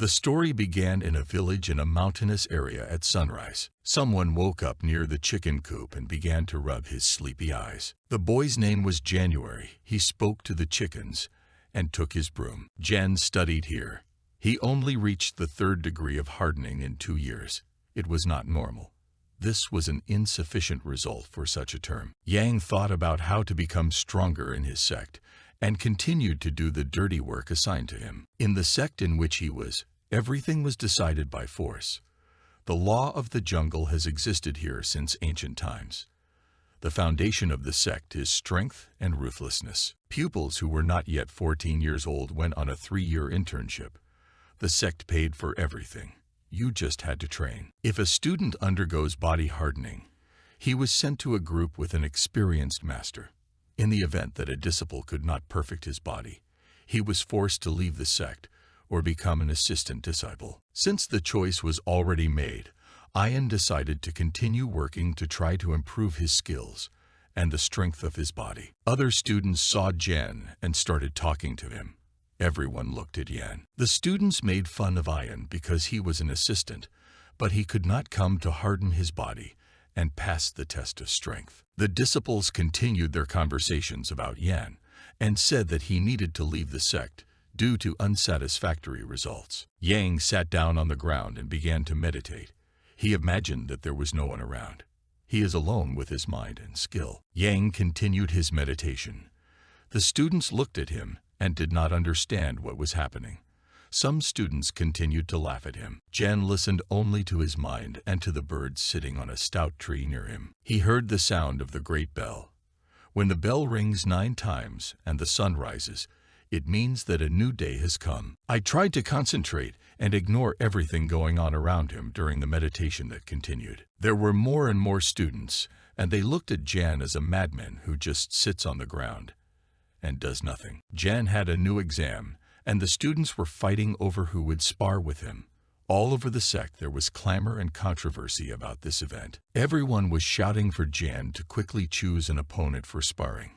The story began in a village in a mountainous area at sunrise. Someone woke up near the chicken coop and began to rub his sleepy eyes. The boy's name was January. He spoke to the chickens and took his broom. Jan studied here. He only reached the 3rd degree of hardening in 2 years. It was not normal. This was an insufficient result for such a term. Yang thought about how to become stronger in his sect and continued to do the dirty work assigned to him. In the sect in which he was, everything was decided by force. The law of the jungle has existed here since ancient times. The foundation of the sect is strength and ruthlessness. Pupils who were not yet 14 years old went on a 3-year internship. The sect paid for everything. You just had to train. If a student undergoes body hardening, he was sent to a group with an experienced master. In the event that a disciple could not perfect his body, he was forced to leave the sect or become an assistant disciple. Since the choice was already made, Ian decided to continue working to try to improve his skills and the strength of his body. Other students saw Jan and started talking to him. Everyone looked at Yan. The students made fun of Ian because he was an assistant, but he could not come to harden his body and pass the test of strength. The disciples continued their conversations about Yan and said that he needed to leave the sect due to unsatisfactory results. Yang sat down on the ground and began to meditate. He imagined that there was no one around. He is alone with his mind and skill. Yang continued his meditation. The students looked at him and did not understand what was happening. Some students continued to laugh at him. Jan listened only to his mind and to the birds sitting on a stout tree near him. He heard the sound of the great bell. When the bell rings 9 times and the sun rises, it means that a new day has come. I tried to concentrate and ignore everything going on around him during the meditation that continued. There were more and more students, and they looked at Jan as a madman who just sits on the ground and does nothing. Jan had a new exam, and the students were fighting over who would spar with him. All over the sect there was clamor and controversy about this event. Everyone was shouting for Jan to quickly choose an opponent for sparring.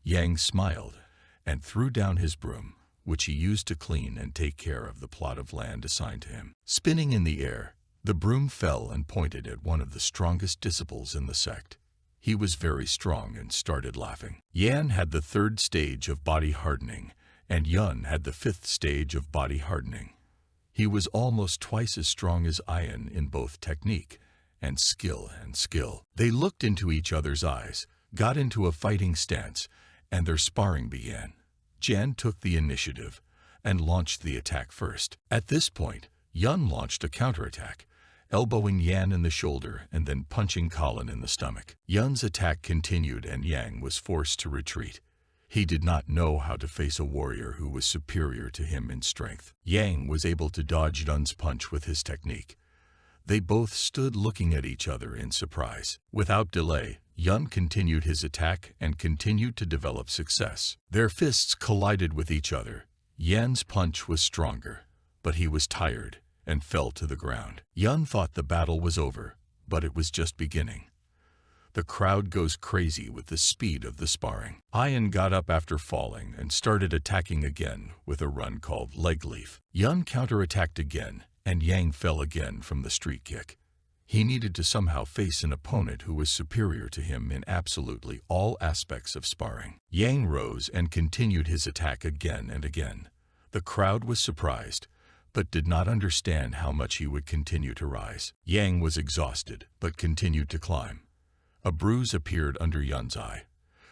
Yang smiled and threw down his broom, which he used to clean and take care of the plot of land assigned to him. Spinning in the air, the broom fell and pointed at one of the strongest disciples in the sect. He was very strong and started laughing. Yan had the 3rd stage of body hardening, and Yun had the 5th stage of body hardening. He was almost twice as strong as Ian in both technique and skill. They looked into each other's eyes, got into a fighting stance, and their sparring began. Jan took the initiative and launched the attack first. At this point, Yun launched a counterattack, elbowing Yan in the shoulder and then punching Colin in the stomach. Yun's attack continued and Yang was forced to retreat. He did not know how to face a warrior who was superior to him in strength. Yang was able to dodge Yun's punch with his technique. They both stood looking at each other in surprise. Without delay, Yun continued his attack and continued to develop success. Their fists collided with each other. Yan's punch was stronger, but he was tired and fell to the ground. Yun thought the battle was over, but it was just beginning. The crowd goes crazy with the speed of the sparring. Ian got up after falling and started attacking again with a run called leg leaf. Yun counterattacked again, and Yang fell again from the street kick. He needed to somehow face an opponent who was superior to him in absolutely all aspects of sparring. Yang rose and continued his attack again and again. The crowd was surprised, but did not understand how much he would continue to rise. Yang was exhausted, but continued to climb. A bruise appeared under Yun's eye,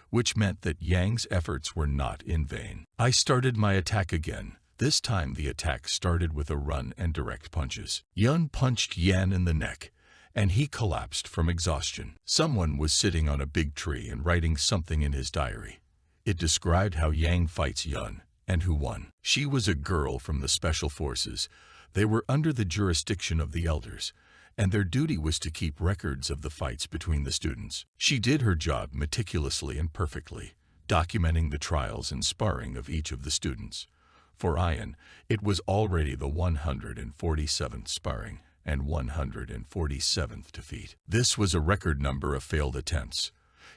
which meant that Yang's efforts were not in vain. I started my attack again. This time the attack started with a run and direct punches. Yun punched Yan in the neck, and he collapsed from exhaustion. Someone was sitting on a big tree and writing something in his diary. It described how Yang fights Yun and who won. She was a girl from the Special Forces. They were under the jurisdiction of the elders, and their duty was to keep records of the fights between the students. She did her job meticulously and perfectly, documenting the trials and sparring of each of the students. For Ian, it was already the 147th sparring and 147th defeat. This was a record number of failed attempts.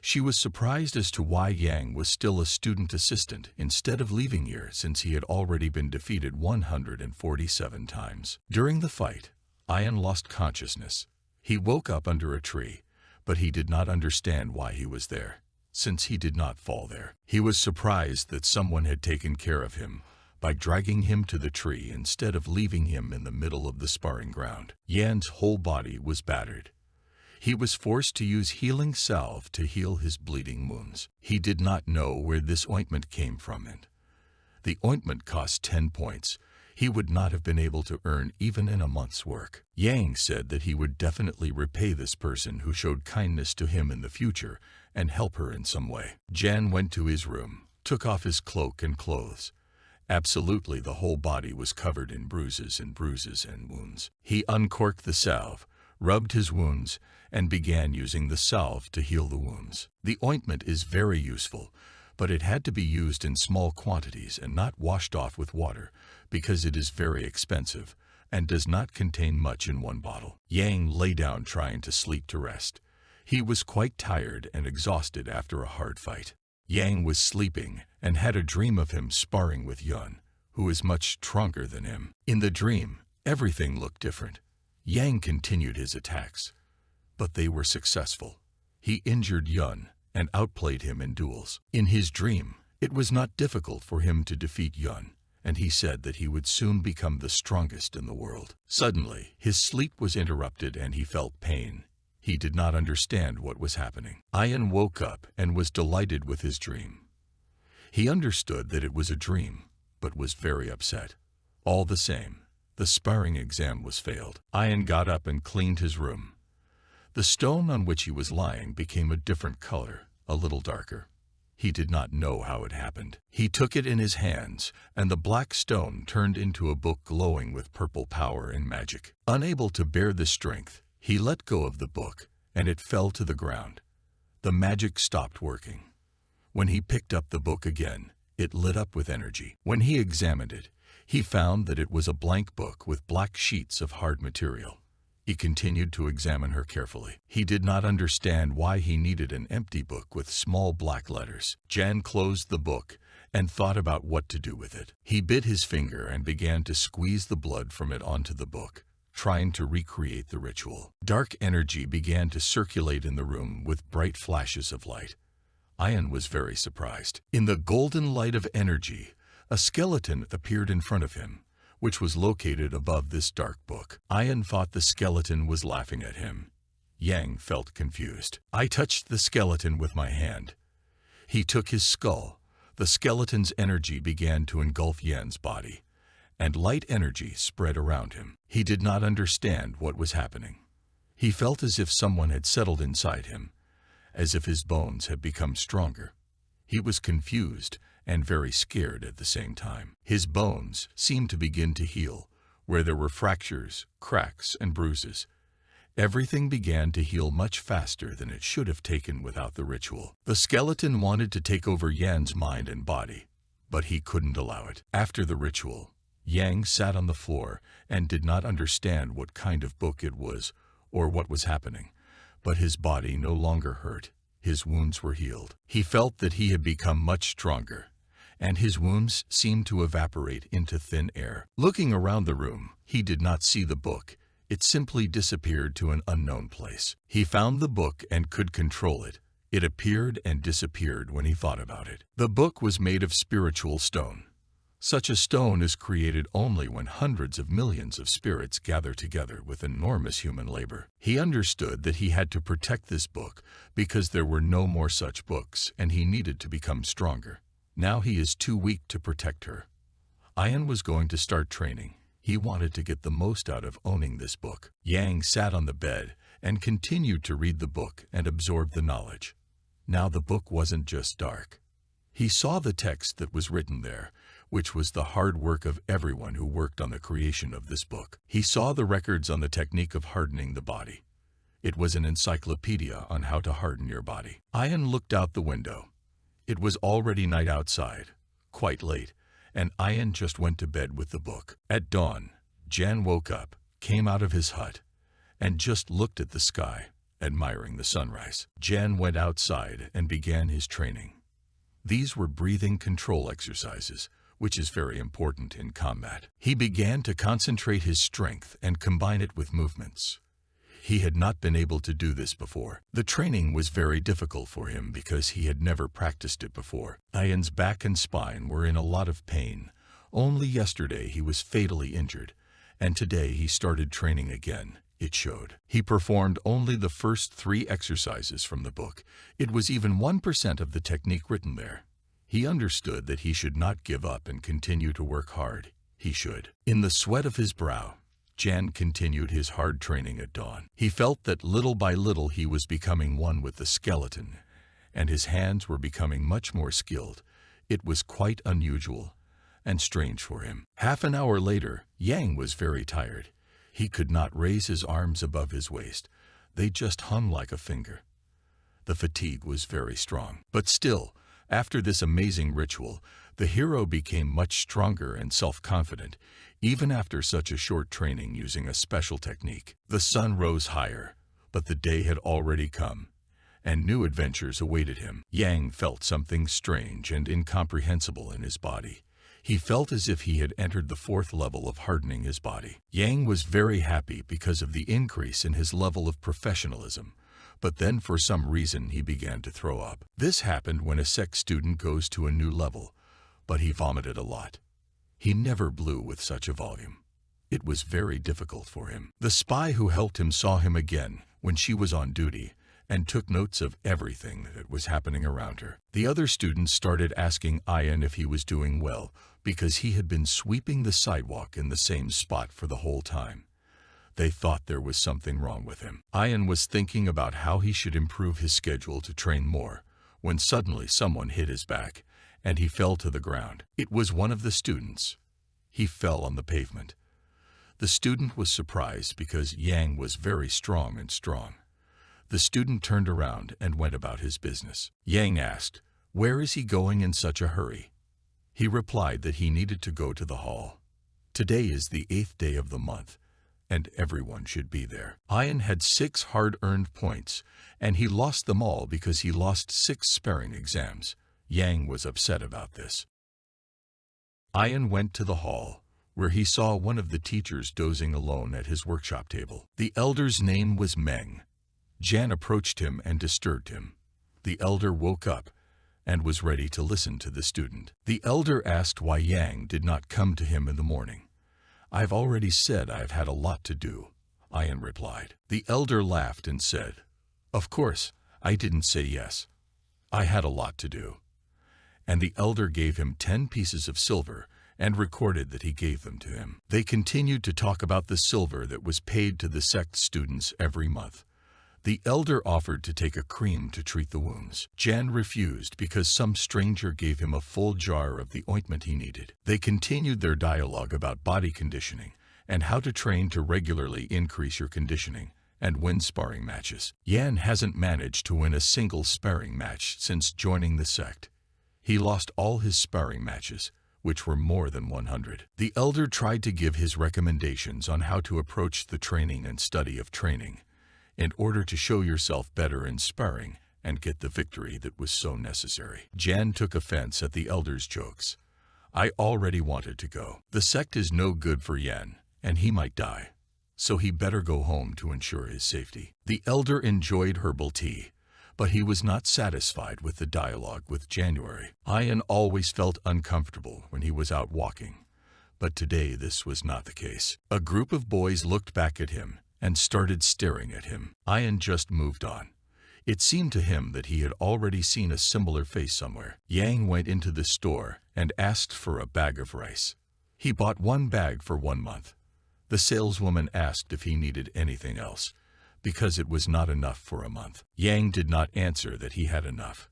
She was surprised as to why Yang was still a student assistant instead of leaving here, since he had already been defeated 147 times. During the fight, Ian lost consciousness. He woke up under a tree, but he did not understand why he was there, since he did not fall there. He was surprised that someone had taken care of him by dragging him to the tree instead of leaving him in the middle of the sparring ground. Yan's whole body was battered. He was forced to use healing salve to heal his bleeding wounds. He did not know where this ointment came from, and the ointment cost 10 points. He would not have been able to earn even in a month's work. Yang said that he would definitely repay this person who showed kindness to him in the future and help her in some way. Jan went to his room, took off his cloak and clothes. Absolutely, the whole body was covered in bruises and wounds. He uncorked the salve, rubbed his wounds, and began using the salve to heal the wounds. The ointment is very useful, but it had to be used in small quantities and not washed off with water, because it is very expensive and does not contain much in one bottle. Yang lay down trying to sleep to rest. He was quite tired and exhausted after a hard fight. Yang was sleeping and had a dream of him sparring with Yun, who is much stronger than him. In the dream, everything looked different. Yang continued his attacks, but they were successful. He injured Yun and outplayed him in duels. In his dream, it was not difficult for him to defeat Yun, and he said that he would soon become the strongest in the world. Suddenly, his sleep was interrupted and he felt pain. He did not understand what was happening. Ian woke up and was delighted with his dream. He understood that it was a dream, but was very upset. All the same, the sparring exam was failed. Ian got up and cleaned his room. The stone on which he was lying became a different color, a little darker. He did not know how it happened. He took it in his hands, and the black stone turned into a book glowing with purple power and magic. Unable to bear the strength, he let go of the book, and it fell to the ground. The magic stopped working. When he picked up the book again, it lit up with energy. When he examined it, he found that it was a blank book with black sheets of hard material. He continued to examine her carefully. He did not understand why he needed an empty book with small black letters. Jan closed the book and thought about what to do with it. He bit his finger and began to squeeze the blood from it onto the book, trying to recreate the ritual. Dark energy began to circulate in the room with bright flashes of light. Ian was very surprised. In the golden light of energy, a skeleton appeared in front of him, which was located above this dark book. Ian thought the skeleton was laughing at him. Yang felt confused. I touched the skeleton with my hand. He took his skull. The skeleton's energy began to engulf Yan's body, and light energy spread around him. He did not understand what was happening. He felt as if someone had settled inside him, as if his bones had become stronger. He was confused and very scared at the same time. His bones seemed to begin to heal, where there were fractures, cracks, and bruises. Everything began to heal much faster than it should have taken without the ritual. The skeleton wanted to take over Yan's mind and body, but he couldn't allow it. After the ritual, Yang sat on the floor and did not understand what kind of book it was or what was happening, but his body no longer hurt. His wounds were healed. He felt that he had become much stronger, and his wounds seemed to evaporate into thin air. Looking around the room, he did not see the book. It simply disappeared to an unknown place. He found the book and could control it. It appeared and disappeared when he thought about it. The book was made of spiritual stone. Such a stone is created only when hundreds of millions of spirits gather together with enormous human labor. He understood that he had to protect this book because there were no more such books and he needed to become stronger. Now he is too weak to protect her. Ian was going to start training. He wanted to get the most out of owning this book. Yang sat on the bed and continued to read the book and absorb the knowledge. Now the book wasn't just dark. He saw the text that was written there, which was the hard work of everyone who worked on the creation of this book. He saw the records on the technique of hardening the body. It was an encyclopedia on how to harden your body. Ian looked out the window. It was already night outside, quite late, and Ian just went to bed with the book. At dawn, Jan woke up, came out of his hut, and just looked at the sky, admiring the sunrise. Jan went outside and began his training. These were breathing control exercises, which is very important in combat. He began to concentrate his strength and combine it with movements. He had not been able to do this before. The training was very difficult for him because he had never practiced it before. Ian's back and spine were in a lot of pain. Only yesterday he was fatally injured, and today he started training again. It showed. He performed only the first 3 exercises from the book. It was even 1% of the technique written there. He understood that he should not give up and continue to work hard. He should. In the sweat of his brow, Jan continued his hard training at dawn. He felt that little by little he was becoming one with the skeleton, and his hands were becoming much more skilled. It was quite unusual and strange for him. Half an hour later, Yang was very tired. He could not raise his arms above his waist. They just hung like a finger. The fatigue was very strong. But still, after this amazing ritual, the hero became much stronger and self-confident, even after such a short training using a special technique. The sun rose higher, but the day had already come, and new adventures awaited him. Yang felt something strange and incomprehensible in his body. He felt as if he had entered the 4th level of hardening his body. Yang was very happy because of the increase in his level of professionalism, but then for some reason he began to throw up. This happened when a sec student goes to a new level, but he vomited a lot. He never blew with such a volume. It was very difficult for him. The spy who helped him saw him again when she was on duty and took notes of everything that was happening around her. The other students started asking Ian if he was doing well because he had been sweeping the sidewalk in the same spot for the whole time. They thought there was something wrong with him. Ian was thinking about how he should improve his schedule to train more when suddenly someone hit his back and he fell to the ground. It was one of the students. He fell on the pavement. The student was surprised because Yang was very strong and strong. The student turned around and went about his business. Yang asked, "Where is he going in such a hurry?" He replied that he needed to go to the hall. Today is the 8th day of the month, and everyone should be there. Ian had 6 hard-earned points, and he lost them all because he lost 6 sparring exams. Yang was upset about this. Ian went to the hall, where he saw one of the teachers dozing alone at his workshop table. The elder's name was Meng. Jan approached him and disturbed him. The elder woke up and was ready to listen to the student. The elder asked why Yang did not come to him in the morning. "I've already said I've had a lot to do," Ian replied. The elder laughed and said, "Of course, I didn't say yes. I had a lot to do." And the elder gave him 10 pieces of silver and recorded that he gave them to him. They continued to talk about the silver that was paid to the sect students every month. The elder offered to take a cream to treat the wounds. Jan refused because some stranger gave him a full jar of the ointment he needed. They continued their dialogue about body conditioning and how to train to regularly increase your conditioning and win sparring matches. Jan hasn't managed to win a single sparring match since joining the sect. He lost all his sparring matches, which were more than 100. The elder tried to give his recommendations on how to approach the training and study of training in order to show yourself better in sparring and get the victory that was so necessary. Jan took offense at the elder's jokes. "I already wanted to go. The sect is no good for Yan, and he might die, so he better go home to ensure his safety." The elder enjoyed herbal tea, but he was not satisfied with the dialogue with January. Ian always felt uncomfortable when he was out walking, but today this was not the case. A group of boys looked back at him and started staring at him. Ian just moved on. It seemed to him that he had already seen a similar face somewhere. Yang went into the store and asked for a bag of rice. He bought 1 bag for 1 month. The saleswoman asked if he needed anything else, because it was not enough for a month. Yang did not answer that he had enough.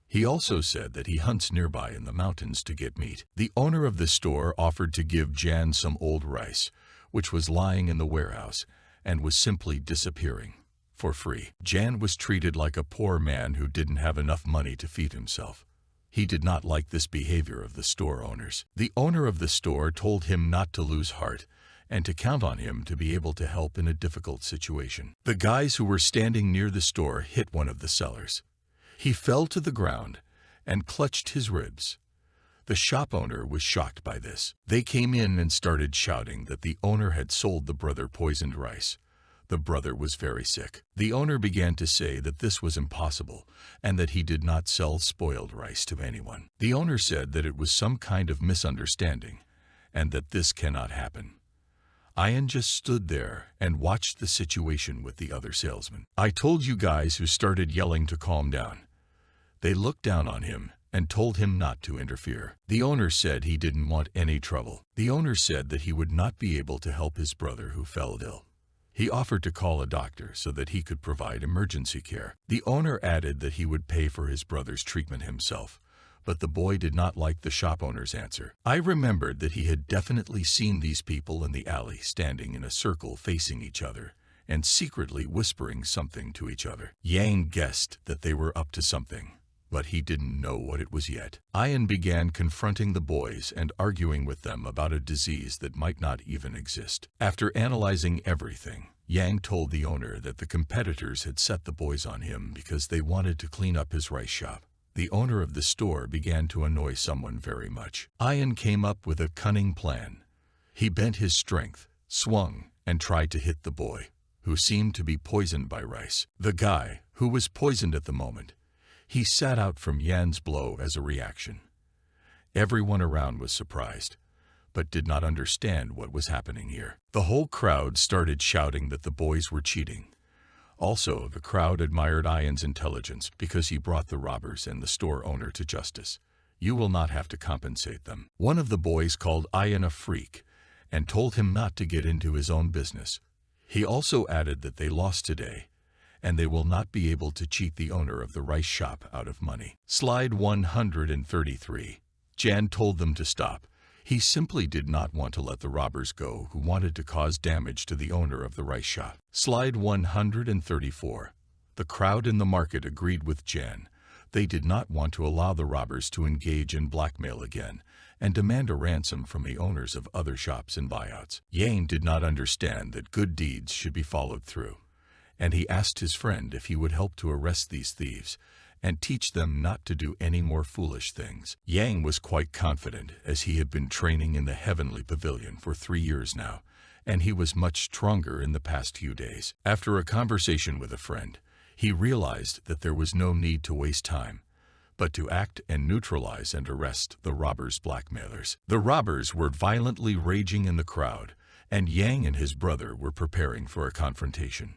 He also said that he hunts nearby in the mountains to get meat. The owner of the store offered to give Jan some old rice, which was lying in the warehouse and was simply disappearing, for free. Jan was treated like a poor man who didn't have enough money to feed himself. He did not like this behavior of the store owners. The owner of the store told him not to lose heart and to count on him to be able to help in a difficult situation. The guys who were standing near the store hit one of the sellers. He fell to the ground and clutched his ribs. The shop owner was shocked by this. They came in and started shouting that the owner had sold the brother poisoned rice. The brother was very sick. The owner began to say that this was impossible and that he did not sell spoiled rice to anyone. The owner said that it was some kind of misunderstanding and that this cannot happen. Ian just stood there and watched the situation with the other salesman. I told you guys who started yelling to calm down. They looked down on him and told him not to interfere. The owner said he didn't want any trouble. The owner said that he would not be able to help his brother who fell ill. He offered to call a doctor so that he could provide emergency care. The owner added that he would pay for his brother's treatment himself, but the boy did not like the shop owner's answer. I remembered that he had definitely seen these people in the alley standing in a circle facing each other and secretly whispering something to each other. Yang guessed that they were up to something, but he didn't know what it was yet. Ian began confronting the boys and arguing with them about a disease that might not even exist. After analyzing everything, Yang told the owner that the competitors had set the boys on him because they wanted to clean up his rice shop. The owner of the store began to annoy someone very much. Ian came up with a cunning plan. He bent his strength, swung, and tried to hit the boy, who seemed to be poisoned by rice. The guy, who was poisoned at the moment, he sat out from Yan's blow as a reaction. Everyone around was surprised, but did not understand what was happening here. The whole crowd started shouting that the boys were cheating. Also, the crowd admired Ian's intelligence because he brought the robbers and the store owner to justice. You will not have to compensate them. One of the boys called Ian a freak and told him not to get into his own business. He also added that they lost today, and they will not be able to cheat the owner of the rice shop out of money. Slide 133. Jan told them to stop. He simply did not want to let the robbers go who wanted to cause damage to the owner of the rice shop. Slide 134. The crowd in the market agreed with Jan. They did not want to allow the robbers to engage in blackmail again and demand a ransom from the owners of other shops and buyouts. Yang did not understand that good deeds should be followed through, and he asked his friend if he would help to arrest these thieves and teach them not to do any more foolish things. Yang was quite confident, as he had been training in the Heavenly Pavilion for 3 years now, and he was much stronger in the past few days. After a conversation with a friend, he realized that there was no need to waste time, but to act and neutralize and arrest the robbers' blackmailers. The robbers were violently raging in the crowd, and Yang and his brother were preparing for a confrontation.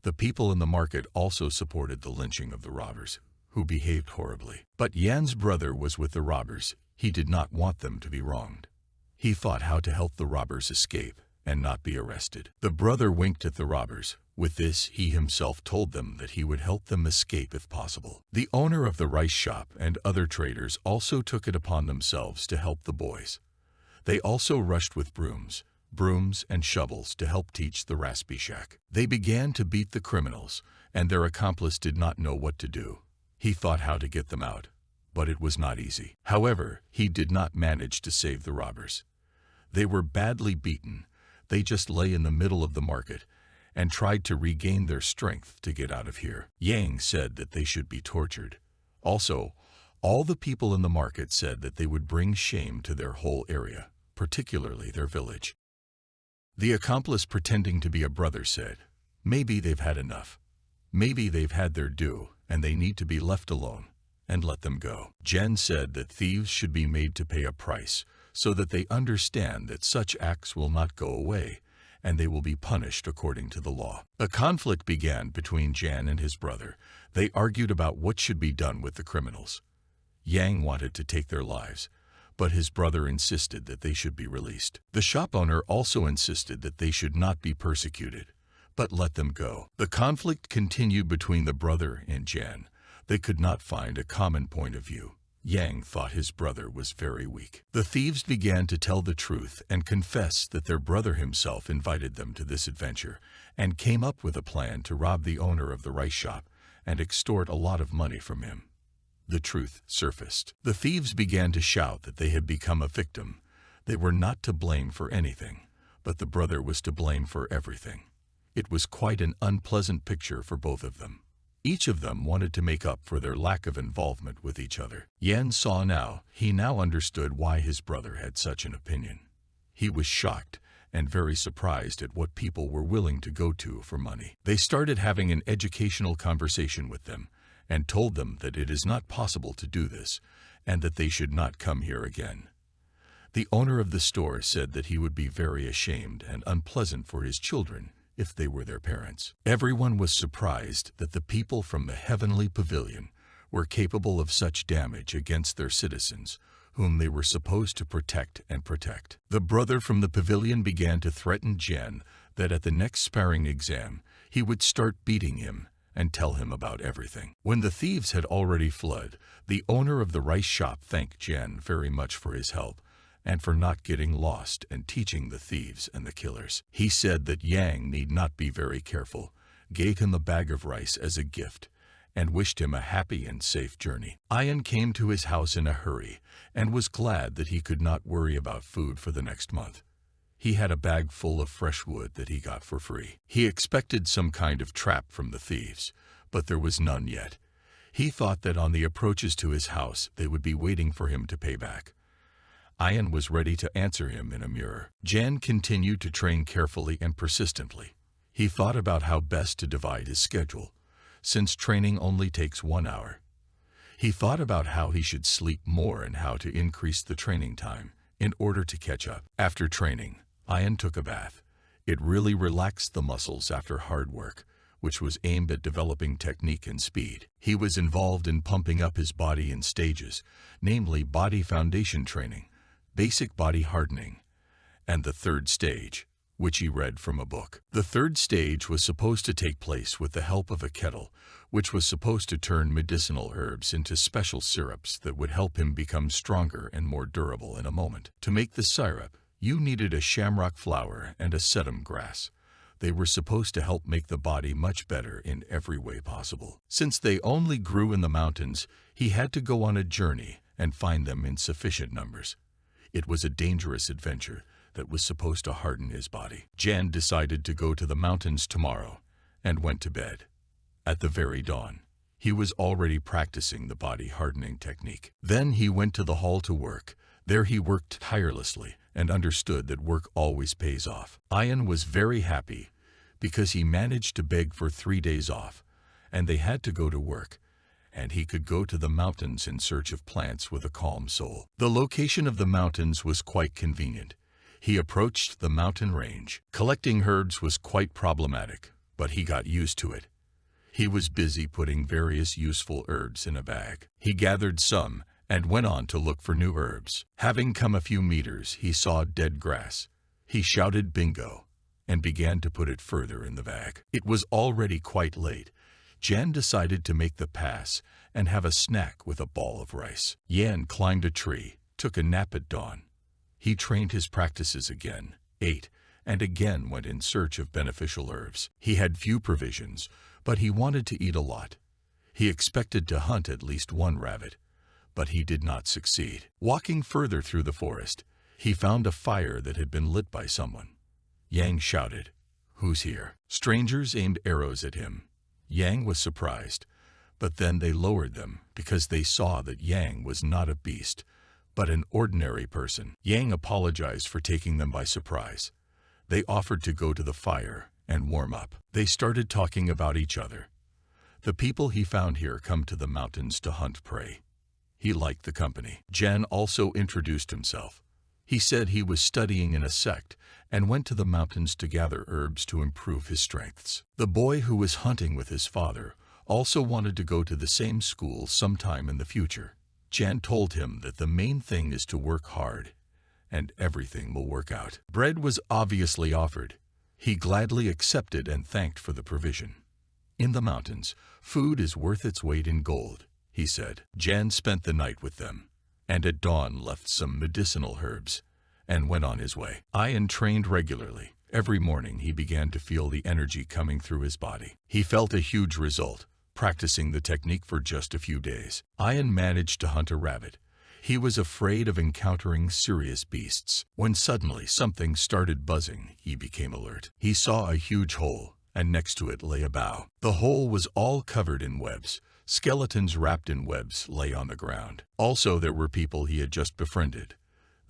The people in the market also supported the lynching of the robbers, who behaved horribly. But Yan's brother was with the robbers. He did not want them to be wronged. He thought how to help the robbers escape and not be arrested. The brother winked at the robbers. With this, he himself told them that he would help them escape if possible. The owner of the rice shop and other traders also took it upon themselves to help the boys. They also rushed with brooms and shovels to help teach the Raspy Shack. They began to beat the criminals, and their accomplice did not know what to do. He thought how to get them out, but it was not easy. However, he did not manage to save the robbers. They were badly beaten. They just lay in the middle of the market and tried to regain their strength to get out of here. Yang said that they should be tortured. Also, all the people in the market said that they would bring shame to their whole area, particularly their village. The accomplice, pretending to be a brother, said, "Maybe they've had enough. Maybe they've had their due, and they need to be left alone, and let them go." Jen said that thieves should be made to pay a price so that they understand that such acts will not go away, and they will be punished according to the law. A conflict began between Jan and his brother. They argued about what should be done with the criminals. Yang wanted to take their lives, but his brother insisted that they should be released. The shop owner also insisted that they should not be persecuted, but let them go. The conflict continued between the brother and Jan. They could not find a common point of view. Yang thought his brother was very weak. The thieves began to tell the truth and confess that their brother himself invited them to this adventure and came up with a plan to rob the owner of the rice shop and extort a lot of money from him. The truth surfaced. The thieves began to shout that they had become a victim. They were not to blame for anything, but the brother was to blame for everything. It was quite an unpleasant picture for both of them. Each of them wanted to make up for their lack of involvement with each other. He now understood why his brother had such an opinion. He was shocked and very surprised at what people were willing to go to for money. They started having an educational conversation with them and told them that it is not possible to do this and that they should not come here again. The owner of the store said that he would be very ashamed and unpleasant for his children if they were their parents. Everyone was surprised that the people from the heavenly pavilion were capable of such damage against their citizens, whom they were supposed to protect. The brother from the pavilion began to threaten Jen that at the next sparring exam he would start beating him and tell him about everything. When the thieves had already fled, the owner of the rice shop thanked Jen very much for his help and for not getting lost and teaching the thieves and the killers. He said that Yang need not be very careful, gave him a bag of rice as a gift, and wished him a happy and safe journey. Ian came to his house in a hurry and was glad that he could not worry about food for the next month. He had a bag full of fresh wood that he got for free. He expected some kind of trap from the thieves, but there was none yet. He thought that on the approaches to his house they would be waiting for him to pay back. Ian was ready to answer him in a mirror. Jan continued to train carefully and persistently. He thought about how best to divide his schedule, since training only takes 1 hour. He thought about how he should sleep more and how to increase the training time in order to catch up. After training, Ian took a bath. It really relaxed the muscles after hard work, which was aimed at developing technique and speed. He was involved in pumping up his body in stages, namely body foundation training, basic body hardening, and the third stage, which he read from a book. The third stage was supposed to take place with the help of a kettle, which was supposed to turn medicinal herbs into special syrups that would help him become stronger and more durable in a moment. To make the syrup, you needed a shamrock flower and a sedum grass. They were supposed to help make the body much better in every way possible. Since they only grew in the mountains, he had to go on a journey and find them in sufficient numbers. It was a dangerous adventure that was supposed to harden his body. Jan decided to go to the mountains tomorrow and went to bed. At the very dawn, he was already practicing the body hardening technique. Then he went to the hall to work. There he worked tirelessly and understood that work always pays off. Ian was very happy because he managed to beg for 3 days off, and they had to go to work, and he could go to the mountains in search of plants with a calm soul. The location of the mountains was quite convenient. He approached the mountain range. Collecting herbs was quite problematic, but he got used to it. He was busy putting various useful herbs in a bag. He gathered some and went on to look for new herbs. Having come a few meters, he saw dead grass. He shouted bingo and began to put it further in the bag. It was already quite late. Jan decided to make the pass and have a snack with a ball of rice. Yan climbed a tree, took a nap at dawn. He trained his practices again, ate, and again went in search of beneficial herbs. He had few provisions, but he wanted to eat a lot. He expected to hunt at least 1 rabbit, but he did not succeed. Walking further through the forest, he found a fire that had been lit by someone. Yang shouted, "Who's here?" Strangers aimed arrows at him. Yang was surprised, but then they lowered them because they saw that Yang was not a beast, but an ordinary person. Yang apologized for taking them by surprise. They offered to go to the fire and warm up. They started talking about each other. The people he found here come to the mountains to hunt prey. He liked the company. Jan also introduced himself. He said he was studying in a sect and went to the mountains to gather herbs to improve his strengths. The boy who was hunting with his father also wanted to go to the same school sometime in the future. Jan told him that the main thing is to work hard, and everything will work out. Bread was obviously offered. He gladly accepted and thanked for the provision. In the mountains, food is worth its weight in gold, he said. Jan spent the night with them, and at dawn left some medicinal herbs and went on his way. Ian trained regularly. Every morning he began to feel the energy coming through his body. He felt a huge result, practicing the technique for just a few days. Ian managed to hunt a rabbit. He was afraid of encountering serious beasts. When suddenly something started buzzing, he became alert. He saw a huge hole, and next to it lay a bow. The hole was all covered in webs. Skeletons wrapped in webs lay on the ground. Also, there were people he had just befriended.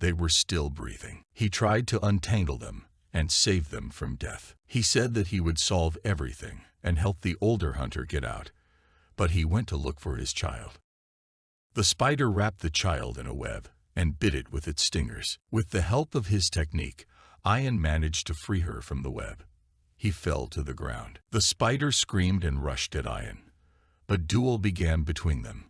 They were still breathing. He tried to untangle them and save them from death. He said that he would solve everything and help the older hunter get out, but he went to look for his child. The spider wrapped the child in a web and bit it with its stingers. With the help of his technique, Ian managed to free her from the web. He fell to the ground. The spider screamed and rushed at Ian. A duel began between them.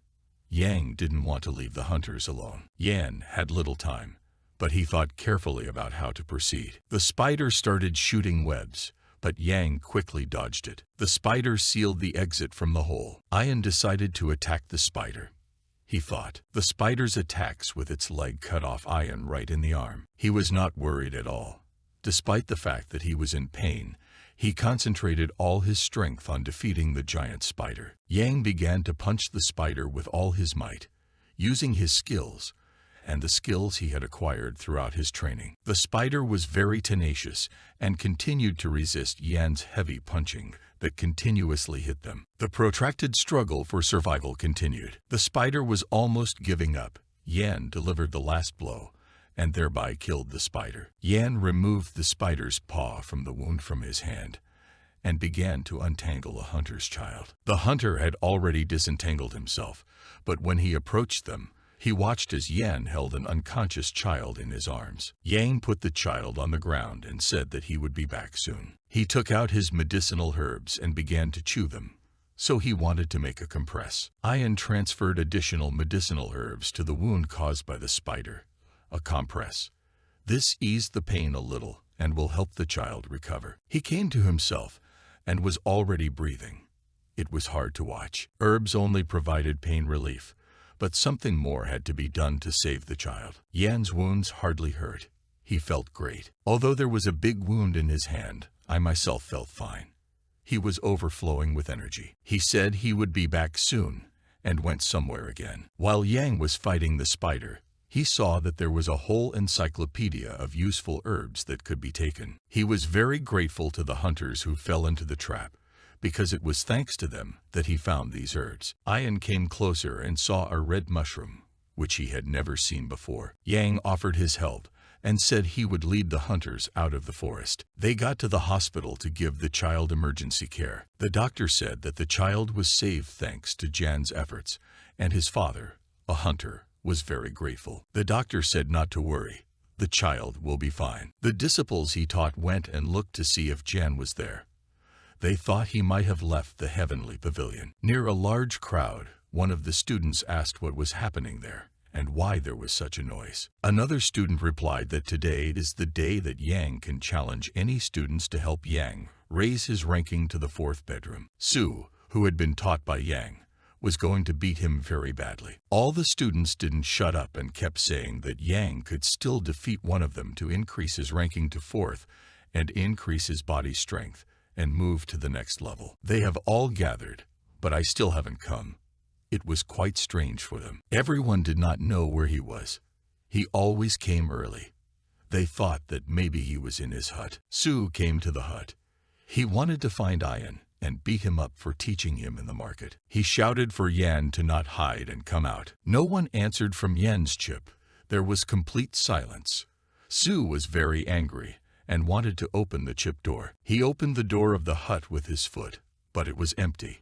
Yang didn't want to leave the hunters alone. Yan had little time, but he thought carefully about how to proceed. The spider started shooting webs, but Yang quickly dodged it. The spider sealed the exit from the hole. Ian decided to attack the spider. He thought. The spider's attacks with its leg cut off Ian right in the arm. He was not worried at all. Despite the fact that he was in pain, he concentrated all his strength on defeating the giant spider. Yang began to punch the spider with all his might, using his skills and the skills he had acquired throughout his training. The spider was very tenacious and continued to resist Yan's heavy punching that continuously hit them. The protracted struggle for survival continued. The spider was almost giving up. Yan delivered the last blow and thereby killed the spider. Yan removed the spider's paw from the wound from his hand and began to untangle a hunter's child. The hunter had already disentangled himself, but when he approached them, he watched as Yan held an unconscious child in his arms. Yang put the child on the ground and said that he would be back soon. He took out his medicinal herbs and began to chew them, so he wanted to make a compress. Ian transferred additional medicinal herbs to the wound caused by the spider. A compress. This eased the pain a little and will help the child recover. He came to himself and was already breathing. It was hard to watch. Herbs only provided pain relief, but something more had to be done to save the child. Yan's wounds hardly hurt. He felt great. Although there was a big wound in his hand, I myself felt fine. He was overflowing with energy. He said he would be back soon and went somewhere again. While Yang was fighting the spider, he saw that there was a whole encyclopedia of useful herbs that could be taken. He was very grateful to the hunters who fell into the trap, because it was thanks to them that he found these herbs. Ian came closer and saw a red mushroom, which he had never seen before. Yang offered his help and said he would lead the hunters out of the forest. They got to the hospital to give the child emergency care. The doctor said that the child was saved thanks to Jan's efforts, and his father, a hunter, was very grateful. The doctor said not to worry. The child will be fine. The disciples he taught went and looked to see if Jan was there. They thought he might have left the heavenly pavilion. Near a large crowd, one of the students asked what was happening there and why there was such a noise. Another student replied that today is the day that Yang can challenge any students to help Yang raise his ranking to the 4th bedroom. Su, who had been taught by Yang, was going to beat him very badly. All the students didn't shut up and kept saying that Yang could still defeat one of them to increase his ranking to 4th and increase his body strength and move to the next level. They have all gathered, but I still haven't come. It was quite strange for them. Everyone did not know where he was. He always came early. They thought that maybe he was in his hut. Su came to the hut. He wanted to find Ian and beat him up for teaching him in the market. He shouted for Yan to not hide and come out. No one answered from Yan's chip. There was complete silence. Su was very angry and wanted to open the chip door. He opened the door of the hut with his foot, but it was empty.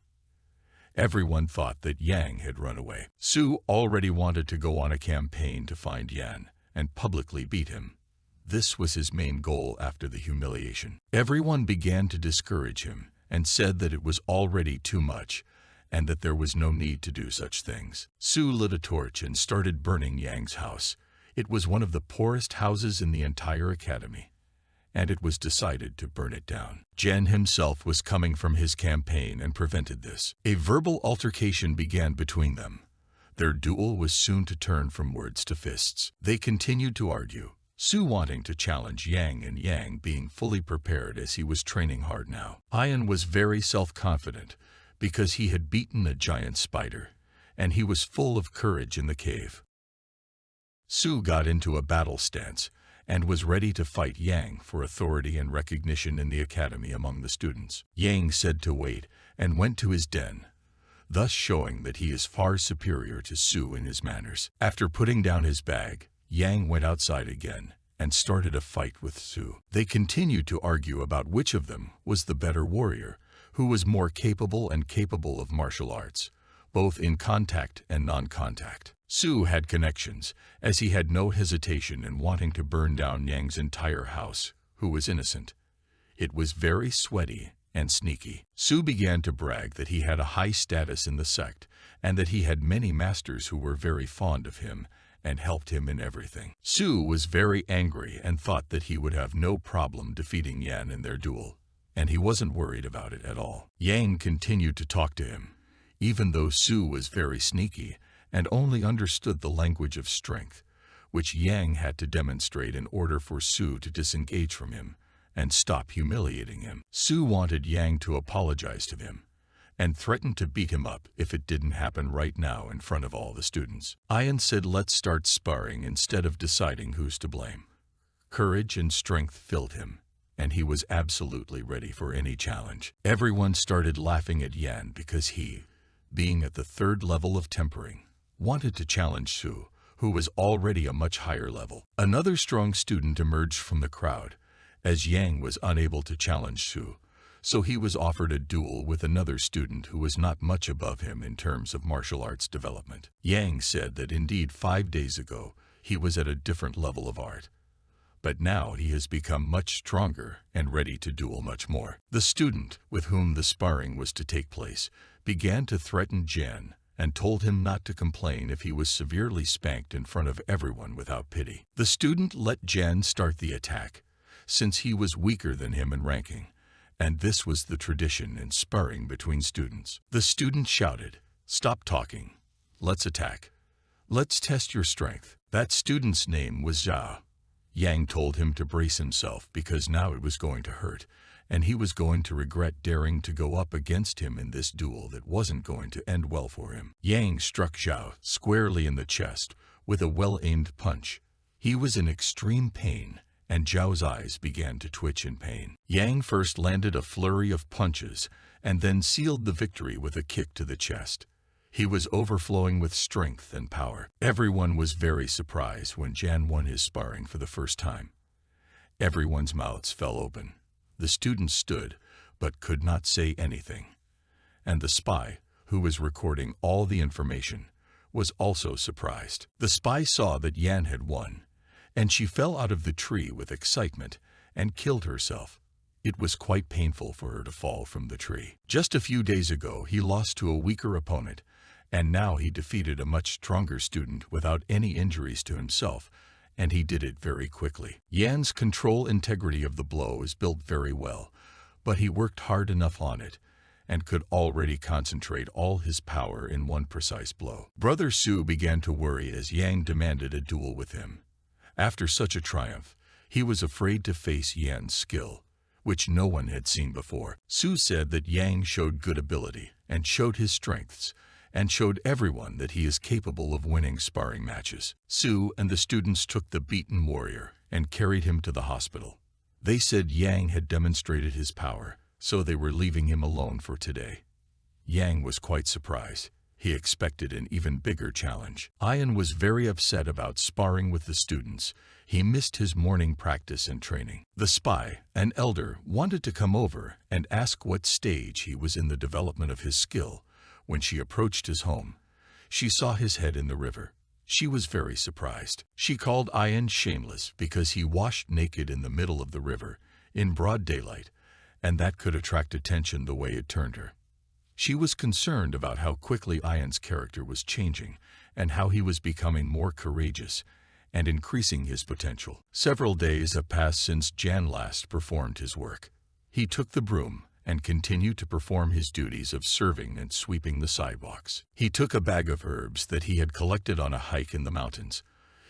Everyone thought that Yang had run away. Su already wanted to go on a campaign to find Yan and publicly beat him. This was his main goal after the humiliation. Everyone began to discourage him and said that it was already too much and that there was no need to do such things. Su lit a torch and started burning Yang's house. It was one of the poorest houses in the entire academy, and it was decided to burn it down. Jen himself was coming from his campaign and prevented this. A verbal altercation began between them. Their duel was soon to turn from words to fists. They continued to argue, Su wanting to challenge Yang and Yang being fully prepared as he was training hard now. Ian was very self-confident because he had beaten a giant spider, and he was full of courage in the cave. Su got into a battle stance and was ready to fight Yang for authority and recognition in the academy among the students. Yang said to wait and went to his den, thus showing that he is far superior to Su in his manners. After putting down his bag, Yang went outside again and started a fight with Su. They continued to argue about which of them was the better warrior, who was more capable of martial arts, both in contact and non-contact. Su had connections, as he had no hesitation in wanting to burn down Yang's entire house, who was innocent. It was very sweaty and sneaky. Su began to brag that he had a high status in the sect and that he had many masters who were very fond of him and helped him in everything. Su was very angry and thought that he would have no problem defeating Yan in their duel, and he wasn't worried about it at all. Yang continued to talk to him, even though Su was very sneaky and only understood the language of strength, which Yang had to demonstrate in order for Su to disengage from him and stop humiliating him. Su wanted Yang to apologize to him and threatened to beat him up if it didn't happen right now in front of all the students. Ian said, let's start sparring instead of deciding who's to blame. Courage and strength filled him, and he was absolutely ready for any challenge. Everyone started laughing at Yan because he, being at the 3rd level of tempering, wanted to challenge Su, who was already a much higher level. Another strong student emerged from the crowd, as Yang was unable to challenge Su, so he was offered a duel with another student who was not much above him in terms of martial arts development. Yang said that indeed 5 days ago he was at a different level of art, but now he has become much stronger and ready to duel much more. The student with whom the sparring was to take place began to threaten Jan and told him not to complain if he was severely spanked in front of everyone without pity. The student let Jan start the attack, since he was weaker than him in ranking, and this was the tradition in sparring between students. The student shouted, "Stop talking. Let's attack. Let's test your strength." That student's name was Zhao. Yang told him to brace himself because now it was going to hurt, and he was going to regret daring to go up against him in this duel that wasn't going to end well for him. Yang struck Zhao squarely in the chest with a well-aimed punch. He was in extreme pain, and Zhao's eyes began to twitch in pain. Yang first landed a flurry of punches and then sealed the victory with a kick to the chest. He was overflowing with strength and power. Everyone was very surprised when Jan won his sparring for the first time. Everyone's mouths fell open. The students stood, but could not say anything. And the spy, who was recording all the information, was also surprised. The spy saw that Yan had won, and she fell out of the tree with excitement and killed herself. It was quite painful for her to fall from the tree. Just a few days ago, he lost to a weaker opponent, and now he defeated a much stronger student without any injuries to himself, and he did it very quickly. Yan's control integrity of the blow is built very well, but he worked hard enough on it and could already concentrate all his power in one precise blow. Brother Su began to worry as Yang demanded a duel with him. After such a triumph, he was afraid to face Yan's skill, which no one had seen before. Su said that Yang showed good ability and showed his strengths, and showed everyone that he is capable of winning sparring matches. Su and the students took the beaten warrior and carried him to the hospital. They said Yang had demonstrated his power, so they were leaving him alone for today. Yang was quite surprised. He expected an even bigger challenge. Ian was very upset about sparring with the students. He missed his morning practice and training. The spy, an elder, wanted to come over and ask what stage he was in the development of his skill. When she approached his home, she saw his head in the river. She was very surprised. She called Ian shameless because he washed naked in the middle of the river, in broad daylight, and that could attract attention the way it turned her. She was concerned about how quickly Ian's character was changing and how he was becoming more courageous and increasing his potential. Several days have passed since Jan last performed his work. He took the broom and continued to perform his duties of serving and sweeping the sidewalks. He took a bag of herbs that he had collected on a hike in the mountains.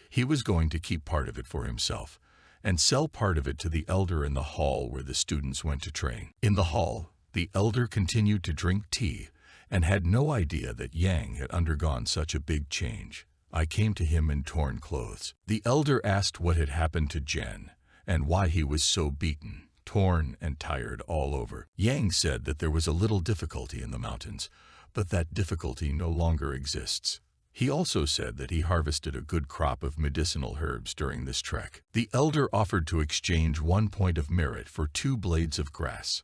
He was going to keep part of it for himself and sell part of it to the elder in the hall where the students went to train. In the hall, the elder continued to drink tea and had no idea that Yang had undergone such a big change. I came to him in torn clothes. The elder asked what had happened to Jen and why he was so beaten, torn, and tired all over. Yang said that there was a little difficulty in the mountains, but that difficulty no longer exists. He also said that he harvested a good crop of medicinal herbs during this trek. The elder offered to exchange 1 point of merit for 2 blades of grass.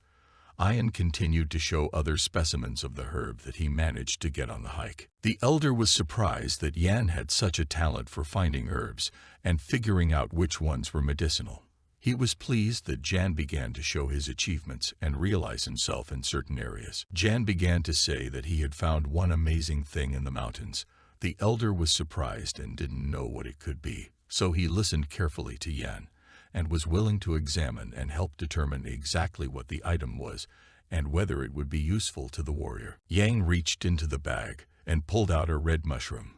Ian continued to show other specimens of the herb that he managed to get on the hike. The elder was surprised that Yan had such a talent for finding herbs and figuring out which ones were medicinal. He was pleased that Jan began to show his achievements and realize himself in certain areas. Jan began to say that he had found one amazing thing in the mountains. The elder was surprised and didn't know what it could be, so he listened carefully to Yan and was willing to examine and help determine exactly what the item was and whether it would be useful to the warrior. Yang reached into the bag and pulled out a red mushroom.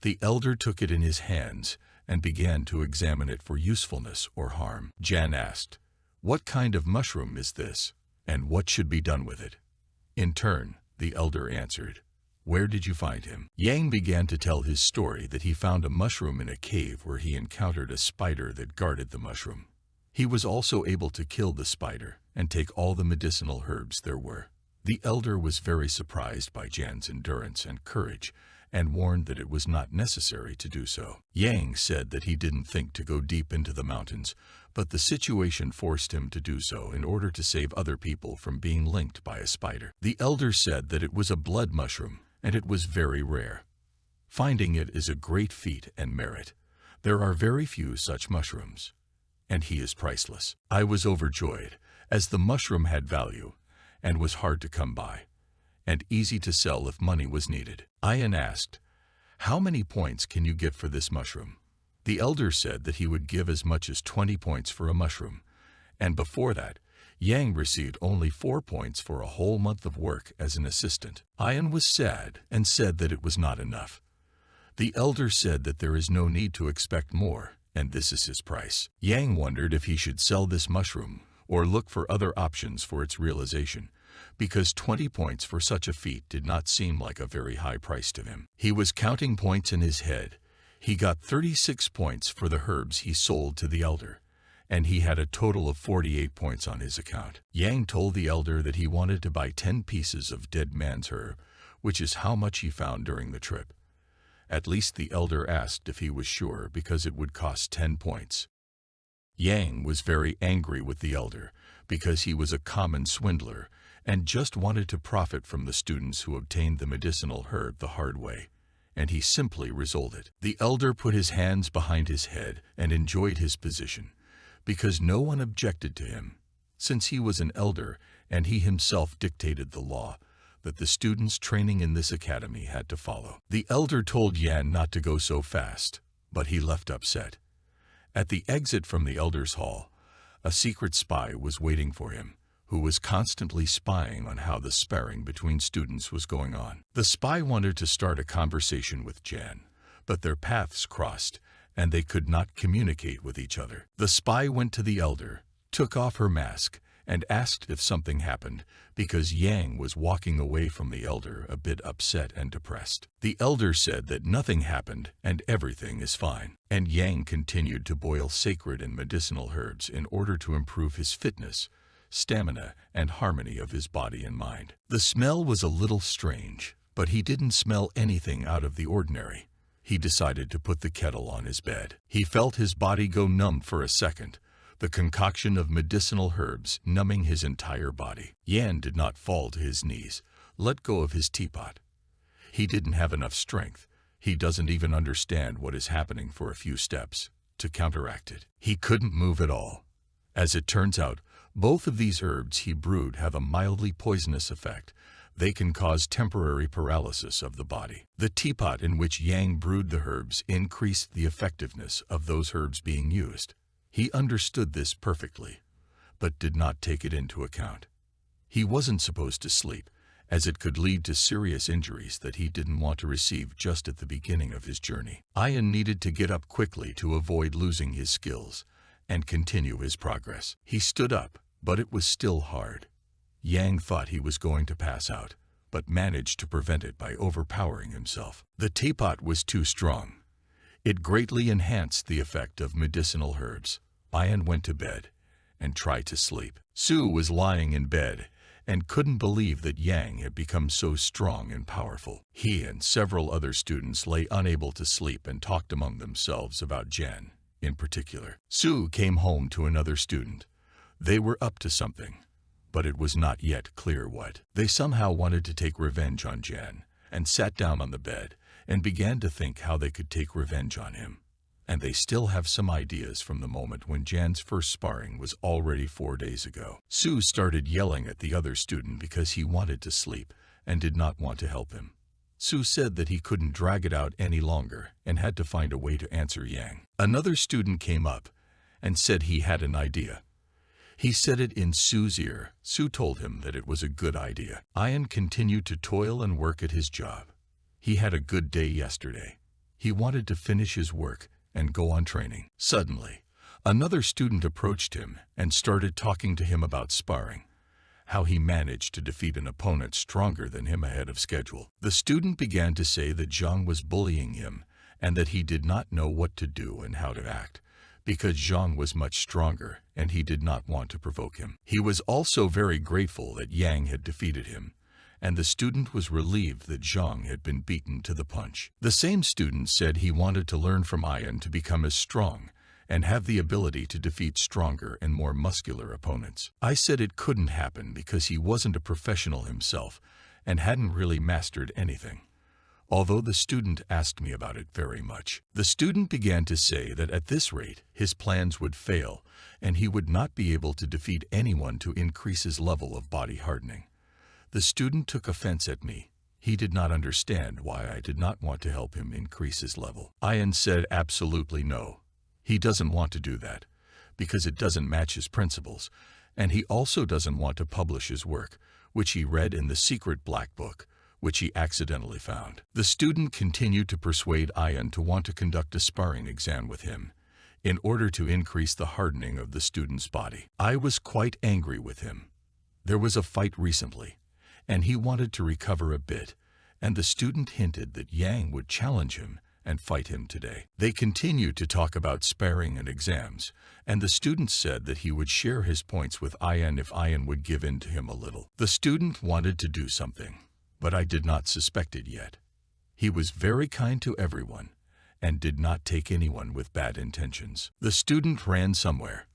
The elder took it in his hands and began to examine it for usefulness or harm. Jan asked, "What kind of mushroom is this, and what should be done with it?" In turn, the elder answered, "Where did you find him?" Yang began to tell his story that he found a mushroom in a cave where he encountered a spider that guarded the mushroom. He was also able to kill the spider and take all the medicinal herbs there were. The elder was very surprised by Jan's endurance and courage and warned that it was not necessary to do so. Yang said that he didn't think to go deep into the mountains, but the situation forced him to do so in order to save other people from being linked by a spider. The elder said that it was a blood mushroom and it was very rare. Finding it is a great feat and merit. There are very few such mushrooms, and he is priceless. I was overjoyed, as the mushroom had value and was hard to come by, and easy to sell if money was needed. Ian asked, "How many points can you get for this mushroom?" The elder said that he would give as much as 20 points for a mushroom, and before that, Yang received only 4 points for a whole month of work as an assistant. Ian was sad and said that it was not enough. The elder said that there is no need to expect more, and this is his price. Yang wondered if he should sell this mushroom or look for other options for its realization, because 20 points for such a feat did not seem like a very high price to him. He was counting points in his head. He got 36 points for the herbs he sold to the elder, and he had a total of 48 points on his account. Yang told the elder that he wanted to buy 10 pieces of dead man's herb, which is how much he found during the trip. At least the elder asked if he was sure because it would cost 10 points. Yang was very angry with the elder because he was a common swindler and just wanted to profit from the students who obtained the medicinal herb the hard way, and he simply resolted. The elder put his hands behind his head and enjoyed his position, because no one objected to him, since he was an elder and he himself dictated the law that the students training in this academy had to follow. The elder told Yan not to go so fast, but he left upset. At the exit from the elder's hall, a secret spy was waiting for him, who was constantly spying on how the sparring between students was going on. The spy wanted to start a conversation with Jan, but their paths crossed, and they could not communicate with each other. The spy went to the elder, took off her mask, and asked if something happened, because Yang was walking away from the elder a bit upset and depressed. The elder said that nothing happened and everything is fine, and Yang continued to boil sacred and medicinal herbs in order to improve his fitness, stamina, and harmony of his body and mind. The smell was a little strange, but he didn't smell anything out of the ordinary. He decided to put the kettle on his bed. He felt his body go numb for a second, the concoction of medicinal herbs numbing his entire body. Yan did not fall to his knees, let go of his teapot. He didn't have enough strength. He doesn't even understand what is happening for a few steps to counteract it. He couldn't move at all. As it turns out, both of these herbs he brewed have a mildly poisonous effect. They can cause temporary paralysis of the body. The teapot in which Yang brewed the herbs increased the effectiveness of those herbs being used. He understood this perfectly, but did not take it into account. He wasn't supposed to sleep, as it could lead to serious injuries that he didn't want to receive just at the beginning of his journey. Ian needed to get up quickly to avoid losing his skills and continue his progress. He stood up, but it was still hard. Yang thought he was going to pass out, but managed to prevent it by overpowering himself. The teapot was too strong. It greatly enhanced the effect of medicinal herbs. Ian went to bed and tried to sleep. Sue was lying in bed and couldn't believe that Yang had become so strong and powerful. He and several other students lay unable to sleep and talked among themselves about Jan in particular. Sue came home to another student. They were up to something, but it was not yet clear what. They somehow wanted to take revenge on Jan and sat down on the bed and began to think how they could take revenge on him. And they still have some ideas from the moment when Jan's first sparring was already 4 days ago. Sue started yelling at the other student because he wanted to sleep and did not want to help him. Sue said that he couldn't drag it out any longer and had to find a way to answer Yang. Another student came up and said he had an idea. He said it in Sue's ear. Sue told him that it was a good idea. Ian continued to toil and work at his job. He had a good day yesterday. He wanted to finish his work and go on training. Suddenly, another student approached him and started talking to him about sparring, how he managed to defeat an opponent stronger than him ahead of schedule. The student began to say that Zhang was bullying him and that he did not know what to do and how to act, because Zhang was much stronger and he did not want to provoke him. He was also very grateful that Yang had defeated him, and the student was relieved that Zhang had been beaten to the punch. The same student said he wanted to learn from Ian to become as strong and have the ability to defeat stronger and more muscular opponents. I said it couldn't happen because he wasn't a professional himself and hadn't really mastered anything, although the student asked me about it very much. The student began to say that at this rate his plans would fail and he would not be able to defeat anyone to increase his level of body hardening. The student took offense at me. He did not understand why I did not want to help him increase his level. Ian said absolutely no. He doesn't want to do that because it doesn't match his principles, and he also doesn't want to publish his work, which he read in the secret black book, which he accidentally found. The student continued to persuade Ian to want to conduct a sparring exam with him in order to increase the hardening of the student's body. I was quite angry with him. There was a fight recently, and he wanted to recover a bit, and the student hinted that Yang would challenge him and fight him today. They continued to talk about sparring and exams, and the student said that he would share his points with Ian if Ian would give in to him a little. The student wanted to do something, but I did not suspect it yet. He was very kind to everyone and did not take anyone with bad intentions. The student ran somewhere.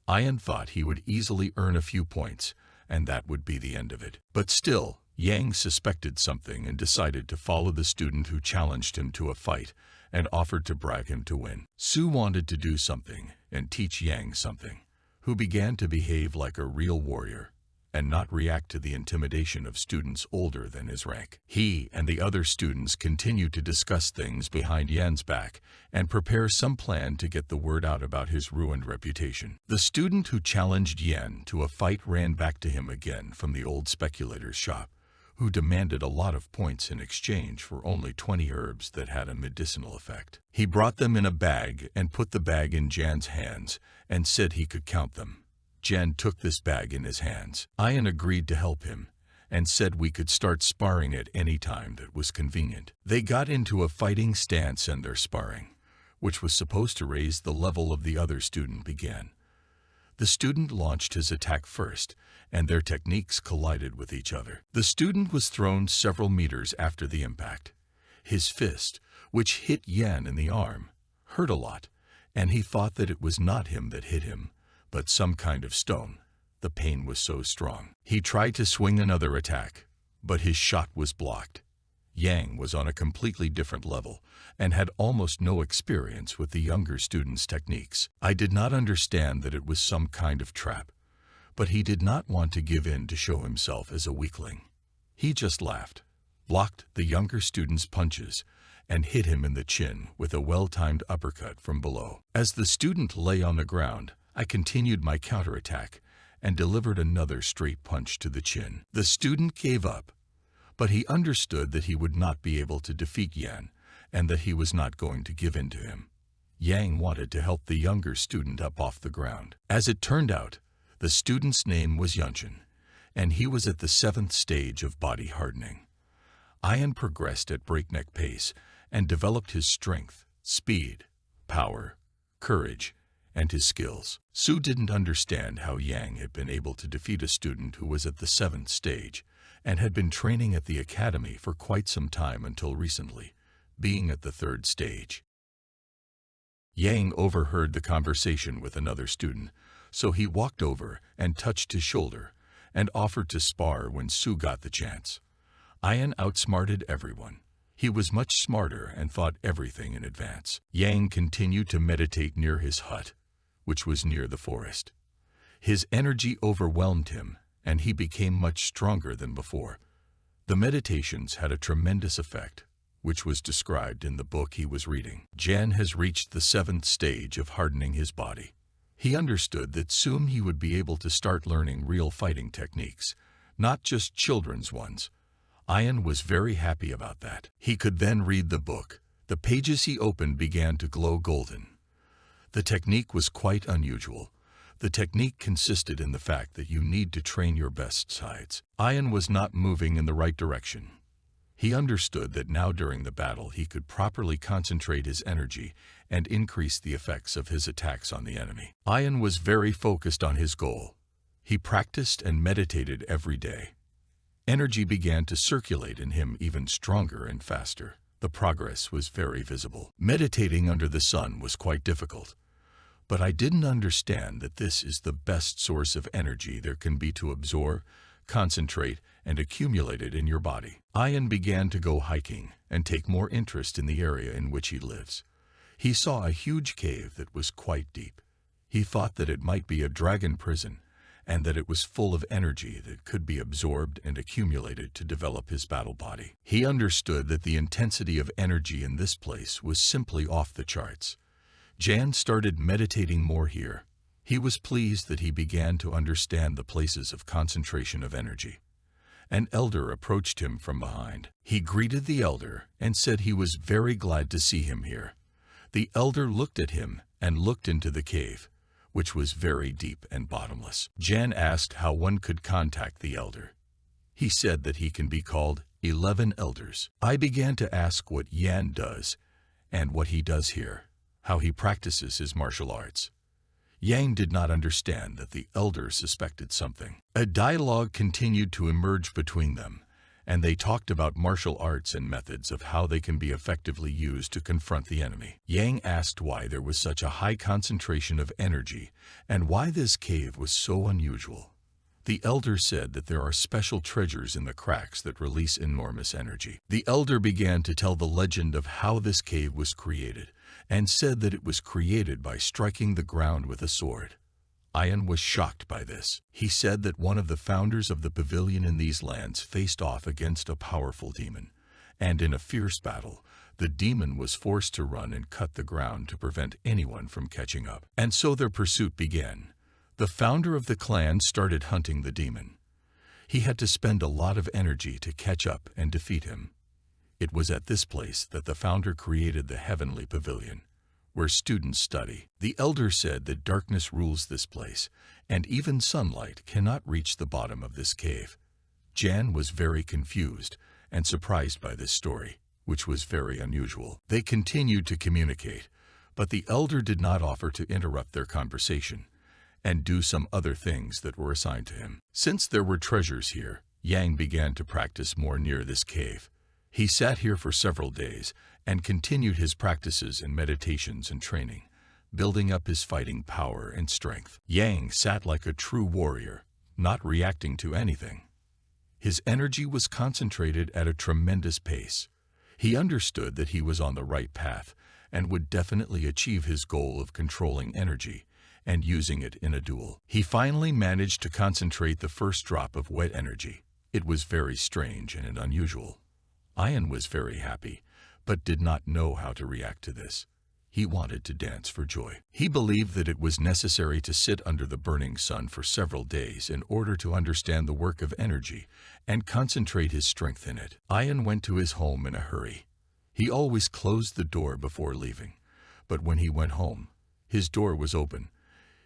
Ian thought he would easily earn a few points, and that would be the end of it. But still, Yang suspected something and decided to follow the student who challenged him to a fight and offered to bribe him to win. Sue wanted to do something and teach Yang something, who began to behave like a real warrior and not react to the intimidation of students older than his rank. He and the other students continued to discuss things behind Yan's back and prepare some plan to get the word out about his ruined reputation. The student who challenged Yan to a fight ran back to him again from the old speculator's shop, who demanded a lot of points in exchange for only 20 herbs that had a medicinal effect. He brought them in a bag and put the bag in Jan's hands and said he could count them. Jan took this bag in his hands. Ian agreed to help him and said we could start sparring at any time that was convenient. They got into a fighting stance and their sparring, which was supposed to raise the level of the other student, began. The student launched his attack first, and their techniques collided with each other. The student was thrown several meters after the impact. His fist, which hit Yan in the arm, hurt a lot, and he thought that it was not him that hit him, but some kind of stone. The pain was so strong. He tried to swing another attack, but his shot was blocked. Yang was on a completely different level and had almost no experience with the younger student's techniques. I did not understand that it was some kind of trap, but he did not want to give in to show himself as a weakling. He just laughed, blocked the younger student's punches, and hit him in the chin with a well-timed uppercut from below. As the student lay on the ground, I continued my counterattack and delivered another straight punch to the chin. The student gave up, but he understood that he would not be able to defeat Yan and that he was not going to give in to him. Yang wanted to help the younger student up off the ground. As it turned out, the student's name was Yunshin, and he was at the 7th stage of body hardening. Ian progressed at breakneck pace and developed his strength, speed, power, courage, and his skills. Su didn't understand how Yang had been able to defeat a student who was at the 7th stage and had been training at the academy for quite some time until recently, being at the 3rd stage. Yang overheard the conversation with another student, so he walked over and touched his shoulder and offered to spar when Su got the chance. Ian outsmarted everyone. He was much smarter and thought everything in advance. Yang continued to meditate near his hut, which was near the forest. His energy overwhelmed him, and he became much stronger than before. The meditations had a tremendous effect, which was described in the book he was reading. Jan has reached the 7th stage of hardening his body. He understood that soon he would be able to start learning real fighting techniques, not just children's ones. Ian was very happy about that. He could then read the book. The pages he opened began to glow golden. The technique was quite unusual. The technique consisted in the fact that you need to train your best sides. Ian was not moving in the right direction. He understood that now during the battle he could properly concentrate his energy and increase the effects of his attacks on the enemy. Ian was very focused on his goal. He practiced and meditated every day. Energy began to circulate in him even stronger and faster. The progress was very visible. Meditating under the sun was quite difficult. But I didn't understand that this is the best source of energy there can be to absorb, concentrate, and accumulate it in your body. Ian began to go hiking and take more interest in the area in which he lives. He saw a huge cave that was quite deep. He thought that it might be a dragon prison, and that it was full of energy that could be absorbed and accumulated to develop his battle body. He understood that the intensity of energy in this place was simply off the charts. Jan started meditating more here. He was pleased that he began to understand the places of concentration of energy. An elder approached him from behind. He greeted the elder and said he was very glad to see him here. The elder looked at him and looked into the cave, which was very deep and bottomless. Jan asked how one could contact the elder. He said that he can be called 11 elders. I began to ask what Yan does and what he does here, how he practices his martial arts. Yang did not understand that the elder suspected something. A dialogue continued to emerge between them, and they talked about martial arts and methods of how they can be effectively used to confront the enemy. Yang asked why there was such a high concentration of energy and why this cave was so unusual. The elder said that there are special treasures in the cracks that release enormous energy. The elder began to tell the legend of how this cave was created, and said that it was created by striking the ground with a sword. Ian was shocked by this. He said that one of the founders of the pavilion in these lands faced off against a powerful demon, and in a fierce battle, the demon was forced to run and cut the ground to prevent anyone from catching up. And so their pursuit began. The founder of the clan started hunting the demon. He had to spend a lot of energy to catch up and defeat him. It was at this place that the founder created the heavenly pavilion, where students study. The elder said that darkness rules this place, and even sunlight cannot reach the bottom of this cave. Jan was very confused and surprised by this story, which was very unusual. They continued to communicate, but the elder did not offer to interrupt their conversation and do some other things that were assigned to him. Since there were treasures here, Yang began to practice more near this cave. He sat here for several days and continued his practices and meditations and training, building up his fighting power and strength. Yang sat like a true warrior, not reacting to anything. His energy was concentrated at a tremendous pace. He understood that he was on the right path and would definitely achieve his goal of controlling energy and using it in a duel. He finally managed to concentrate the first drop of wet energy. It was very strange and unusual. Ian was very happy, but did not know how to react to this. He wanted to dance for joy. He believed that it was necessary to sit under the burning sun for several days in order to understand the work of energy and concentrate his strength in it. Ian went to his home in a hurry. He always closed the door before leaving, but when he went home, his door was open.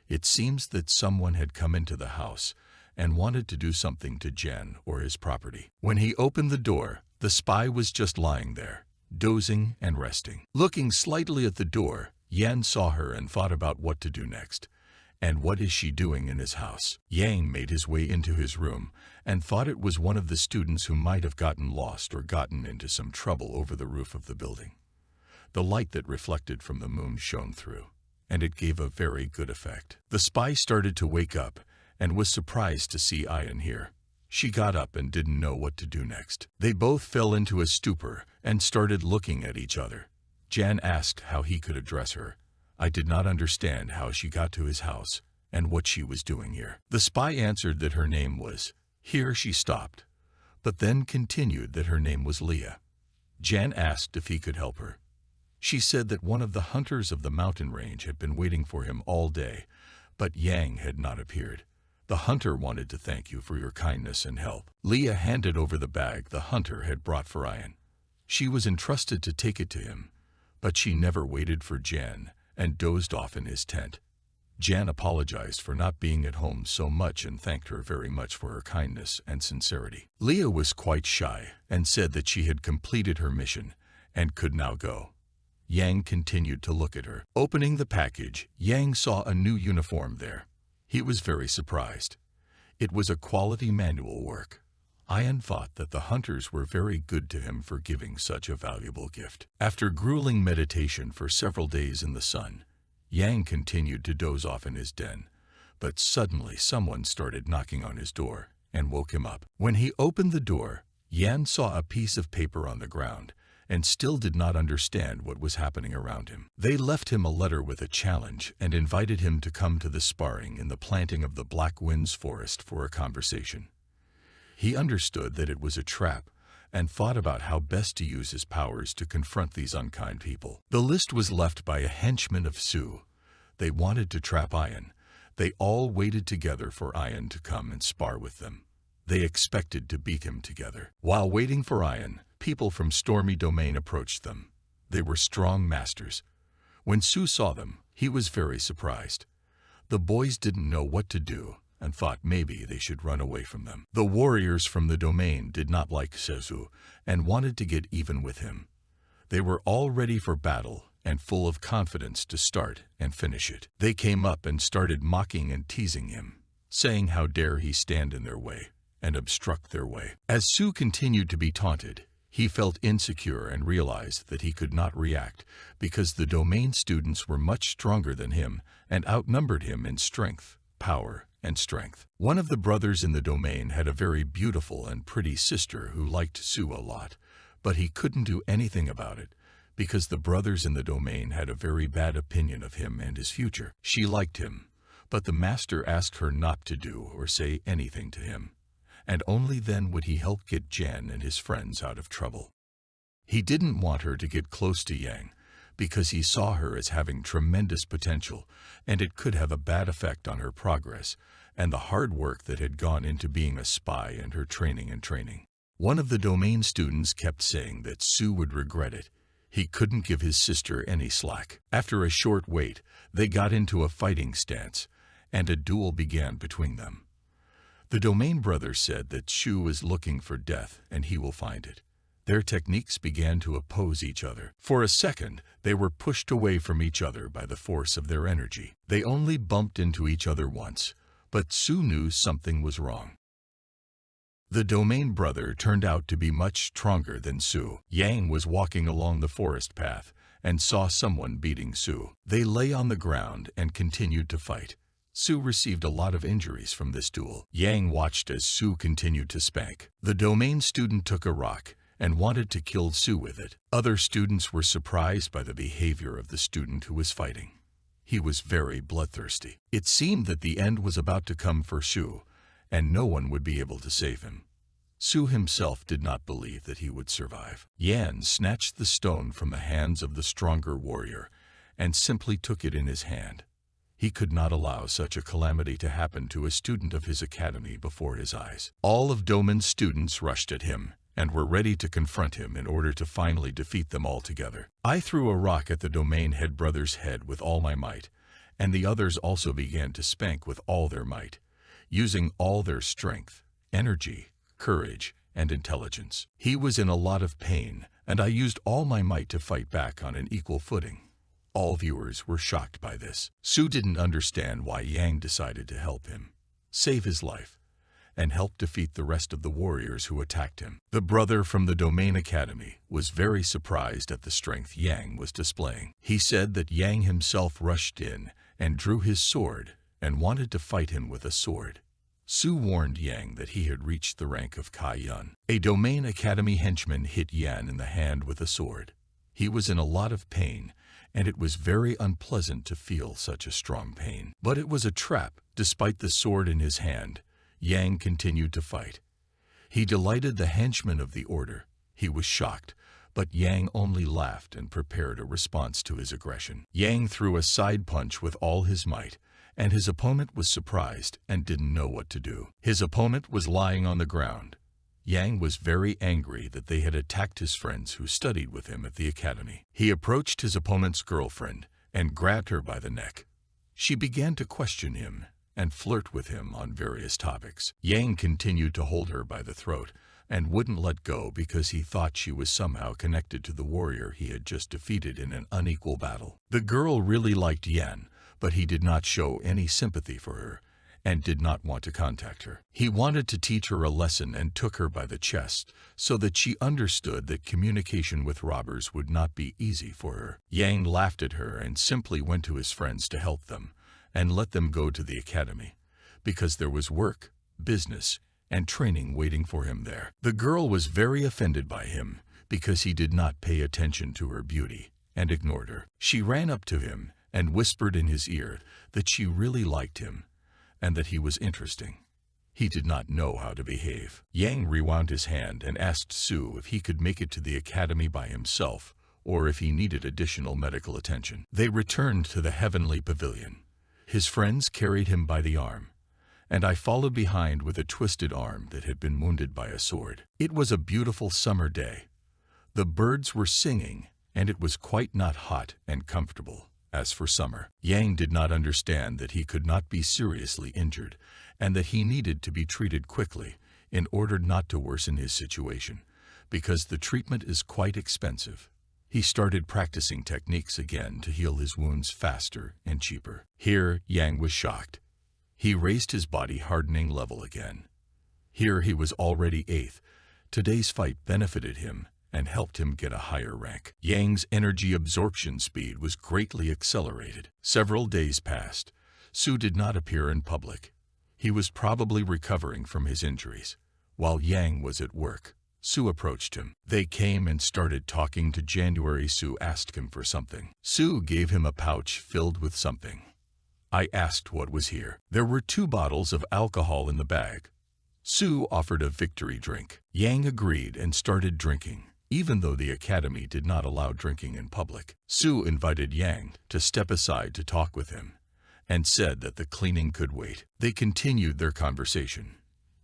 It seems that someone had come into the house and wanted to do something to Jan or his property. When he opened the door, the spy was just lying there, dozing and resting. Looking slightly at the door, Yan saw her and thought about what to do next. And what is she doing in his house? Yang made his way into his room and thought it was one of the students who might have gotten lost or gotten into some trouble over the roof of the building. The light that reflected from the moon shone through, and it gave a very good effect. The spy started to wake up and was surprised to see Ayan here. She got up and didn't know what to do next. They both fell into a stupor and started looking at each other. Jan asked how he could address her. I did not understand how she got to his house and what she was doing here. The spy answered that her name was. Here she stopped, but then continued that her name was Leah. Jan asked if he could help her. She said that one of the hunters of the mountain range had been waiting for him all day, but Yang had not appeared. The hunter wanted to thank you for your kindness and help. Leah handed over the bag the hunter had brought for Ayan. She was entrusted to take it to him, but she never waited for Jan and dozed off in his tent. Jan apologized for not being at home so much and thanked her very much for her kindness and sincerity. Leah was quite shy and said that she had completed her mission and could now go. Yang continued to look at her. Opening the package, Yang saw a new uniform there. He was very surprised. It was a quality manual work. Ayan thought that the hunters were very good to him for giving such a valuable gift. After grueling meditation for several days in the sun, Yang continued to doze off in his den, but suddenly someone started knocking on his door and woke him up. When he opened the door, Yan saw a piece of paper on the ground and still did not understand what was happening around him. They left him a letter with a challenge and invited him to come to the sparring in the planting of the Black Winds Forest for a conversation. He understood that it was a trap and thought about how best to use his powers to confront these unkind people. The list was left by a henchman of Su. They wanted to trap Ayan. They all waited together for Ayan to come and spar with them. They expected to beat him together. While waiting for Ayan, people from Stormy Domain approached them. They were strong masters. When Su saw them, he was very surprised. The boys didn't know what to do and thought maybe they should run away from them. The warriors from the domain did not like Sezu and wanted to get even with him. They were all ready for battle and full of confidence to start and finish it. They came up and started mocking and teasing him, saying how dare he stand in their way and obstruct their way. As Su continued to be taunted, he felt insecure and realized that he could not react because the domain students were much stronger than him and outnumbered him in strength, power, and strength. One of the brothers in the domain had a very beautiful and pretty sister who liked Su a lot, but he couldn't do anything about it because the brothers in the domain had a very bad opinion of him and his future. She liked him, but the master asked her not to do or say anything to him, and only then would he help get Jan and his friends out of trouble. He didn't want her to get close to Yang because he saw her as having tremendous potential, and it could have a bad effect on her progress and the hard work that had gone into being a spy and her training. One of the domain students kept saying that Su would regret it. He couldn't give his sister any slack. After a short wait, they got into a fighting stance, and a duel began between them. The domain brother said that Shu is looking for death and he will find it. Their techniques began to oppose each other. For a second, they were pushed away from each other by the force of their energy. They only bumped into each other once, but Su knew something was wrong. The domain brother turned out to be much stronger than Su. Yang was walking along the forest path and saw someone beating Su. They lay on the ground and continued to fight. Su received a lot of injuries from this duel. Yang watched as Su continued to spank. The domain student took a rock and wanted to kill Su with it. Other students were surprised by the behavior of the student who was fighting. He was very bloodthirsty. It seemed that the end was about to come for Su, and no one would be able to save him. Su himself did not believe that he would survive. Yan snatched the stone from the hands of the stronger warrior and simply took it in his hand. He could not allow such a calamity to happen to a student of his academy before his eyes. All of Doman's students rushed at him and were ready to confront him in order to finally defeat them all together. I threw a rock at the domain head brother's head with all my might, and the others also began to spank with all their might. using all their strength, energy, courage, and intelligence. He was in a lot of pain, and I used all my might to fight back on an equal footing. All viewers were shocked by this. Su didn't understand why Yang decided to help him, save his life, and help defeat the rest of the warriors who attacked him. The brother from the Domain Academy was very surprised at the strength Yang was displaying. He said that Yang himself rushed in and drew his sword and wanted to fight him with a sword. Su warned Yang that he had reached the rank of Kai Yun. A Domain Academy henchman hit Yan in the hand with a sword. He was in a lot of pain, and it was very unpleasant to feel such a strong pain. But it was a trap. Despite the sword in his hand, Yang continued to fight. He delighted the henchman of the order. He was shocked, but Yang only laughed and prepared a response to his aggression. Yang threw a side punch with all his might, and his opponent was surprised and didn't know what to do. His opponent was lying on the ground. Yang was very angry that they had attacked his friends who studied with him at the academy. He approached his opponent's girlfriend and grabbed her by the neck. She began to question him and flirt with him on various topics. Yang continued to hold her by the throat and wouldn't let go because he thought she was somehow connected to the warrior he had just defeated in an unequal battle. The girl really liked Yan, but he did not show any sympathy for her and did not want to contact her. He wanted to teach her a lesson and took her by the chest so that she understood that communication with robbers would not be easy for her. Yang laughed at her and simply went to his friends to help them and let them go to the academy, because there was work, business, and training waiting for him there. The girl was very offended by him because he did not pay attention to her beauty and ignored her. She ran up to him and whispered in his ear that she really liked him and that he was interesting. He did not know how to behave. Yang rewound his hand and asked Su if he could make it to the academy by himself or if he needed additional medical attention. They returned to the heavenly pavilion. His friends carried him by the arm, and I followed behind with a twisted arm that had been wounded by a sword. It was a beautiful summer day. The birds were singing, and it was quite not hot and comfortable. As for summer, Yang did not understand that he could not be seriously injured and that he needed to be treated quickly in order not to worsen his situation, because the treatment is quite expensive. He started practicing techniques again to heal his wounds faster and cheaper. Here, Yang was shocked. He raised his body hardening level again. Here he was already 8th. Today's fight benefited him and helped him get a higher rank. Yang's energy absorption speed was greatly accelerated. Several days passed. Su did not appear in public. He was probably recovering from his injuries. While Yang was at work, Su approached him. They came and started talking to January. Su asked him for something. Su gave him a pouch filled with something. I asked what was here. There were 2 bottles of alcohol in the bag. Su offered a victory drink. Yang agreed and started drinking, even though the academy did not allow drinking in public. Su invited Yang to step aside to talk with him and said that the cleaning could wait. They continued their conversation.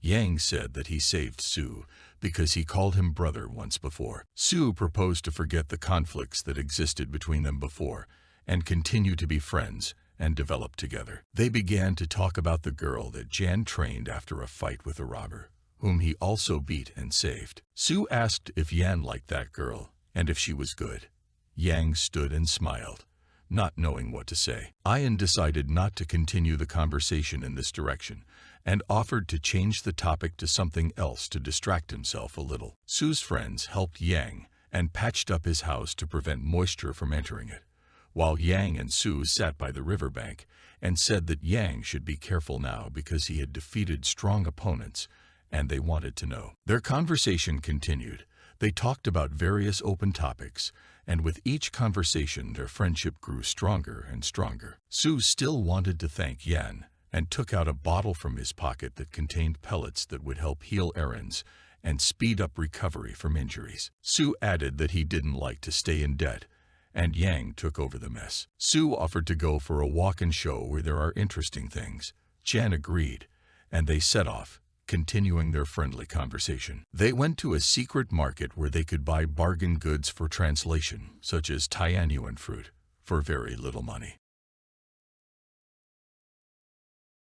Yang said that he saved Su because he called him brother once before. Su proposed to forget the conflicts that existed between them before and continue to be friends and develop together. They began to talk about the girl that Jan trained after a fight with a robber, whom he also beat and saved. Su asked if Yan liked that girl and if she was good. Yang stood and smiled, not knowing what to say. Ian decided not to continue the conversation in this direction and offered to change the topic to something else to distract himself a little. Su's friends helped Yang and patched up his house to prevent moisture from entering it, while Yang and Su sat by the riverbank and said that Yang should be careful now because he had defeated strong opponents and they wanted to know. Their conversation continued. They talked about various open topics, and with each conversation their friendship grew stronger and stronger. Su still wanted to thank Yan and took out a bottle from his pocket that contained pellets that would help heal errands and speed up recovery from injuries. Su added that he didn't like to stay in debt, and Yang took over the mess. Su offered to go for a walk and show where there are interesting things. Jan agreed, and they set off, continuing their friendly conversation. They went to a secret market where they could buy bargain goods for translation, such as Tianyuan fruit, for very little money.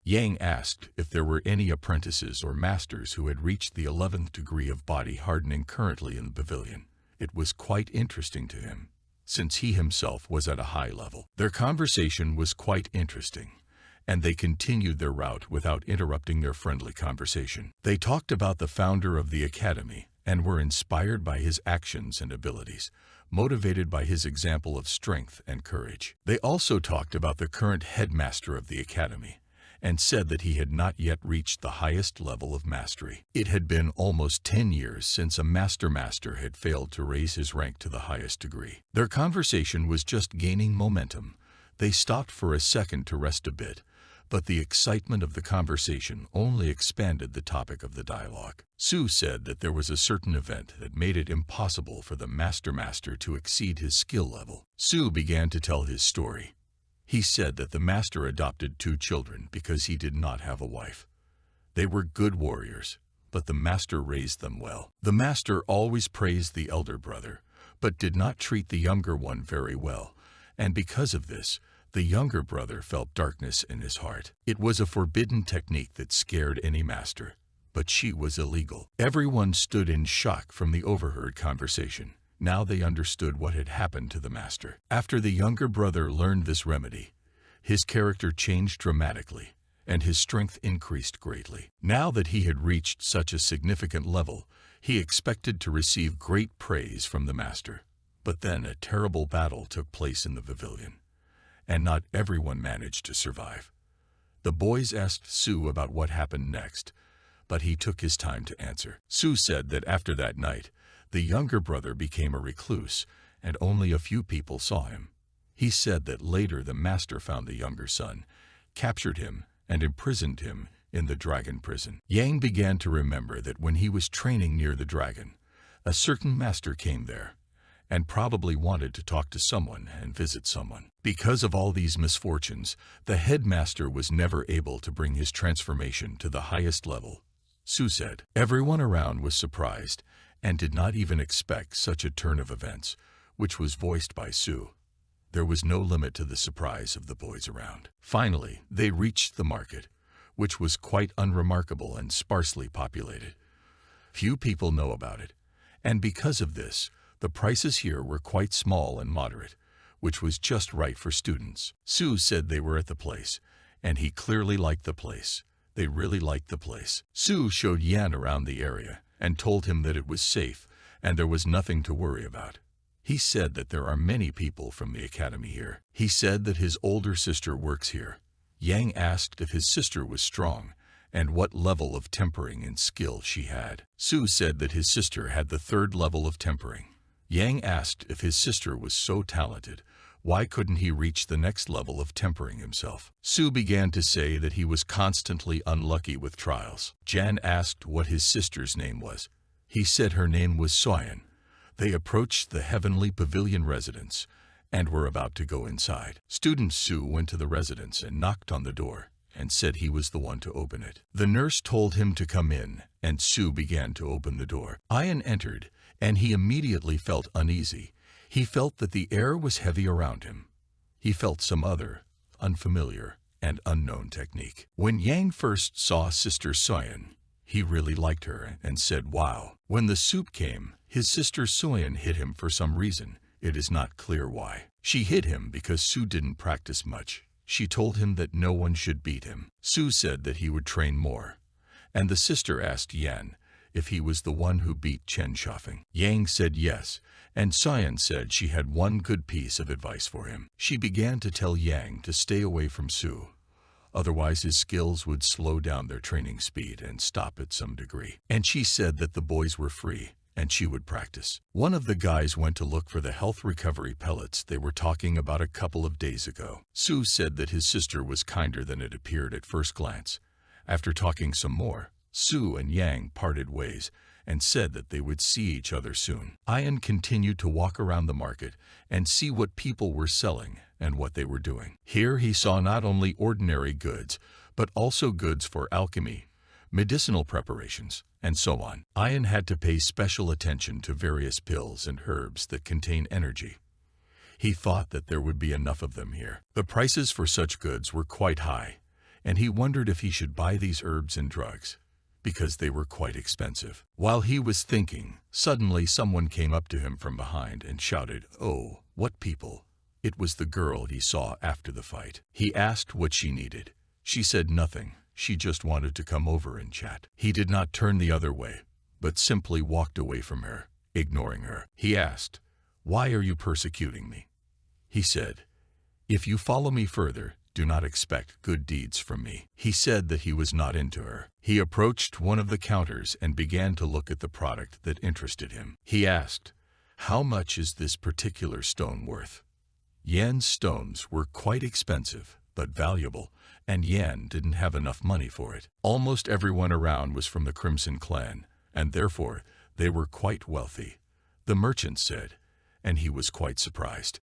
Yang asked if there were any apprentices or masters who had reached the 11th degree of body hardening currently in the pavilion. It was quite interesting to him, since he himself was at a high level. Their conversation was quite interesting, and they continued their route without interrupting their friendly conversation. They talked about the founder of the academy and were inspired by his actions and abilities, motivated by his example of strength and courage. They also talked about the current headmaster of the academy and said that he had not yet reached the highest level of mastery. It had been almost 10 years since a master had failed to raise his rank to the highest degree. Their conversation was just gaining momentum. They stopped for a second to rest a bit, but the excitement of the conversation only expanded the topic of the dialogue. Su said that there was a certain event that made it impossible for the master to exceed his skill level. Su began to tell his story. He said that the master adopted 2 children because he did not have a wife. They were good warriors, but the master raised them well. The master always praised the elder brother, but did not treat the younger one very well, and because of this, the younger brother felt darkness in his heart. It was a forbidden technique that scared any master, but she was illegal. Everyone stood in shock from the overheard conversation. Now they understood what had happened to the master. After the younger brother learned this remedy, his character changed dramatically, and his strength increased greatly. Now that he had reached such a significant level, he expected to receive great praise from the master. But then a terrible battle took place in the pavilion, and not everyone managed to survive. The boys asked Su about what happened next, but he took his time to answer. Su said that after that night, the younger brother became a recluse, and only a few people saw him. He said that later the master found the younger son, captured him, and imprisoned him in the dragon prison. Yang began to remember that when he was training near the dragon, a certain master came there, and probably wanted to talk to someone and visit someone. Because of all these misfortunes, the headmaster was never able to bring his transformation to the highest level. Su said. Everyone around was surprised and did not even expect such a turn of events, which was voiced by Su. There was no limit to the surprise of the boys around. Finally, they reached the market, which was quite unremarkable and sparsely populated. Few people know about it, and because of this, the prices here were quite small and moderate, which was just right for students. Su said they were at the place, and he clearly liked the place. They really liked the place. Su showed Yan around the area and told him that it was safe and there was nothing to worry about. He said that there are many people from the academy here. He said that his older sister works here. Yang asked if his sister was strong and what level of tempering and skill she had. Su said that his sister had the 3rd level of tempering. Yang asked if his sister was so talented, why couldn't he reach the next level of tempering himself? Su began to say that he was constantly unlucky with trials. Jan asked what his sister's name was. He said her name was Soyan. They approached the heavenly pavilion residence and were about to go inside. Student Su went to the residence and knocked on the door and said he was the one to open it. The nurse told him to come in, and Su began to open the door. Ian entered, and he immediately felt uneasy. He felt that the air was heavy around him. He felt some other, unfamiliar, and unknown technique. When Yang first saw Sister Soyan, he really liked her and said, wow. When the soup came, his sister Soyan hit him for some reason. It is not clear why. She hit him because Su didn't practice much. She told him that no one should beat him. Su said that he would train more, and the sister asked Yan if he was the one who beat Chen Shafeng. Yang said yes, and Soyan said she had one good piece of advice for him. She began to tell Yang to stay away from Su, otherwise his skills would slow down their training speed and stop at some degree. And she said that the boys were free, and she would practice. One of the guys went to look for the health recovery pellets they were talking about a couple of days ago. Su said that his sister was kinder than it appeared at first glance. After talking some more, Su and Yang parted ways and said that they would see each other soon. Ian continued to walk around the market and see what people were selling and what they were doing. Here he saw not only ordinary goods, but also goods for alchemy, medicinal preparations, and so on. Ian had to pay special attention to various pills and herbs that contain energy. He thought that there would be enough of them here. The prices for such goods were quite high, and he wondered if he should buy these herbs and drugs, because they were quite expensive. While he was thinking, suddenly someone came up to him from behind and shouted, "Oh, what people!" It was the girl he saw after the fight. He asked what she needed. She said nothing. She just wanted to come over and chat. He did not turn the other way, but simply walked away from her, ignoring her. He asked, "Why are you persecuting me?" He said, "If you follow me further, do not expect good deeds from me." He said that he was not into her. He approached one of the counters and began to look at the product that interested him. He asked, "How much is this particular stone worth?" Yan's stones were quite expensive, but valuable, and Yan didn't have enough money for it. Almost everyone around was from the Crimson Clan, and therefore they were quite wealthy, the merchant said, and he was quite surprised.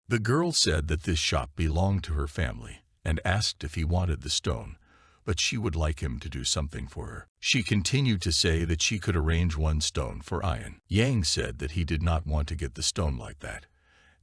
The girl said that this shop belonged to her family and asked if he wanted the stone, but she would like him to do something for her. She continued to say that she could arrange one stone for Ian. Yang said that he did not want to get the stone like that,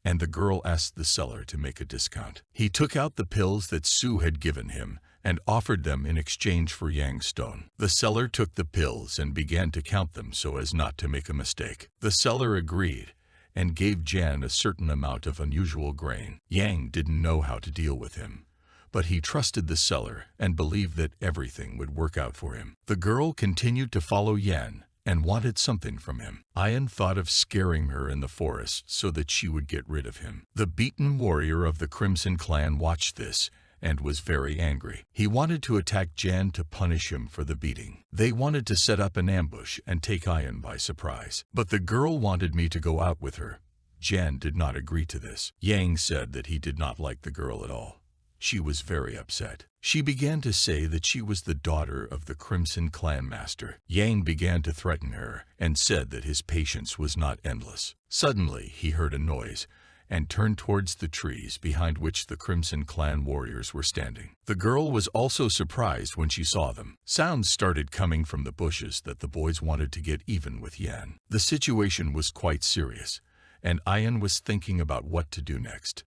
and the girl asked the seller to make a discount. He took out the pills that Sue had given him and offered them in exchange for Yang's stone. The seller took the pills and began to count them so as not to make a mistake. The seller agreed and gave Jan a certain amount of unusual grain. Yang didn't know how to deal with him, but he trusted the seller and believed that everything would work out for him. The girl continued to follow Yan and wanted something from him. Ian thought of scaring her in the forest so that she would get rid of him. The beaten warrior of the Crimson Clan watched this and was very angry. He wanted to attack Jan to punish him for the beating. They wanted to set up an ambush and take Ian by surprise. But the girl wanted me to go out with her. Jan did not agree to this. Yang said that he did not like the girl at all. She was very upset. She began to say that she was the daughter of the Crimson Clan Master. Yang began to threaten her and said that his patience was not endless. Suddenly, he heard a noise and turned towards the trees behind which the Crimson Clan warriors were standing. The girl was also surprised when she saw them. Sounds started coming from the bushes that the boys wanted to get even with Yan. The situation was quite serious, and Ian was thinking about what to do next.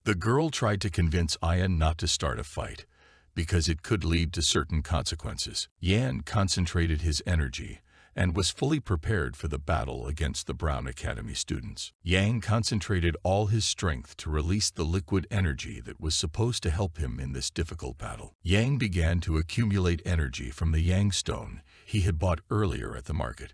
The girl tried to convince Ian not to start a fight, because it could lead to certain consequences. Yan concentrated his energy and was fully prepared for the battle against the Brown Academy students. Yang concentrated all his strength to release the liquid energy that was supposed to help him in this difficult battle. Yang began to accumulate energy from the Yang stone he had bought earlier at the market.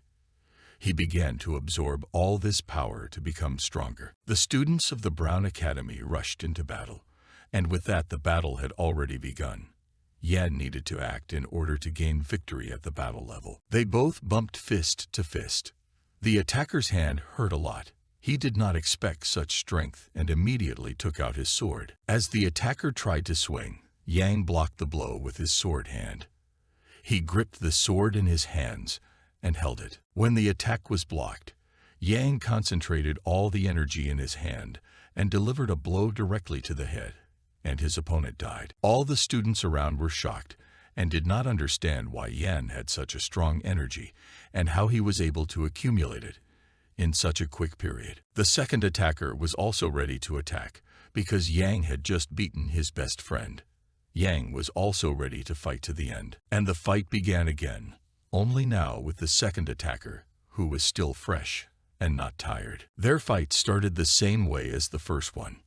He began to absorb all this power to become stronger. The students of the Brown Academy rushed into battle, and with that the battle had already begun. Yan needed to act in order to gain victory at the battle level. They both bumped fist to fist. The attacker's hand hurt a lot. He did not expect such strength and immediately took out his sword. As the attacker tried to swing, Yang blocked the blow with his sword hand. He gripped the sword in his hands and held it. When the attack was blocked, Yang concentrated all the energy in his hand and delivered a blow directly to the head, and his opponent died. All the students around were shocked and did not understand why Yan had such a strong energy and how he was able to accumulate it in such a quick period. The second attacker was also ready to attack because Yang had just beaten his best friend. Yang was also ready to fight to the end, and the fight began again, only now with the second attacker, who was still fresh and not tired. Their fight started the same way as the first one.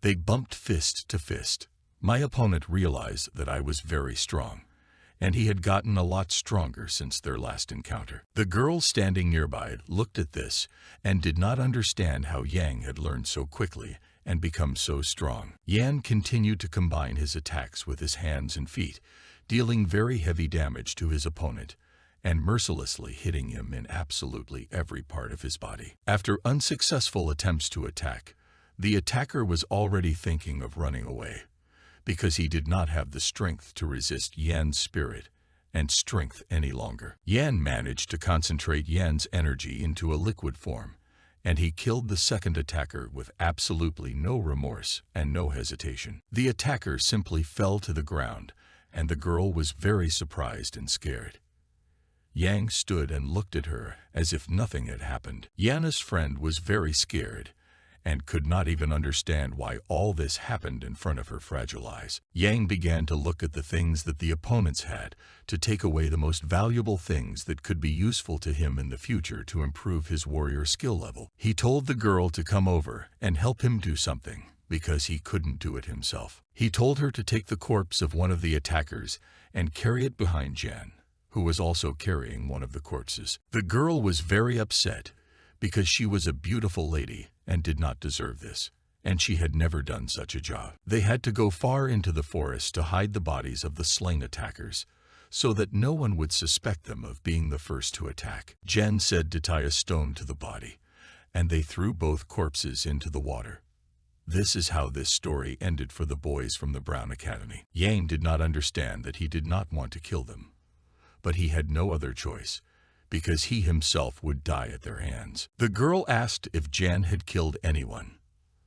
They bumped fist to fist. My opponent realized that I was very strong, and he had gotten a lot stronger since their last encounter. The girl standing nearby looked at this and did not understand how Yang had learned so quickly and become so strong. Yan continued to combine his attacks with his hands and feet, dealing very heavy damage to his opponent and mercilessly hitting him in absolutely every part of his body. After unsuccessful attempts to attack, the attacker was already thinking of running away, because he did not have the strength to resist Yan's spirit and strength any longer. Yan managed to concentrate Yan's energy into a liquid form, and he killed the second attacker with absolutely no remorse and no hesitation. The attacker simply fell to the ground, and the girl was very surprised and scared. Yang stood and looked at her as if nothing had happened. Yana's friend was very scared, and could not even understand why all this happened in front of her fragile eyes. Yang began to look at the things that the opponents had, to take away the most valuable things that could be useful to him in the future to improve his warrior skill level. He told the girl to come over and help him do something, because he couldn't do it himself. He told her to take the corpse of one of the attackers and carry it behind Jan, who was also carrying one of the corpses. The girl was very upset, because she was a beautiful lady and did not deserve this, and she had never done such a job. They had to go far into the forest to hide the bodies of the slain attackers, so that no one would suspect them of being the first to attack. Jen said to tie a stone to the body, and they threw both corpses into the water. This is how this story ended for the boys from the Brown Academy. Yang did not understand that he did not want to kill them, but he had no other choice, because he himself would die at their hands. The girl asked if Jan had killed anyone.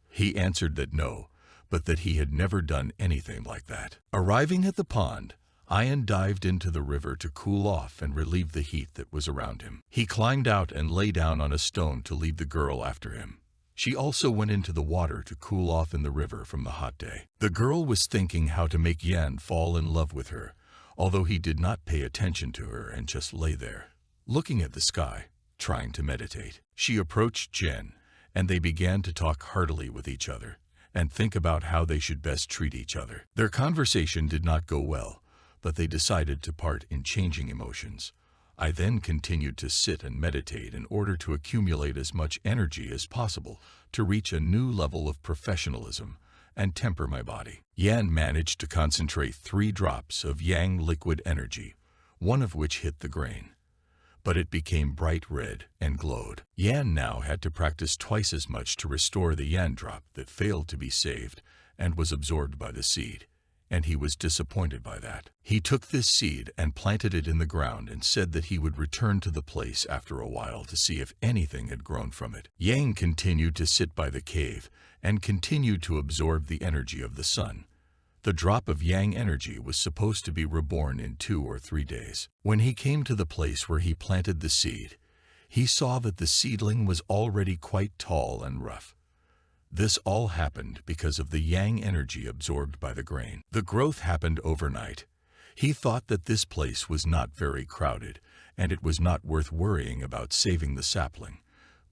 He answered that no, but that he had never done anything like that. Arriving at the pond, Ian dived into the river to cool off and relieve the heat that was around him. He climbed out and lay down on a stone to lead the girl after him. She also went into the water to cool off in the river from the hot day. The girl was thinking how to make Yan fall in love with her, although he did not pay attention to her and just lay there, looking at the sky, trying to meditate. She approached Jen, and they began to talk heartily with each other and think about how they should best treat each other. Their conversation did not go well, but they decided to part in changing emotions. I then continued to sit and meditate in order to accumulate as much energy as possible to reach a new level of professionalism and temper my body. Yan managed to concentrate 3 drops of Yang liquid energy, one of which hit the grain, but it became bright red and glowed. Yan now had to practice twice as much to restore the Yan drop that failed to be saved and was absorbed by the seed, and he was disappointed by that. He took this seed and planted it in the ground and said that he would return to the place after a while to see if anything had grown from it. Yang continued to sit by the cave and continued to absorb the energy of the sun. The drop of Yang energy was supposed to be reborn in 2 or 3 days. When he came to the place where he planted the seed, he saw that the seedling was already quite tall and rough. This all happened because of the Yang energy absorbed by the grain. The growth happened overnight. He thought that this place was not very crowded, and it was not worth worrying about saving the sapling,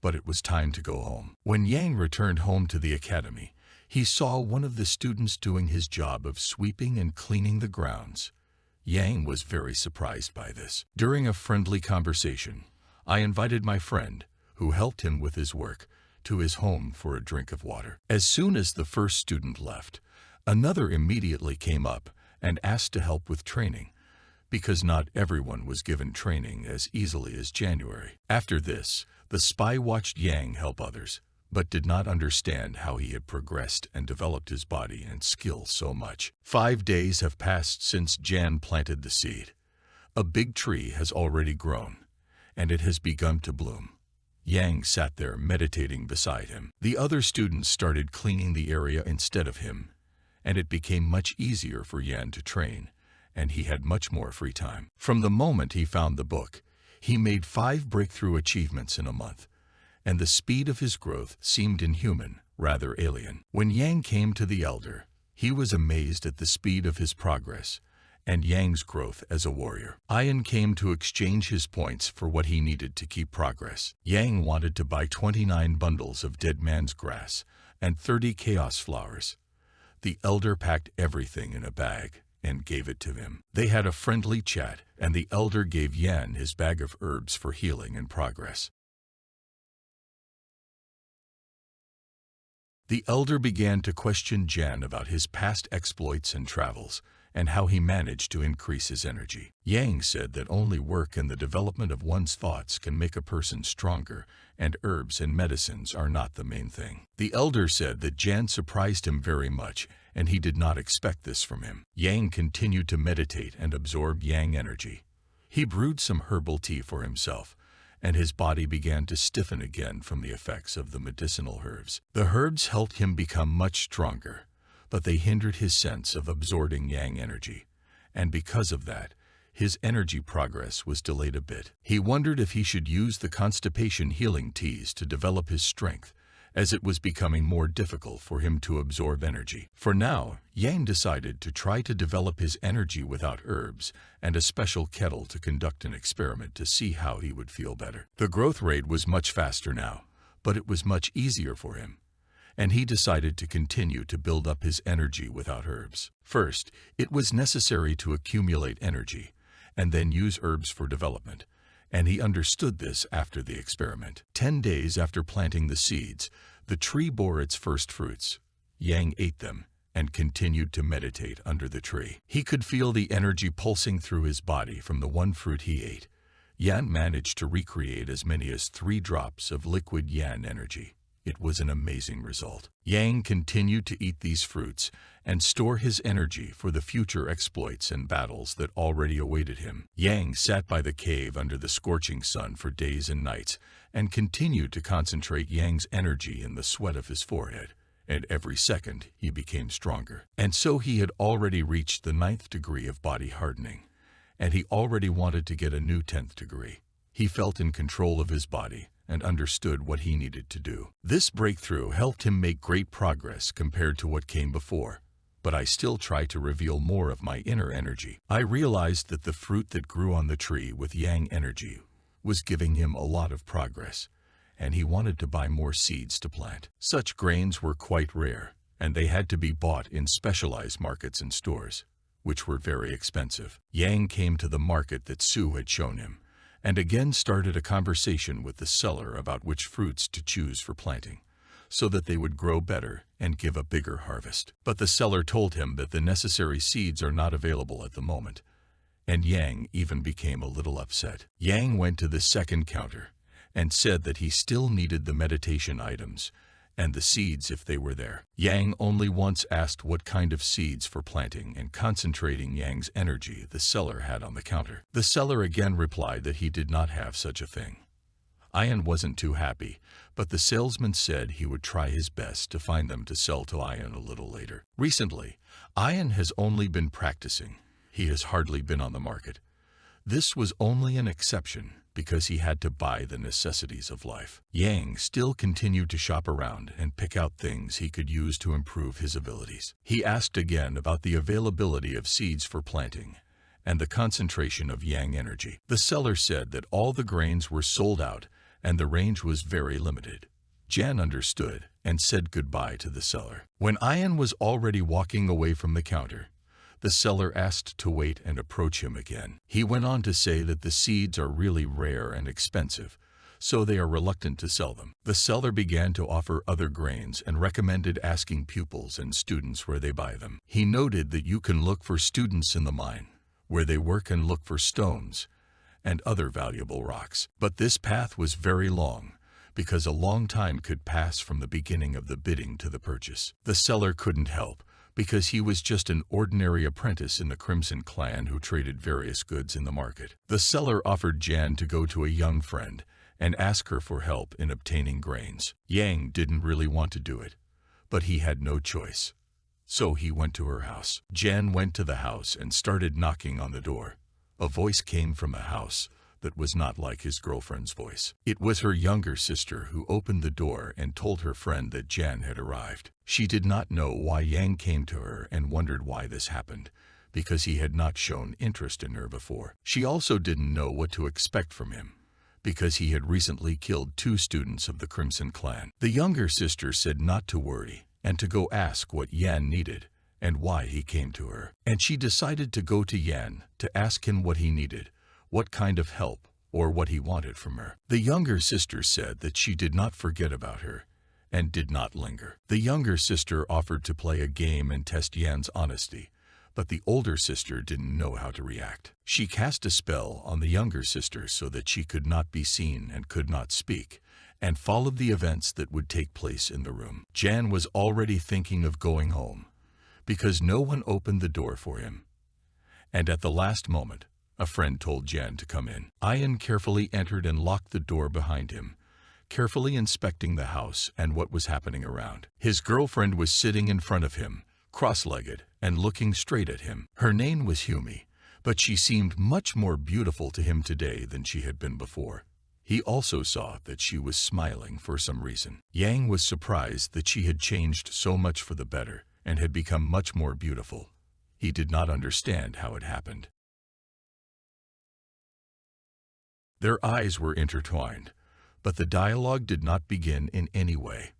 but it was time to go home. When Yang returned home to the academy, he saw one of the students doing his job of sweeping and cleaning the grounds. Yang was very surprised by this. During a friendly conversation, I invited my friend, who helped him with his work, to his home for a drink of water. As soon as the first student left, another immediately came up and asked to help with training, because not everyone was given training as easily as January. After this, the spy watched Yang help others, but did not understand how he had progressed and developed his body and skill so much. 5 days have passed since Jan planted the seed. A big tree has already grown, and it has begun to bloom. Yang sat there meditating beside him. The other students started cleaning the area instead of him, and it became much easier for Yan to train, and he had much more free time. From the moment he found the book, he made 5 breakthrough achievements in a month, and the speed of his growth seemed inhuman, rather alien. When Yang came to the elder, he was amazed at the speed of his progress and Yang's growth as a warrior. Ian came to exchange his points for what he needed to keep progress. Yang wanted to buy 29 bundles of dead man's grass and 30 chaos flowers. The elder packed everything in a bag and gave it to him. They had a friendly chat, and the elder gave Yan his bag of herbs for healing and progress. The elder began to question Jan about his past exploits and travels, and how he managed to increase his energy. Yang said that only work and the development of one's thoughts can make a person stronger, and herbs and medicines are not the main thing. The elder said that Jan surprised him very much, and he did not expect this from him. Yang continued to meditate and absorb Yang energy. He brewed some herbal tea for himself, and his body began to stiffen again from the effects of the medicinal herbs. The herbs helped him become much stronger, but they hindered his sense of absorbing Yang energy, and because of that, his energy progress was delayed a bit. He wondered if he should use the constipation healing teas to develop his strength, as it was becoming more difficult for him to absorb energy. For now, Yang decided to try to develop his energy without herbs and a special kettle to conduct an experiment to see how he would feel better. The growth rate was much faster now, but it was much easier for him, and he decided to continue to build up his energy without herbs. First, it was necessary to accumulate energy, and then use herbs for development, and he understood this after the experiment. 10 days after planting the seeds, the tree bore its first fruits. Yang ate them and continued to meditate under the tree. He could feel the energy pulsing through his body from the one fruit he ate. Yan managed to recreate as many as 3 drops of liquid Yan energy. It was an amazing result. Yang continued to eat these fruits and store his energy for the future exploits and battles that already awaited him. Yang sat by the cave under the scorching sun for days and nights and continued to concentrate Yang's energy in the sweat of his forehead, and every second he became stronger. And so he had already reached the 9th degree of body hardening, and he already wanted to get a new 10th degree. He felt in control of his body and understood what he needed to do. This breakthrough helped him make great progress compared to what came before, but I still try to reveal more of my inner energy. I realized that the fruit that grew on the tree with Yang energy was giving him a lot of progress, and he wanted to buy more seeds to plant. Such grains were quite rare, and they had to be bought in specialized markets and stores, which were very expensive. Yang came to the market that Su had shown him, and again started a conversation with the seller about which fruits to choose for planting, so that they would grow better and give a bigger harvest. But the seller told him that the necessary seeds are not available at the moment, and Yang even became a little upset. Yang went to the second counter and said that he still needed the meditation items and the seeds if they were there. Yang only once asked what kind of seeds for planting and concentrating Yang's energy the seller had on the counter. The seller again replied that he did not have such a thing. Ian wasn't too happy, but the salesman said he would try his best to find them to sell to Ian a little later. Recently, Ian has only been practicing. He has hardly been on the market. This was only an exception because he had to buy the necessities of life. Yang still continued to shop around and pick out things he could use to improve his abilities. He asked again about the availability of seeds for planting and the concentration of Yang energy. The seller said that all the grains were sold out and the range was very limited. Jan understood and said goodbye to the seller. When Ian was already walking away from the counter, the seller asked to wait and approach him again. He went on to say that the seeds are really rare and expensive, so they are reluctant to sell them. The seller began to offer other grains and recommended asking pupils and students where they buy them. He noted that you can look for students in the mine, where they work, and look for stones and other valuable rocks. But this path was very long, because a long time could pass from the beginning of the bidding to the purchase. The seller couldn't help, because he was just an ordinary apprentice in the Crimson Clan who traded various goods in the market. The seller offered Jan to go to a young friend and ask her for help in obtaining grains. Yang didn't really want to do it, but he had no choice. So he went to her house. Jan went to the house and started knocking on the door. A voice came from the house that was not like his girlfriend's voice. It was her younger sister who opened the door and told her friend that Jan had arrived. She did not know why Yang came to her and wondered why this happened, because he had not shown interest in her before. She also didn't know what to expect from him, because he had recently killed 2 students of the Crimson Clan. The younger sister said not to worry and to go ask what Yan needed and why he came to her. And she decided to go to Yan to ask him what he needed, what kind of help, or what he wanted from her. The younger sister said that she did not forget about her and did not linger. The younger sister offered to play a game and test Yan's honesty, but the older sister didn't know how to react. She cast a spell on the younger sister so that she could not be seen and could not speak, and followed the events that would take place in the room. Jan was already thinking of going home, because no one opened the door for him. And at the last moment, a friend told Jan to come in. Ian carefully entered and locked the door behind him, carefully inspecting the house and what was happening around. His girlfriend was sitting in front of him, cross-legged, and looking straight at him. Her name was Humi, but she seemed much more beautiful to him today than she had been before. He also saw that she was smiling for some reason. Yang was surprised that she had changed so much for the better and had become much more beautiful. He did not understand how it happened. Their eyes were intertwined, but the dialogue did not begin in any way.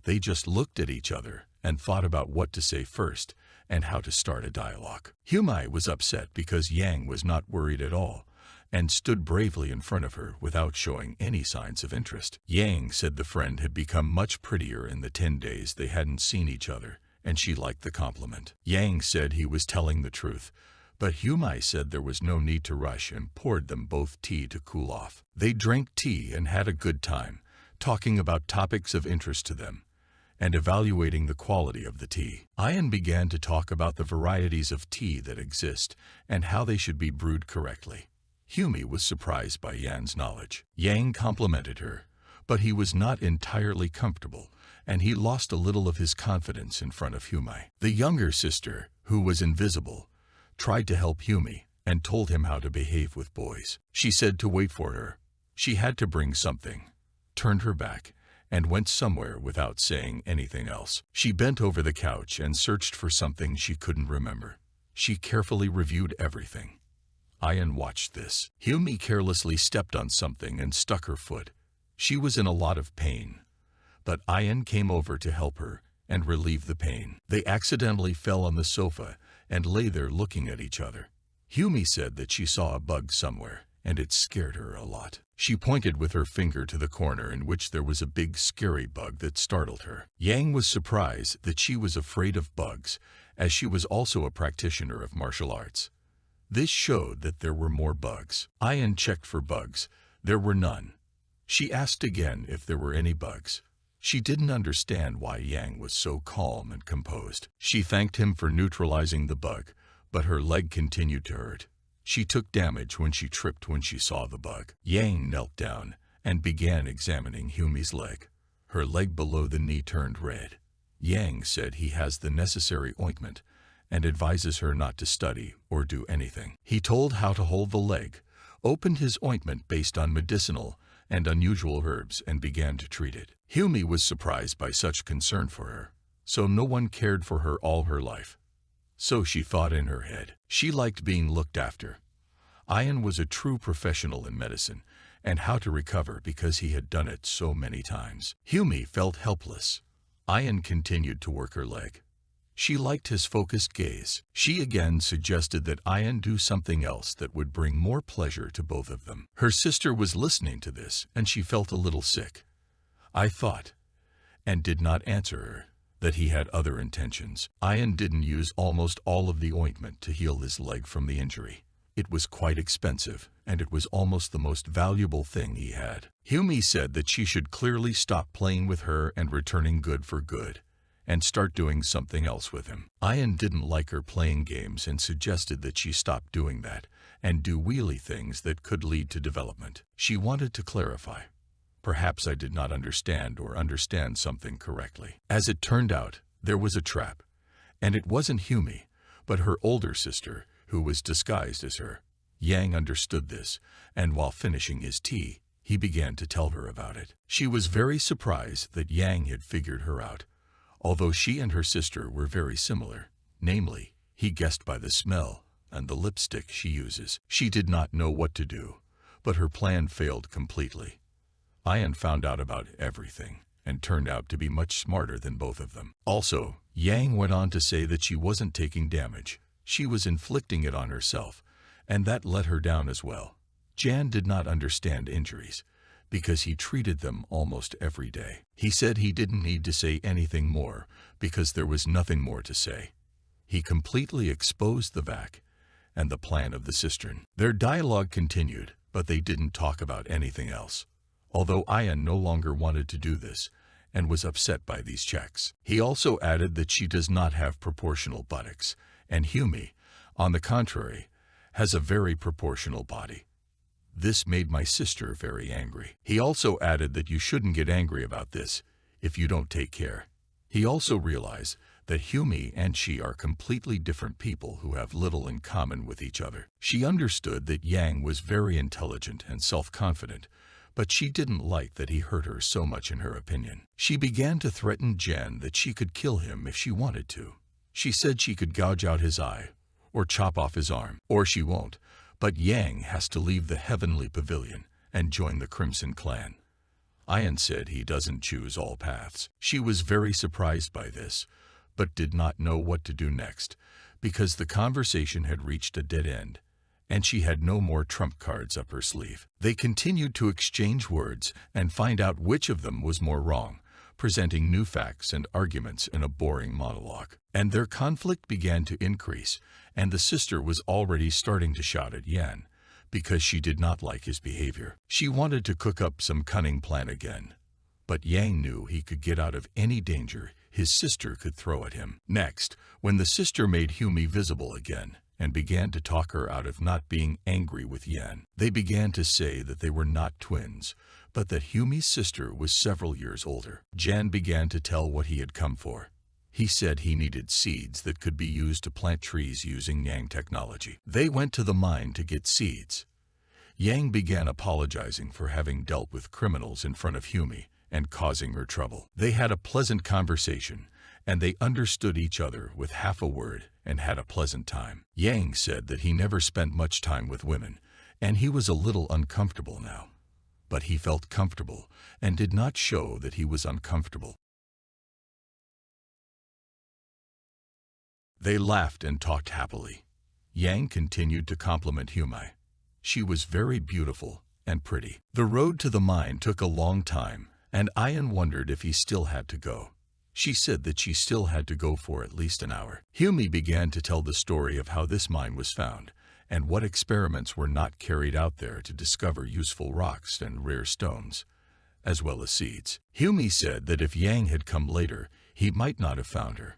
They just looked at each other and thought about what to say first and how to start a dialogue. Humai was upset because Yang was not worried at all and stood bravely in front of her without showing any signs of interest. Yang said the friend had become much prettier in the 10 days they hadn't seen each other, and she liked the compliment. Yang said he was telling the truth, but Humai said there was no need to rush and poured them both tea to cool off. They drank tea and had a good time, talking about topics of interest to them and evaluating the quality of the tea. Ian began to talk about the varieties of tea that exist and how they should be brewed correctly. Humi was surprised by Yan's knowledge. Yang complimented her, but he was not entirely comfortable, and he lost a little of his confidence in front of Humai. The younger sister, who was invisible, tried to help Humi and told him how to behave with boys. She said to wait for her. She had to bring something, turned her back, and went somewhere without saying anything else. She bent over the couch and searched for something she couldn't remember. She carefully reviewed everything. Ian watched this. Humi carelessly stepped on something and stuck her foot. She was in a lot of pain, but Ian came over to help her and relieve the pain. They accidentally fell on the sofa and lay there looking at each other. Humi said that she saw a bug somewhere, and it scared her a lot. She pointed with her finger to the corner in which there was a big scary bug that startled her. Yang was surprised that she was afraid of bugs, as she was also a practitioner of martial arts. This showed that there were more bugs. Ian checked for bugs. There were none. She asked again if there were any bugs. She didn't understand why Yang was so calm and composed. She thanked him for neutralizing the bug, but her leg continued to hurt. She took damage when she tripped when she saw the bug. Yang knelt down and began examining Humi's leg. Her leg below the knee turned red. Yang said he has the necessary ointment and advises her not to study or do anything. He told how to hold the leg, opened his ointment based on medicinal and unusual herbs, and began to treat it. Humi was surprised by such concern for her, so no one cared for her all her life. So she thought in her head. She liked being looked after. Ian was a true professional in medicine and how to recover because he had done it so many times. Humi felt helpless. Ian continued to work her leg. She liked his focused gaze. She again suggested that Ian do something else that would bring more pleasure to both of them. Her sister was listening to this, and she felt a little sick. I thought, and did not answer her, that he had other intentions. Ian didn't use almost all of the ointment to heal his leg from the injury. It was quite expensive, and it was almost the most valuable thing he had. Humi said that she should clearly stop playing with her and returning good for good, and start doing something else with him. Ian didn't like her playing games and suggested that she stop doing that and do wheelie things that could lead to development. She wanted to clarify. Perhaps I did not understand or understand something correctly. As it turned out, there was a trap, and it wasn't Humi, but her older sister, who was disguised as her. Yang understood this, and while finishing his tea, he began to tell her about it. She was very surprised that Yang had figured her out, although she and her sister were very similar. Namely, he guessed by the smell and the lipstick she uses. She did not know what to do, but her plan failed completely. Ian found out about everything and turned out to be much smarter than both of them. Also, Yang went on to say that she wasn't taking damage. She was inflicting it on herself, and that let her down as well. Jan did not understand injuries, because he treated them almost every day. He said he didn't need to say anything more, because there was nothing more to say. He completely exposed the vac and the plan of the cistern. Their dialogue continued, but they didn't talk about anything else. Although Ian no longer wanted to do this, and was upset by these checks. He also added that she does not have proportional buttocks, and Humi, on the contrary, has a very proportional body. This made my sister very angry. He also added that you shouldn't get angry about this if you don't take care. He also realized that Humi and she are completely different people who have little in common with each other. She understood that Yang was very intelligent and self-confident, but she didn't like that he hurt her so much in her opinion. She began to threaten Jen that she could kill him if she wanted to. She said she could gouge out his eye, or chop off his arm, or she won't, but Yang has to leave the heavenly pavilion and join the Crimson Clan. Ian said he doesn't choose all paths. She was very surprised by this, but did not know what to do next, because the conversation had reached a dead end, and she had no more trump cards up her sleeve. They continued to exchange words and find out which of them was more wrong, presenting new facts and arguments in a boring monologue. And their conflict began to increase, and the sister was already starting to shout at Yan, because she did not like his behavior. She wanted to cook up some cunning plan again, but Yang knew he could get out of any danger his sister could throw at him. Next, when the sister made Humi visible again and began to talk her out of not being angry with Yan, they began to say that they were not twins, but that Humi's sister was several years older. Jan began to tell what he had come for. He said he needed seeds that could be used to plant trees using Yang technology. They went to the mine to get seeds. Yang began apologizing for having dealt with criminals in front of Humi and causing her trouble. They had a pleasant conversation, and they understood each other with half a word and had a pleasant time. Yang said that he never spent much time with women, and he was a little uncomfortable now. But he felt comfortable and did not show that he was uncomfortable. They laughed and talked happily. Yang continued to compliment Humi. She was very beautiful and pretty. The road to the mine took a long time, and Ian wondered if he still had to go. She said that she still had to go for at least an hour. Humi began to tell the story of how this mine was found, and what experiments were not carried out there to discover useful rocks and rare stones, as well as seeds. Humi said that if Yang had come later, he might not have found her.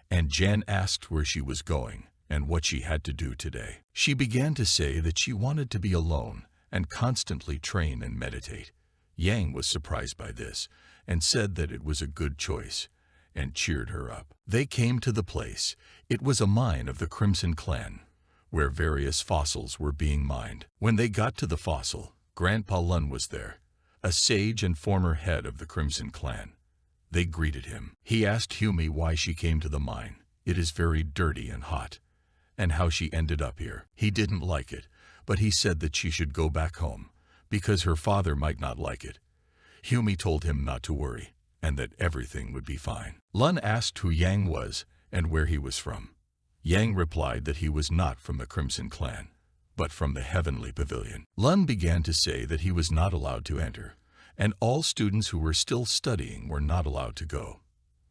And Jan asked where she was going and what she had to do today. She began to say that she wanted to be alone and constantly train and meditate. Yang was surprised by this and said that it was a good choice and cheered her up. They came to the place. It was a mine of the Crimson Clan, where various fossils were being mined. When they got to the fossil, Grandpa Lun was there, a sage and former head of the Crimson Clan. They greeted him. He asked Humi why she came to the mine. It is very dirty and hot, and how she ended up here. He didn't like it, but he said that she should go back home, because her father might not like it. Humi told him not to worry, and that everything would be fine. Lun asked who Yang was and where he was from. Yang replied that he was not from the Crimson Clan, but from the Heavenly Pavilion. Lun began to say that he was not allowed to enter, and all students who were still studying were not allowed to go.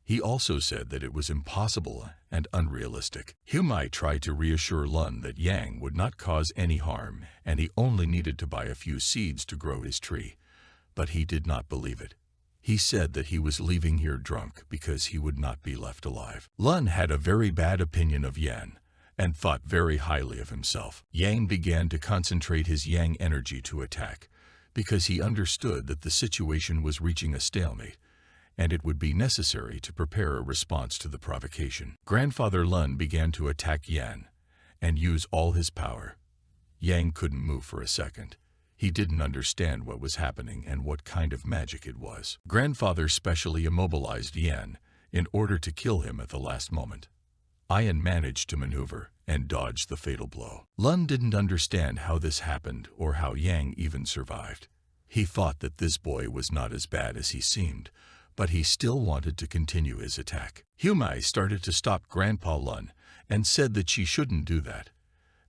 He also said that it was impossible and unrealistic. Humi tried to reassure Lun that Yang would not cause any harm, and he only needed to buy a few seeds to grow his tree, but he did not believe it. He said that he was leaving here drunk because he would not be left alive. Lun had a very bad opinion of Yan and thought very highly of himself. Yang began to concentrate his Yang energy to attack, because he understood that the situation was reaching a stalemate, and it would be necessary to prepare a response to the provocation. Grandfather Lun began to attack Yan and use all his power. Yang couldn't move for a second. He didn't understand what was happening and what kind of magic it was. Grandfather specially immobilized Yan in order to kill him at the last moment. Ian managed to maneuver and dodged the fatal blow. Lun didn't understand how this happened or how Yang even survived. He thought that this boy was not as bad as he seemed, but he still wanted to continue his attack. Humi started to stop Grandpa Lun and said that she shouldn't do that,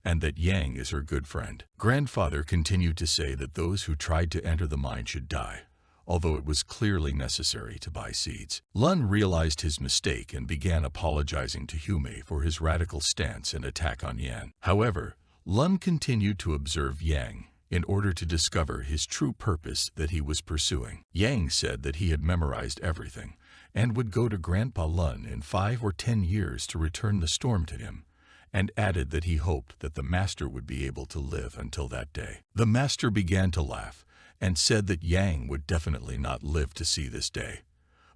and that Yang is her good friend. Grandfather continued to say that those who tried to enter the mine should die, although it was clearly necessary to buy seeds. Lun realized his mistake and began apologizing to Humi for his radical stance and attack on Yan. However, Lun continued to observe Yang in order to discover his true purpose that he was pursuing. Yang said that he had memorized everything and would go to Grandpa Lun in 5 or 10 years to return the storm to him, and added that he hoped that the master would be able to live until that day. The master began to laugh and said that Yang would definitely not live to see this day,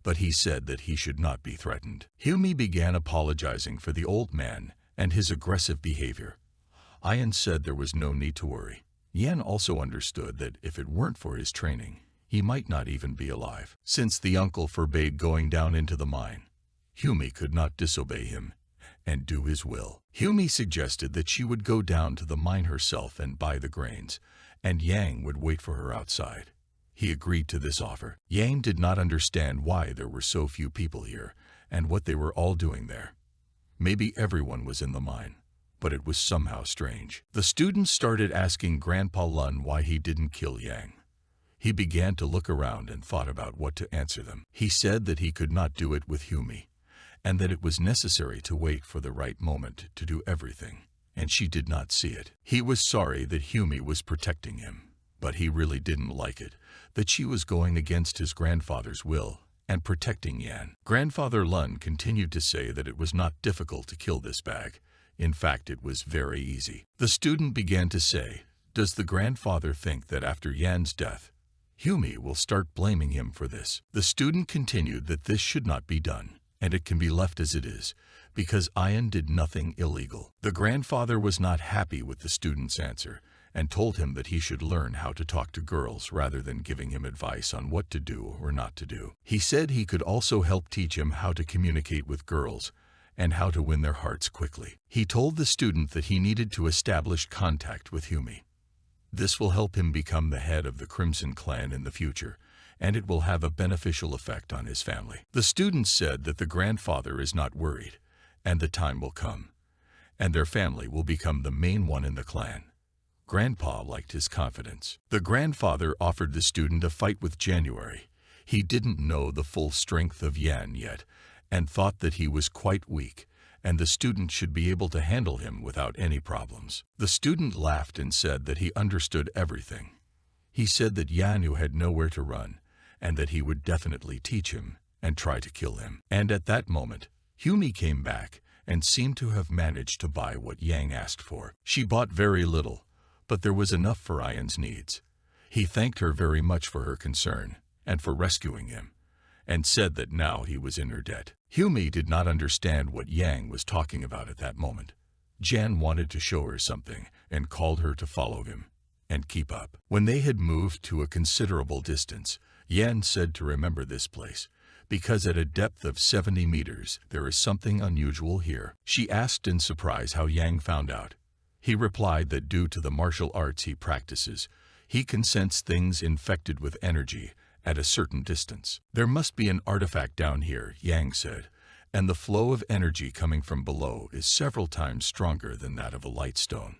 but he said that he should not be threatened. Humi began apologizing for the old man and his aggressive behavior. Ian said there was no need to worry. Yan also understood that if it weren't for his training, he might not even be alive. Since the uncle forbade going down into the mine, Humi could not disobey him and do his will. Humi suggested that she would go down to the mine herself and buy the grains, and Yang would wait for her outside. He agreed to this offer. Yang did not understand why there were so few people here and what they were all doing there. Maybe everyone was in the mine, but it was somehow strange. The students started asking Grandpa Lun why he didn't kill Yang. He began to look around and thought about what to answer them. He said that he could not do it with Humi, and that it was necessary to wait for the right moment to do everything, and she did not see it. He was sorry that Humi was protecting him, but he really didn't like it, that she was going against his grandfather's will and protecting Yan. Grandfather Lun continued to say that it was not difficult to kill this bag. In fact, it was very easy. The student began to say, "Does the grandfather think that after Yan's death, Humi will start blaming him for this?" The student continued that this should not be done, and it can be left as it is, because Ian did nothing illegal. The grandfather was not happy with the student's answer, and told him that he should learn how to talk to girls rather than giving him advice on what to do or not to do. He said he could also help teach him how to communicate with girls and how to win their hearts quickly. He told the student that he needed to establish contact with Humi. This will help him become the head of the Crimson Clan in the future, and it will have a beneficial effect on his family. The student said that the grandfather is not worried, and the time will come, and their family will become the main one in the clan. Grandpa liked his confidence. The grandfather offered the student a fight with January. He didn't know the full strength of Yan yet, and thought that he was quite weak, and the student should be able to handle him without any problems. The student laughed and said that he understood everything. He said that Yanu had nowhere to run, and that he would definitely teach him and try to kill him. And at that moment, Humi came back and seemed to have managed to buy what Yang asked for. She bought very little, but there was enough for Ian's needs. He thanked her very much for her concern and for rescuing him, and said that now he was in her debt. Humi did not understand what Yang was talking about at that moment. Jan wanted to show her something and called her to follow him and keep up. When they had moved to a considerable distance, Yan said to remember this place, because at a depth of 70 meters there is something unusual here. She asked in surprise how Yang found out. He replied that due to the martial arts he practices, he can sense things infected with energy at a certain distance. There must be an artifact down here, Yang said, and the flow of energy coming from below is several times stronger than that of a light stone.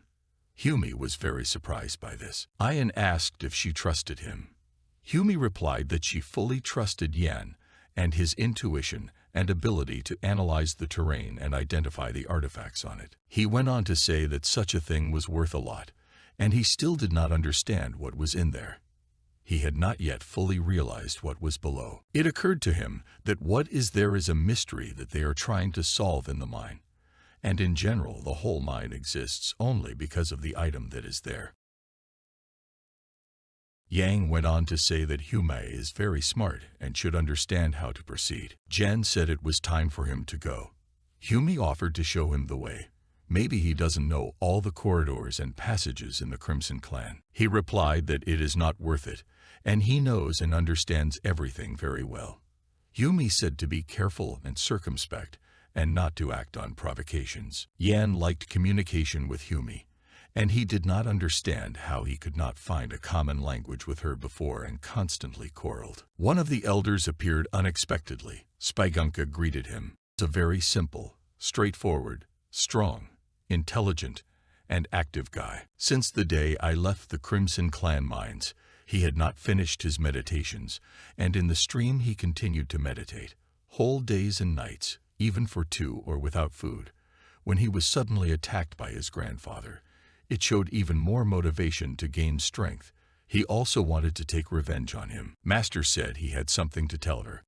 Humi was very surprised by this. Ian asked if she trusted him. Humi replied that she fully trusted Yan and his intuition and ability to analyze the terrain and identify the artifacts on it. He went on to say that such a thing was worth a lot, and he still did not understand what was in there. He had not yet fully realized what was below. It occurred to him that what is there is a mystery that they are trying to solve in the mine, and in general the whole mine exists only because of the item that is there. Yang went on to say that Humi is very smart and should understand how to proceed. Jen said it was time for him to go. Humi offered to show him the way. Maybe he doesn't know all the corridors and passages in the Crimson Clan. He replied that it is not worth it, and he knows and understands everything very well. Humi said to be careful and circumspect, and not to act on provocations. Yan liked communication with Humi, and he did not understand how he could not find a common language with her before and constantly quarreled. One of the elders appeared unexpectedly. Spygunka greeted him. He was a very simple, straightforward, strong, intelligent, and active guy. Since the day I left the Crimson Clan mines, he had not finished his meditations, and in the stream he continued to meditate, whole days and nights, even for 2 or without food. When he was suddenly attacked by his grandfather, it showed even more motivation to gain strength. He also wanted to take revenge on him. Master said he had something to tell her.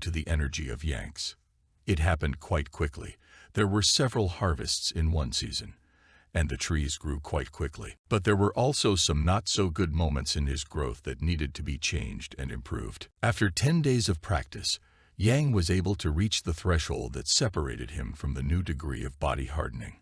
To the energy of Yanks. It happened quite quickly. There were several harvests in one season, and the trees grew quite quickly. But there were also some not-so-good moments in his growth that needed to be changed and improved. After 10 days of practice, Yang was able to reach the threshold that separated him from the new degree of body hardening.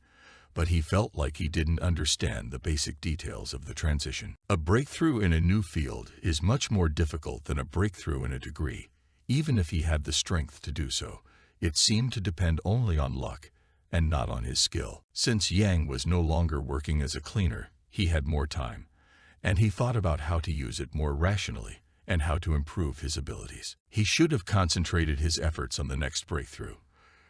but he felt like he didn't understand the basic details of the transition. A breakthrough in a new field is much more difficult than a breakthrough in a degree. Even if he had the strength to do so, it seemed to depend only on luck and not on his skill. Since Yang was no longer working as a cleaner, he had more time, and he thought about how to use it more rationally and how to improve his abilities. He should have concentrated his efforts on the next breakthrough,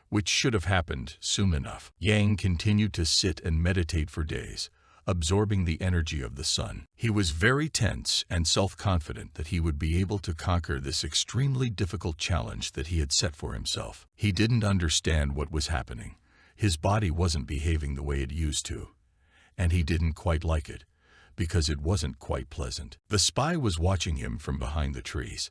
which should have happened soon enough. Yang continued to sit and meditate for days, absorbing the energy of the sun. He was very tense and self-confident that he would be able to conquer this extremely difficult challenge that he had set for himself. He didn't understand what was happening. His body wasn't behaving the way it used to, and he didn't quite like it, because it wasn't quite pleasant. The spy was watching him from behind the trees.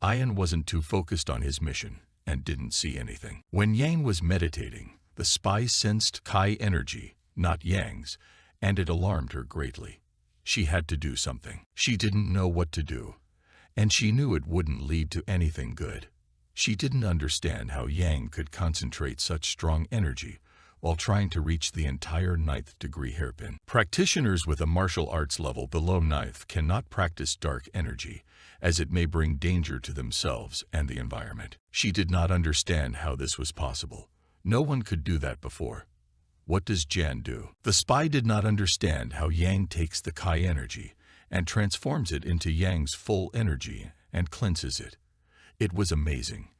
Ian wasn't too focused on his mission and didn't see anything. When Yang was meditating, the spy sensed Kai energy, not Yang's, and it alarmed her greatly. She had to do something. She didn't know what to do, and she knew it wouldn't lead to anything good. She didn't understand how Yang could concentrate such strong energy while trying to reach the entire 9th degree hairpin. Practitioners with a martial arts level below 9th cannot practice dark energy, as it may bring danger to themselves and the environment. She did not understand how this was possible. No one could do that before. What does Jan do? The spy did not understand how Yang takes the Kai energy and transforms it into Yang's full energy and cleanses it. It was amazing.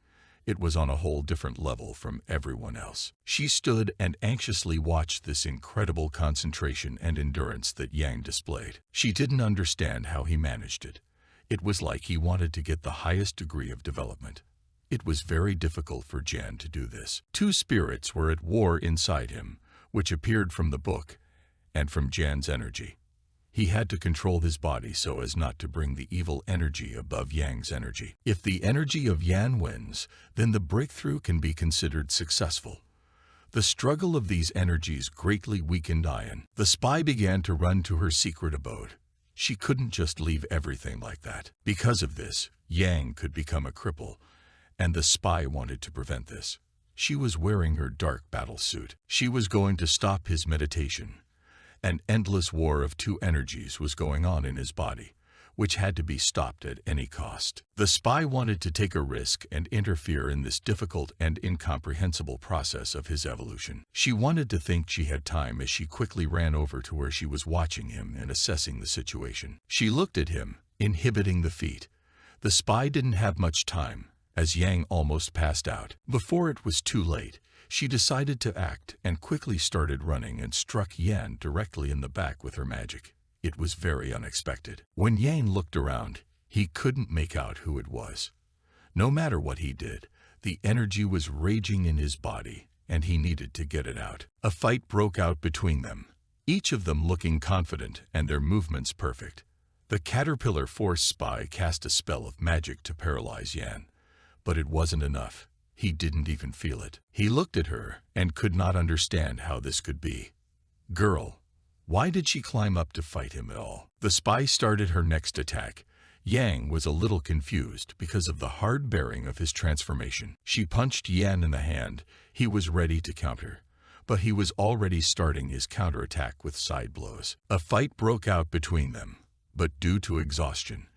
It was on a whole different level from everyone else. She stood and anxiously watched this incredible concentration and endurance that Yang displayed. She didn't understand how he managed it. It was like he wanted to get the highest degree of development. It was very difficult for Jan to do this. Two spirits were at war inside him, which appeared from the book and from Jan's energy. He had to control his body so as not to bring the evil energy above Yang's energy. If the energy of Yan wins, then the breakthrough can be considered successful. The struggle of these energies greatly weakened Ian. The spy began to run to her secret abode. She couldn't just leave everything like that. Because of this, Yang could become a cripple, and the spy wanted to prevent this. She was wearing her dark battle suit. She was going to stop his meditation. An endless war of two energies was going on in his body, which had to be stopped at any cost. The spy wanted to take a risk and interfere in this difficult and incomprehensible process of his evolution. She wanted to think she had time as she quickly ran over to where she was watching him and assessing the situation. She looked at him, inhibiting the feat. The spy didn't have much time, as Yang almost passed out. Before it was too late, she decided to act and quickly started running and struck Yan directly in the back with her magic. It was very unexpected. When Yang looked around, he couldn't make out who it was. No matter what he did, the energy was raging in his body, and he needed to get it out. A fight broke out between them, each of them looking confident and their movements perfect. The Caterpillar Force spy cast a spell of magic to paralyze Yan, but it wasn't enough. He didn't even feel it. He looked at her and could not understand how this could be. Girl, why did she climb up to fight him at all? The spy started her next attack. Yang was a little confused because of the hard bearing of his transformation. She punched Yan in the hand. He was ready to counter, but he was already starting his counterattack with side blows. A fight broke out between them, but due to exhaustion,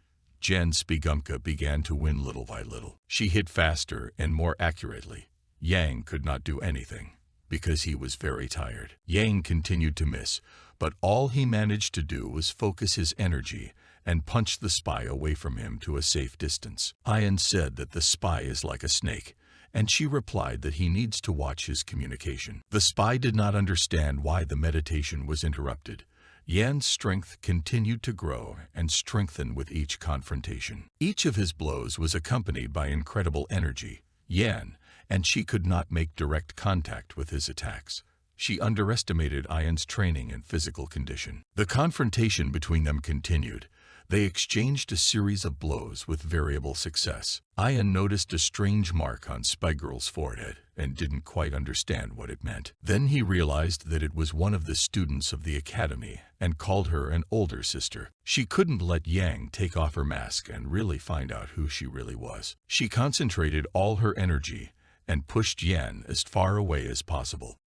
Jen Spigumka began to win little by little. She hit faster and more accurately. Yang could not do anything because he was very tired. Yang continued to miss, but all he managed to do was focus his energy and punch the spy away from him to a safe distance. Ian said that the spy is like a snake, and she replied that he needs to watch his communication. The spy did not understand why the meditation was interrupted. Yan's strength continued to grow and strengthen with each confrontation. Each of his blows was accompanied by incredible energy. Yan, and she could not make direct contact with his attacks. She underestimated Ian's training and physical condition. The confrontation between them continued. They exchanged a series of blows with variable success. Ian noticed a strange mark on Spygirl's forehead and didn't quite understand what it meant. Then he realized that it was one of the students of the academy and called her an older sister. She couldn't let Yang take off her mask and really find out who she really was. She concentrated all her energy and pushed Yan as far away as possible.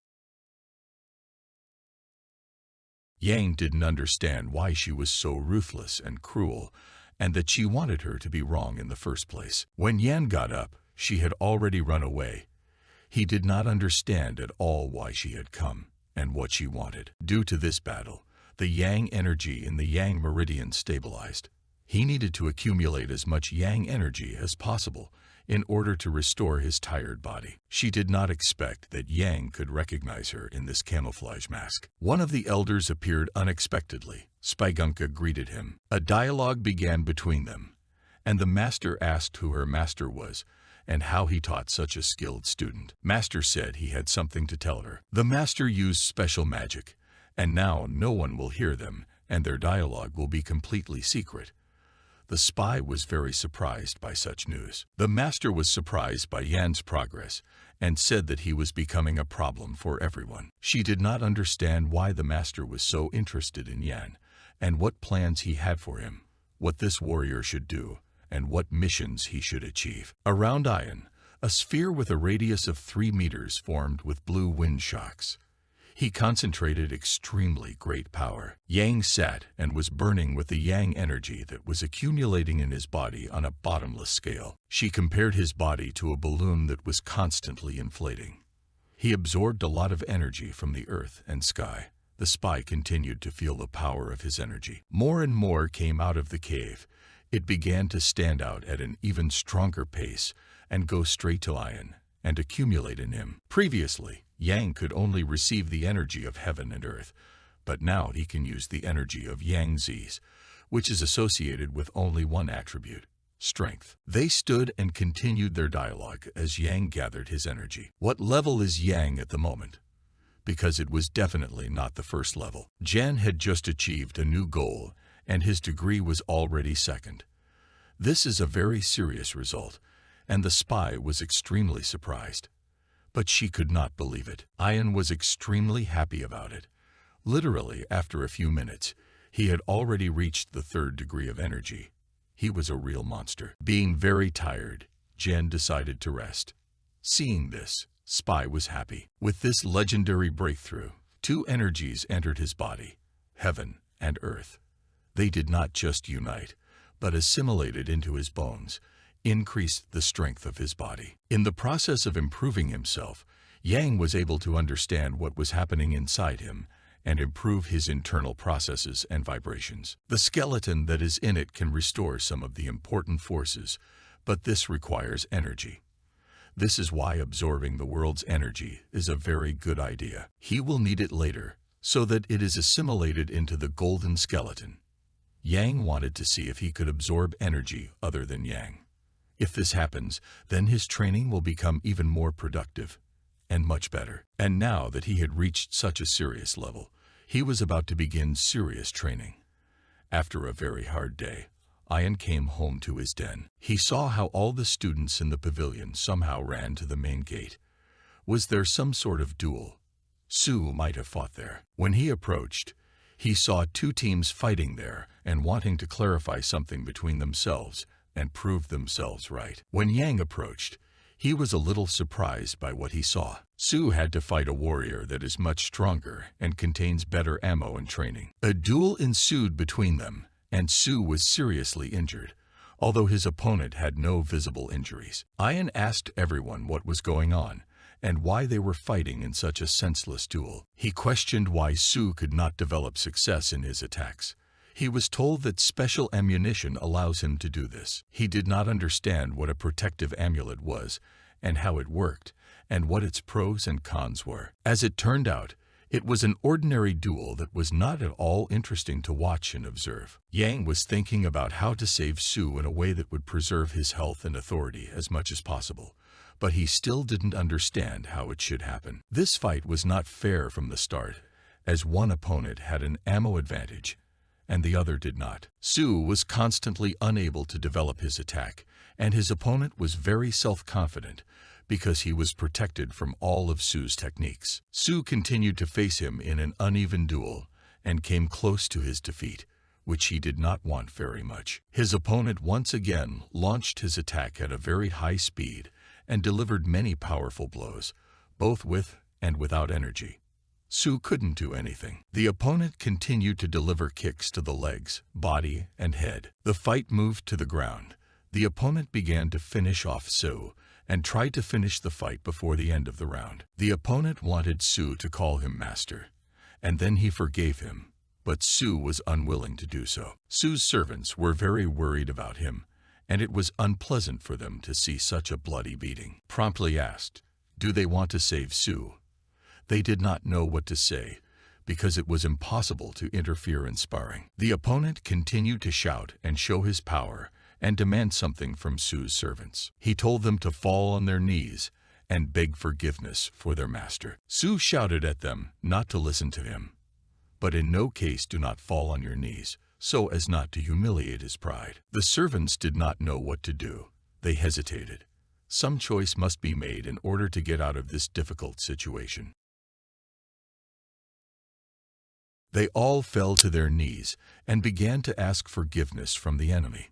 Yang didn't understand why she was so ruthless and cruel, and that she wanted her to be wrong in the first place. When Yan got up, she had already run away. He did not understand at all why she had come and what she wanted. Due to this battle, the Yang energy in the Yang meridian stabilized. He needed to accumulate as much Yang energy as possible in order to restore his tired body. She did not expect that Yang could recognize her in this camouflage mask. One of the elders appeared unexpectedly. Spygunka greeted him. A dialogue began between them, and the master asked who her master was and how he taught such a skilled student. Master said he had something to tell her. The master used special magic, and now no one will hear them, and their dialogue will be completely secret. The spy was very surprised by such news. The master was surprised by Yan's progress and said that he was becoming a problem for everyone. She did not understand why the master was so interested in Yan and what plans he had for him, what this warrior should do, and what missions he should achieve. Around Ian, a sphere with a radius of 3 meters formed with blue wind shocks. He concentrated extremely great power. Yang sat and was burning with the Yang energy that was accumulating in his body on a bottomless scale. She compared his body to a balloon that was constantly inflating. He absorbed a lot of energy from the earth and sky. The spy continued to feel the power of his energy. More and more came out of the cave. It began to stand out at an even stronger pace and go straight to Ian and accumulate in him. Previously, Yang could only receive the energy of heaven and earth, but now he can use the energy of Yang Z's, which is associated with only one attribute, strength. They stood and continued their dialogue as Yang gathered his energy. What level is Yang at the moment? Because it was definitely not the first level. Jan had just achieved a new goal, and his degree was already second. This is a very serious result, and the spy was extremely surprised. But she could not believe it. Ian was extremely happy about it. Literally, after a few minutes, he had already reached the 3rd degree of energy. He was a real monster. Being very tired, Jen decided to rest. Seeing this, Spy was happy. With this legendary breakthrough, 2 energies entered his body, heaven and earth. They did not just unite, but assimilated into his bones, increased the strength of his body. In the process of improving himself, Yang was able to understand what was happening inside him and improve his internal processes and vibrations. The skeleton that is in it can restore some of the important forces, but this requires energy. This is why absorbing the world's energy is a very good idea. He will need it later, so that it is assimilated into the golden skeleton. Yang wanted to see if he could absorb energy other than Yang. If this happens, then his training will become even more productive and much better. And now that he had reached such a serious level, he was about to begin serious training. After a very hard day, Ian came home to his den. He saw how all the students in the pavilion somehow ran to the main gate. Was there some sort of duel? Sue might have fought there. When he approached, he saw 2 teams fighting there and wanting to clarify something between themselves and prove themselves right. When Yang approached, he was a little surprised by what he saw. Sue had to fight a warrior that is much stronger and contains better ammo and training. A duel ensued between them, and Sue was seriously injured, although his opponent had no visible injuries. Ian asked everyone what was going on and why they were fighting in such a senseless duel. He questioned why Sue could not develop success in his attacks. He was told that special ammunition allows him to do this. He did not understand what a protective amulet was and how it worked, and what its pros and cons were. As it turned out, it was an ordinary duel that was not at all interesting to watch and observe. Yang was thinking about how to save Sue in a way that would preserve his health and authority as much as possible, but he still didn't understand how it should happen. This fight was not fair from the start, as one opponent had an ammo advantage and the other did not. Sue was constantly unable to develop his attack, and his opponent was very self-confident because he was protected from all of Sue's techniques. Sue continued to face him in an uneven duel and came close to his defeat, which he did not want very much. His opponent once again launched his attack at a very high speed and delivered many powerful blows, both with and without energy. Su couldn't do anything. The opponent continued to deliver kicks to the legs, body, and head. The fight moved to the ground. The opponent began to finish off Su and tried to finish the fight before the end of the round. The opponent wanted Su to call him master, and then he forgave him, but Su was unwilling to do so. Su's servants were very worried about him, and it was unpleasant for them to see such a bloody beating. Promptly asked, do they want to save Su? They did not know what to say, because it was impossible to interfere in sparring. The opponent continued to shout and show his power and demand something from Su's servants. He told them to fall on their knees and beg forgiveness for their master. Su shouted at them not to listen to him, but in no case do not fall on your knees, so as not to humiliate his pride. The servants did not know what to do. They hesitated. Some choice must be made in order to get out of this difficult situation. They all fell to their knees and began to ask forgiveness from the enemy.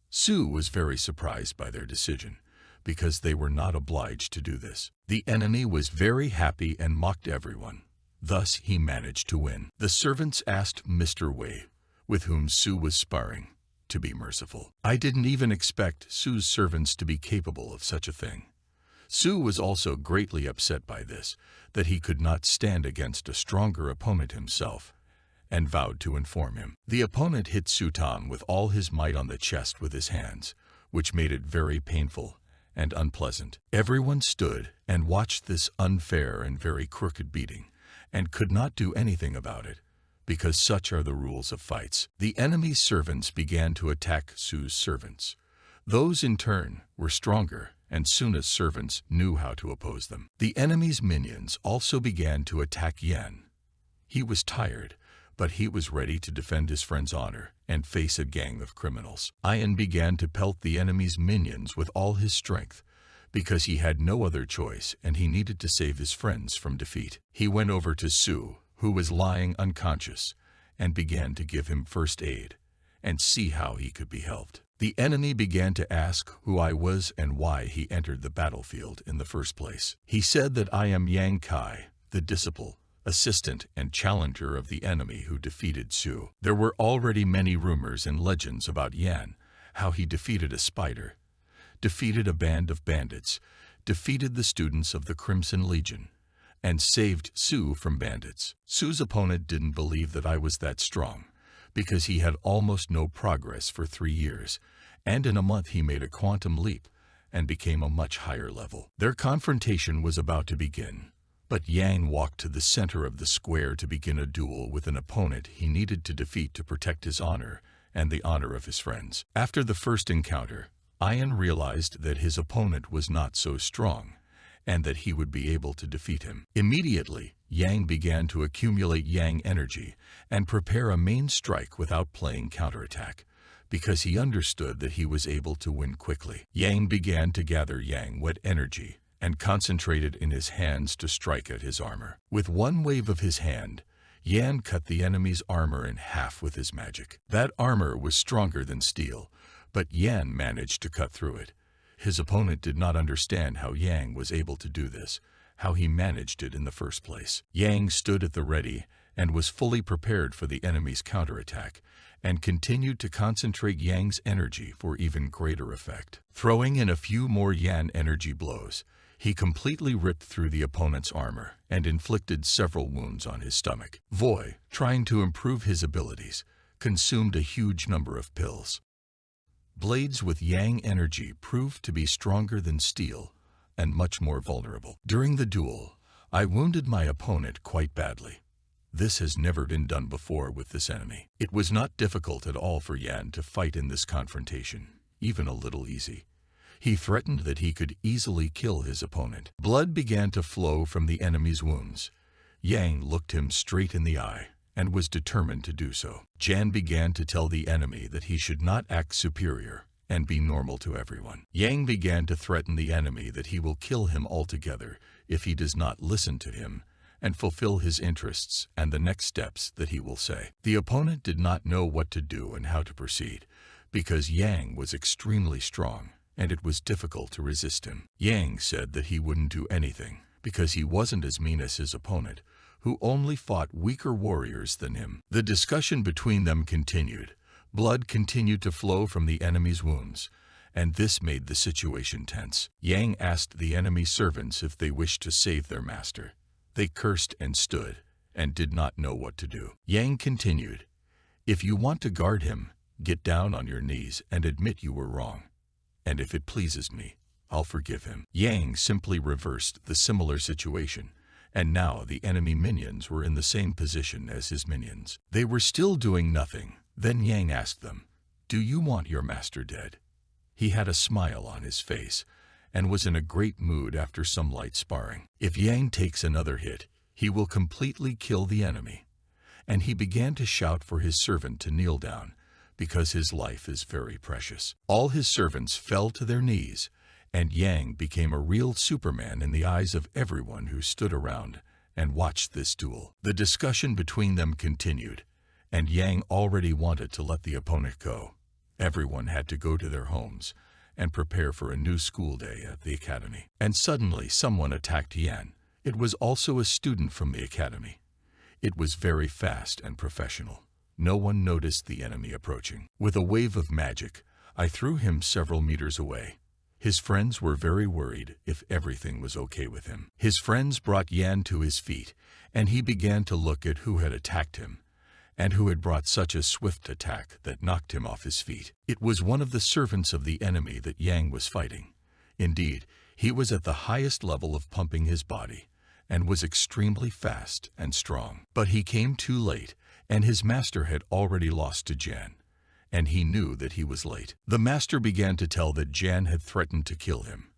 Su was very surprised by their decision, because they were not obliged to do this. The enemy was very happy and mocked everyone. Thus he managed to win. The servants asked Mr. Wei, with whom Su was sparring, to be merciful. I didn't even expect Su's servants to be capable of such a thing. Su was also greatly upset by this, that he could not stand against a stronger opponent himself, and vowed to inform him. The opponent hit Su Tang with all his might on the chest with his hands, which made it very painful and unpleasant. Everyone stood and watched this unfair and very crooked beating, and could not do anything about it, because such are the rules of fights. The enemy's servants began to attack Su's servants. Those in turn were stronger, and Suna's servants knew how to oppose them. The enemy's minions also began to attack Yan. He was tired, but he was ready to defend his friend's honor and face a gang of criminals. Ian began to pelt the enemy's minions with all his strength, because he had no other choice and he needed to save his friends from defeat. He went over to Su, who was lying unconscious, and began to give him first aid and see how he could be helped. The enemy began to ask who I was and why he entered the battlefield in the first place. He said that I am Yang Kai, the disciple, assistant and challenger of the enemy who defeated Su. There were already many rumors and legends about Yan, how he defeated a spider, defeated a band of bandits, defeated the students of the Crimson Legion, and saved Su from bandits. Su's opponent didn't believe that I was that strong, because he had almost no progress for 3 years, and in a month he made a quantum leap and became a much higher level. Their confrontation was about to begin, but Yang walked to the center of the square to begin a duel with an opponent he needed to defeat to protect his honor and the honor of his friends. After the first encounter, Ian realized that his opponent was not so strong, and that he would be able to defeat him. Immediately, Yang began to accumulate Yang energy and prepare a main strike without playing counterattack, because he understood that he was able to win quickly. Yang began to gather Yang wet energy and concentrated in his hands to strike at his armor. With one wave of his hand, Yan cut the enemy's armor in half with his magic. That armor was stronger than steel, but Yan managed to cut through it. His opponent did not understand how Yang was able to do this, how he managed it in the first place. Yang stood at the ready and was fully prepared for the enemy's counterattack, and continued to concentrate Yang's energy for even greater effect. Throwing in a few more Yan energy blows, he completely ripped through the opponent's armor and inflicted several wounds on his stomach. Voy, trying to improve his abilities, consumed a huge number of pills. Blades with Yang energy proved to be stronger than steel and much more vulnerable. During the duel, I wounded my opponent quite badly. This has never been done before with this enemy. It was not difficult at all for Yan to fight in this confrontation, even a little easy. He threatened that he could easily kill his opponent. Blood began to flow from the enemy's wounds. Yang looked him straight in the eye and was determined to do so. Jan began to tell the enemy that he should not act superior and be normal to everyone. Yang began to threaten the enemy that he will kill him altogether if he does not listen to him and fulfill his interests and the next steps that he will say. The opponent did not know what to do and how to proceed, because Yang was extremely strong, and it was difficult to resist him. Yang said that he wouldn't do anything, because he wasn't as mean as his opponent, who only fought weaker warriors than him. The discussion between them continued. Blood continued to flow from the enemy's wounds, and this made the situation tense. Yang asked the enemy servants if they wished to save their master. They cursed and stood, and did not know what to do. Yang continued, "If you want to guard him, get down on your knees and admit you were wrong. And if it pleases me, I'll forgive him." Yang simply reversed the similar situation, and now the enemy minions were in the same position as his minions. They were still doing nothing. Then Yang asked them, "Do you want your master dead?" He had a smile on his face and was in a great mood after some light sparring. If Yang takes another hit, he will completely kill the enemy. And he began to shout for his servant to kneel down, because his life is very precious. All his servants fell to their knees, and Yang became a real Superman in the eyes of everyone who stood around and watched this duel. The discussion between them continued, and Yang already wanted to let the opponent go. Everyone had to go to their homes and prepare for a new school day at the academy. And suddenly someone attacked Yan. It was also a student from the academy. It was very fast and professional. No one noticed the enemy approaching. With a wave of magic, I threw him several meters away. His friends were very worried if everything was okay with him. His friends brought Yan to his feet, and he began to look at who had attacked him, and who had brought such a swift attack that knocked him off his feet. It was one of the servants of the enemy that Yang was fighting. Indeed, he was at the highest level of pumping his body, and was extremely fast and strong. But he came too late, and his master had already lost to Jan, and he knew that he was late. The master began to tell that Jan had threatened to kill him,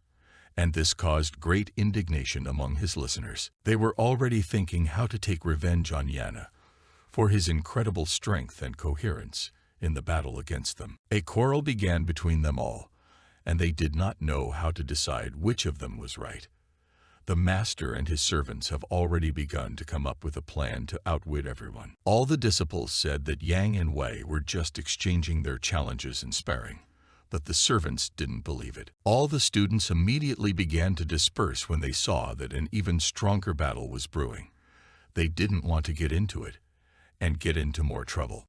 and this caused great indignation among his listeners. They were already thinking how to take revenge on Yana for his incredible strength and coherence in the battle against them. A quarrel began between them all, and they did not know how to decide which of them was right. The master and his servants have already begun to come up with a plan to outwit everyone. All the disciples said that Yang and Wei were just exchanging their challenges and sparring, but the servants didn't believe it. All the students immediately began to disperse when they saw that an even stronger battle was brewing. They didn't want to get into it and get into more trouble.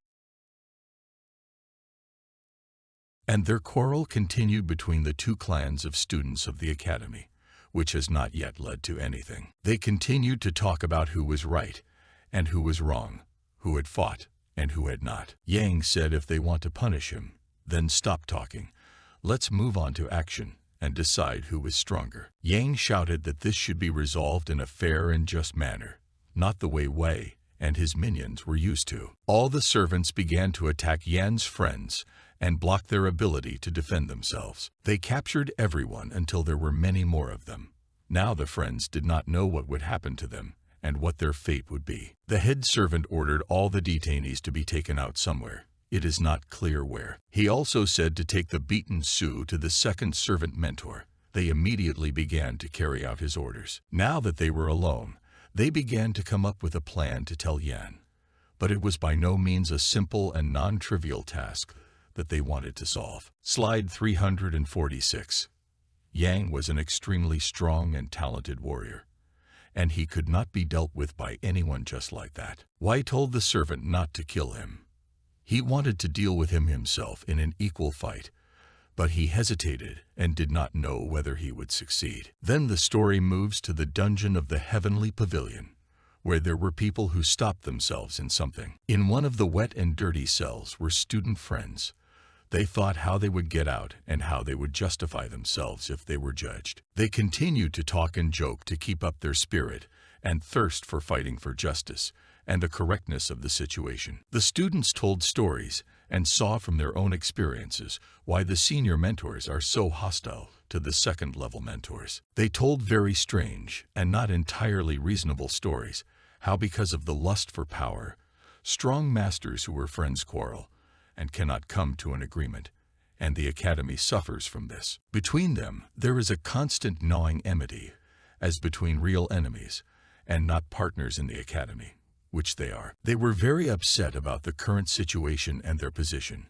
And their quarrel continued between the two clans of students of the academy, which has not yet led to anything. They continued to talk about who was right and who was wrong, who had fought and who had not. Yang said if they want to punish him, then stop talking. Let's move on to action and decide who was stronger. Yang shouted that this should be resolved in a fair and just manner, not the way Wei and his minions were used to. All the servants began to attack Yan's friends and block their ability to defend themselves. They captured everyone until there were many more of them. Now the friends did not know what would happen to them and what their fate would be. The head servant ordered all the detainees to be taken out somewhere. It is not clear where. He also said to take the beaten Su to the second servant mentor. They immediately began to carry out his orders. Now that they were alone, they began to come up with a plan to tell Yan. But it was by no means a simple and non-trivial task that they wanted to solve. Slide 346. Yang was an extremely strong and talented warrior, and he could not be dealt with by anyone just like that. Wei told the servant not to kill him. He wanted to deal with him himself in an equal fight, but he hesitated and did not know whether he would succeed. Then the story moves to the dungeon of the Heavenly Pavilion, where there were people who stopped themselves in something. In one of the wet and dirty cells were student friends. They thought how they would get out and how they would justify themselves if they were judged. They continued to talk and joke to keep up their spirit and thirst for fighting for justice and the correctness of the situation. The students told stories and saw from their own experiences why the senior mentors are so hostile to the second-level mentors. They told very strange and not entirely reasonable stories, how because of the lust for power, strong masters who were friends quarrel and cannot come to an agreement, and the academy suffers from this. Between them, there is a constant gnawing enmity, as between real enemies and not partners in the academy, which they are. They were very upset about the current situation and their position,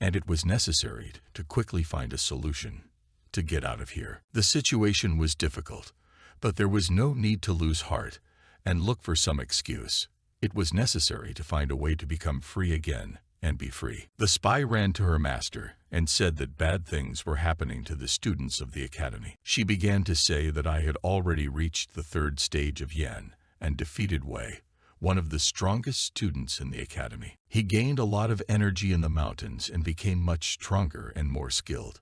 and it was necessary to quickly find a solution to get out of here. The situation was difficult, but there was no need to lose heart, and look for some excuse. It was necessary to find a way to become free again and be free. The spy ran to her master and said that bad things were happening to the students of the academy. She began to say that I had already reached the third stage of Yan and defeated Wei, one of the strongest students in the academy. He gained a lot of energy in the mountains and became much stronger and more skilled.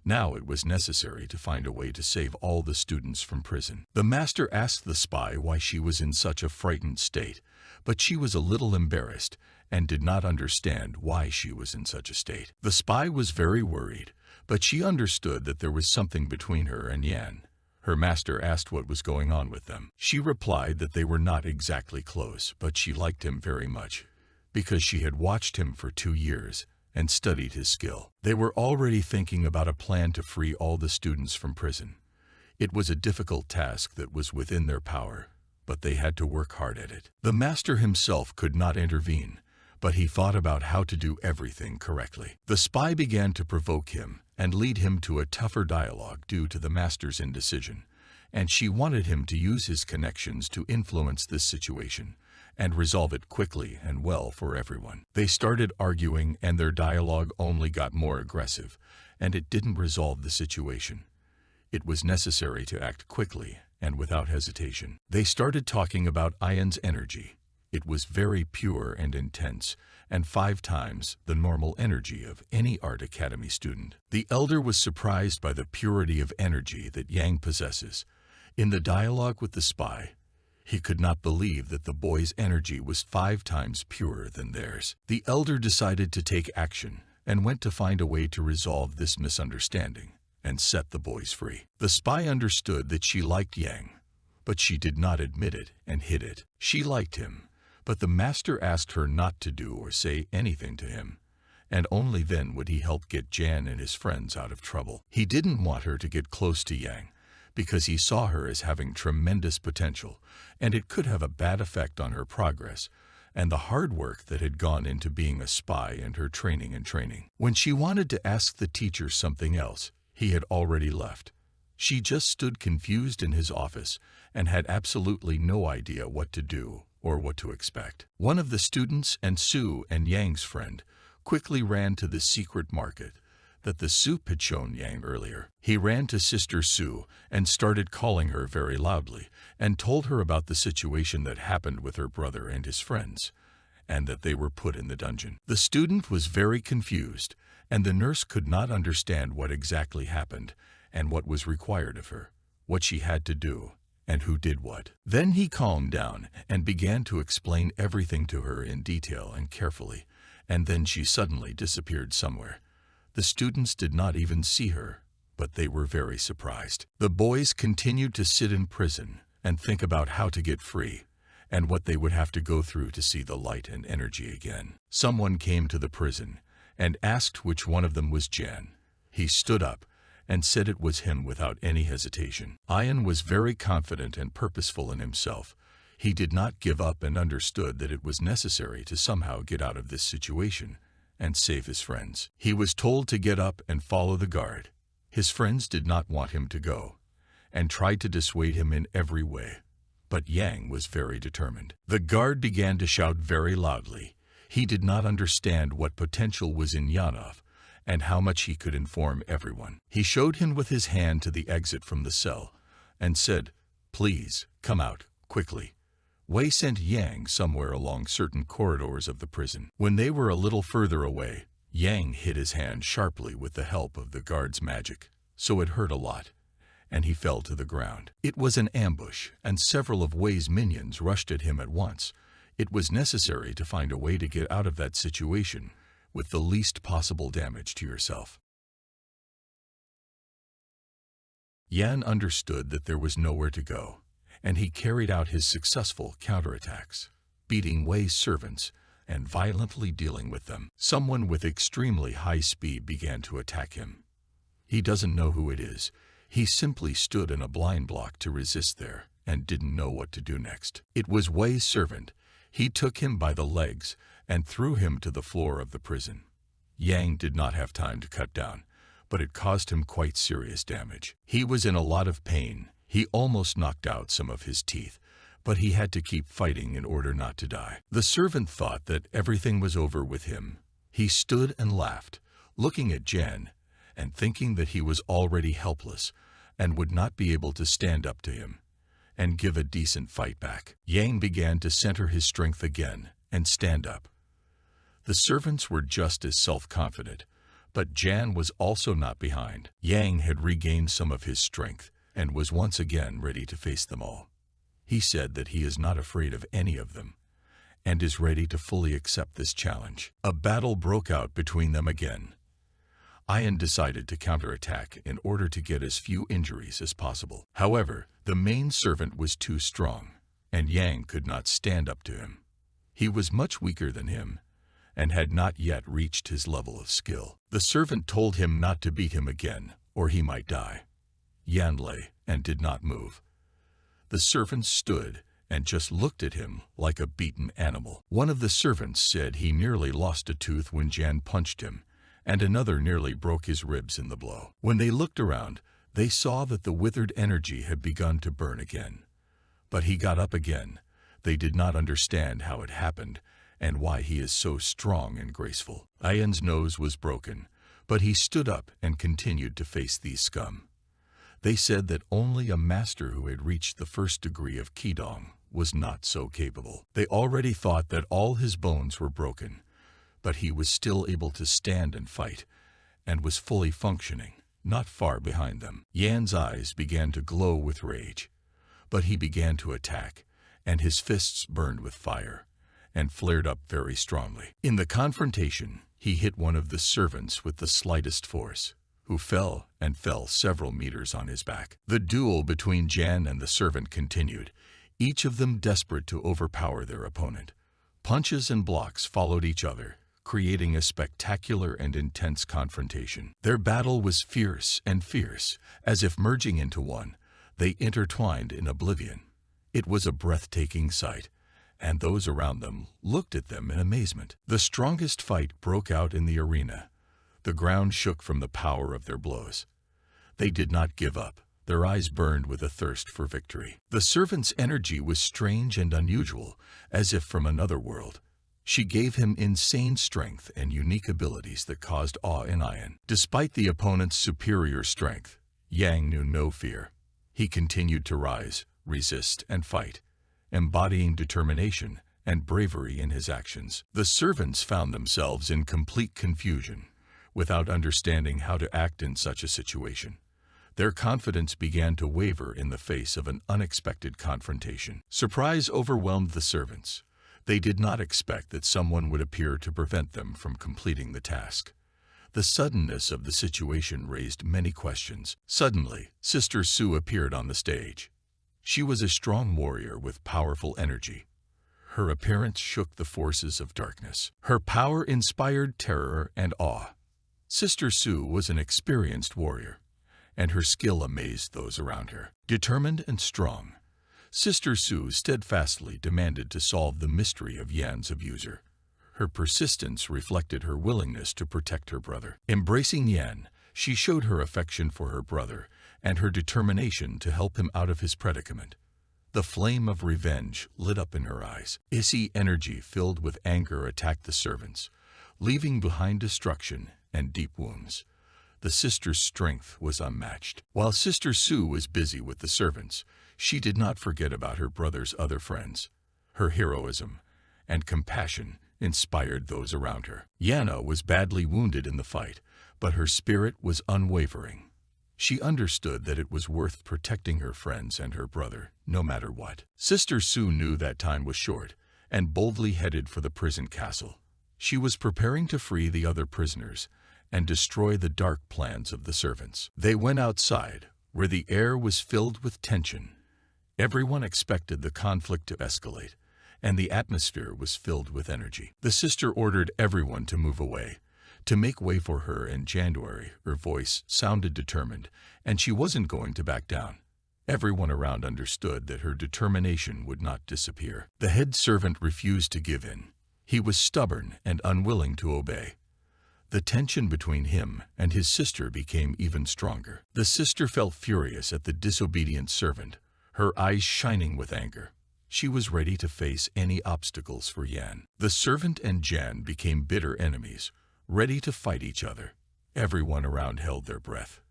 Now it was necessary to find a way to save all the students from prison. The master asked the spy why she was in such a frightened state, but she was a little embarrassed and did not understand why she was in such a state. The spy was very worried, but she understood that there was something between her and Yan. Her master asked what was going on with them. She replied that they were not exactly close, but she liked him very much, because she had watched him for 2 years and studied his skill. They were already thinking about a plan to free all the students from prison. It was a difficult task that was within their power, but they had to work hard at it. The master himself could not intervene, but he thought about how to do everything correctly. The spy began to provoke him and lead him to a tougher dialogue due to the master's indecision, and she wanted him to use his connections to influence this situation and resolve it quickly and well for everyone. They started arguing, and their dialogue only got more aggressive, and it didn't resolve the situation. It was necessary to act quickly and without hesitation. They started talking about Ian's energy. It was very pure and intense, and 5 times the normal energy of any art academy student. The elder was surprised by the purity of energy that Yang possesses. In the dialogue with the spy, he could not believe that the boy's energy was 5 times purer than theirs. The elder decided to take action and went to find a way to resolve this misunderstanding and set the boys free. The spy understood that she liked Yang, but she did not admit it and hid it. She liked him, but the master asked her not to do or say anything to him, and only then would he help get Jan and his friends out of trouble. He didn't want her to get close to Yang, because he saw her as having tremendous potential, and it could have a bad effect on her progress and the hard work that had gone into being a spy and her training. When she wanted to ask the teacher something else, he had already left. She just stood confused in his office and had absolutely no idea what to do or what to expect. One of the students and Su and Yang's friend quickly ran to the secret market that the soup had shown Yang earlier. He ran to Sister Su and started calling her very loudly and told her about the situation that happened with her brother and his friends, and that they were put in the dungeon. The student was very confused, and the nurse could not understand what exactly happened and what was required of her, what she had to do, and who did what. Then he calmed down and began to explain everything to her in detail and carefully, and then she suddenly disappeared somewhere. The students did not even see her, but they were very surprised. The boys continued to sit in prison and think about how to get free and what they would have to go through to see the light and energy again. Someone came to the prison and asked which one of them was Jan. He stood up and said it was him without any hesitation. Ian was very confident and purposeful in himself. He did not give up and understood that it was necessary to somehow get out of this situation and save his friends. He was told to get up and follow the guard. His friends did not want him to go and tried to dissuade him in every way, but Yang was very determined. The guard began to shout very loudly. He did not understand what potential was in Yanov and how much he could inform everyone. He showed him with his hand to the exit from the cell and said, "Please, come out, quickly." Wei sent Yang somewhere along certain corridors of the prison. When they were a little further away, Yang hit his hand sharply with the help of the guard's magic, so it hurt a lot, and he fell to the ground. It was an ambush, and several of Wei's minions rushed at him at once. It was necessary to find a way to get out of that situation with the least possible damage to yourself. Yan understood that there was nowhere to go, and he carried out his successful counterattacks, beating Wei's servants and violently dealing with them. Someone with extremely high speed began to attack him. He doesn't know who it is. He simply stood in a blind block to resist there and didn't know what to do next. It was Wei's servant. He took him by the legs and threw him to the floor of the prison. Yang did not have time to cut down, but it caused him quite serious damage. He was in a lot of pain. He almost knocked out some of his teeth, but he had to keep fighting in order not to die. The servant thought that everything was over with him. He stood and laughed, looking at Jan and thinking that he was already helpless and would not be able to stand up to him and give a decent fight back. Yang began to center his strength again and stand up. The servants were just as self-confident, but Jan was also not behind. Yang had regained some of his strength and was once again ready to face them all. He said that he is not afraid of any of them and is ready to fully accept this challenge. A battle broke out between them again. Ian decided to counterattack in order to get as few injuries as possible. However, the main servant was too strong, and Yang could not stand up to him. He was much weaker than him and had not yet reached his level of skill. The servant told him not to beat him again, or he might die. Yan lay and did not move. The servant stood and just looked at him like a beaten animal. One of the servants said he nearly lost a tooth when Jan punched him, and another nearly broke his ribs in the blow. When they looked around, they saw that the withered energy had begun to burn again. But he got up again. They did not understand how it happened and why he is so strong and graceful. Ian's nose was broken, but he stood up and continued to face these scum. They said that only a master who had reached the first degree of Qidong was not so capable. They already thought that all his bones were broken, but he was still able to stand and fight, and was fully functioning, not far behind them. Yan's eyes began to glow with rage, but he began to attack, and his fists burned with fire, and flared up very strongly. In the confrontation, he hit one of the servants with the slightest force, who fell several meters on his back. The duel between Jan and the servant continued, each of them desperate to overpower their opponent. Punches and blocks followed each other, creating a spectacular and intense confrontation. Their battle was fierce, as if merging into one. They intertwined in oblivion. It was a breathtaking sight, and those around them looked at them in amazement. The strongest fight broke out in the arena. The ground shook from the power of their blows. They did not give up. Their eyes burned with a thirst for victory. The servant's energy was strange and unusual, as if from another world. She gave him insane strength and unique abilities that caused awe in Ian. Despite the opponent's superior strength, Yang knew no fear. He continued to rise, resist, and fight, embodying determination and bravery in his actions. The servants found themselves in complete confusion, without understanding how to act in such a situation. Their confidence began to waver in the face of an unexpected confrontation. Surprise overwhelmed the servants. They did not expect that someone would appear to prevent them from completing the task. The suddenness of the situation raised many questions. Suddenly, Sister Su appeared on the stage. She was a strong warrior with powerful energy. Her appearance shook the forces of darkness. Her power inspired terror and awe. Sister Su was an experienced warrior, and her skill amazed those around her. Determined and strong, Sister Su steadfastly demanded to solve the mystery of Yan's abuser. Her persistence reflected her willingness to protect her brother. Embracing Yan, she showed her affection for her brother and her determination to help him out of his predicament. The flame of revenge lit up in her eyes. Icy energy filled with anger attacked the servants, leaving behind destruction and deep wounds. The sister's strength was unmatched. While Sister Su was busy with the servants, she did not forget about her brother's other friends. Her heroism and compassion inspired those around her. Yana was badly wounded in the fight, but her spirit was unwavering. She understood that it was worth protecting her friends and her brother, no matter what. Sister Su knew that time was short and boldly headed for the prison castle. She was preparing to free the other prisoners and destroy the dark plans of the servants. They went outside, where the air was filled with tension. Everyone expected the conflict to escalate, and the atmosphere was filled with energy. The sister ordered everyone to move away, to make way for her in January. Her voice sounded determined, and she wasn't going to back down. Everyone around understood that her determination would not disappear. The head servant refused to give in. He was stubborn and unwilling to obey. The tension between him and his sister became even stronger. The sister felt furious at the disobedient servant, her eyes shining with anger. She was ready to face any obstacles for Yan. The servant and Jan became bitter enemies, ready to fight each other. Everyone around held their breath,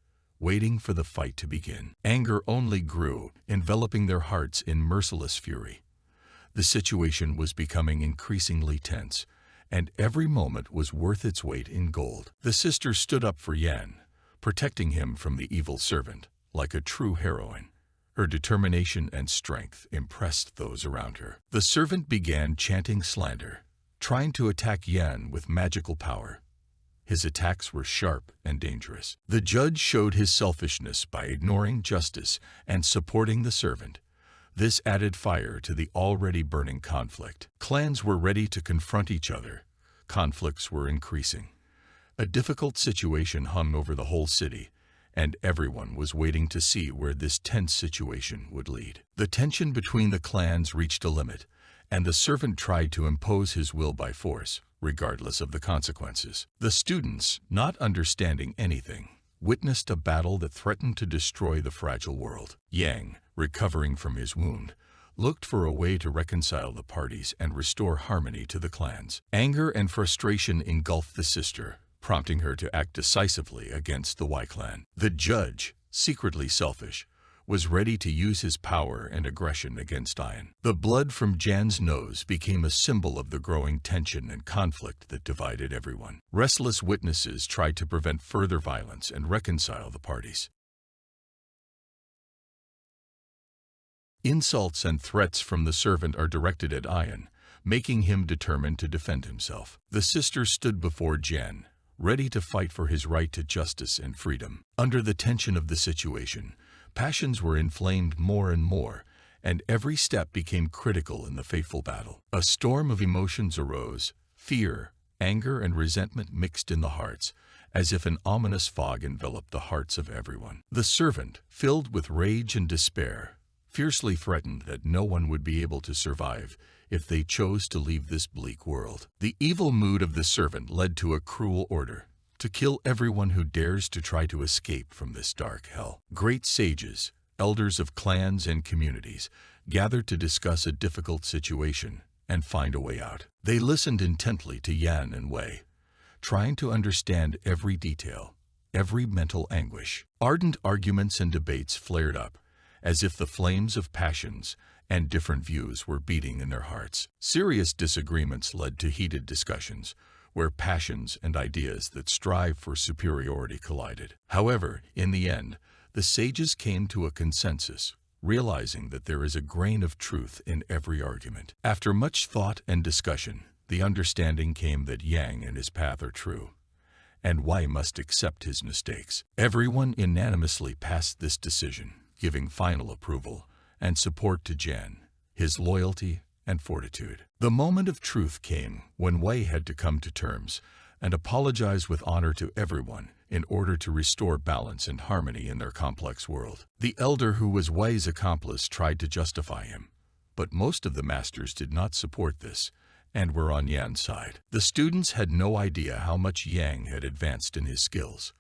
waiting for the fight to begin. Anger only grew, enveloping their hearts in merciless fury. The situation was becoming increasingly tense, and every moment was worth its weight in gold. The sister stood up for Yan, protecting him from the evil servant, like a true heroine. Her determination and strength impressed those around her. The servant began chanting slander, trying to attack Yan with magical power. His attacks were sharp and dangerous. The judge showed his selfishness by ignoring justice and supporting the servant. This added fire to the already burning conflict. Clans were ready to confront each other. Conflicts were increasing. A difficult situation hung over the whole city, and everyone was waiting to see where this tense situation would lead. The tension between the clans reached a limit, and the servant tried to impose his will by force, regardless of the consequences. The students, not understanding anything, witnessed a battle that threatened to destroy the fragile world. Yang, recovering from his wound, looked for a way to reconcile the parties and restore harmony to the clans. Anger and frustration engulfed the sister, prompting her to act decisively against the Y clan. The judge, secretly selfish, was ready to use his power and aggression against Ian. The blood from Jan's nose became a symbol of the growing tension and conflict that divided everyone. Restless witnesses tried to prevent further violence and reconcile the parties. Insults and threats from the servant are directed at Ian, making him determined to defend himself. The sister stood before Jan, ready to fight for his right to justice and freedom. Under the tension of the situation, passions were inflamed more and more, and every step became critical in the fateful battle. A storm of emotions arose, fear, anger, and resentment mixed in the hearts, as if an ominous fog enveloped the hearts of everyone. The servant, filled with rage and despair, fiercely threatened that no one would be able to survive if they chose to leave this bleak world. The evil mood of the servant led to a cruel order: to kill everyone who dares to try to escape from this dark hell. Great sages, elders of clans and communities, gathered to discuss a difficult situation and find a way out. They listened intently to Yan and Wei, trying to understand every detail, every mental anguish. Ardent arguments and debates flared up, as if the flames of passions and different views were beating in their hearts. Serious disagreements led to heated discussions, where passions and ideas that strive for superiority collided. However, in the end, the sages came to a consensus, realizing that there is a grain of truth in every argument. After much thought and discussion, the understanding came that Yang and his path are true, and Wei must accept his mistakes. Everyone unanimously passed this decision, giving final approval and support to Jan, his loyalty and fortitude. The moment of truth came when Wei had to come to terms and apologize with honor to everyone in order to restore balance and harmony in their complex world. The elder who was Wei's accomplice tried to justify him, but most of the masters did not support this and were on Yan's side. The students had no idea how much Yang had advanced in his skills,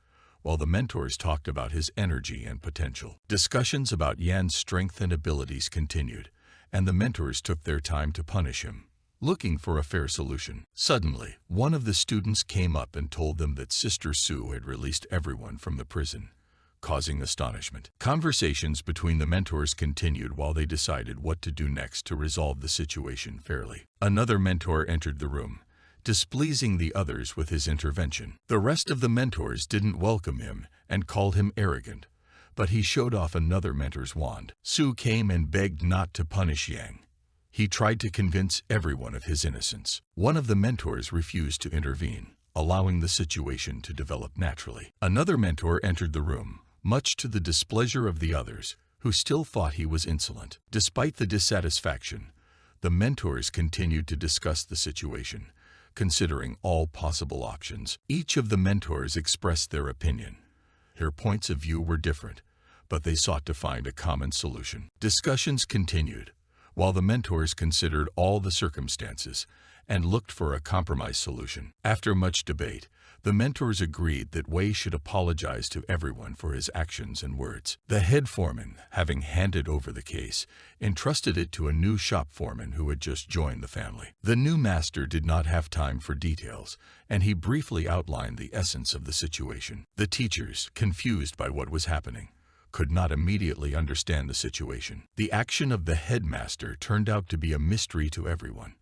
while the mentors talked about his energy and potential. Discussions about Yan's strength and abilities continued, and the mentors took their time to punish him, looking for a fair solution. Suddenly, one of the students came up and told them that Sister Sue had released everyone from the prison, causing astonishment. Conversations between the mentors continued while they decided what to do next to resolve the situation fairly. Another mentor entered the room, displeasing the others with his intervention. The rest of the mentors didn't welcome him and called him arrogant, but he showed off another mentor's wand. Su came and begged not to punish Yang. He tried to convince everyone of his innocence. One of the mentors refused to intervene, allowing the situation to develop naturally. Another mentor entered the room, much to the displeasure of the others, who still thought he was insolent. Despite the dissatisfaction, the mentors continued to discuss the situation, considering all possible options. Each of the mentors expressed their opinion. Their points of view were different, but they sought to find a common solution. Discussions continued, while the mentors considered all the circumstances and looked for a compromise solution. After much debate, the mentors agreed that Wei should apologize to everyone for his actions and words. The head foreman, having handed over the case, entrusted it to a new shop foreman who had just joined the family. The new master did not have time for details, and he briefly outlined the essence of the situation. The teachers, confused by what was happening, could not immediately understand the situation. The action of the headmaster turned out to be a mystery to everyone,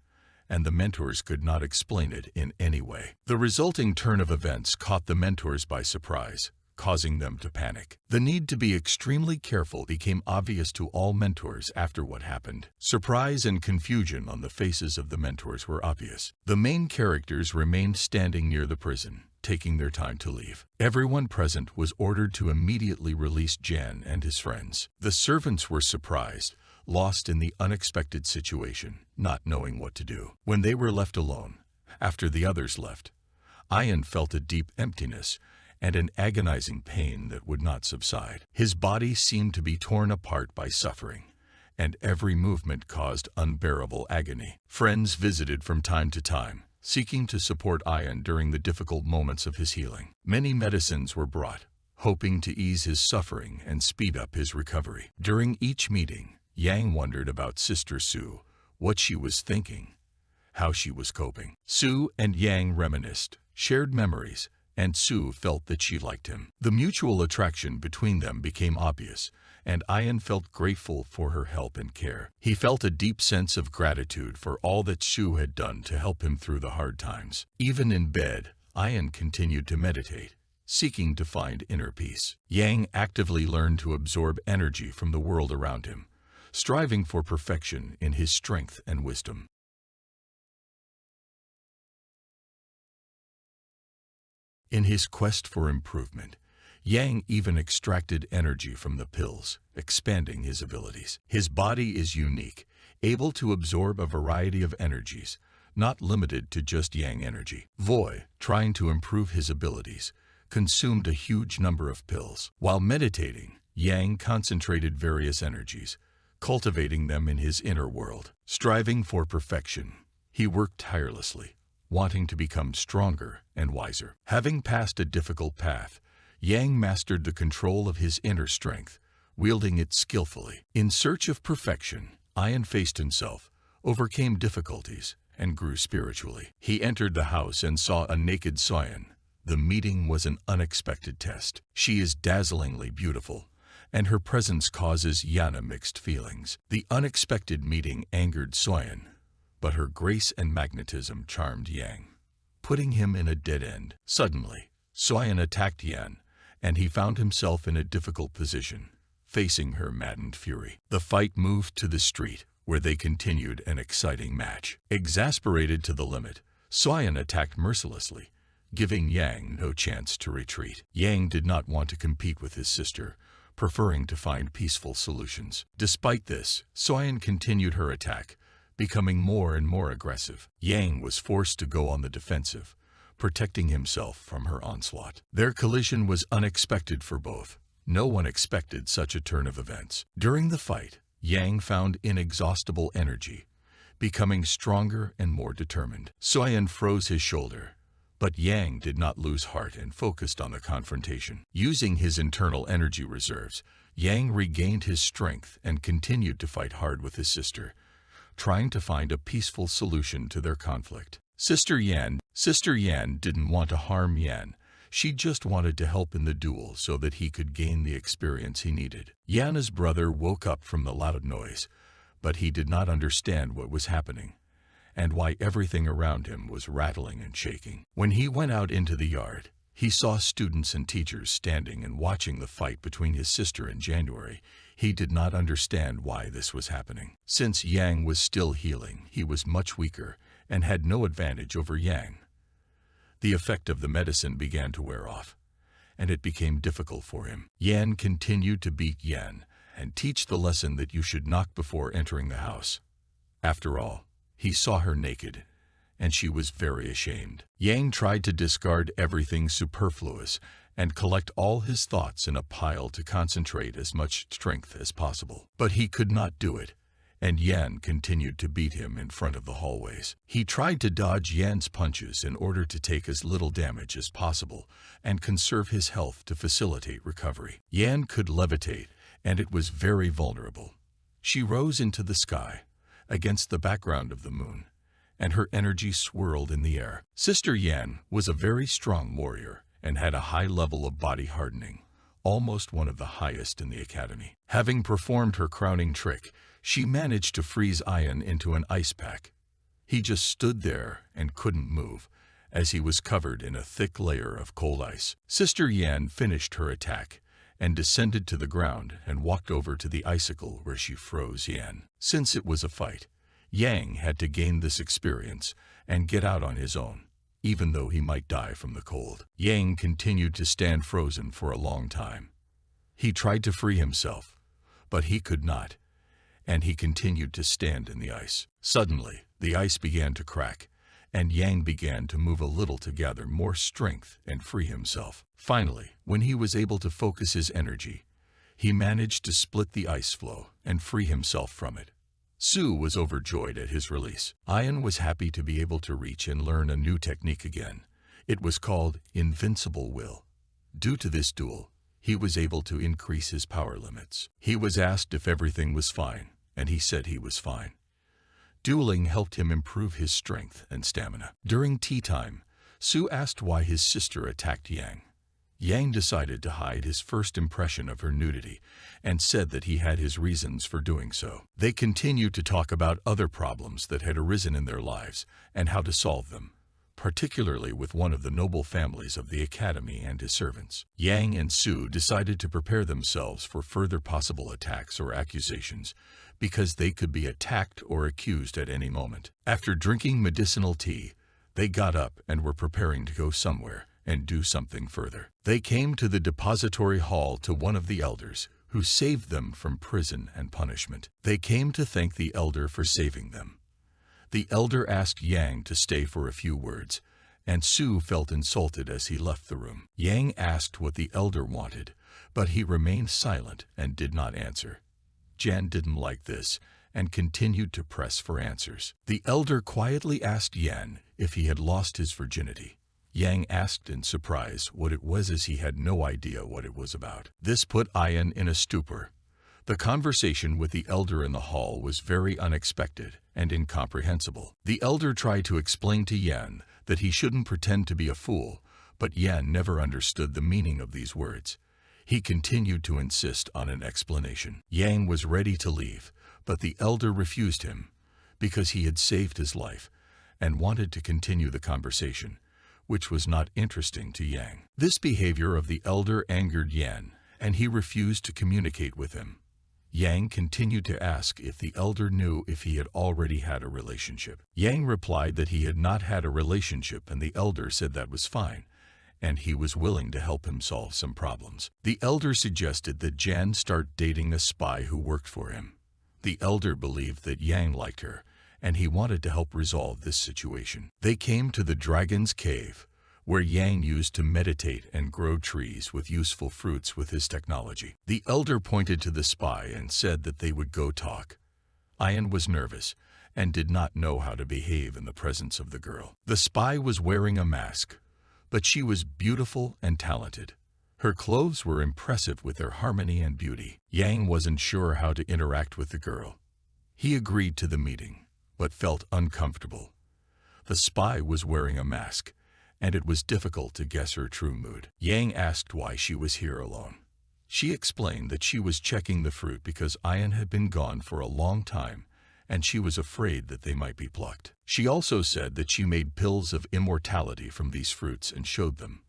and the mentors could not explain it in any way. The resulting turn of events caught the mentors by surprise, causing them to panic. The need to be extremely careful became obvious to all mentors after what happened. Surprise and confusion on the faces of the mentors were obvious. The main characters remained standing near the prison, taking their time to leave. Everyone present was ordered to immediately release Jan and his friends. The servants were surprised, lost in the unexpected situation, not knowing what to do. When they were left alone, after the others left, Ian felt a deep emptiness and an agonizing pain that would not subside. His body seemed to be torn apart by suffering, and every movement caused unbearable agony. Friends visited from time to time, seeking to support Ian during the difficult moments of his healing. Many medicines were brought, hoping to ease his suffering and speed up his recovery. During each meeting, Yang wondered about Sister Sue, what she was thinking, how she was coping. Sue and Yang reminisced, shared memories, and Sue felt that she liked him. The mutual attraction between them became obvious, and Ian felt grateful for her help and care. He felt a deep sense of gratitude for all that Sue had done to help him through the hard times. Even in bed, Ian continued to meditate, seeking to find inner peace. Yang actively learned to absorb energy from the world around him, striving for perfection in his strength and wisdom. In his quest for improvement, Yang even extracted energy from the pills, expanding his abilities. His body is unique, able to absorb a variety of energies, not limited to just Yang energy. Voy, trying to improve his abilities, consumed a huge number of pills. While meditating, Yang concentrated various energies, cultivating them in his inner world. Striving for perfection, he worked tirelessly, wanting to become stronger and wiser. Having passed a difficult path, Yang mastered the control of his inner strength, wielding it skillfully. In search of perfection, Ian faced himself, overcame difficulties, and grew spiritually. He entered the house and saw a naked Soyeon. The meeting was an unexpected test. She is dazzlingly beautiful, and her presence causes Yana mixed feelings. The unexpected meeting angered Soyeon, but her grace and magnetism charmed Yang, putting him in a dead end. Suddenly, Soyeon attacked Yan, and he found himself in a difficult position, facing her maddened fury. The fight moved to the street, where they continued an exciting match. Exasperated to the limit, Soyeon attacked mercilessly, giving Yang no chance to retreat. Yang did not want to compete with his sister, preferring to find peaceful solutions. Despite this, Soyeon continued her attack, becoming more and more aggressive. Yang was forced to go on the defensive, protecting himself from her onslaught. Their collision was unexpected for both. No one expected such a turn of events. During the fight, Yang found inexhaustible energy, becoming stronger and more determined. Soyeon froze his shoulder, but Yang did not lose heart and focused on the confrontation. Using his internal energy reserves, Yang regained his strength and continued to fight hard with his sister, trying to find a peaceful solution to their conflict. Sister Yan didn't want to harm Yan. She just wanted to help in the duel so that he could gain the experience he needed. Yana's brother woke up from the loud noise, but he did not understand what was happening and why everything around him was rattling and shaking. When he went out into the yard, he saw students and teachers standing and watching the fight between his sister and January. He did not understand why this was happening. Since Yang was still healing, he was much weaker and had no advantage over Yang. The effect of the medicine began to wear off, and it became difficult for him. Yan continued to beat Yan and teach the lesson that you should knock before entering the house. After all, he saw her naked, and she was very ashamed. Yang tried to discard everything superfluous and collect all his thoughts in a pile to concentrate as much strength as possible. But he could not do it, and Yan continued to beat him in front of the hallways. He tried to dodge Yan's punches in order to take as little damage as possible and conserve his health to facilitate recovery. Yan could levitate, and it was very vulnerable. She rose into the sky, against the background of the moon, and her energy swirled in the air. Sister Yan was a very strong warrior and had a high level of body hardening, almost one of the highest in the academy. Having performed her crowning trick, she managed to freeze Ian into an ice pack. He just stood there and couldn't move, as he was covered in a thick layer of cold ice. Sister Yan finished her attack and descended to the ground and walked over to the icicle where she froze Yan. Since it was a fight, Yang had to gain this experience and get out on his own, even though he might die from the cold. Yang continued to stand frozen for a long time. He tried to free himself, but he could not, and he continued to stand in the ice. Suddenly, the ice began to crack, and Yang began to move a little to gather more strength and free himself. Finally, when he was able to focus his energy, he managed to split the ice floe and free himself from it. Su was overjoyed at his release. Ian was happy to be able to reach and learn a new technique again. It was called Invincible Will. Due to this duel, he was able to increase his power limits. He was asked if everything was fine, and he said he was fine. Dueling helped him improve his strength and stamina. During tea time, Su asked why his sister attacked Yang. Yang decided to hide his first impression of her nudity and said that he had his reasons for doing so. They continued to talk about other problems that had arisen in their lives and how to solve them, particularly with one of the noble families of the academy and his servants. Yang and Su decided to prepare themselves for further possible attacks or accusations because they could be attacked or accused at any moment. After drinking medicinal tea, they got up and were preparing to go somewhere and do something further. They came to the depository hall to one of the elders, who saved them from prison and punishment. They came to thank the elder for saving them. The elder asked Yang to stay for a few words, and Su felt insulted as he left the room. Yang asked what the elder wanted, but he remained silent and did not answer. Jan didn't like this and continued to press for answers. The elder quietly asked Yan if he had lost his virginity. Yang asked in surprise what it was, as he had no idea what it was about. This put Ian in a stupor. The conversation with the elder in the hall was very unexpected and incomprehensible. The elder tried to explain to Yan that he shouldn't pretend to be a fool, but Yan never understood the meaning of these words. He continued to insist on an explanation. Yang was ready to leave, but the elder refused him because he had saved his life and wanted to continue the conversation, which was not interesting to Yang. This behavior of the elder angered Yan, and he refused to communicate with him. Yang continued to ask if the elder knew if he had already had a relationship. Yang replied that he had not had a relationship, and the elder said that was fine, and he was willing to help him solve some problems. The elder suggested that Jan start dating a spy who worked for him. The elder believed that Yang liked her, and he wanted to help resolve this situation. They came to the dragon's cave, where Yang used to meditate and grow trees with useful fruits with his technology. The elder pointed to the spy and said that they would go talk. Ian was nervous and did not know how to behave in the presence of the girl. The spy was wearing a mask, but she was beautiful and talented. Her clothes were impressive with their harmony and beauty. Yang wasn't sure how to interact with the girl. He agreed to the meeting, but felt uncomfortable. The spy was wearing a mask, and it was difficult to guess her true mood. Yang asked why she was here alone. She explained that she was checking the fruit because Ian had been gone for a long time, and she was afraid that they might be plucked. She also said that she made pills of immortality from these fruits and showed them.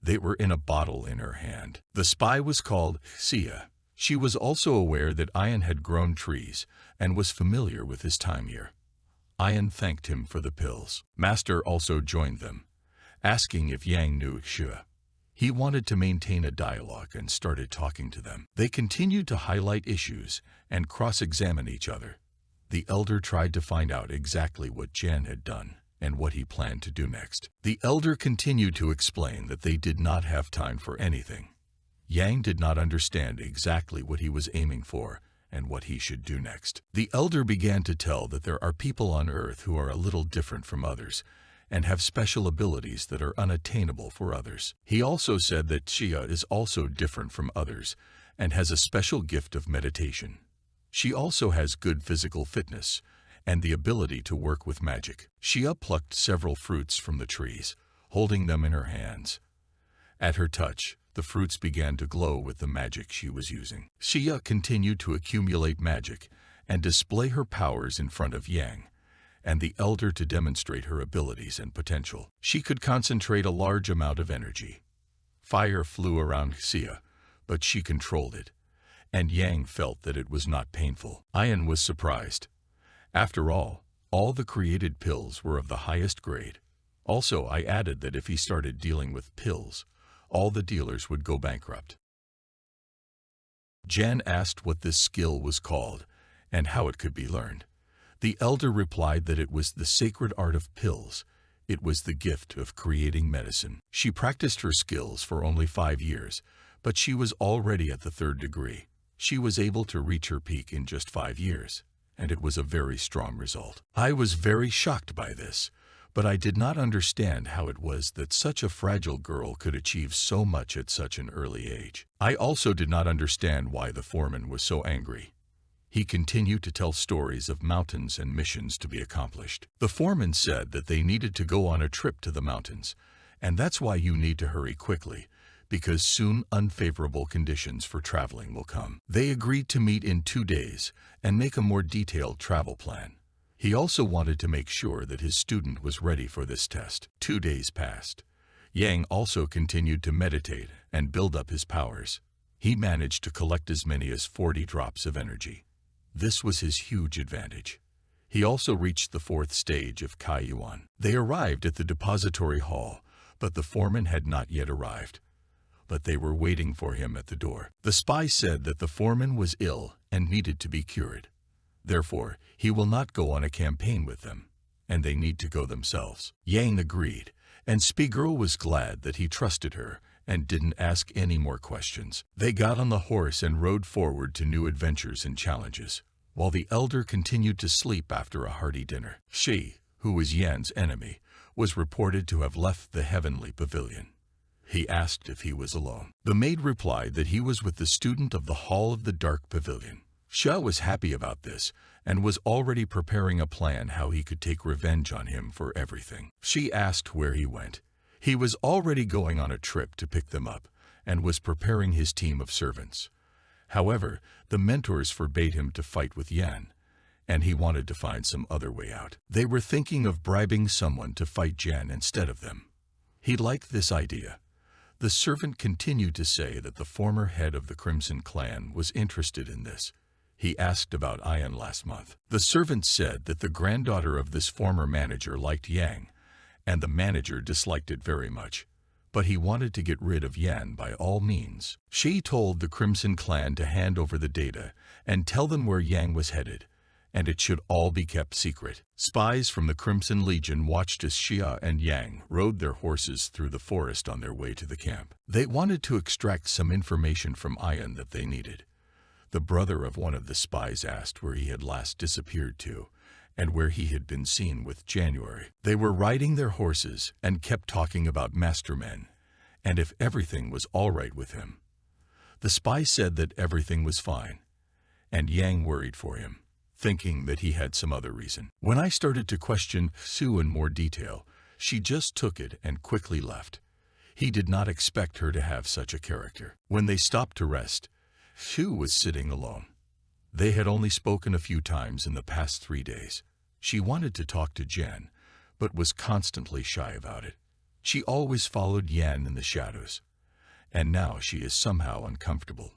They were in a bottle in her hand. The spy was called Sia. She was also aware that Ian had grown trees and was familiar with his time here. Ian thanked him for the pills. Master also joined them, asking if Yang knew Xue. He wanted to maintain a dialogue and started talking to them. They continued to highlight issues and cross-examine each other. The elder tried to find out exactly what Jan had done and what he planned to do next. The elder continued to explain that they did not have time for anything. Yang did not understand exactly what he was aiming for and what he should do next. The elder began to tell that there are people on Earth who are a little different from others and have special abilities that are unattainable for others. He also said that Xia is also different from others and has a special gift of meditation. She also has good physical fitness and the ability to work with magic. Xia plucked several fruits from the trees, holding them in her hands. At her touch, the fruits began to glow with the magic she was using. Xia continued to accumulate magic and display her powers in front of Yang and the elder to demonstrate her abilities and potential. She could concentrate a large amount of energy. Fire flew around Xia, but she controlled it, and Yang felt that it was not painful. Ian was surprised. After all the created pills were of the highest grade. Also, I added that if he started dealing with pills, all the dealers would go bankrupt. Jan asked what this skill was called and how it could be learned. The elder replied that it was the sacred art of pills. It was the gift of creating medicine. She practiced her skills for only 5 years, but she was already at the 3rd degree. She was able to reach her peak in just 5 years, and it was a very strong result. I was very shocked by this, but I did not understand how it was that such a fragile girl could achieve so much at such an early age. I also did not understand why the foreman was so angry. He continued to tell stories of mountains and missions to be accomplished. The foreman said that they needed to go on a trip to the mountains, and that's why you need to hurry quickly, because soon unfavorable conditions for traveling will come. They agreed to meet in 2 days and make a more detailed travel plan. He also wanted to make sure that his student was ready for this test. 2 days passed. Yang also continued to meditate and build up his powers. He managed to collect as many as 40 drops of energy. This was his huge advantage. He also reached the 4th stage of Kai Yuan. They arrived at the depository hall, but the foreman had not yet arrived. But they were waiting for him at the door. The spy said that the foreman was ill and needed to be cured. Therefore, he will not go on a campaign with them, and they need to go themselves. Yang agreed, and Spigirl was glad that he trusted her and didn't ask any more questions. They got on the horse and rode forward to new adventures and challenges, while the elder continued to sleep after a hearty dinner. She, who was Yan's enemy, was reported to have left the heavenly pavilion. He asked if he was alone. The maid replied that he was with the student of the Hall of the Dark Pavilion. Xia was happy about this and was already preparing a plan how he could take revenge on him for everything. She asked where he went. He was already going on a trip to pick them up and was preparing his team of servants. However, the mentors forbade him to fight with Yan, and he wanted to find some other way out. They were thinking of bribing someone to fight Jan instead of them. He liked this idea. The servant continued to say that the former head of the Crimson Clan was interested in this. He asked about Ian last month. The servant said that the granddaughter of this former manager liked Yang, and the manager disliked it very much, but he wanted to get rid of Yan by all means. She told the Crimson Clan to hand over the data and tell them where Yang was headed, and it should all be kept secret. Spies from the Crimson Legion watched as Xia and Yang rode their horses through the forest on their way to the camp. They wanted to extract some information from Ian that they needed. The brother of one of the spies asked where he had last disappeared to, and where he had been seen with January. They were riding their horses and kept talking about Mastermen, and if everything was all right with him. The spy said that everything was fine, and Yang worried for him, thinking that he had some other reason. When I started to question Sue in more detail, she just took it and quickly left. He did not expect her to have such a character. When they stopped to rest, Sue was sitting alone. They had only spoken a few times in the past 3 days. She wanted to talk to Jan, but was constantly shy about it. She always followed Yan in the shadows, and now she is somehow uncomfortable.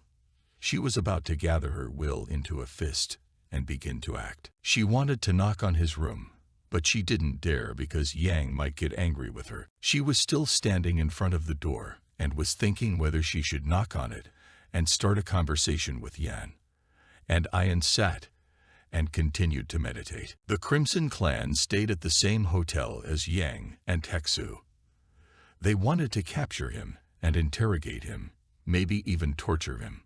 She was about to gather her will into a fist and begin to act. She wanted to knock on his room, but she didn't dare because Yang might get angry with her. She was still standing in front of the door and was thinking whether she should knock on it and start a conversation with Yan. And Ian sat and continued to meditate. The Crimson Clan stayed at the same hotel as Yang and Teksu. They wanted to capture him and interrogate him, maybe even torture him.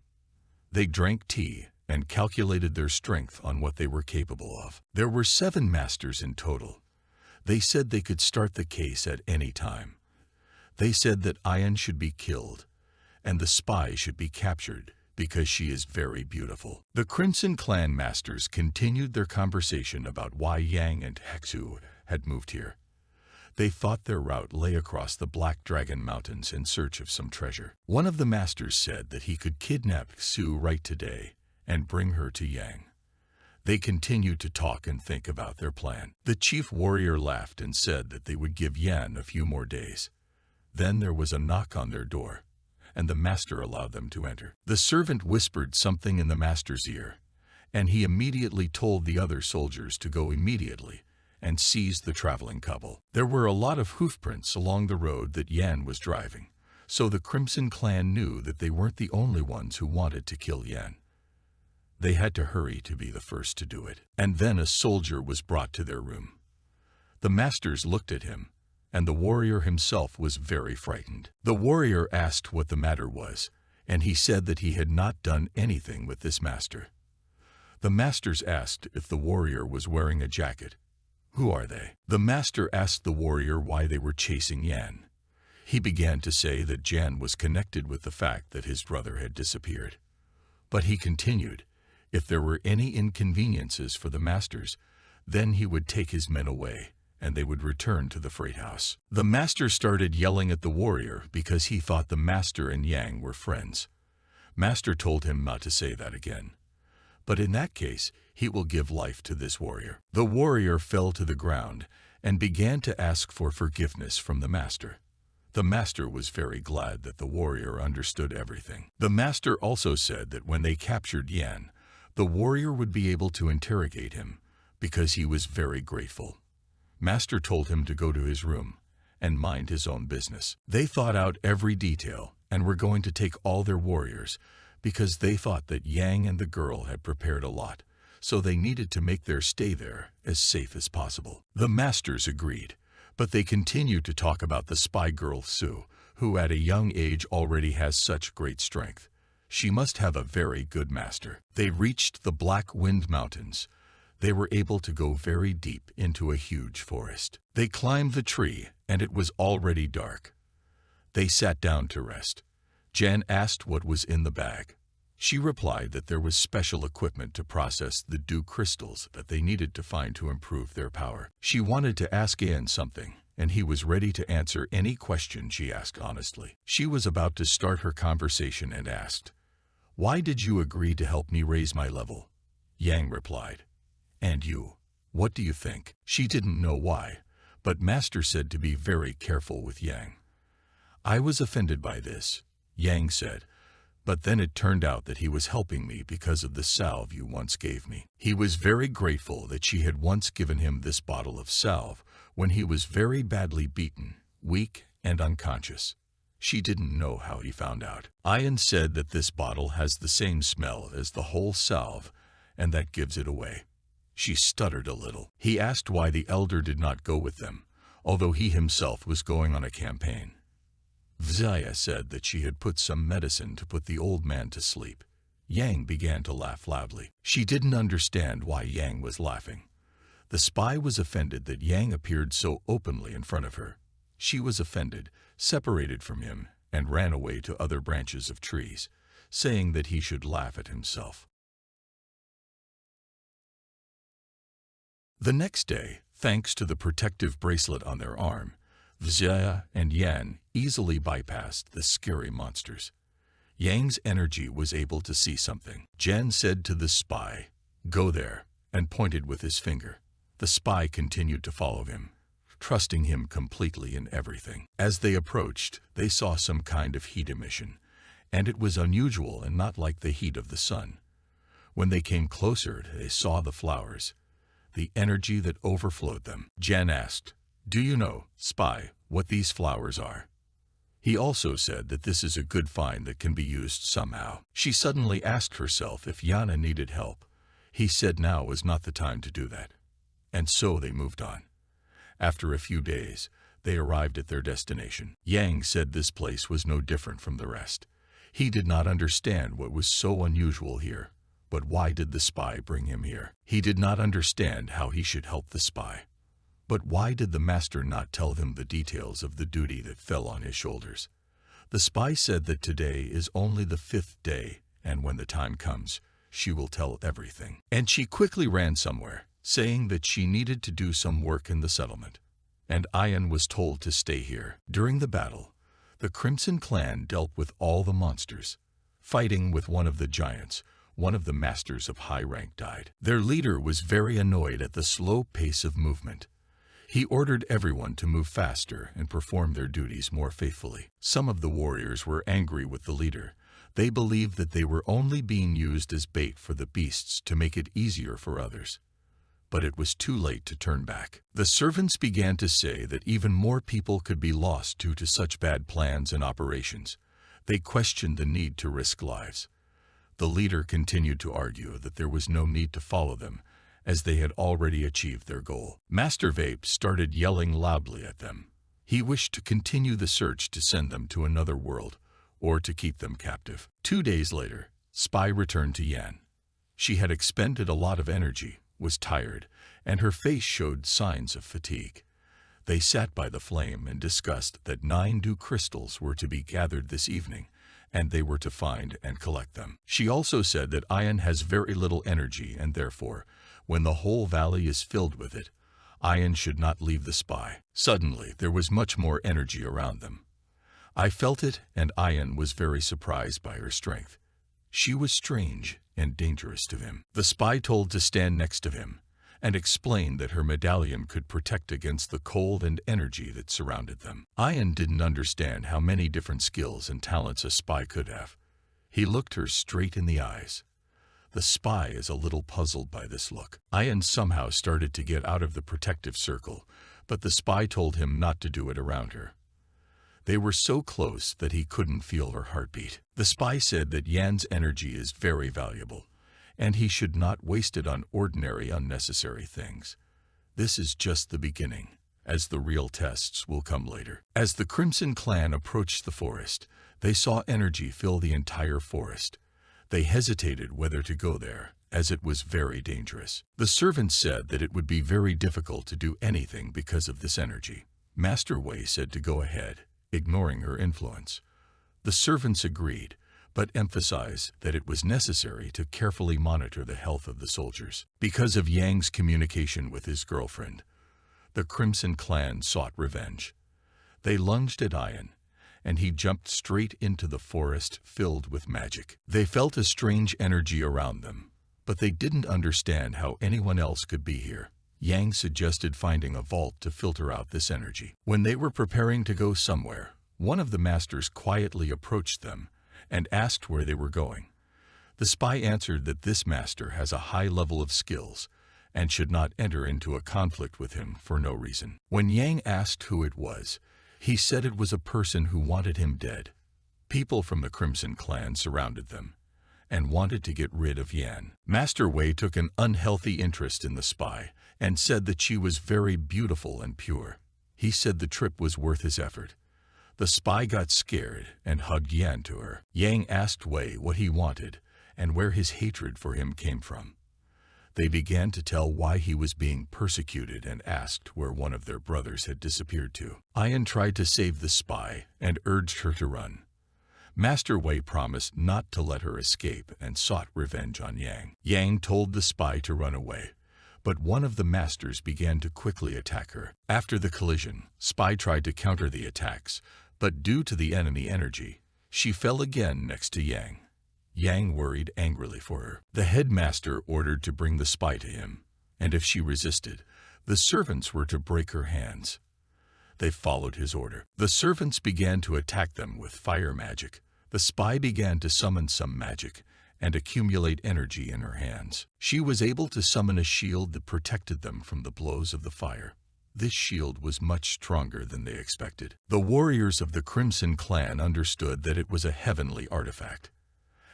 They drank tea and calculated their strength on what they were capable of. There were 7 masters in total. They said they could start the case at any time. They said that Ayan should be killed, and the spy should be captured because she is very beautiful. The Crimson Clan masters continued their conversation about why Yang and Hexu had moved here. They thought their route lay across the Black Dragon Mountains in search of some treasure. One of the masters said that he could kidnap Hexu right today and bring her to Yang. They continued to talk and think about their plan. The chief warrior laughed and said that they would give Yan a few more days. Then there was a knock on their door, and the master allowed them to enter. The servant whispered something in the master's ear, and he immediately told the other soldiers to go immediately and seize the traveling couple. There were a lot of hoofprints along the road that Yan was driving, so the Crimson Clan knew that they weren't the only ones who wanted to kill Yan. They had to hurry to be the first to do it. And then a soldier was brought to their room. The masters looked at him, and the warrior himself was very frightened. The warrior asked what the matter was, and he said that he had not done anything with this master. The masters asked if the warrior was wearing a jacket. Who are they? The master asked the warrior why they were chasing Yan. He began to say that Jan was connected with the fact that his brother had disappeared. But he continued, if there were any inconveniences for the masters, then he would take his men away, and they would return to the freight house. The master started yelling at the warrior because he thought the master and Yang were friends. Master told him not to say that again. But in that case, he will give life to this warrior. The warrior fell to the ground and began to ask for forgiveness from the master. The master was very glad that the warrior understood everything. The master also said that when they captured Yan, the warrior would be able to interrogate him because he was very grateful. Master told him to go to his room and mind his own business. They thought out every detail and were going to take all their warriors because they thought that Yang and the girl had prepared a lot, so they needed to make their stay there as safe as possible. The masters agreed, but they continued to talk about the spy girl Sue, who at a young age already has such great strength. She must have a very good master. They reached the Black Wind Mountains. They were able to go very deep into a huge forest. They climbed the tree, and it was already dark. They sat down to rest. Jan asked what was in the bag. She replied that there was special equipment to process the dew crystals that they needed to find to improve their power. She wanted to ask Ian something, and he was ready to answer any question she asked honestly. She was about to start her conversation and asked, "Why did you agree to help me raise my level?" Yang replied, "And you, what do you think?" She didn't know why, but Master said to be very careful with Yang. "I was offended by this," Yang said, "but then it turned out that he was helping me because of the salve you once gave me." He was very grateful that she had once given him this bottle of salve when he was very badly beaten, weak, and unconscious. She didn't know how he found out. Ian said that this bottle has the same smell as the whole salve, and that gives it away. She stuttered a little. He asked why the elder did not go with them, although he himself was going on a campaign. Vzaya said that she had put some medicine to put the old man to sleep. Yang began to laugh loudly. She didn't understand why Yang was laughing. The spy was offended that Yang appeared so openly in front of her. She was offended, separated from him, and ran away to other branches of trees, saying that he should laugh at himself. The next day, thanks to the protective bracelet on their arm, Vzaya and Yan easily bypassed the scary monsters. Yang's energy was able to see something. Jan said to the spy, "Go there," and pointed with his finger. The spy continued to follow him, trusting him completely in everything. As they approached, they saw some kind of heat emission, and it was unusual and not like the heat of the sun. When they came closer, they saw the flowers, the energy that overflowed them. Jan asked, "Do you know, spy, what these flowers are?" He also said that this is a good find that can be used somehow. She suddenly asked herself if Yana needed help. He said now was not the time to do that. And so they moved on. After a few days, they arrived at their destination. Yang said this place was no different from the rest. He did not understand what was so unusual here, But why did the spy bring him here? He did not understand how he should help the spy. But why did the master not tell him the details of the duty that fell on his shoulders? The spy said that today is only the 5th day, and when the time comes, she will tell everything. And she quickly ran somewhere, saying that she needed to do some work in the settlement. And Ayan was told to stay here. During the battle, the Crimson Clan dealt with all the monsters. Fighting with one of the giants, one of the masters of high rank died. Their leader was very annoyed at the slow pace of movement. He ordered everyone to move faster and perform their duties more faithfully. Some of the warriors were angry with the leader. They believed that they were only being used as bait for the beasts to make it easier for others. But it was too late to turn back. The servants began to say that even more people could be lost due to such bad plans and operations. They questioned the need to risk lives. The leader continued to argue that there was no need to follow them, as they had already achieved their goal. Master Vape started yelling loudly at them. He wished to continue the search to send them to another world, or to keep them captive. 2 days later, Spy returned to Yan. She had expended a lot of energy, was tired, and her face showed signs of fatigue. They sat by the flame and discussed that 9 dew crystals were to be gathered this evening, and they were to find and collect them. She also said that Ayan has very little energy, and therefore, when the whole valley is filled with it, Ayan should not leave the spy. Suddenly, there was much more energy around them. I felt it, and Ayan was very surprised by her strength. She was strange and dangerous to him. The spy told to stand next to him, and explained that her medallion could protect against the cold and energy that surrounded them. Ayan didn't understand how many different skills and talents a spy could have. He looked her straight in the eyes. The spy is a little puzzled by this look. Ayan somehow started to get out of the protective circle, but the spy told him not to do it around her. They were so close that he couldn't feel her heartbeat. The spy said that Yan's energy is very valuable, and he should not waste it on ordinary unnecessary things. This is just the beginning, as the real tests will come later. As the Crimson Clan approached the forest, they saw energy fill the entire forest. They hesitated whether to go there, as it was very dangerous. The servants said that it would be very difficult to do anything because of this energy. Master Wei said to go ahead, ignoring her influence. The servants agreed, but emphasized that it was necessary to carefully monitor the health of the soldiers. Because of Yang's communication with his girlfriend, the Crimson Clan sought revenge. They lunged at Ayan, and he jumped straight into the forest filled with magic. They felt a strange energy around them, but they didn't understand how anyone else could be here. Yang suggested finding a vault to filter out this energy. When they were preparing to go somewhere, one of the masters quietly approached them and asked where they were going. The spy answered that this master has a high level of skills and should not enter into a conflict with him for no reason. When Yang asked who it was, he said it was a person who wanted him dead. People from the Crimson Clan surrounded them and wanted to get rid of Yan. Master Wei took an unhealthy interest in the spy and said that she was very beautiful and pure. He said the trip was worth his effort. The spy got scared and hugged Yan to her. Yang asked Wei what he wanted and where his hatred for him came from. They began to tell why he was being persecuted and asked where one of their brothers had disappeared to. Ayan tried to save the spy and urged her to run. Master Wei promised not to let her escape and sought revenge on Yang. Yang told the spy to run away, but one of the masters began to quickly attack her. After the collision, Spy tried to counter the attacks, but due to the enemy energy, she fell again next to Yang. Yang worried angrily for her. The headmaster ordered to bring the spy to him, and if she resisted, the servants were to break her hands. They followed his order. The servants began to attack them with fire magic. The spy began to summon some magic and accumulate energy in her hands. She was able to summon a shield that protected them from the blows of the fire. This shield was much stronger than they expected. The warriors of the Crimson Clan understood that it was a heavenly artifact.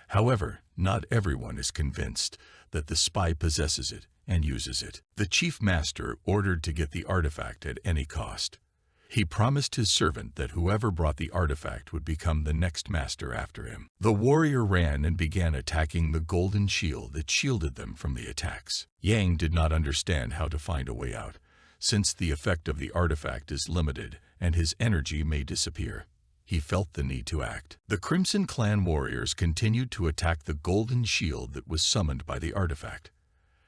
However, not everyone is convinced that the spy possesses it and uses it. The chief master ordered to get the artifact at any cost. He promised his servant that whoever brought the artifact would become the next master after him. The warrior ran and began attacking the golden shield that shielded them from the attacks. Yang did not understand how to find a way out, since the effect of the artifact is limited and his energy may disappear. He felt the need to act. The Crimson Clan warriors continued to attack the golden shield that was summoned by the artifact.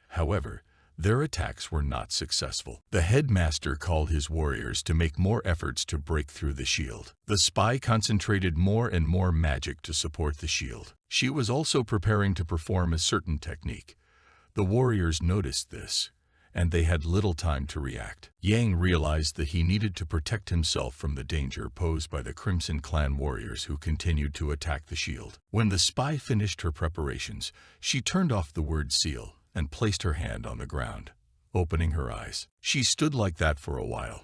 However, their attacks were not successful. The headmaster called his warriors to make more efforts to break through the shield. The spy concentrated more and more magic to support the shield. She was also preparing to perform a certain technique. The warriors noticed this, and they had little time to react. Yang realized that he needed to protect himself from the danger posed by the Crimson Clan warriors who continued to attack the shield. When the spy finished her preparations, she turned off the word seal and placed her hand on the ground, opening her eyes. She stood like that for a while,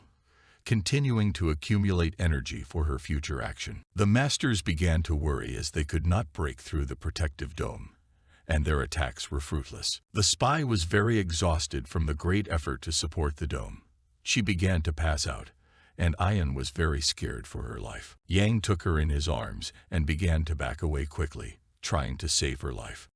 continuing to accumulate energy for her future action. The masters began to worry as they could not break through the protective dome, and their attacks were fruitless. The spy was very exhausted from the great effort to support the dome. She began to pass out, and Ayan was very scared for her life. Yang took her in his arms and began to back away quickly, trying to save her life.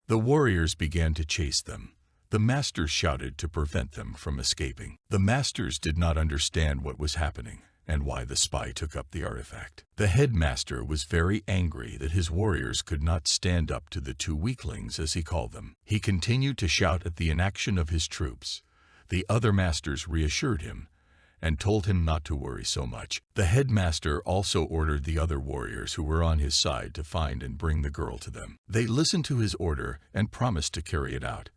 The warriors began to chase them. The masters shouted to prevent them from escaping. The masters did not understand what was happening and why the spy took up the artifact. The headmaster was very angry that his warriors could not stand up to the two weaklings, as he called them. He continued to shout at the inaction of his troops. The other masters reassured him and told him not to worry so much. The headmaster also ordered the other warriors who were on his side to find and bring the girl to them. They listened to his order and promised to carry it out.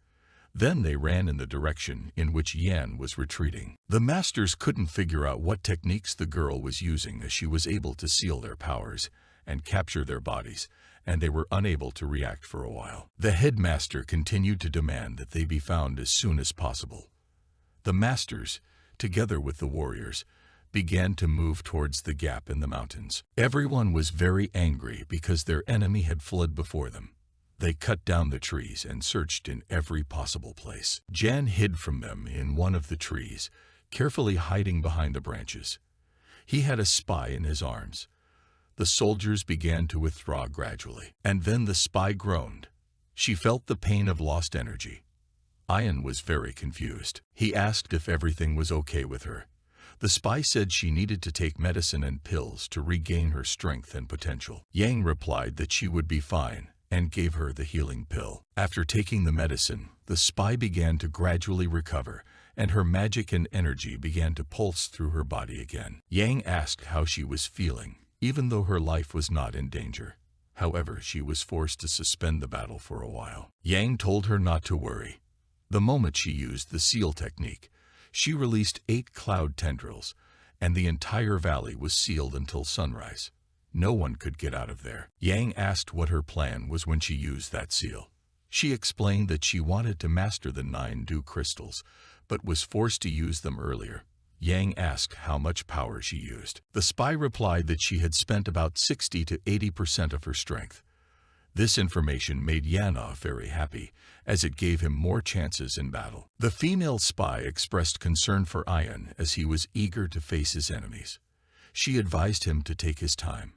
Then they ran in the direction in which Yan was retreating. The masters couldn't figure out what techniques the girl was using, as she was able to seal their powers and capture their bodies, and they were unable to react for a while. The headmaster continued to demand that they be found as soon as possible. The masters, together with the warriors, began to move towards the gap in the mountains. Everyone was very angry because their enemy had fled before them. They cut down the trees and searched in every possible place. Jan hid from them in one of the trees, carefully hiding behind the branches. He had a spy in his arms. The soldiers began to withdraw gradually, and then the spy groaned. She felt the pain of lost energy. Ayan was very confused. He asked if everything was okay with her. The spy said she needed to take medicine and pills to regain her strength and potential. Yang replied that she would be fine and gave her the healing pill. After taking the medicine, the spy began to gradually recover, and her magic and energy began to pulse through her body again. Yang asked how she was feeling, even though her life was not in danger. However, she was forced to suspend the battle for a while. Yang told her not to worry. The moment she used the seal technique, she released 8 cloud tendrils, and the entire valley was sealed until sunrise. No one could get out of there. Yang asked what her plan was when she used that seal. She explained that she wanted to master the 9 dew crystals, but was forced to use them earlier. Yang asked how much power she used. The spy replied that she had spent about 60 to 80% of her strength. This information made Yana very happy, as it gave him more chances in battle. The female spy expressed concern for Ayan as he was eager to face his enemies. She advised him to take his time.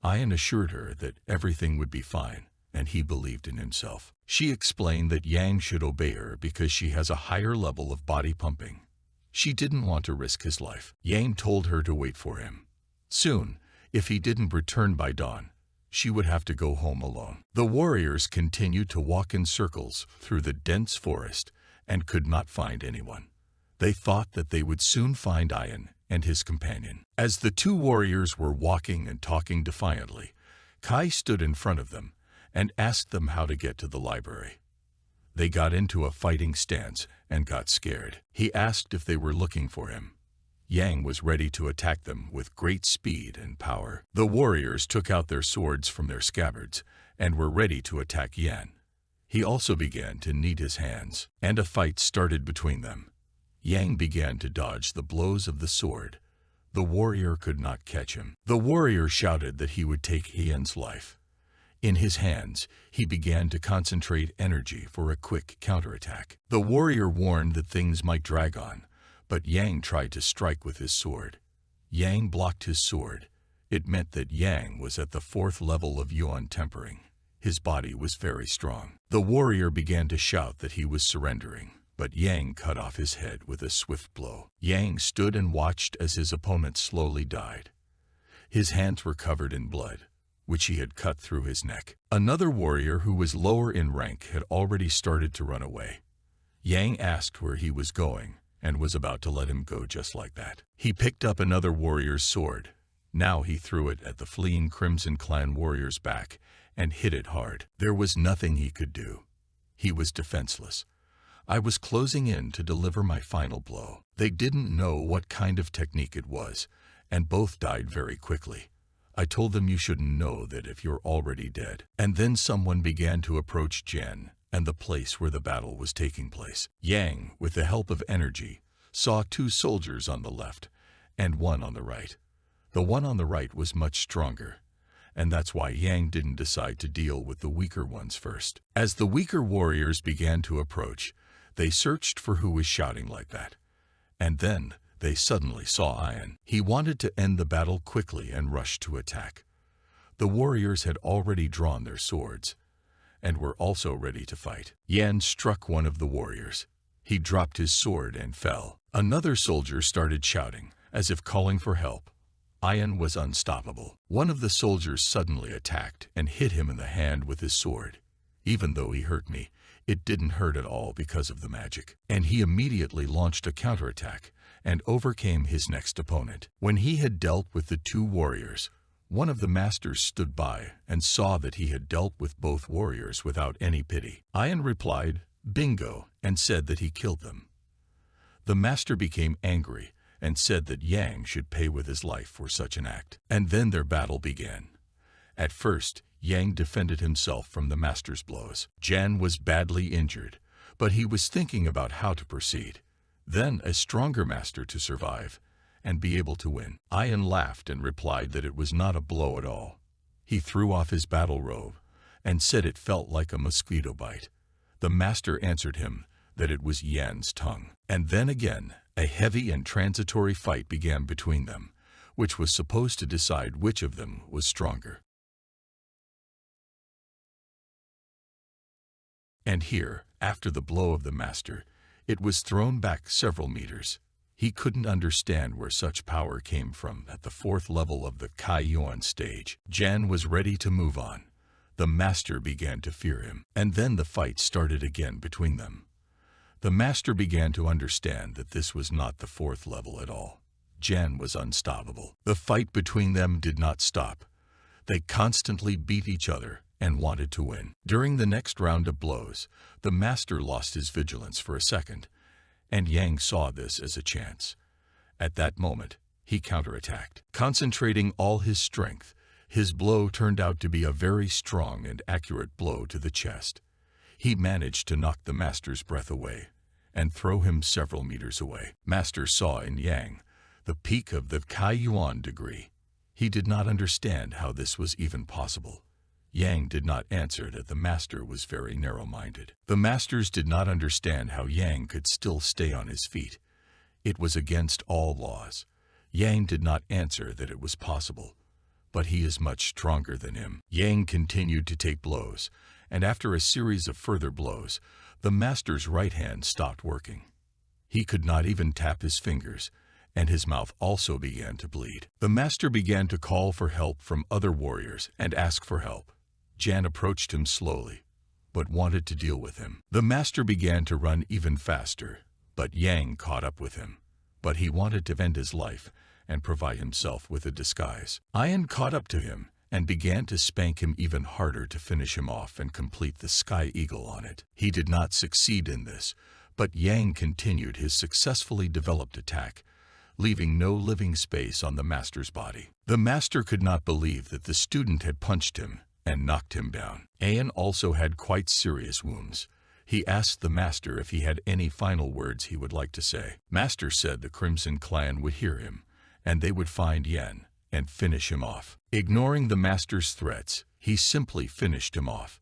Ayan assured her that everything would be fine, and he believed in himself. She explained that Yang should obey her because she has a higher level of body pumping. She didn't want to risk his life. Yang told her to wait for him. Soon, if he didn't return by dawn, she would have to go home alone. The warriors continued to walk in circles through the dense forest and could not find anyone. They thought that they would soon find Ayan and his companion. As the 2 warriors were walking and talking defiantly, Kai stood in front of them and asked them how to get to the library. They got into a fighting stance and got scared. He asked if they were looking for him. Yang was ready to attack them with great speed and power. The warriors took out their swords from their scabbards and were ready to attack Yan. He also began to knead his hands, and a fight started between them. Yang began to dodge the blows of the sword. The warrior could not catch him. The warrior shouted that he would take Yan's life. In his hands, he began to concentrate energy for a quick counterattack. The warrior warned that things might drag on, but Yang tried to strike with his sword. Yang blocked his sword. It meant that Yang was at the 4th level of Yuan tempering. His body was very strong. The warrior began to shout that he was surrendering, but Yang cut off his head with a swift blow. Yang stood and watched as his opponent slowly died. His hands were covered in blood, which he had cut through his neck. Another warrior who was lower in rank had already started to run away. Yang asked where he was going and was about to let him go just like that. He picked up another warrior's sword. Now he threw it at the fleeing Crimson Clan warrior's back and hit it hard. There was nothing he could do. He was defenseless. I was closing in to deliver my final blow. They didn't know what kind of technique it was, and both died very quickly. I told them you shouldn't know that if you're already dead. And then someone began to approach Jen and the place where the battle was taking place. Yang, with the help of energy, saw 2 soldiers on the left and 1 on the right. The one on the right was much stronger, and that's why Yang didn't decide to deal with the weaker ones first. As the weaker warriors began to approach, they searched for who was shouting like that. And then they suddenly saw Ian. He wanted to end the battle quickly and rushed to attack. The warriors had already drawn their swords and were also ready to fight. Yan struck one of the warriors. He dropped his sword and fell. Another soldier started shouting, as if calling for help. Ian was unstoppable. One of the soldiers suddenly attacked and hit him in the hand with his sword. Even though he hurt me, it didn't hurt at all because of the magic. And he immediately launched a counterattack and overcame his next opponent. When he had dealt with the 2 warriors, one of the masters stood by and saw that he had dealt with both warriors without any pity. Ian replied, "Bingo," and said that he killed them. The master became angry and said that Yang should pay with his life for such an act. And then their battle began. At first, Yang defended himself from the master's blows. Jan was badly injured, but he was thinking about how to proceed. Then a stronger master to survive and be able to win. Ian laughed and replied that it was not a blow at all. He threw off his battle robe and said it felt like a mosquito bite. The master answered him that it was Yan's tongue. And then again, a heavy and transitory fight began between them, which was supposed to decide which of them was stronger. And here, after the blow of the master, it was thrown back several meters. He couldn't understand where such power came from at the 4th level of the Kai Yuan stage. Jan was ready to move on. The master began to fear him, and then the fight started again between them. The master began to understand that this was not the 4th level at all. Jan was unstoppable. The fight between them did not stop. They constantly beat each other and wanted to win. During the next round of blows, the master lost his vigilance for a second, and Yang saw this as a chance. At that moment, he counterattacked. Concentrating all his strength, his blow turned out to be a very strong and accurate blow to the chest. He managed to knock the master's breath away and throw him several meters away. Master saw in Yang the peak of the Kai Yuan degree. He did not understand how this was even possible. Yang did not answer that the master was very narrow-minded. The masters did not understand how Yang could still stay on his feet. It was against all laws. Yang did not answer that it was possible, but he is much stronger than him. Yang continued to take blows, and after a series of further blows, the master's right hand stopped working. He could not even tap his fingers, and his mouth also began to bleed. The master began to call for help from other warriors and ask for help. Jan approached him slowly, but wanted to deal with him. The master began to run even faster, but Yang caught up with him. But he wanted to end his life and provide himself with a disguise. Ian caught up to him and began to spank him even harder to finish him off and complete the sky eagle on it. He did not succeed in this, but Yang continued his successfully developed attack, leaving no living space on the master's body. The master could not believe that the student had punched him and knocked him down. Ian also had quite serious wounds. He asked the master if he had any final words he would like to say. Master said the Crimson Clan would hear him, and they would find Yen and finish him off. Ignoring the master's threats, he simply finished him off.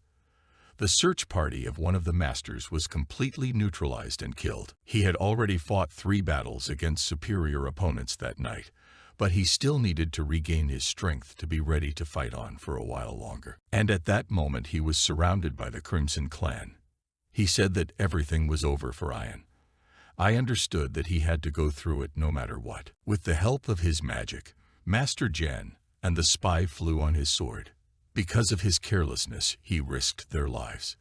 The search party of one of the masters was completely neutralized and killed. He had already fought 3 battles against superior opponents that night, but he still needed to regain his strength to be ready to fight on for a while longer. And at that moment he was surrounded by the Crimson Clan. He said that everything was over for Ian. I understood that he had to go through it no matter what. With the help of his magic, Master Jan and the spy flew on his sword. Because of his carelessness, he risked their lives.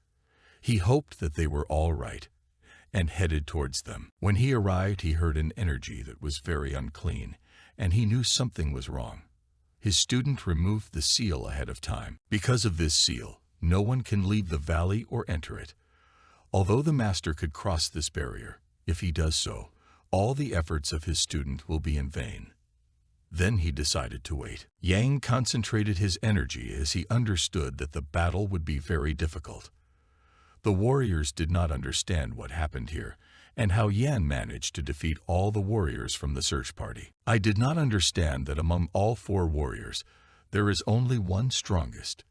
He hoped that they were all right and headed towards them. When he arrived, he heard an energy that was very unclean, and he knew something was wrong. His student removed the seal ahead of time. Because of this seal, no one can leave the valley or enter it. Although the master could cross this barrier, if he does so, all the efforts of his student will be in vain. Then he decided to wait. Yang concentrated his energy as he understood that the battle would be very difficult. The warriors did not understand what happened here and how Yan managed to defeat all the warriors from the search party. I did not understand that among all 4 warriors, there is only one strongest.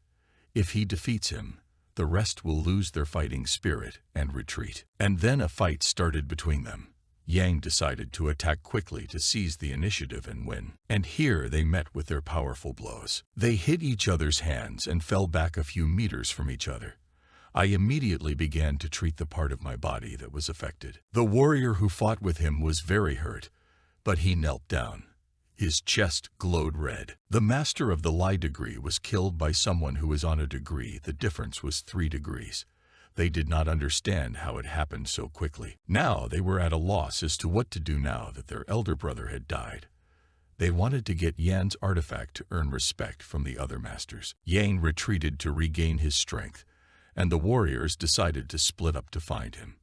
If he defeats him, the rest will lose their fighting spirit and retreat. And then a fight started between them. Yang decided to attack quickly to seize the initiative and win. And here they met with their powerful blows. They hit each other's hands and fell back a few meters from each other. I immediately began to treat the part of my body that was affected. The warrior who fought with him was very hurt, but he knelt down. His chest glowed red. The master of the Lie degree was killed by someone who was on a degree. The difference was 3 degrees. They did not understand how it happened so quickly. Now they were at a loss as to what to do now that their elder brother had died. They wanted to get Yan's artifact to earn respect from the other masters. Yang retreated to regain his strength, and the warriors decided to split up to find him.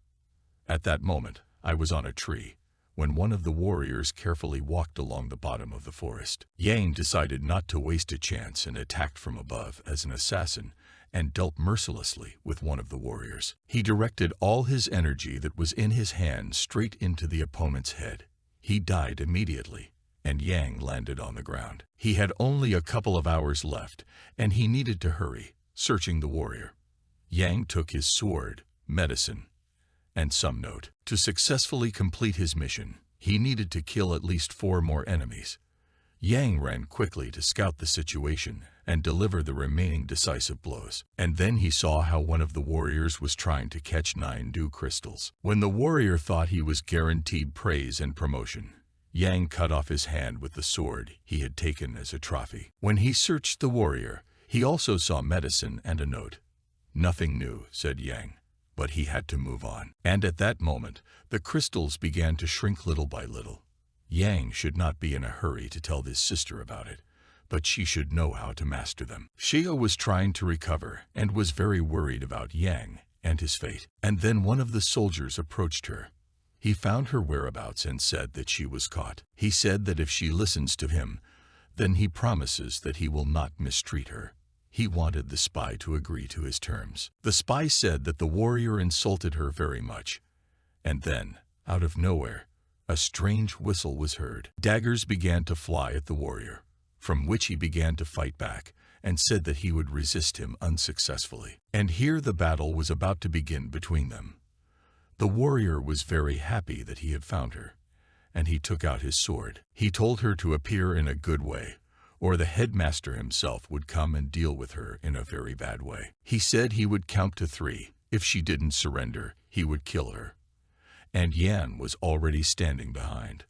At that moment, I was on a tree, when one of the warriors carefully walked along the bottom of the forest. Yang decided not to waste a chance and attacked from above as an assassin, and dealt mercilessly with one of the warriors. He directed all his energy that was in his hand straight into the opponent's head. He died immediately, and Yang landed on the ground. He had only a couple of hours left, and he needed to hurry, searching the warrior. Yang took his sword, medicine, and some note. To successfully complete his mission, he needed to kill at least 4 more enemies. Yang ran quickly to scout the situation and deliver the remaining decisive blows. And then he saw how one of the warriors was trying to catch 9 dew crystals. When the warrior thought he was guaranteed praise and promotion, Yang cut off his hand with the sword he had taken as a trophy. When he searched the warrior, he also saw medicine and a note. "Nothing new," said Yang, but he had to move on. And at that moment, the crystals began to shrink little by little. Yang should not be in a hurry to tell his sister about it, but she should know how to master them. Shia was trying to recover and was very worried about Yang and his fate. And then one of the soldiers approached her. He found her whereabouts and said that she was caught. He said that if she listens to him, then he promises that he will not mistreat her. He wanted the spy to agree to his terms. The spy said that the warrior insulted her very much. And then, out of nowhere, a strange whistle was heard. Daggers began to fly at the warrior, from which he began to fight back, and said that he would resist him unsuccessfully. And here the battle was about to begin between them. The warrior was very happy that he had found her, and he took out his sword. He told her to appear in a good way, or the headmaster himself would come and deal with her in a very bad way. He said he would count to 3. If she didn't surrender, he would kill her. And Yan was already standing behind,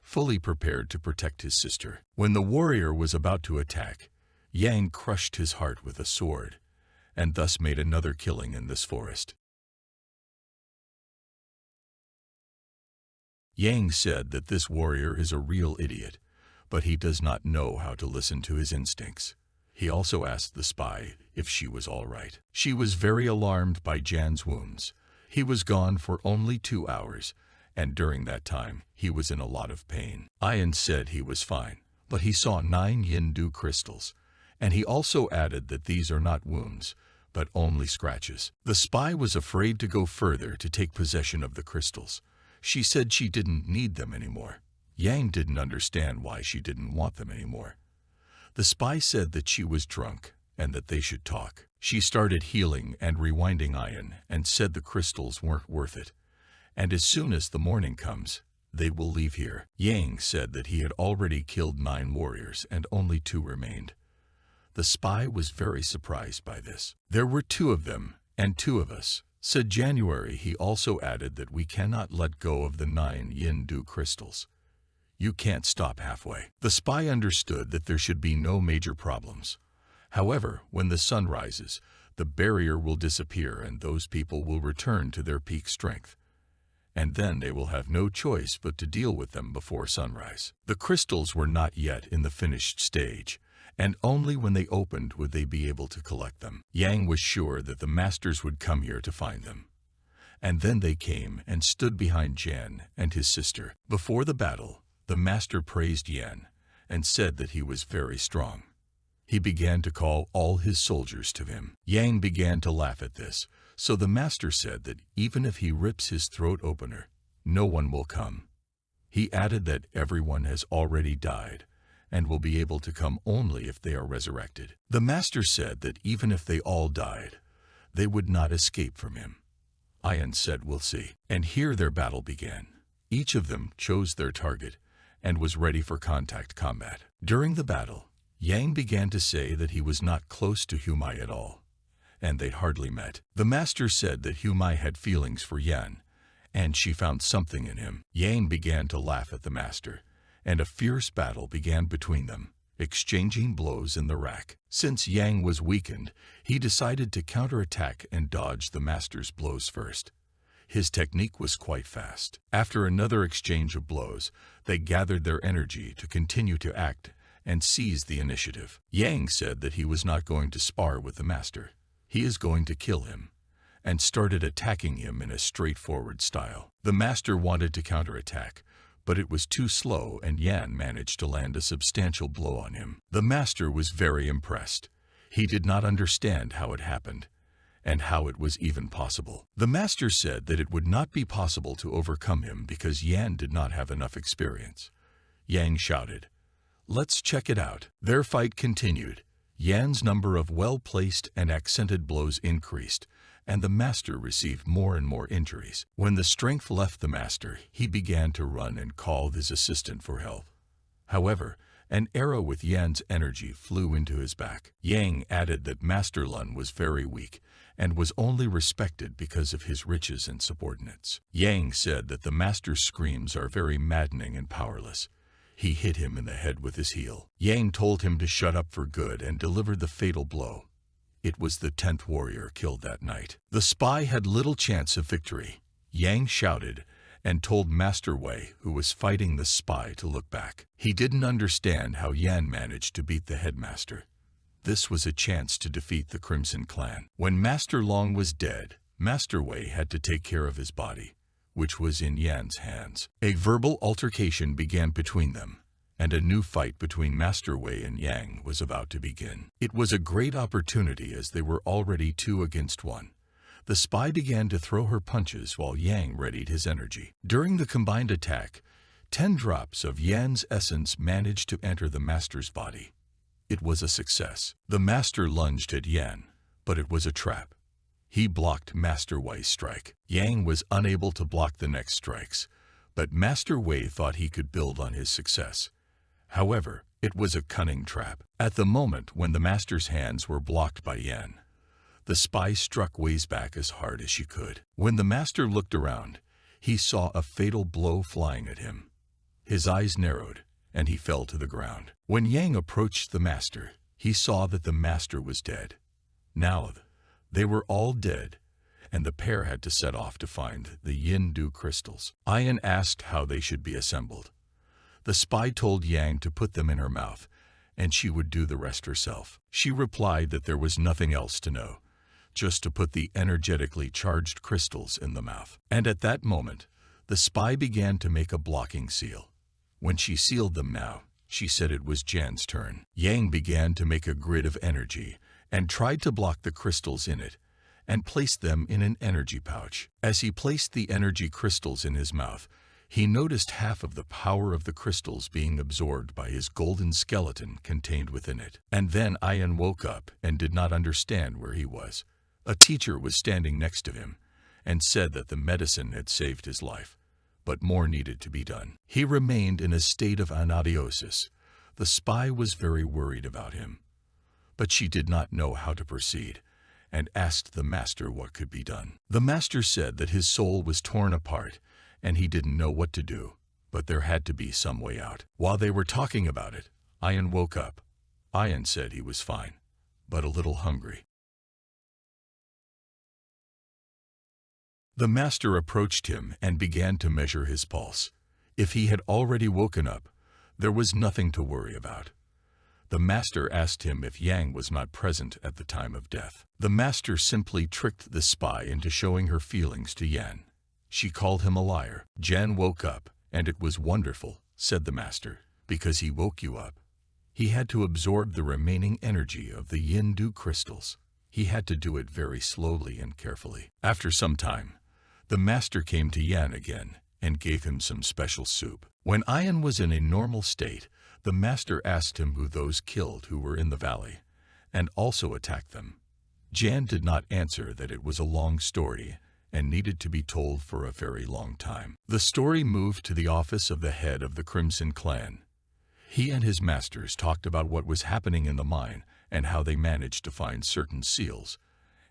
fully prepared to protect his sister. When the warrior was about to attack, Yang crushed his heart with a sword, and thus made another killing in this forest. Yang said that this warrior is a real idiot, but he does not know how to listen to his instincts. He also asked the spy if she was all right. She was very alarmed by Jan's wounds. He was gone for only 2 hours, and during that time, he was in a lot of pain. Ian said he was fine, but he saw 9 yin dew crystals, and he also added that these are not wounds, but only scratches. The spy was afraid to go further to take possession of the crystals. She said she didn't need them anymore. Yang didn't understand why she didn't want them anymore. The spy said that she was drunk and that they should talk. She started healing and rewinding iron and said the crystals weren't worth it. And as soon as the morning comes, they will leave here. Yang said that he had already killed 9 warriors and only 2 remained. The spy was very surprised by this. There were 2 of them and 2 of us, said January. He also added that we cannot let go of the 9 yin-du crystals. You can't stop halfway. The spy understood that there should be no major problems. However, when the sun rises, the barrier will disappear and those people will return to their peak strength. And then they will have no choice but to deal with them before sunrise. The crystals were not yet in the finished stage, and only when they opened would they be able to collect them. Yang was sure that the masters would come here to find them. And then they came and stood behind Jan and his sister. Before the battle, the master praised Yan and said that he was very strong. He began to call all his soldiers to him. Yang began to laugh at this, so the master said that even if he rips his throat opener, no one will come. He added that everyone has already died and will be able to come only if they are resurrected. The master said that even if they all died, they would not escape from him. Ian said, "We'll see." And here their battle began. Each of them chose their target and was ready for contact combat. During the battle, Yang began to say that he was not close to Humai at all, and they hardly met. The master said that Humai had feelings for Yan, and she found something in him. Yang began to laugh at the master, and a fierce battle began between them, exchanging blows in the rack. Since Yang was weakened, he decided to counterattack and dodge the master's blows first. His technique was quite fast. After another exchange of blows, they gathered their energy to continue to act and seize the initiative. Yang said that he was not going to spar with the master. He is going to kill him, and started attacking him in a straightforward style. The master wanted to counterattack, but it was too slow and Yan managed to land a substantial blow on him. The master was very impressed. He did not understand how it happened, and how it was even possible. The master said that it would not be possible to overcome him because Yan did not have enough experience. Yang shouted, "Let's check it out." Their fight continued. Yan's number of well-placed and accented blows increased, and the master received more and more injuries. When the strength left the master, he began to run and call his assistant for help. However, an arrow with Yan's energy flew into his back. Yang added that Master Lun was very weak and was only respected because of his riches and subordinates. Yang said that the master's screams are very maddening and powerless. He hit him in the head with his heel. Yang told him to shut up for good and delivered the fatal blow. It was the 10th warrior killed that night. The spy had little chance of victory. Yang shouted and told Master Wei, who was fighting the spy, to look back. He didn't understand how Yan managed to beat the headmaster. This was a chance to defeat the Crimson Clan. When Master Long was dead, Master Wei had to take care of his body, which was in Yan's hands. A verbal altercation began between them, and a new fight between Master Wei and Yang was about to begin. It was a great opportunity as they were already 2 against 1. The spy began to throw her punches while Yang readied his energy. During the combined attack, 10 drops of Yan's essence managed to enter the master's body. It was a success. The master lunged at Yan, but it was a trap. He blocked Master Wei's strike. Yang was unable to block the next strikes, but Master Wei thought he could build on his success. However, it was a cunning trap. At the moment when the master's hands were blocked by Yan, the spy struck Wei's back as hard as she could. When the master looked around, he saw a fatal blow flying at him. His eyes narrowed, and he fell to the ground. When Yang approached the master, he saw that the master was dead. Now, they were all dead, and the pair had to set off to find the yin-du crystals. Ian asked how they should be assembled. The spy told Yang to put them in her mouth, and she would do the rest herself. She replied that there was nothing else to know, just to put the energetically charged crystals in the mouth. And at that moment, the spy began to make a blocking seal. When she sealed them now, she said it was Jan's turn. Yang began to make a grid of energy and tried to block the crystals in it and placed them in an energy pouch. As he placed the energy crystals in his mouth, He noticed half of the power of the crystals being absorbed by his golden skeleton contained within it. And then Ian woke up and did not understand where he was. A teacher was standing next to him and said that the medicine had saved his life, but more needed to be done. He remained in a state of anabiosis. The spy was very worried about him, but she did not know how to proceed and asked the master what could be done. The master said that his soul was torn apart and he didn't know what to do, but there had to be some way out. While they were talking about it, Ian woke up. Ian said he was fine, but a little hungry. The master approached him and began to measure his pulse. If he had already woken up, there was nothing to worry about. The master asked him if Yang was not present at the time of death. The master simply tricked the spy into showing her feelings to Yan. She called him a liar. Jan woke up, and it was wonderful, said the master, because he woke you up. He had to absorb the remaining energy of the Yin-Du crystals. He had to do it very slowly and carefully. After some time, the master came to Yan again and gave him some special soup. When Ian was in a normal state, the master asked him who those killed who were in the valley, and also attacked them. Jan did not answer that it was a long story and needed to be told for a very long time. The story moved to the office of the head of the Crimson Clan. He and his masters talked about what was happening in the mine and how they managed to find certain seals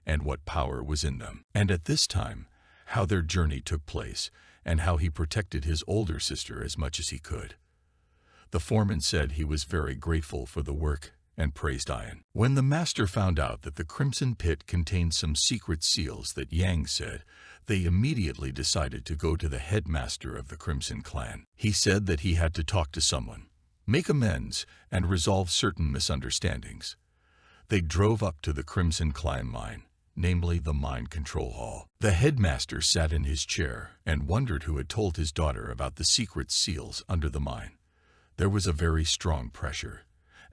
and what power was in them. And at this time, how their journey took place and how he protected his older sister as much as he could. The foreman said he was very grateful for the work and praised Ian. When the master found out that the Crimson Pit contained some secret seals that Yang said, they immediately decided to go to the headmaster of the Crimson Clan. He said that he had to talk to someone, make amends, and resolve certain misunderstandings. They drove up to the Crimson Clan mine, namely the mine control hall. The headmaster sat in his chair and wondered who had told his daughter about the secret seals under the mine. There was a very strong pressure,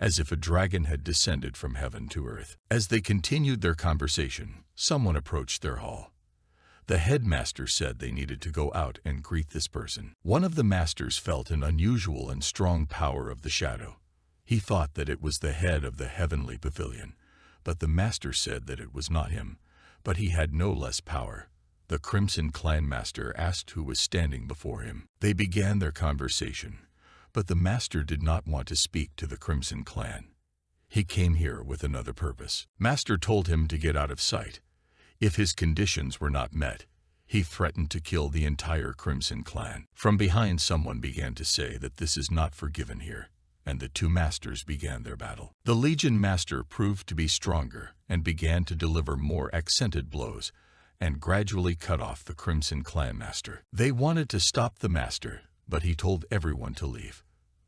as if a dragon had descended from heaven to earth. As they continued their conversation, someone approached their hall. The headmaster said they needed to go out and greet this person. One of the masters felt an unusual and strong power of the shadow. He thought that it was the head of the heavenly pavilion, but the master said that it was not him, but he had no less power. The Crimson Clan master asked who was standing before him. They began their conversation, but the master did not want to speak to the Crimson Clan. He came here with another purpose. Master told him to get out of sight. If his conditions were not met, he threatened to kill the entire Crimson Clan. From behind, someone began to say that this is not forgiven here, and the two masters began their battle. The Legion Master proved to be stronger and began to deliver more accented blows and gradually cut off the Crimson Clan Master. They wanted to stop the Master, but he told everyone to leave.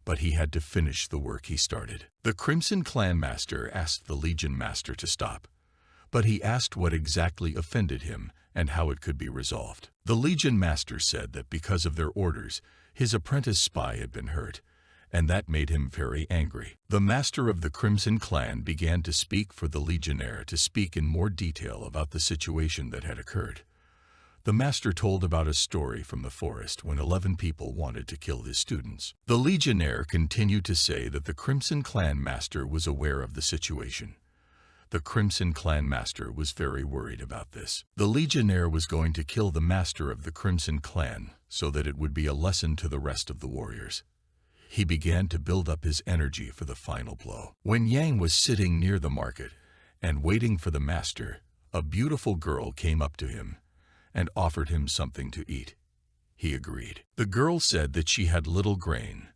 But he had to finish the work he started. The Crimson Clan Master asked the Legion Master to stop, but he asked what exactly offended him and how it could be resolved. The Legion Master said that because of their orders, his apprentice spy had been hurt, and that made him very angry. The Master of the Crimson Clan began to speak for the Legionnaire to speak in more detail about the situation that had occurred. The master told about a story from the forest when 11 people wanted to kill his students. The Legionnaire continued to say that the Crimson Clan master was aware of the situation. The Crimson Clan master was very worried about this. The Legionnaire was going to kill the master of the Crimson Clan so that it would be a lesson to the rest of the warriors. He began to build up his energy for the final blow. When Yang was sitting near the market and waiting for the master, a beautiful girl came up to him and offered him something to eat. He agreed. The girl said that she had little grain,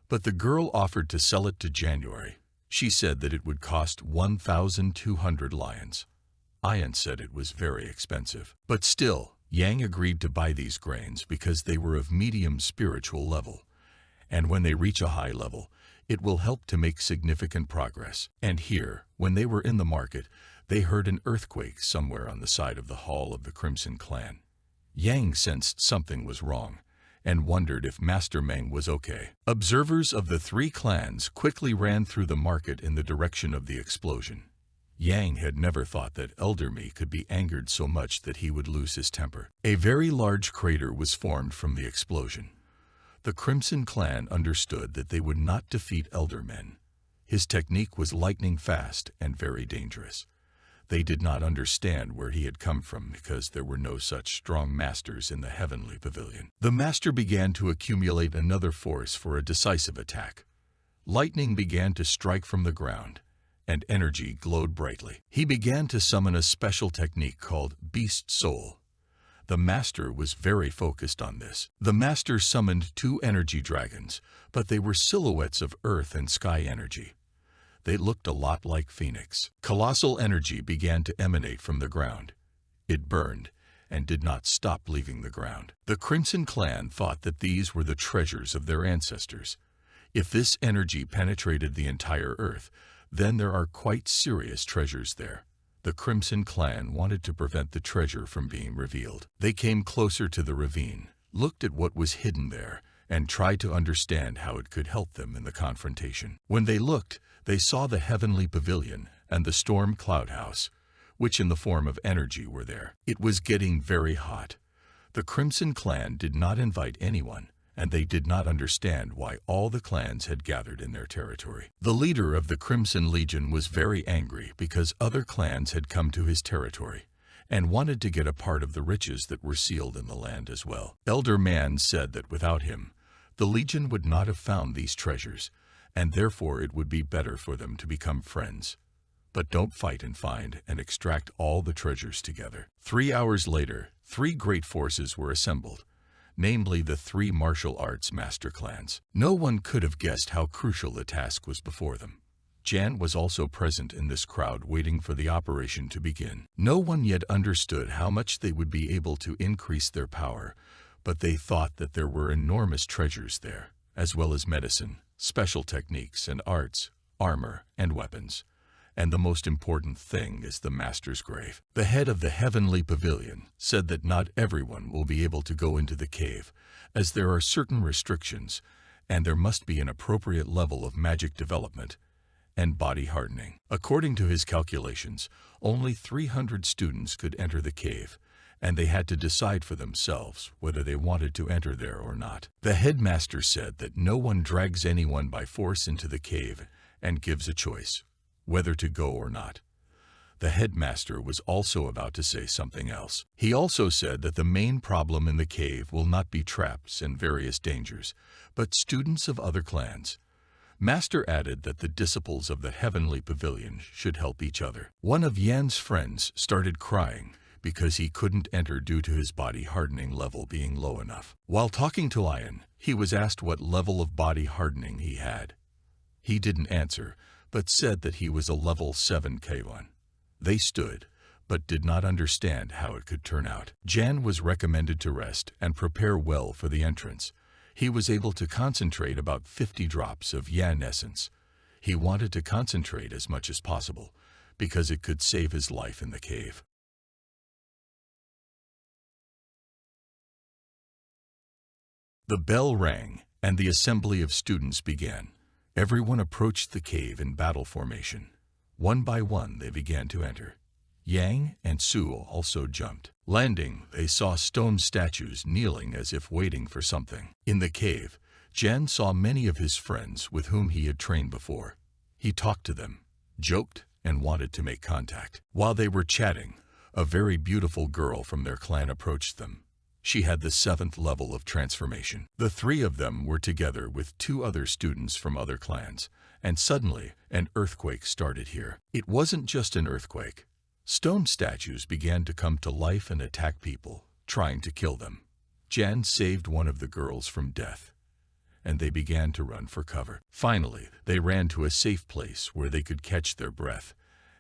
but the girl offered to sell it to January. She said that it would cost 1,200 lions. Ian said it was very expensive. But still, Yang agreed to buy these grains because they were of medium spiritual level, and when they reach a high level, it will help to make significant progress. And here, when they were in the market, they heard an earthquake somewhere on the side of the hall of the Crimson Clan. Yang sensed something was wrong and wondered if Master Meng was okay. Observers of the three clans quickly ran through the market in the direction of the explosion. Yang had never thought that Elder Me could be angered so much that he would lose his temper. A very large crater was formed from the explosion. The Crimson Clan understood that they would not defeat Elder Men. His technique was lightning fast and very dangerous. They did not understand where he had come from because there were no such strong masters in the Heavenly Pavilion. The master began to accumulate another force for a decisive attack. Lightning began to strike from the ground, and energy glowed brightly. He began to summon a special technique called Beast Soul. The master was very focused on this. The master summoned 2 energy dragons, but they were silhouettes of earth and sky energy. They looked a lot like Phoenix. Colossal energy began to emanate from the ground. It burned and did not stop leaving the ground. The Crimson Clan thought that these were the treasures of their ancestors. If this energy penetrated the entire earth, then there are quite serious treasures there. The Crimson Clan wanted to prevent the treasure from being revealed. They came closer to the ravine, looked at what was hidden there, and tried to understand how it could help them in the confrontation. When they looked, they saw the Heavenly Pavilion and the Storm Cloud House, which in the form of energy were there. It was getting very hot. The Crimson Clan did not invite anyone, and they did not understand why all the clans had gathered in their territory. The leader of the Crimson Legion was very angry because other clans had come to his territory and wanted to get a part of the riches that were sealed in the land as well. Elder Man said that without him, the Legion would not have found these treasures, and therefore it would be better for them to become friends. But don't fight and find and extract all the treasures together. 3 hours later, 3 great forces were assembled, namely the 3 martial arts master clans. No one could have guessed how crucial the task was before them. Jan was also present in this crowd waiting for the operation to begin. No one yet understood how much they would be able to increase their power, but they thought that there were enormous treasures there, as well as medicine, special techniques and arts, armor and weapons. And the most important thing is the master's grave. The head of the Heavenly Pavilion said that not everyone will be able to go into the cave, as there are certain restrictions, and there must be an appropriate level of magic development and body hardening. According to his calculations, only 300 students could enter the cave, and they had to decide for themselves whether they wanted to enter there or not. The headmaster said that no one drags anyone by force into the cave and gives a choice whether to go or not. The headmaster was also about to say something else. He also said that the main problem in the cave will not be traps and various dangers, but students of other clans. Master added that the disciples of the Heavenly Pavilion should help each other. One of Yan's friends started crying because he couldn't enter due to his body hardening level being low enough. While talking to Ian, he was asked what level of body hardening he had. He didn't answer, but said that he was a level 7 K1. They stood, but did not understand how it could turn out. Jan was recommended to rest and prepare well for the entrance. He was able to concentrate about 50 drops of Yan essence. He wanted to concentrate as much as possible, because it could save his life in the cave. The bell rang, and the assembly of students began. Everyone approached the cave in battle formation. One by one, they began to enter. Yang and Su also jumped. Landing, they saw stone statues kneeling as if waiting for something. In the cave, Jan saw many of his friends with whom he had trained before. He talked to them, joked, and wanted to make contact. While they were chatting, a very beautiful girl from their clan approached them. She had the 7th level of transformation. The 3 of them were together with 2 other students from other clans, and suddenly an earthquake started here. It wasn't just an earthquake. Stone statues began to come to life and attack people, trying to kill them. Jan saved one of the girls from death, and they began to run for cover. Finally, they ran to a safe place where they could catch their breath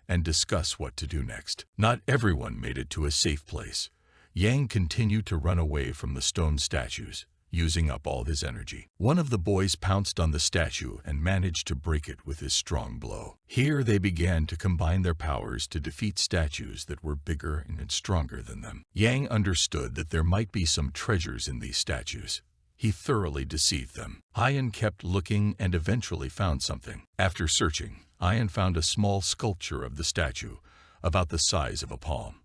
and discuss what to do next. Not everyone made it to a safe place. Yang continued to run away from the stone statues, using up all his energy. One of the boys pounced on the statue and managed to break it with his strong blow. Here they began to combine their powers to defeat statues that were bigger and stronger than them. Yang understood that there might be some treasures in these statues. He thoroughly deceived them. Ian kept looking and eventually found something. After searching, Ian found a small sculpture of the statue, about the size of a palm.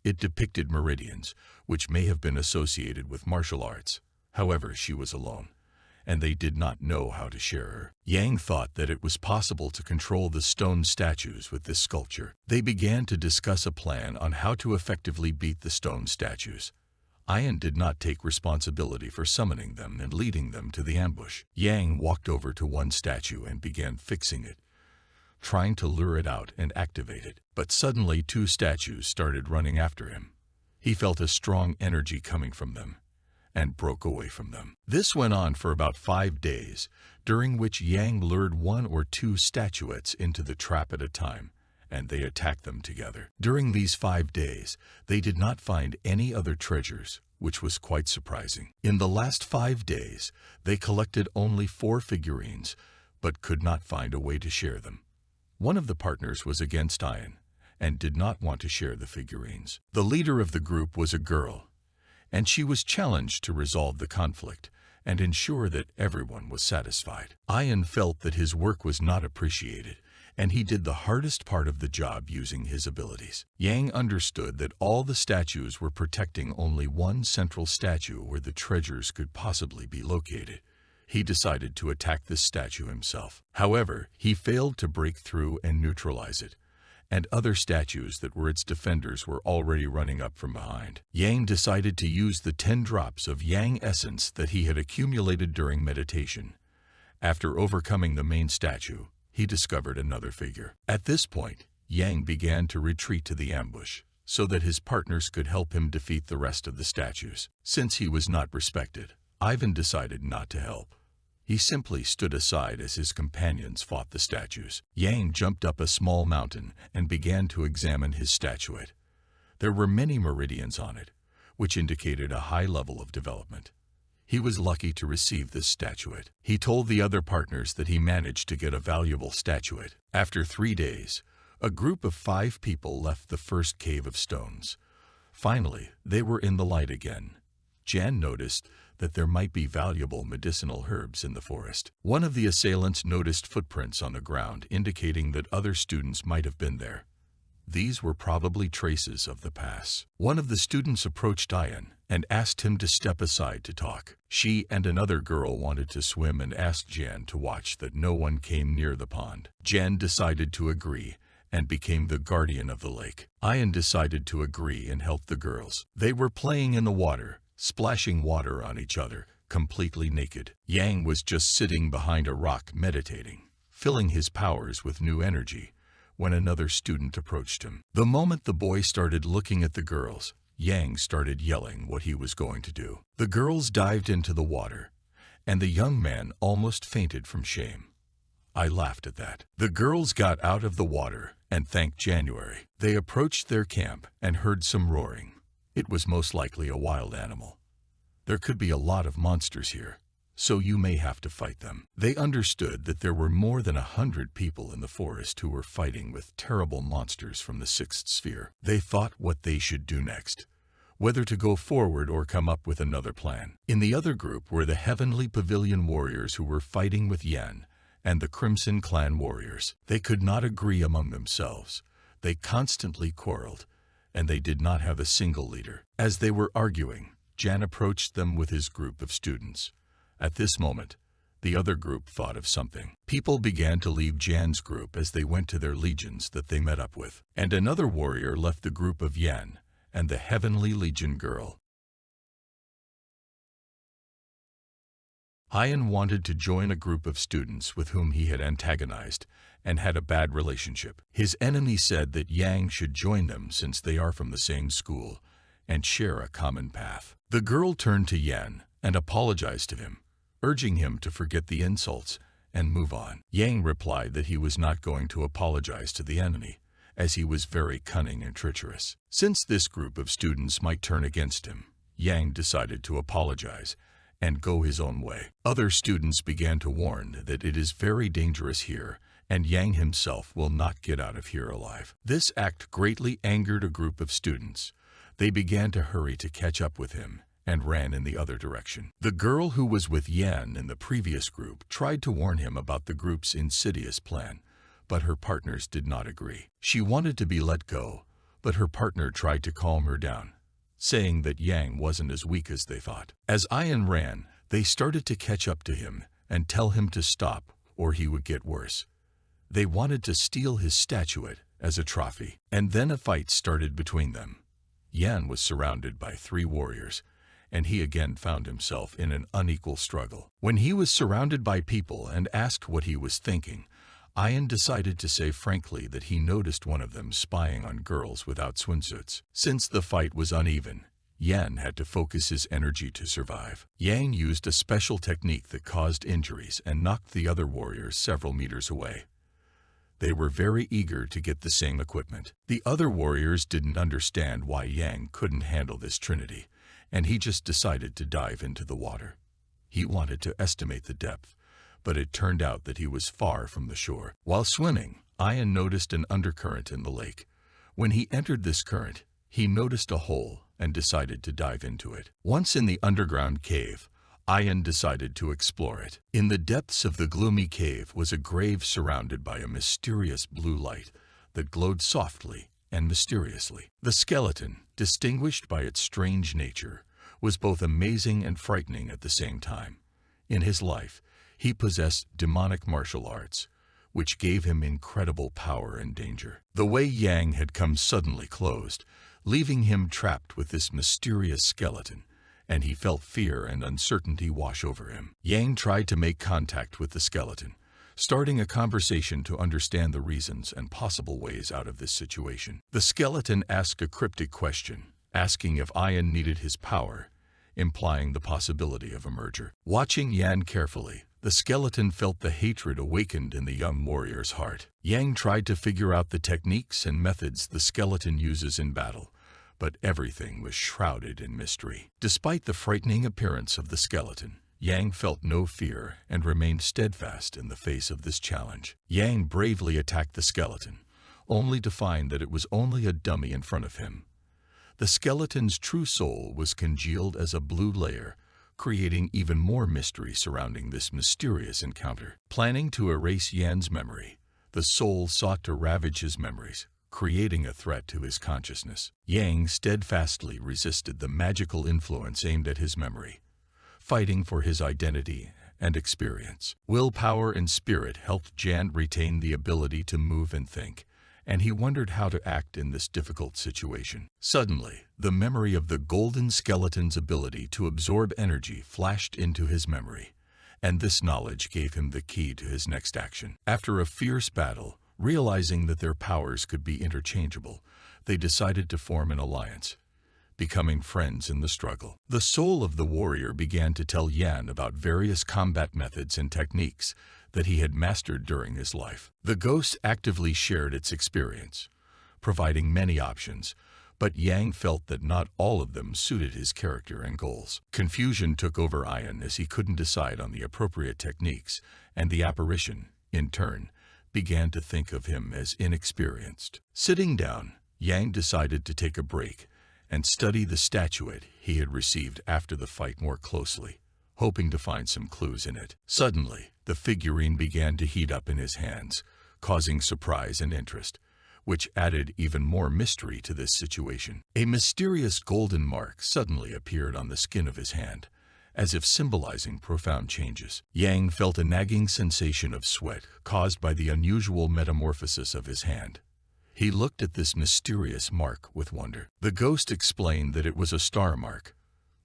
It depicted meridians, which may have been associated with martial arts. However, she was alone, and they did not know how to share her. Yang thought that it was possible to control the stone statues with this sculpture. They began to discuss a plan on how to effectively beat the stone statues. Ian did not take responsibility for summoning them and leading them to the ambush. Yang walked over to one statue and began fixing it, trying to lure it out and activate it. But suddenly 2 statues started running after him. He felt a strong energy coming from them and broke away from them. This went on for about 5 days, during which Yang lured 1 or 2 statuettes into the trap at a time, and they attacked them together. During these 5 days, they did not find any other treasures, which was quite surprising. In the last 5 days, they collected only 4 figurines, but could not find a way to share them. One of the partners was against Ian and did not want to share the figurines. The leader of the group was a girl, and she was challenged to resolve the conflict and ensure that everyone was satisfied. Ian felt that his work was not appreciated, and he did the hardest part of the job using his abilities. Yang understood that all the statues were protecting only one central statue where the treasures could possibly be located. He decided to attack this statue himself. However, he failed to break through and neutralize it, and other statues that were its defenders were already running up from behind. Yang decided to use the 10 drops of Yang essence that he had accumulated during meditation. After overcoming the main statue, he discovered another figure. At this point, Yang began to retreat to the ambush, so that his partners could help him defeat the rest of the statues. Since he was not respected, Ivan decided not to help. He simply stood aside as his companions fought the statues. Yang jumped up a small mountain and began to examine his statuette. There were many meridians on it, which indicated a high level of development. He was lucky to receive this statuette. He told the other partners that he managed to get a valuable statuette. After 3 days, a group of 5 people left the first cave of stones. Finally, they were in the light again. Jan noticed that there might be valuable medicinal herbs in the forest. One of the assailants noticed footprints on the ground, indicating that other students might have been there. These were probably traces of the pass. One of the students approached Ian and asked him to step aside to talk. She and another girl wanted to swim and asked Jan to watch that no one came near the pond. Jan decided to agree and became the guardian of the lake. Ian decided to agree and help the girls. They were playing in the water, splashing water on each other, completely naked. Yang was just sitting behind a rock meditating, filling his powers with new energy, when another student approached him. The moment the boy started looking at the girls, Yang started yelling what he was going to do. The girls dived into the water, and the young man almost fainted from shame. I laughed at that. The girls got out of the water and thanked January. They approached their camp and heard some roaring. It was most likely a wild animal. There could be a lot of monsters here, so you may have to fight them. They understood that there were more than 100 people in the forest who were fighting with terrible monsters from the 6th sphere. They thought what they should do next, whether to go forward or come up with another plan. In the other group were the Heavenly Pavilion warriors who were fighting with Yen and the Crimson Clan warriors. They could not agree among themselves. They constantly quarreled, and they did not have a single leader. As they were arguing, Jan approached them with his group of students. At this moment, the other group thought of something. People began to leave Jan's group as they went to their legions that they met up with, and another warrior left the group of Yan and the Heavenly Legion girl. Ian wanted to join a group of students with whom he had antagonized and had a bad relationship. His enemy said that Yang should join them since they are from the same school and share a common path. The girl turned to Yan and apologized to him, urging him to forget the insults and move on. Yang replied that he was not going to apologize to the enemy, as he was very cunning and treacherous. Since this group of students might turn against him, Yang decided to apologize and go his own way. Other students began to warn that it is very dangerous here, and Yang himself will not get out of here alive. This act greatly angered a group of students. They began to hurry to catch up with him and ran in the other direction. The girl who was with Yan in the previous group tried to warn him about the group's insidious plan, but her partners did not agree. She wanted to be let go, but her partner tried to calm her down, saying that Yang wasn't as weak as they thought. As Ayan ran, they started to catch up to him and tell him to stop or he would get worse. They wanted to steal his statuette as a trophy, and then a fight started between them. Yan was surrounded by 3 warriors, and he again found himself in an unequal struggle. When he was surrounded by people and asked what he was thinking, Ayan decided to say frankly that he noticed one of them spying on girls without swimsuits. Since the fight was uneven, Yan had to focus his energy to survive. Yang used a special technique that caused injuries and knocked the other warriors several meters away. They were very eager to get the same equipment. The other warriors didn't understand why Yang couldn't handle this trinity, and he just decided to dive into the water. He wanted to estimate the depth, but it turned out that he was far from the shore. While swimming, Ayan noticed an undercurrent in the lake. When he entered this current, he noticed a hole and decided to dive into it. Once in the underground cave, Ayan decided to explore it. In the depths of the gloomy cave was a grave surrounded by a mysterious blue light that glowed softly and mysteriously. The skeleton, distinguished by its strange nature, was both amazing and frightening at the same time. In his life, he possessed demonic martial arts, which gave him incredible power and danger. The way Yang had come suddenly closed, leaving him trapped with this mysterious skeleton, and he felt fear and uncertainty wash over him. Yang tried to make contact with the skeleton, starting a conversation to understand the reasons and possible ways out of this situation. The skeleton asked a cryptic question, asking if Ayan needed his power, implying the possibility of a merger. Watching Yan carefully, the skeleton felt the hatred awakened in the young warrior's heart. Yang tried to figure out the techniques and methods the skeleton uses in battle, but everything was shrouded in mystery. Despite the frightening appearance of the skeleton, Yang felt no fear and remained steadfast in the face of this challenge. Yang bravely attacked the skeleton, only to find that it was only a dummy in front of him. The skeleton's true soul was congealed as a blue layer, creating even more mystery surrounding this mysterious encounter. Planning to erase Yan's memory, the soul sought to ravage his memories, creating a threat to his consciousness. Yang steadfastly resisted the magical influence aimed at his memory, fighting for his identity and experience. Willpower and spirit helped Jan retain the ability to move and think, and he wondered how to act in this difficult situation. Suddenly, the memory of the golden skeleton's ability to absorb energy flashed into his memory, and this knowledge gave him the key to his next action. After a fierce battle, realizing that their powers could be interchangeable, they decided to form an alliance, becoming friends in the struggle. The soul of the warrior began to tell Yan about various combat methods and techniques that he had mastered during his life. The ghost actively shared its experience, providing many options, but Yang felt that not all of them suited his character and goals. Confusion took over Ayan as he couldn't decide on the appropriate techniques, and the apparition, in turn, began to think of him as inexperienced. Sitting down, Yang decided to take a break and study the statuette he had received after the fight more closely, hoping to find some clues in it. Suddenly, the figurine began to heat up in his hands, causing surprise and interest, which added even more mystery to this situation. A mysterious golden mark suddenly appeared on the skin of his hand, as if symbolizing profound changes. Yang felt a nagging sensation of sweat caused by the unusual metamorphosis of his hand. He looked at this mysterious mark with wonder. The ghost explained that it was a star mark,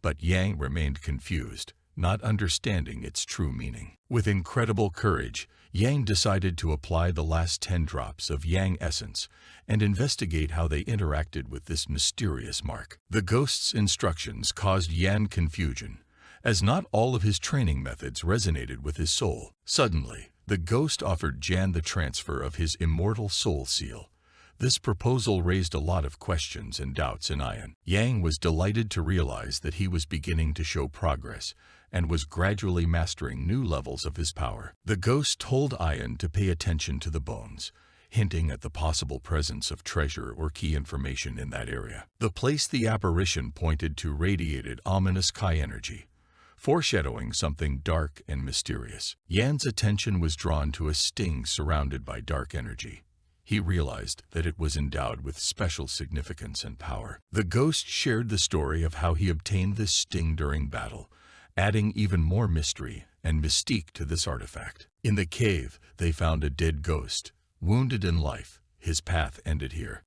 but Yang remained confused, not understanding its true meaning. With incredible courage, Yang decided to apply the last 10 drops of Yang essence and investigate how they interacted with this mysterious mark. The ghost's instructions caused Yan confusion, as not all of his training methods resonated with his soul. Suddenly, the ghost offered Jan the transfer of his immortal soul seal. This proposal raised a lot of questions and doubts in Ayan. Yang was delighted to realize that he was beginning to show progress and was gradually mastering new levels of his power. The ghost told Ayan to pay attention to the bones, hinting at the possible presence of treasure or key information in that area. The place the apparition pointed to radiated ominous Kai energy, foreshadowing something dark and mysterious. Yan's attention was drawn to a sting surrounded by dark energy. He realized that it was endowed with special significance and power. The ghost shared the story of how he obtained this sting during battle, adding even more mystery and mystique to this artifact. In the cave, they found a dead ghost, wounded in life. His path ended here.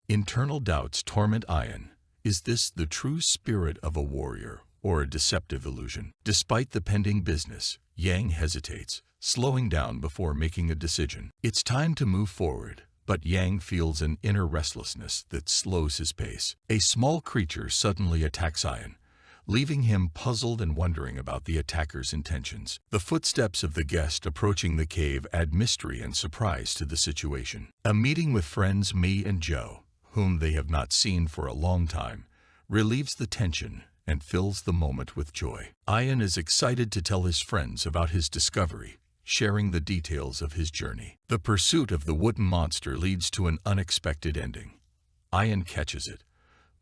Internal doubts torment Ayan. Is this the true spirit of a warrior or a deceptive illusion? Despite the pending business, Yang hesitates, slowing down before making a decision. It's time to move forward, but Yang feels an inner restlessness that slows his pace. A small creature suddenly attacks Ayan, leaving him puzzled and wondering about the attacker's intentions. The footsteps of the guest approaching the cave add mystery and surprise to the situation. A meeting with friends Mi and Joe, whom they have not seen for a long time, relieves the tension and fills the moment with joy. Ayan is excited to tell his friends about his discovery, sharing the details of his journey. The pursuit of the wooden monster leads to an unexpected ending. Ayan catches it,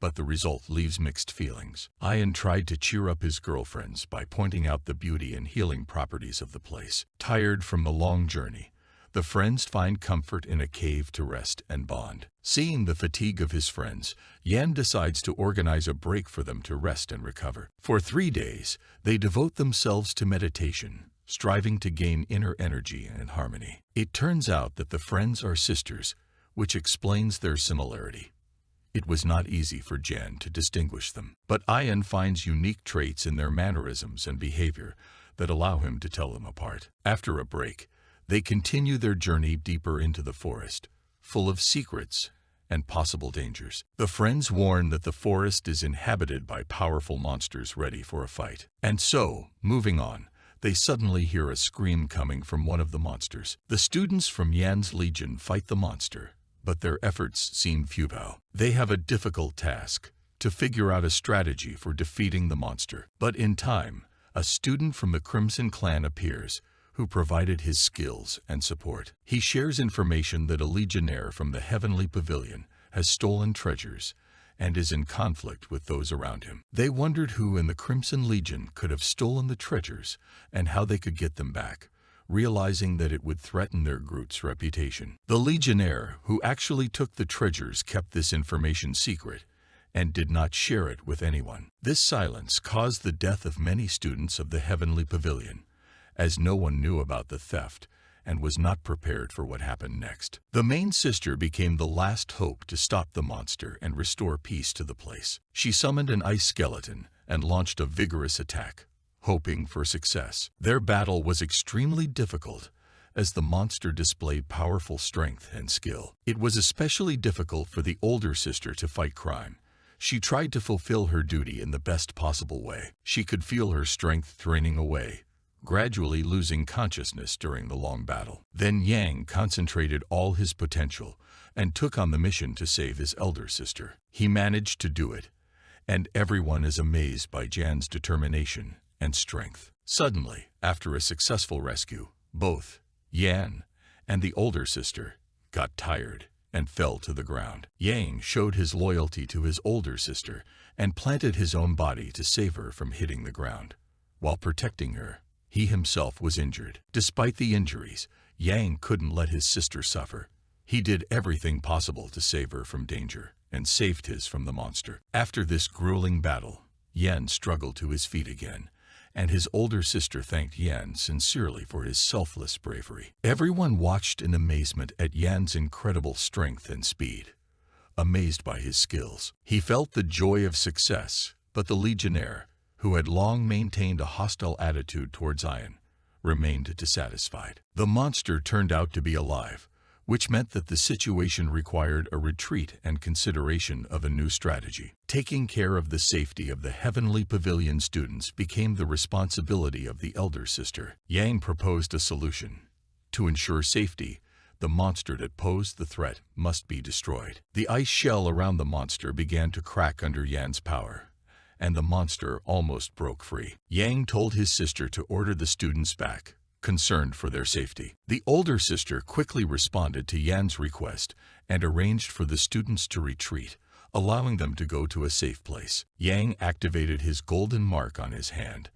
but the result leaves mixed feelings. Ayan tried to cheer up his girlfriends by pointing out the beauty and healing properties of the place. Tired from the long journey, the friends find comfort in a cave to rest and bond. Seeing the fatigue of his friends, Yan decides to organize a break for them to rest and recover. For 3 days, they devote themselves to meditation, striving to gain inner energy and harmony. It turns out that the friends are sisters, which explains their similarity. It was not easy for Jan to distinguish them, but Ayan finds unique traits in their mannerisms and behavior that allow him to tell them apart. After a break, they continue their journey deeper into the forest, full of secrets and possible dangers. The friends warn that the forest is inhabited by powerful monsters ready for a fight. And so, moving on, they suddenly hear a scream coming from one of the monsters. The students from Yan's legion fight the monster, but their efforts seem futile. They have a difficult task: to figure out a strategy for defeating the monster. But in time, a student from the Crimson Clan appears, who provided his skills and support. He shares information that a legionnaire from the Heavenly Pavilion has stolen treasures and is in conflict with those around him. They wondered who in the Crimson Legion could have stolen the treasures and how they could get them back, realizing that it would threaten their group's reputation. The legionnaire who actually took the treasures kept this information secret and did not share it with anyone. This silence caused the death of many students of the Heavenly Pavilion, as no one knew about the theft and was not prepared for what happened next. The main sister became the last hope to stop the monster and restore peace to the place. She summoned an ice skeleton and launched a vigorous attack, hoping for success. Their battle was extremely difficult, as the monster displayed powerful strength and skill. It was especially difficult for the older sister to fight crime. She tried to fulfill her duty in the best possible way. She could feel her strength draining away, gradually losing consciousness during the long battle. Then Yang concentrated all his potential and took on the mission to save his elder sister. He managed to do it, and everyone is amazed by Jan's determination and strength. Suddenly, after a successful rescue, both Yan and the older sister got tired and fell to the ground. Yang showed his loyalty to his older sister and planted his own body to save her from hitting the ground. While protecting her, he himself was injured. Despite the injuries, Yang couldn't let his sister suffer. He did everything possible to save her from danger and saved his from the monster. After this grueling battle, Yan struggled to his feet again, and his older sister thanked Yan sincerely for his selfless bravery. Everyone watched in amazement at Yan's incredible strength and speed. Amazed by his skills, he felt the joy of success, but the legionnaire, who had long maintained a hostile attitude towards Ayan, remained dissatisfied. The monster turned out to be alive, which meant that the situation required a retreat and consideration of a new strategy. Taking care of the safety of the Heavenly Pavilion students became the responsibility of the elder sister. Yang proposed a solution. To ensure safety, the monster that posed the threat must be destroyed. The ice shell around the monster began to crack under Yan's power, and the monster almost broke free. Yang told his sister to order the students back, concerned for their safety. The older sister quickly responded to Yan's request and arranged for the students to retreat, allowing them to go to a safe place. Yang activated his golden mark on his hand,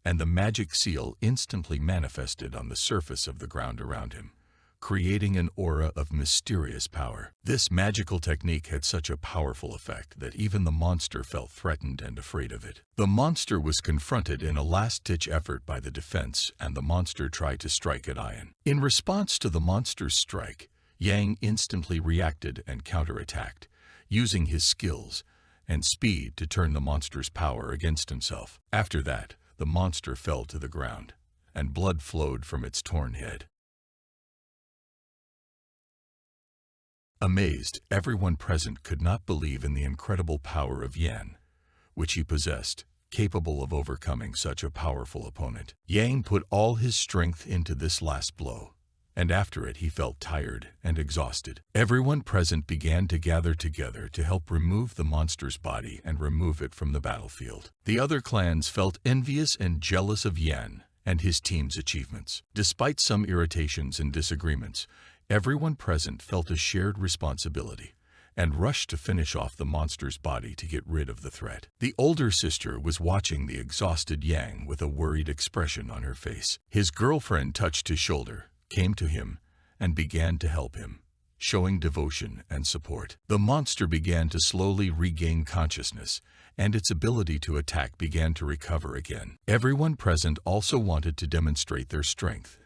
and the magic seal instantly manifested on the surface of the ground around him, creating an aura of mysterious power. This magical technique had such a powerful effect that even the monster felt threatened and afraid of it. The monster was confronted in a last-ditch effort by the defense, and the monster tried to strike at Ian. In response to the monster's strike, Yang instantly reacted and counterattacked, using his skills and speed to turn the monster's power against himself. After that, the monster fell to the ground, and blood flowed from its torn head. Amazed, everyone present could not believe in the incredible power of Yan, which he possessed, capable of overcoming such a powerful opponent. Yang put all his strength into this last blow, and after it he felt tired and exhausted. Everyone present began to gather together to help remove the monster's body and remove it from the battlefield. The other clans felt envious and jealous of Yan and his team's achievements. Despite some irritations and disagreements, everyone present felt a shared responsibility and rushed to finish off the monster's body to get rid of the threat. The older sister was watching the exhausted Yang with a worried expression on her face. His girlfriend touched his shoulder, came to him, and began to help him, showing devotion and support. The monster began to slowly regain consciousness, and its ability to attack began to recover again. Everyone present also wanted to demonstrate their strength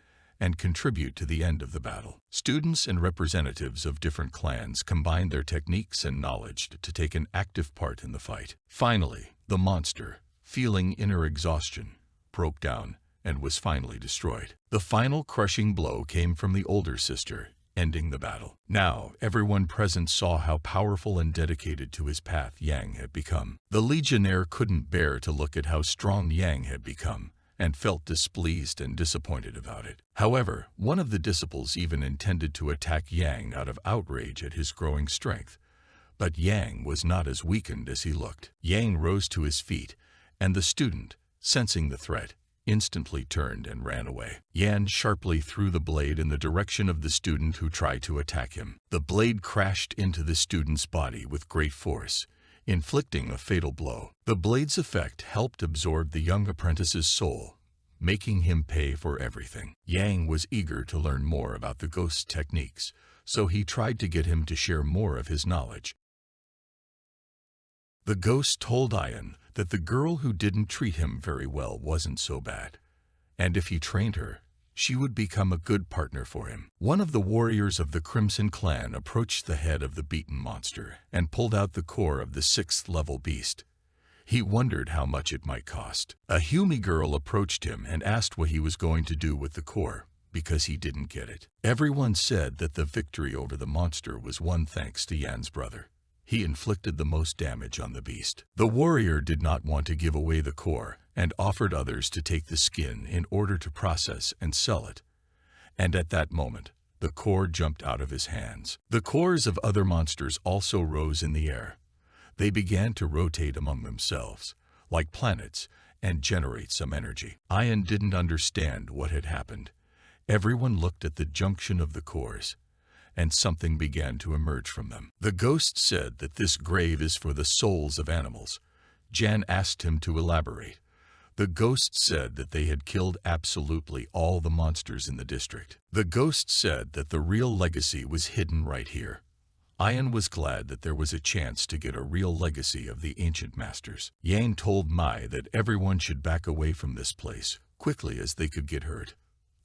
and contribute to the end of the battle. Students and representatives of different clans combined their techniques and knowledge to take an active part in the fight. Finally, the monster, feeling inner exhaustion, broke down and was finally destroyed. The final crushing blow came from the older sister, ending the battle. Now, everyone present saw how powerful and dedicated to his path Yang had become. The legionnaire couldn't bear to look at how strong Yang had become, and felt displeased and disappointed about it. However, one of the disciples even intended to attack Yang out of outrage at his growing strength. But Yang was not as weakened as he looked. Yang rose to his feet, and the student, sensing the threat, instantly turned and ran away. Yan sharply threw the blade in the direction of the student who tried to attack him. The blade crashed into the student's body with great force, inflicting a fatal blow. The blade's effect helped absorb the young apprentice's soul, making him pay for everything. Yang was eager to learn more about the ghost's techniques, so he tried to get him to share more of his knowledge. The ghost told Ian that the girl who didn't treat him very well wasn't so bad, and if he trained her, she would become a good partner for him. One of the warriors of the Crimson Clan approached the head of the beaten monster and pulled out the core of the 6th-level beast. He wondered how much it might cost. A Humi girl approached him and asked what he was going to do with the core, because he didn't get it. Everyone said that the victory over the monster was won thanks to Yan's brother. He inflicted the most damage on the beast. The warrior did not want to give away the core and offered others to take the skin in order to process and sell it. And at that moment, the core jumped out of his hands. The cores of other monsters also rose in the air. They began to rotate among themselves, like planets, and generate some energy. Ian didn't understand what had happened. Everyone looked at the junction of the cores, and something began to emerge from them. The ghost said that this grave is for the souls of animals. Jan asked him to elaborate. The ghost said that they had killed absolutely all the monsters in the district. The ghost said that the real legacy was hidden right here. Ian was glad that there was a chance to get a real legacy of the ancient masters. Yang told Mai that everyone should back away from this place quickly as they could get hurt.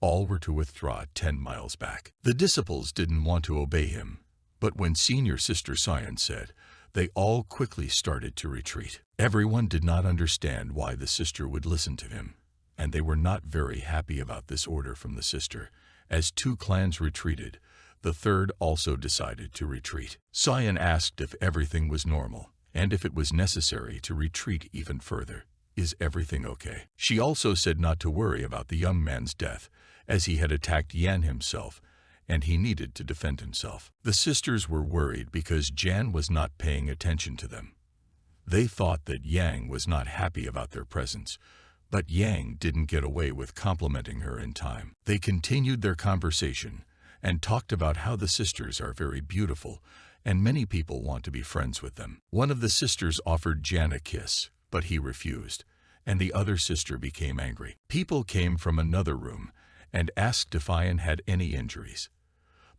All were to withdraw 10 miles back. The disciples didn't want to obey him, but when Senior Sister Cyan said, they all quickly started to retreat. Everyone did not understand why the sister would listen to him, and they were not very happy about this order from the sister. As 2 clans retreated, the third also decided to retreat. Cyan asked if everything was normal, and if it was necessary to retreat even further. Is everything okay? She also said not to worry about the young man's death, as he had attacked Yan himself, and he needed to defend himself. The sisters were worried because Jan was not paying attention to them. They thought that Yang was not happy about their presence, but Yang didn't get away with complimenting her in time. They continued their conversation and talked about how the sisters are very beautiful and many people want to be friends with them. One of the sisters offered Jan a kiss, but he refused, and the other sister became angry. People came from another room and asked if Ian had any injuries,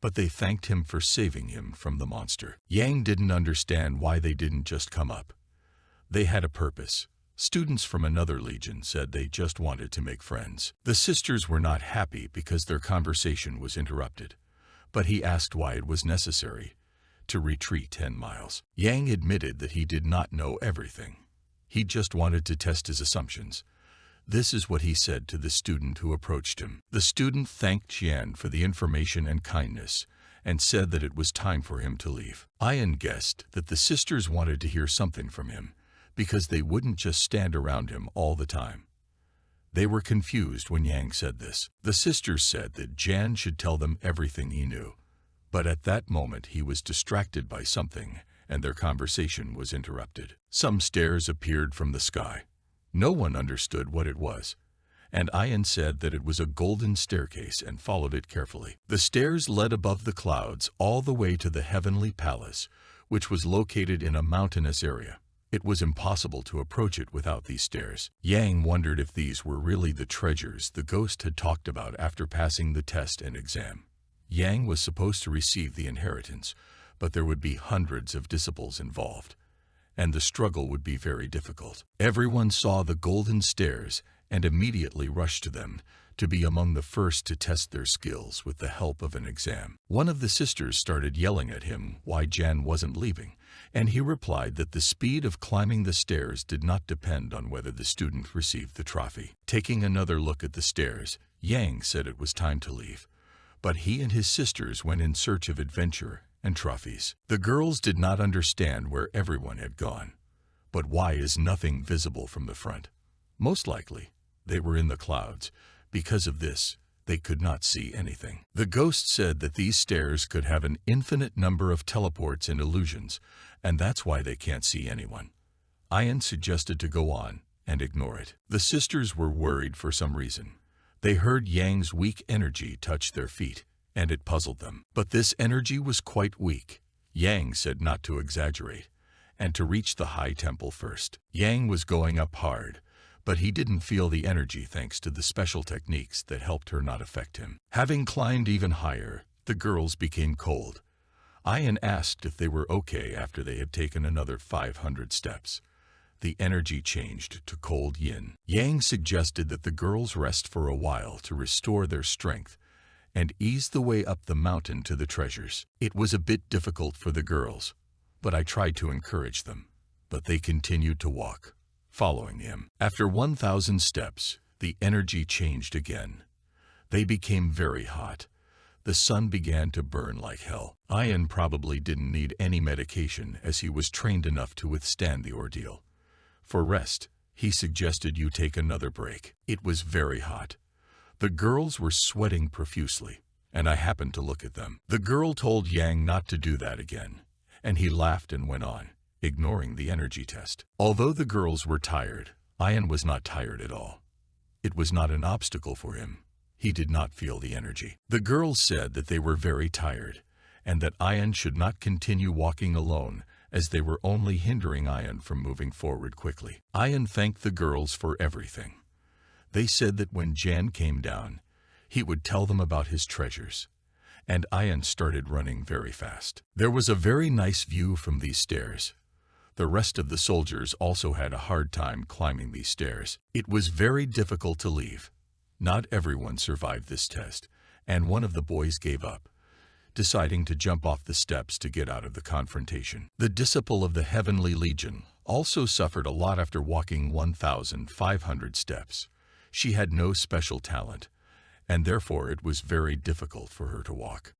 but they thanked him for saving him from the monster. Yang didn't understand why they didn't just come up. They had a purpose. Students from another legion said they just wanted to make friends. The sisters were not happy because their conversation was interrupted, but he asked why it was necessary to retreat 10 miles. Yang admitted that he did not know everything. He just wanted to test his assumptions. This is what he said to the student who approached him. The student thanked Jian for the information and kindness and said that it was time for him to leave. Ian guessed that the sisters wanted to hear something from him because they wouldn't just stand around him all the time. They were confused when Yang said this. The sisters said that Jan should tell them everything he knew, but at that moment he was distracted by something and their conversation was interrupted. Some stairs appeared from the sky. No one understood what it was, and Ian said that it was a golden staircase and followed it carefully. The stairs led above the clouds all the way to the heavenly palace, which was located in a mountainous area. It was impossible to approach it without these stairs. Yang wondered if these were really the treasures the ghost had talked about after passing the test and exam. Yang was supposed to receive the inheritance, but there would be hundreds of disciples involved, and the struggle would be very difficult. Everyone saw the golden stairs and immediately rushed to them to be among the first to test their skills with the help of an exam. One of the sisters started yelling at him why Jan wasn't leaving, and he replied that the speed of climbing the stairs did not depend on whether the student received the trophy. Taking another look at the stairs, Yang said it was time to leave, but he and his sisters went in search of adventure and trophies. The girls did not understand where everyone had gone. But why is nothing visible from the front? Most likely, they were in the clouds. Because of this, they could not see anything. The ghost said that these stairs could have an infinite number of teleports and illusions, and that's why they can't see anyone. Ian suggested to go on and ignore it. The sisters were worried for some reason. They heard Yang's weak energy touch their feet, and it puzzled them. But this energy was quite weak. Yang said not to exaggerate, and to reach the high temple first. Yang was going up hard, but he didn't feel the energy thanks to the special techniques that helped her not affect him. Having climbed even higher, the girls became cold. Ian asked if they were okay after they had taken another 500 steps. The energy changed to cold yin. Yang suggested that the girls rest for a while to restore their strength and ease the way up the mountain to the treasures. It was a bit difficult for the girls, but I tried to encourage them. But they continued to walk, following him. After 1,000 steps, the energy changed again. They became very hot. The sun began to burn like hell. Ian probably didn't need any medication as he was trained enough to withstand the ordeal. For rest, he suggested you take another break. It was very hot. The girls were sweating profusely, and I happened to look at them. The girl told Yang not to do that again, and he laughed and went on, ignoring the energy test. Although the girls were tired, Ian was not tired at all. It was not an obstacle for him. He did not feel the energy. The girls said that they were very tired, and that Ian should not continue walking alone, as they were only hindering Ian from moving forward quickly. Ian thanked the girls for everything. They said that when Jan came down, he would tell them about his treasures, and Ian started running very fast. There was a very nice view from these stairs. The rest of the soldiers also had a hard time climbing these stairs. It was very difficult to leave. Not everyone survived this test, and one of the boys gave up, deciding to jump off the steps to get out of the confrontation. The disciple of the Heavenly Legion also suffered a lot after walking 1,500 steps. She had no special talent, and therefore it was very difficult for her to walk.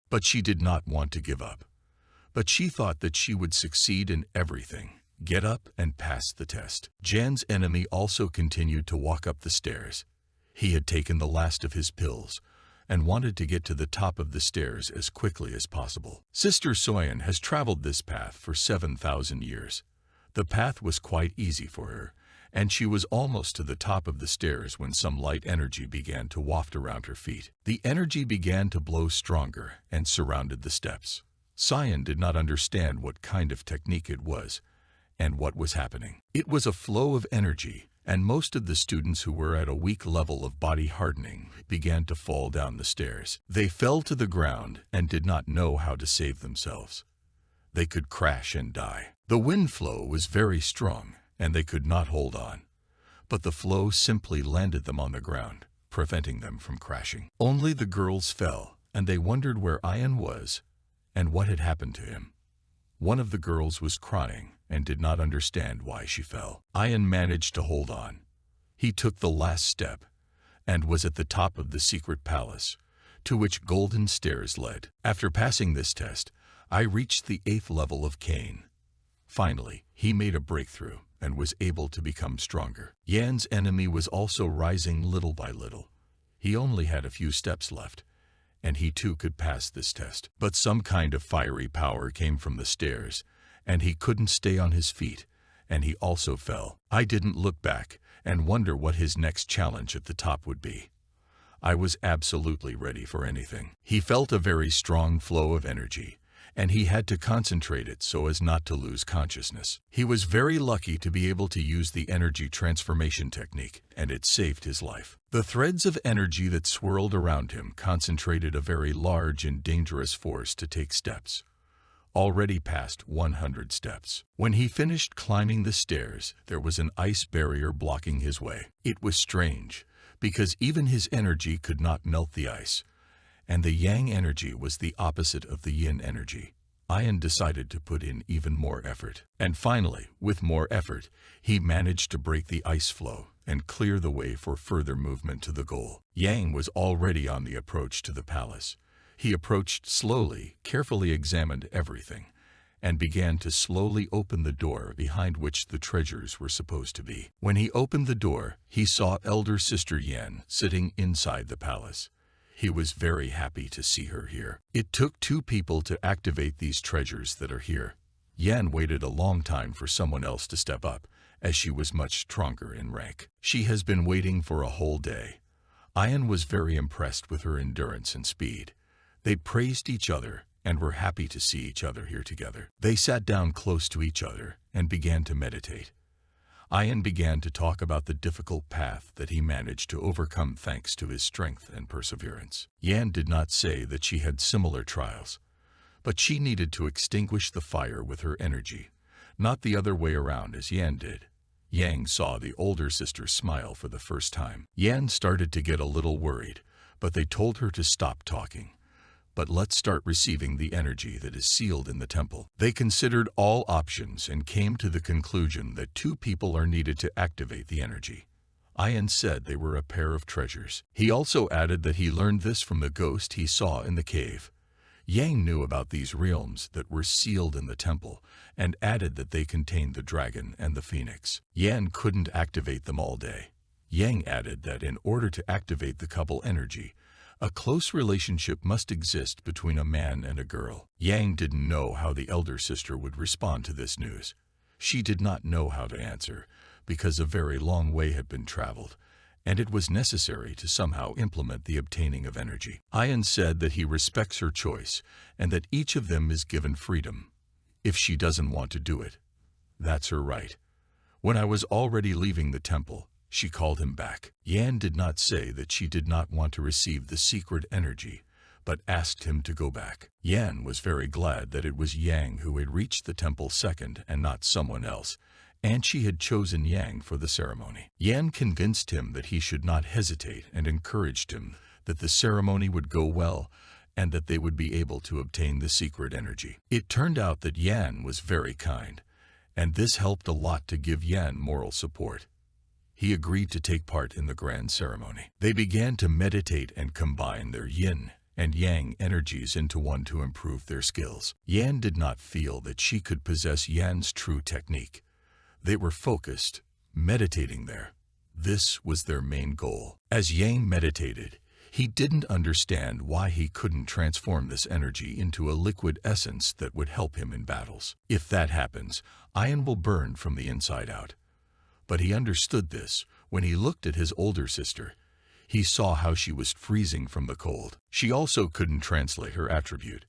But she did not want to give up. But she thought that she would succeed in everything, get up and pass the test. Jan's enemy also continued to walk up the stairs. He had taken the last of his pills and wanted to get to the top of the stairs as quickly as possible. Sister Soyeon has traveled this path for 7,000 years. The path was quite easy for her, and she was almost to the top of the stairs when some light energy began to waft around her feet. The energy began to blow stronger and surrounded the steps. Cyan did not understand what kind of technique it was and what was happening. It was a flow of energy, and most of the students who were at a weak level of body hardening began to fall down the stairs. They fell to the ground and did not know how to save themselves. They could crash and die. The wind flow was very strong, and they could not hold on. But the flow simply landed them on the ground, preventing them from crashing. Only the girls fell, and they wondered where Ian was and what had happened to him. One of the girls was crying and did not understand why she fell. Ian managed to hold on. He took the last step and was at the top of the secret palace, to which golden stairs led. After passing this test, I reached the 8th level of Cain. Finally, he made a breakthrough and was able to become stronger. Yan's enemy was also rising little by little. He only had a few steps left, and he too could pass this test. But some kind of fiery power came from the stairs, and he couldn't stay on his feet, and he also fell. I didn't look back and wonder what his next challenge at the top would be. I was absolutely ready for anything. He felt a very strong flow of energy, and he had to concentrate it so as not to lose consciousness. He was very lucky to be able to use the energy transformation technique, and it saved his life. The threads of energy that swirled around him concentrated a very large and dangerous force to take steps. Already past 100 steps. When he finished climbing the stairs, there was an ice barrier blocking his way. It was strange, because even his energy could not melt the ice, and the yang energy was the opposite of the yin energy. Ian decided to put in even more effort. And finally, with more effort, he managed to break the ice flow and clear the way for further movement to the goal. Yang was already on the approach to the palace. He approached slowly, carefully examined everything, and began to slowly open the door behind which the treasures were supposed to be. When he opened the door, he saw elder sister Yan sitting inside the palace. He was very happy to see her here. It took 2 people to activate these treasures that are here. Yan waited a long time for someone else to step up, as she was much stronger in rank. She has been waiting for a whole day. Ian was very impressed with her endurance and speed. They praised each other and were happy to see each other here together. They sat down close to each other and began to meditate. Ian began to talk about the difficult path that he managed to overcome thanks to his strength and perseverance. Yan did not say that she had similar trials, but she needed to extinguish the fire with her energy, not the other way around as Yan did. Yang saw the older sister smile for the first time. Yan started to get a little worried, but they told her to stop talking. But let's start receiving the energy that is sealed in the temple. They considered all options and came to the conclusion that 2 people are needed to activate the energy. Ian said they were a pair of treasures. He also added that he learned this from the ghost he saw in the cave. Yang knew about these realms that were sealed in the temple and added that they contained the dragon and the phoenix. Yan couldn't activate them all day. Yang added that in order to activate the couple energy, a close relationship must exist between a man and a girl. Yang didn't know how the elder sister would respond to this news. She did not know how to answer, because a very long way had been traveled, and it was necessary to somehow implement the obtaining of energy. Ian said that he respects her choice, and that each of them is given freedom. If she doesn't want to do it, that's her right. When I was already leaving the temple, she called him back. Yan did not say that she did not want to receive the secret energy, but asked him to go back. Yan was very glad that it was Yang who had reached the temple second and not someone else, and she had chosen Yang for the ceremony. Yan convinced him that he should not hesitate and encouraged him that the ceremony would go well and that they would be able to obtain the secret energy. It turned out that Yan was very kind, and this helped a lot to give Yan moral support. He agreed to take part in the grand ceremony. They began to meditate and combine their yin and yang energies into one to improve their skills. Yan did not feel that she could possess Yan's true technique. They were focused, meditating there. This was their main goal. As Yang meditated, he didn't understand why he couldn't transform this energy into a liquid essence that would help him in battles. If that happens, Ian will burn from the inside out. But he understood this when he looked at his older sister. He saw how she was freezing from the cold. She also couldn't translate her attribute.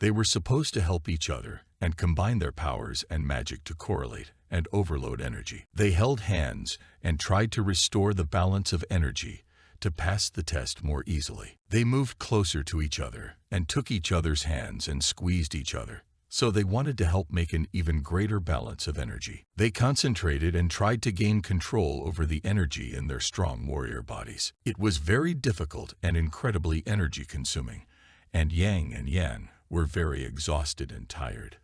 They were supposed to help each other and combine their powers and magic to correlate and overload energy. They held hands and tried to restore the balance of energy to pass the test more easily. They moved closer to each other and took each other's hands and squeezed each other. So they wanted to help make an even greater balance of energy. They concentrated and tried to gain control over the energy in their strong warrior bodies. It was very difficult and incredibly energy-consuming, and Yang and Yan were very exhausted and tired.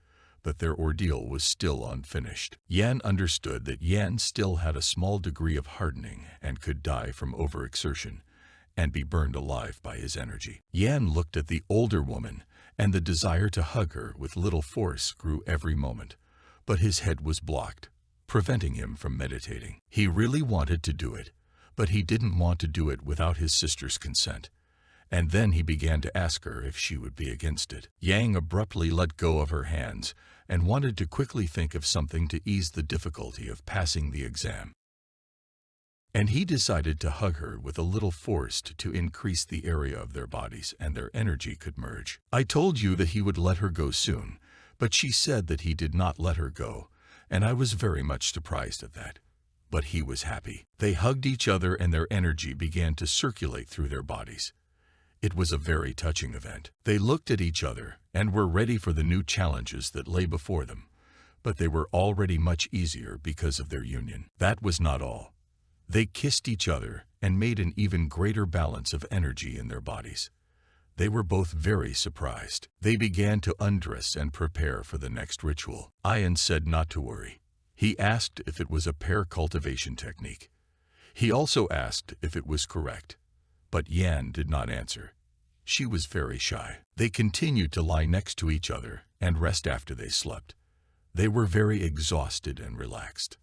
But their ordeal was still unfinished. Yan understood that Yan still had a small degree of hardening and could die from overexertion and be burned alive by his energy. Yan looked at the older woman, and the desire to hug her with little force grew every moment, but his head was blocked, preventing him from meditating. He really wanted to do it, but he didn't want to do it without his sister's consent. And then he began to ask her if she would be against it. Yang abruptly let go of her hands and wanted to quickly think of something to ease the difficulty of passing the exam. And he decided to hug her with a little force to increase the area of their bodies and their energy could merge. I told you that he would let her go soon, but she said that he did not let her go, and I was very much surprised at that. But he was happy. They hugged each other and their energy began to circulate through their bodies. It was a very touching event. They looked at each other and were ready for the new challenges that lay before them, but they were already much easier because of their union. That was not all. They kissed each other and made an even greater balance of energy in their bodies. They were both very surprised. They began to undress and prepare for the next ritual. Ian said not to worry. He asked if it was a pair cultivation technique. He also asked if it was correct. But Yan did not answer. She was very shy. They continued to lie next to each other and rest after they slept. They were very exhausted and relaxed.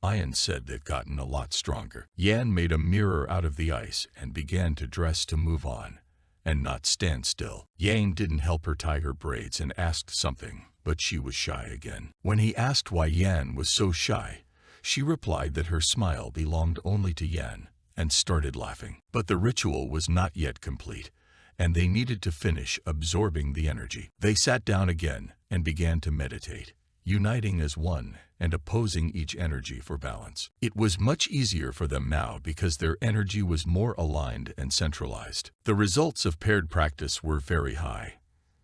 Ian said they've gotten a lot stronger. Yan made a mirror out of the ice and began to dress to move on and not stand still. Yang didn't help her tie her braids and asked something, but she was shy again. When he asked why Yan was so shy, she replied that her smile belonged only to Yan and started laughing. But the ritual was not yet complete, and they needed to finish absorbing the energy. They sat down again and began to meditate, uniting as one and opposing each energy for balance. It was much easier for them now because their energy was more aligned and centralized. The results of paired practice were very high.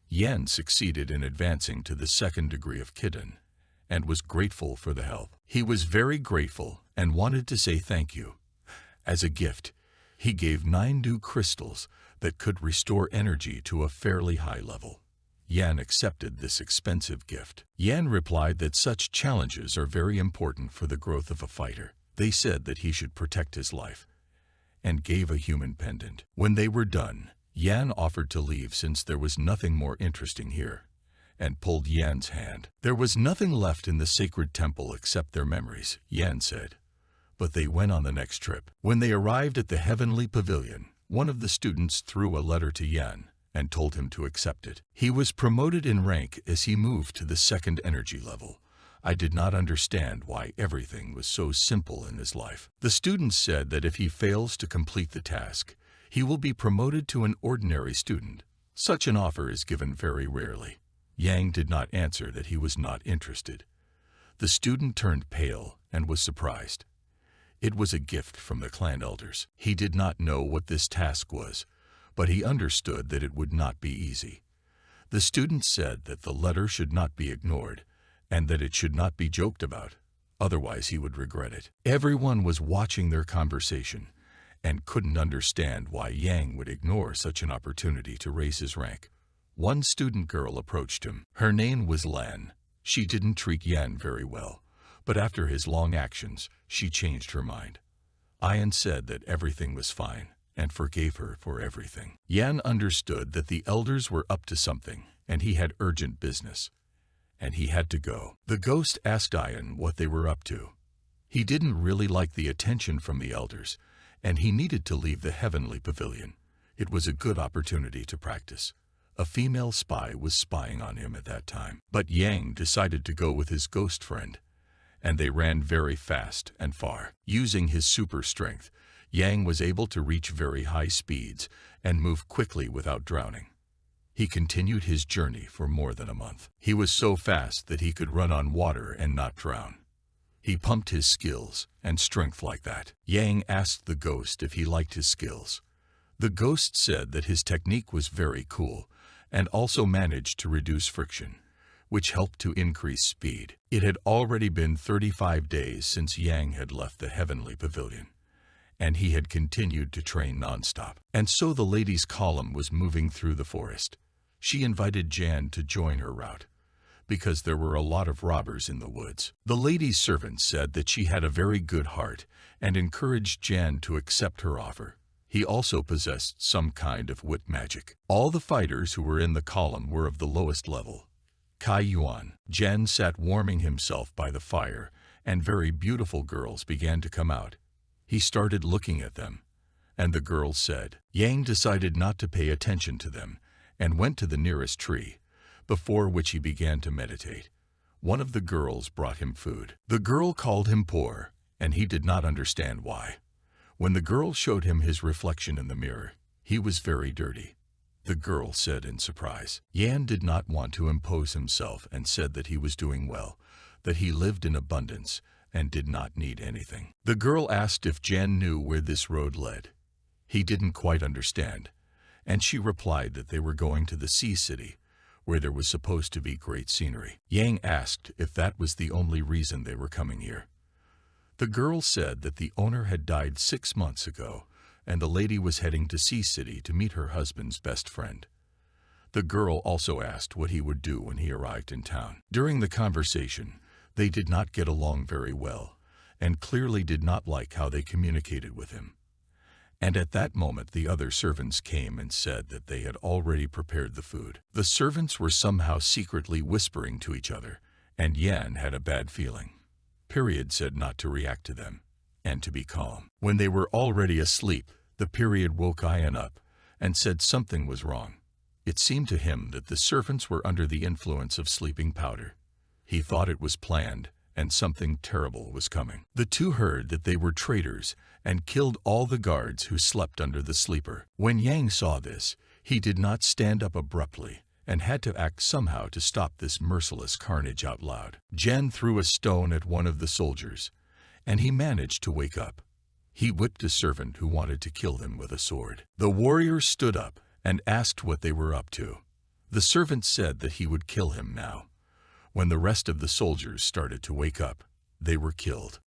Yan succeeded in advancing to the second degree of Kitten and was grateful for the help. He was very grateful and wanted to say thank you. As a gift, he gave 9 dew crystals that could restore energy to a fairly high level. Yan accepted this expensive gift. Yan replied that such challenges are very important for the growth of a fighter. They said that he should protect his life, and gave a human pendant. When they were done, Yan offered to leave since there was nothing more interesting here, and pulled Yan's hand. There was nothing left in the sacred temple except their memories, Yan said. But they went on the next trip. When they arrived at the heavenly pavilion, one of the students threw a letter to Yan and told him to accept it. He was promoted in rank as he moved to the second energy level. I did not understand why everything was so simple in his life. The student said that if he fails to complete the task, he will be promoted to an ordinary student. Such an offer is given very rarely. Yang did not answer that he was not interested. The student turned pale and was surprised. It was a gift from the clan elders. He did not know what this task was, but he understood that it would not be easy. The student said that the letter should not be ignored, and that it should not be joked about, otherwise he would regret it. Everyone was watching their conversation, and couldn't understand why Yang would ignore such an opportunity to raise his rank. One student girl approached him. Her name was Lan. She didn't treat Yan very well, but after his long actions, she changed her mind. Ian said that everything was fine and forgave her for everything. Yan understood that the elders were up to something and he had urgent business, and he had to go. The ghost asked Ian what they were up to. He didn't really like the attention from the elders, and he needed to leave the heavenly pavilion. It was a good opportunity to practice. A female spy was spying on him at that time. But Yang decided to go with his ghost friend, and they ran very fast and far. Using his super strength, Yang was able to reach very high speeds and move quickly without drowning. He continued his journey for more than a month. He was so fast that he could run on water and not drown. He pumped his skills and strength like that. Yang asked the ghost if he liked his skills. The ghost said that his technique was very cool and also managed to reduce friction, which helped to increase speed. It had already been 35 days since Yang had left the heavenly pavilion, and he had continued to train nonstop. And so the lady's column was moving through the forest. She invited Jan to join her route, because there were a lot of robbers in the woods. The lady's servant said that she had a very good heart and encouraged Jan to accept her offer. He also possessed some kind of wit magic. All the fighters who were in the column were of the lowest level. Kai Yuan. Jan sat warming himself by the fire, and very beautiful girls began to come out. He started looking at them, and the girls said. Yang decided not to pay attention to them and went to the nearest tree, before which he began to meditate. One of the girls brought him food. The girl called him poor, and he did not understand why. When the girl showed him his reflection in the mirror, he was very dirty. The girl said in surprise. Yan did not want to impose himself and said that he was doing well, that he lived in abundance and did not need anything. The girl asked if Jan knew where this road led. He didn't quite understand, and she replied that they were going to the sea city, where there was supposed to be great scenery. Yang asked if that was the only reason they were coming here. The girl said that the owner had died 6 months ago, and the lady was heading to Sea City to meet her husband's best friend. The girl also asked what he would do when he arrived in town. During the conversation, they did not get along very well, and clearly did not like how they communicated with him. And at that moment the other servants came and said that they had already prepared the food. The servants were somehow secretly whispering to each other, and Yan had a bad feeling. Period said not to react to them, and to be calm. When they were already asleep, the period woke Ian up, and said something was wrong. It seemed to him that the servants were under the influence of sleeping powder. He thought it was planned, and something terrible was coming. The two heard that they were traitors, and killed all the guards who slept under the sleeper. When Yang saw this, he did not stand up abruptly, and had to act somehow to stop this merciless carnage out loud. Jan threw a stone at one of the soldiers, and he managed to wake up. He whipped a servant who wanted to kill him with a sword. The warrior stood up and asked what they were up to. The servant said that he would kill him now. When the rest of the soldiers started to wake up, they were killed.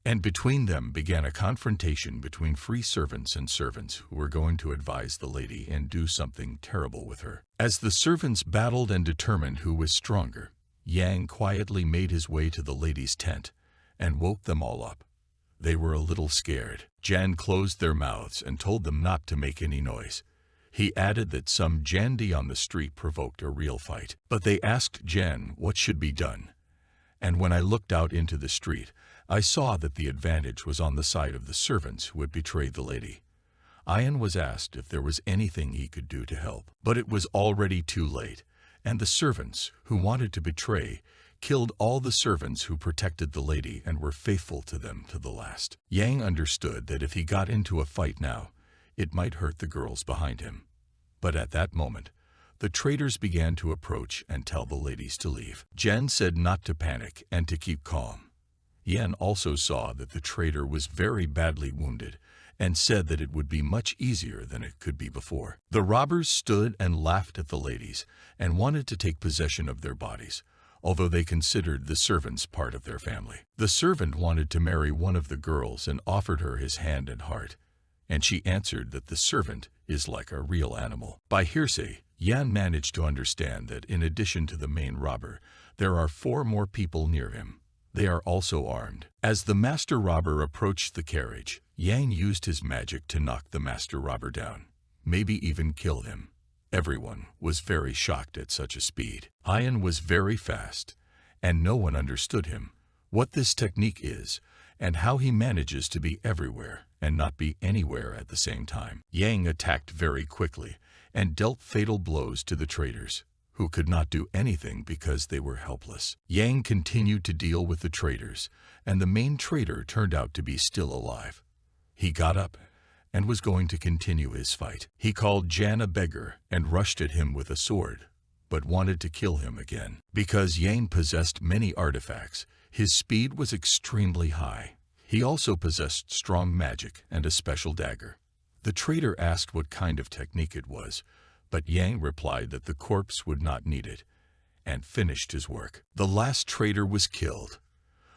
And between them began a confrontation between free servants and servants who were going to advise the lady and do something terrible with her. As the servants battled and determined who was stronger, Yang quietly made his way to the lady's tent and woke them all up. They were a little scared. Jan closed their mouths and told them not to make any noise. He added that some Jandi on the street provoked a real fight. But they asked Jan what should be done. And when I looked out into the street, I saw that the advantage was on the side of the servants who had betrayed the lady. Ian was asked if there was anything he could do to help, but it was already too late, and the servants, who wanted to betray, killed all the servants who protected the lady and were faithful to them to the last. Yang understood that if he got into a fight now, it might hurt the girls behind him. But at that moment, the traitors began to approach and tell the ladies to leave. Jan said not to panic and to keep calm. Yan also saw that the traitor was very badly wounded and said that it would be much easier than it could be before. The robbers stood and laughed at the ladies and wanted to take possession of their bodies, although they considered the servants part of their family. The servant wanted to marry one of the girls and offered her his hand and heart, and she answered that the servant is like a real animal. By hearsay, Yan managed to understand that in addition to the main robber, there are 4 more people near him. They are also armed. As the master robber approached the carriage, Yang used his magic to knock the master robber down, maybe even kill him. Everyone was very shocked at such a speed. Ian was very fast, and no one understood him, what this technique is, and how he manages to be everywhere and not be anywhere at the same time. Yang attacked very quickly and dealt fatal blows to the traitors, who could not do anything because they were helpless. Yang continued to deal with the traitors, and the main traitor turned out to be still alive. He got up and was going to continue his fight. He called Jan a beggar and rushed at him with a sword, but wanted to kill him again. Because Yang possessed many artifacts, his speed was extremely high. He also possessed strong magic and a special dagger. The traitor asked what kind of technique it was, but Yang replied that the corpse would not need it, and finished his work. The last traitor was killed,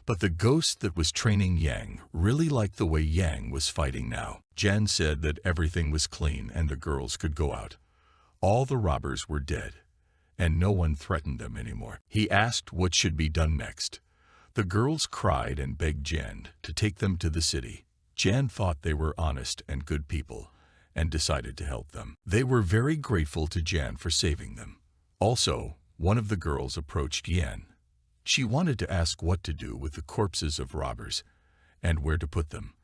but the ghost that was training Yang really liked the way Yang was fighting now. Jan said that everything was clean and the girls could go out. All the robbers were dead, and no one threatened them anymore. He asked what should be done next. The girls cried and begged Jan to take them to the city. Jan thought they were honest and good people, and decided to help them. They were very grateful to Jan for saving them. Also, one of the girls approached Yan. She wanted to ask what to do with the corpses of robbers, and where to put them,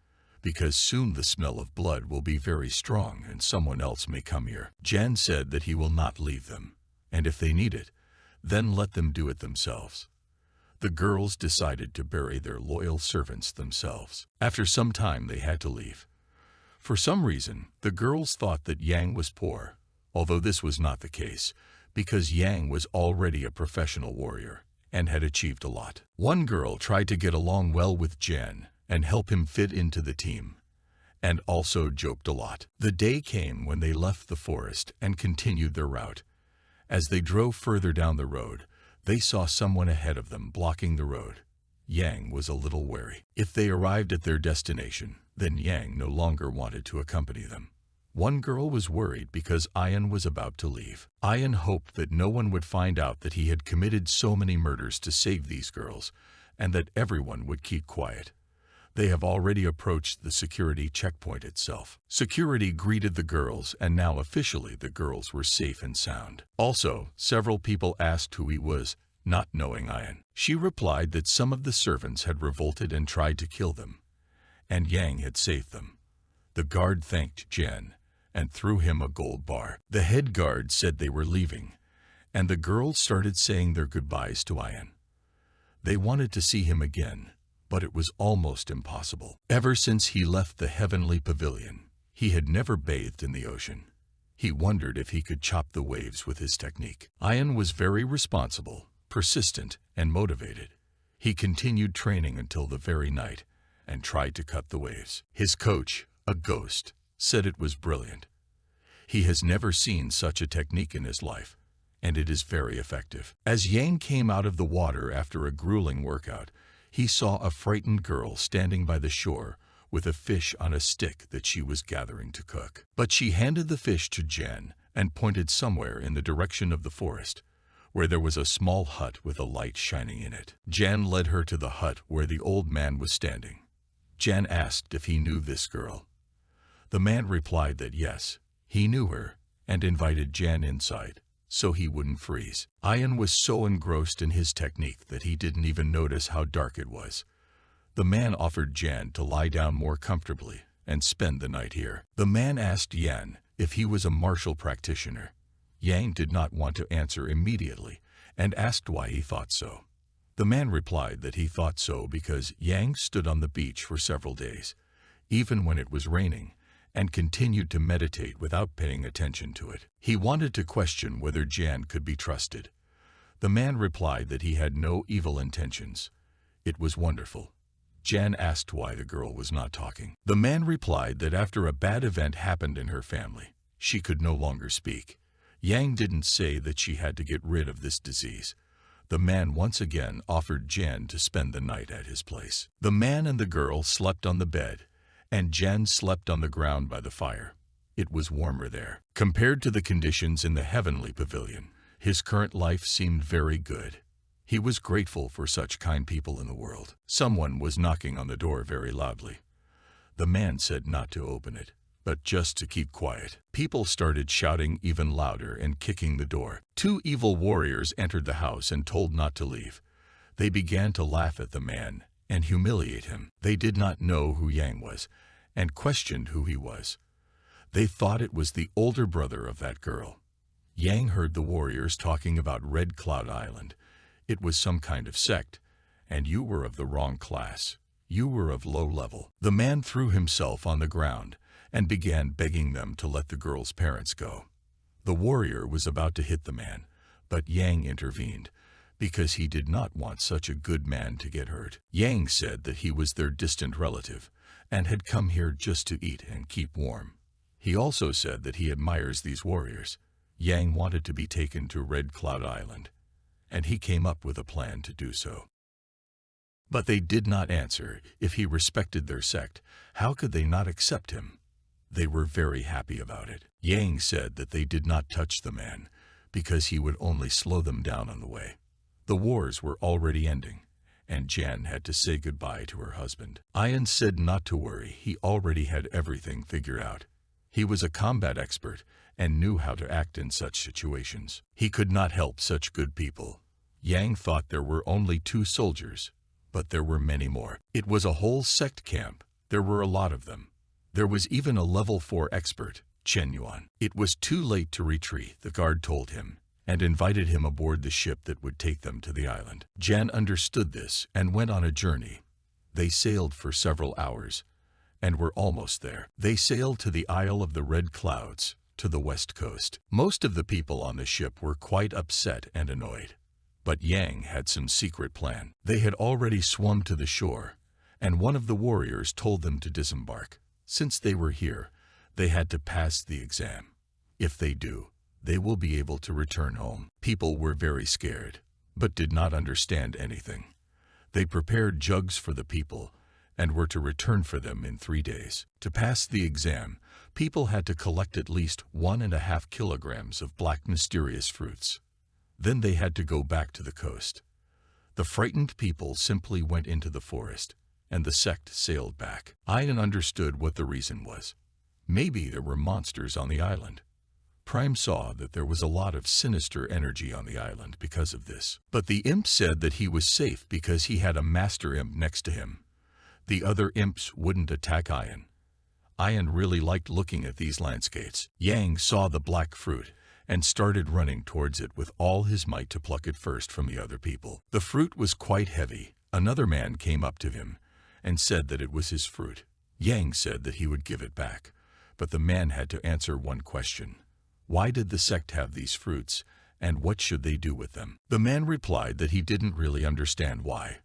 because soon the smell of blood will be very strong and someone else may come here. Jan said that he will not leave them, and if they need it, then let them do it themselves. The girls decided to bury their loyal servants themselves. After some time they had to leave. For some reason, the girls thought that Yang was poor, although this was not the case, because Yang was already a professional warrior and had achieved a lot. One girl tried to get along well with Jan and help him fit into the team, and also joked a lot. The day came when they left the forest and continued their route. As they drove further down the road, they saw someone ahead of them blocking the road. Yang was a little wary. If they arrived at their destination, then Yang no longer wanted to accompany them. One girl was worried because Ayan was about to leave. Ayan hoped that no one would find out that he had committed so many murders to save these girls, and that everyone would keep quiet. They have already approached the security checkpoint itself. Security greeted the girls, and now officially the girls were safe and sound. Also, several people asked who he was, not knowing Ayan. She replied that some of the servants had revolted and tried to kill them, and Yang had saved them. The guard thanked Jen and threw him a gold bar. The head guard said they were leaving, and the girls started saying their goodbyes to Ayan. They wanted to see him again, but it was almost impossible. Ever since he left the heavenly pavilion, he had never bathed in the ocean. He wondered if he could chop the waves with his technique. Ayan was very responsible, persistent, and motivated. He continued training until the very night and tried to cut the waves. His coach, a ghost, said it was brilliant. He has never seen such a technique in his life, and it is very effective. As Yang came out of the water after a grueling workout, he saw a frightened girl standing by the shore with a fish on a stick that she was gathering to cook. But she handed the fish to Jen and pointed somewhere in the direction of the forest, where there was a small hut with a light shining in it. Jan led her to the hut where the old man was standing. Jan asked if he knew this girl. The man replied that yes, he knew her, and invited Jan inside, so he wouldn't freeze. Ayan was so engrossed in his technique that he didn't even notice how dark it was. The man offered Jan to lie down more comfortably and spend the night here. The man asked Yan if he was a martial practitioner. Yang did not want to answer immediately and asked why he thought so. The man replied that he thought so because Yang stood on the beach for several days, even when it was raining, and continued to meditate without paying attention to it. He wanted to question whether Jan could be trusted. The man replied that he had no evil intentions. It was wonderful. Jan asked why the girl was not talking. The man replied that after a bad event happened in her family, she could no longer speak. Yang didn't say that she had to get rid of this disease. The man once again offered Jan to spend the night at his place. The man and the girl slept on the bed, and Jan slept on the ground by the fire. It was warmer there. Compared to the conditions in the heavenly pavilion, his current life seemed very good. He was grateful for such kind people in the world. Someone was knocking on the door very loudly. The man said not to open it, but just to keep quiet. People started shouting even louder and kicking the door. Two evil warriors entered the house and told not to leave. They began to laugh at the man and humiliate him. They did not know who Yang was and questioned who he was. They thought it was the older brother of that girl. Yang heard the warriors talking about Red Cloud Island. It was some kind of sect, and you were of the wrong class. You were of low level. The man threw himself on the ground and began begging them to let the girl's parents go. The warrior was about to hit the man, but Yang intervened, because he did not want such a good man to get hurt. Yang said that he was their distant relative, and had come here just to eat and keep warm. He also said that he admires these warriors. Yang wanted to be taken to Red Cloud Island, and he came up with a plan to do so. But they did not answer. If he respected their sect, how could they not accept him? They were very happy about it. Yang said that they did not touch the man, because he would only slow them down on the way. The wars were already ending, and Jan had to say goodbye to her husband. Ian said not to worry, he already had everything figured out. He was a combat expert and knew how to act in such situations. He could not help such good people. Yang thought there were only 2 soldiers, but there were many more. It was a whole sect camp. There were a lot of them. There was even a level 4 expert, Chen Yuan. It was too late to retreat, the guard told him, and invited him aboard the ship that would take them to the island. Jan understood this and went on a journey. They sailed for several hours, and were almost there. They sailed to the Isle of the Red Clouds, to the west coast. Most of the people on the ship were quite upset and annoyed. But Yang had some secret plan. They had already swum to the shore, and one of the warriors told them to disembark. Since they were here, they had to pass the exam. If they do, they will be able to return home. People were very scared, but did not understand anything. They prepared jugs for the people, and were to return for them in 3 days. To pass the exam, people had to collect at least 1.5 kilograms of black mysterious fruits. Then they had to go back to the coast. The frightened people simply went into the forest, and the sect sailed back. Ian understood what the reason was. Maybe there were monsters on the island. Prime saw that there was a lot of sinister energy on the island because of this. But the imp said that he was safe because he had a master imp next to him. The other imps wouldn't attack Ian. Ian really liked looking at these landscapes. Yang saw the black fruit and started running towards it with all his might to pluck it first from the other people. The fruit was quite heavy. Another man came up to him and said that it was his fruit. Yang said that he would give it back, but the man had to answer one question. Why did the sect have these fruits, and what should they do with them? The man replied that he didn't really understand why,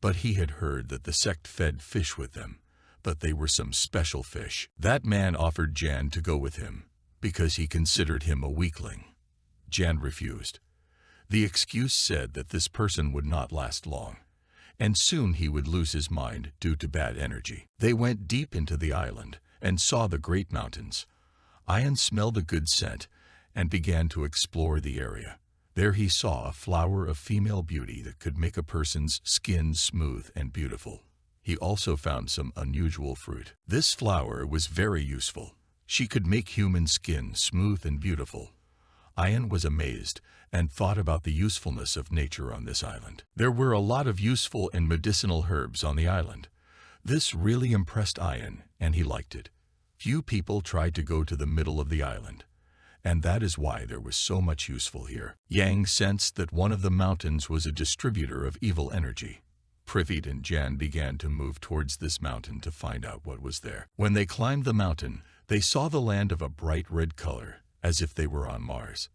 but he had heard that the sect fed fish with them, but they were some special fish. That man offered Jan to go with him, because he considered him a weakling. Jan refused. The excuse said that this person would not last long, and soon he would lose his mind due to bad energy. They went deep into the island and saw the great mountains. Ian smelled a good scent and began to explore the area. There he saw a flower of female beauty that could make a person's skin smooth and beautiful. He also found some unusual fruit. This flower was very useful. She could make human skin smooth and beautiful. Ian was amazed and thought about the usefulness of nature on this island. There were a lot of useful and medicinal herbs on the island. This really impressed Ian, and he liked it. Few people tried to go to the middle of the island, and that is why there was so much useful here. Yang sensed that one of the mountains was a distributor of evil energy. Privit and Jan began to move towards this mountain to find out what was there. When they climbed the mountain, they saw the land of a bright red color, as if they were on Mars.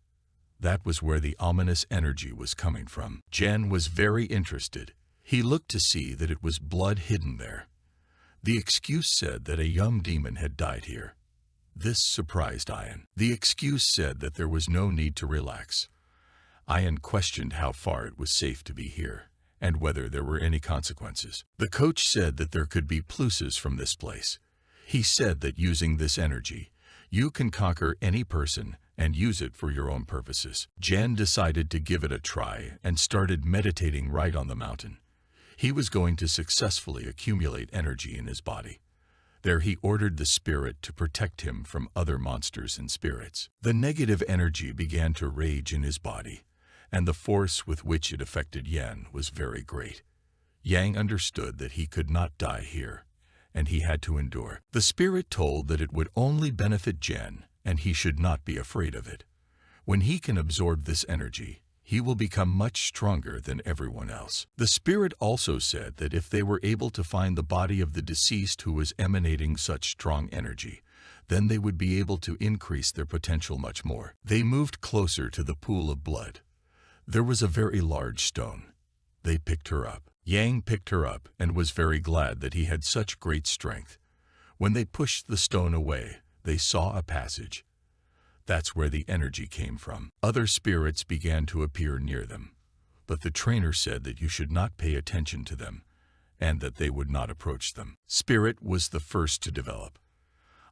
That was where the ominous energy was coming from. Jan was very interested. He looked to see that it was blood hidden there. The excuse said that a young demon had died here. This surprised Ian. The excuse said that there was no need to relax. Ian questioned how far it was safe to be here, and whether there were any consequences. The coach said that there could be pluses from this place. He said that using this energy, you can conquer any person and use it for your own purposes. Jan decided to give it a try and started meditating right on the mountain. He was going to successfully accumulate energy in his body. There he ordered the spirit to protect him from other monsters and spirits. The negative energy began to rage in his body, and the force with which it affected Yan was very great. Yang understood that he could not die here, and he had to endure. The spirit told that it would only benefit Jan, and he should not be afraid of it. When he can absorb this energy, he will become much stronger than everyone else. The spirit also said that if they were able to find the body of the deceased who was emanating such strong energy, Then they would be able to increase their potential much more. They moved closer to the pool of blood. There was a very large stone. They picked her up. Yang picked her up and was very glad that he had such great strength. When they pushed the stone away, they saw a passage. That's where the energy came from. Other spirits began to appear near them, but the trainer said that you should not pay attention to them and that they would not approach them. Spirit was the first to develop.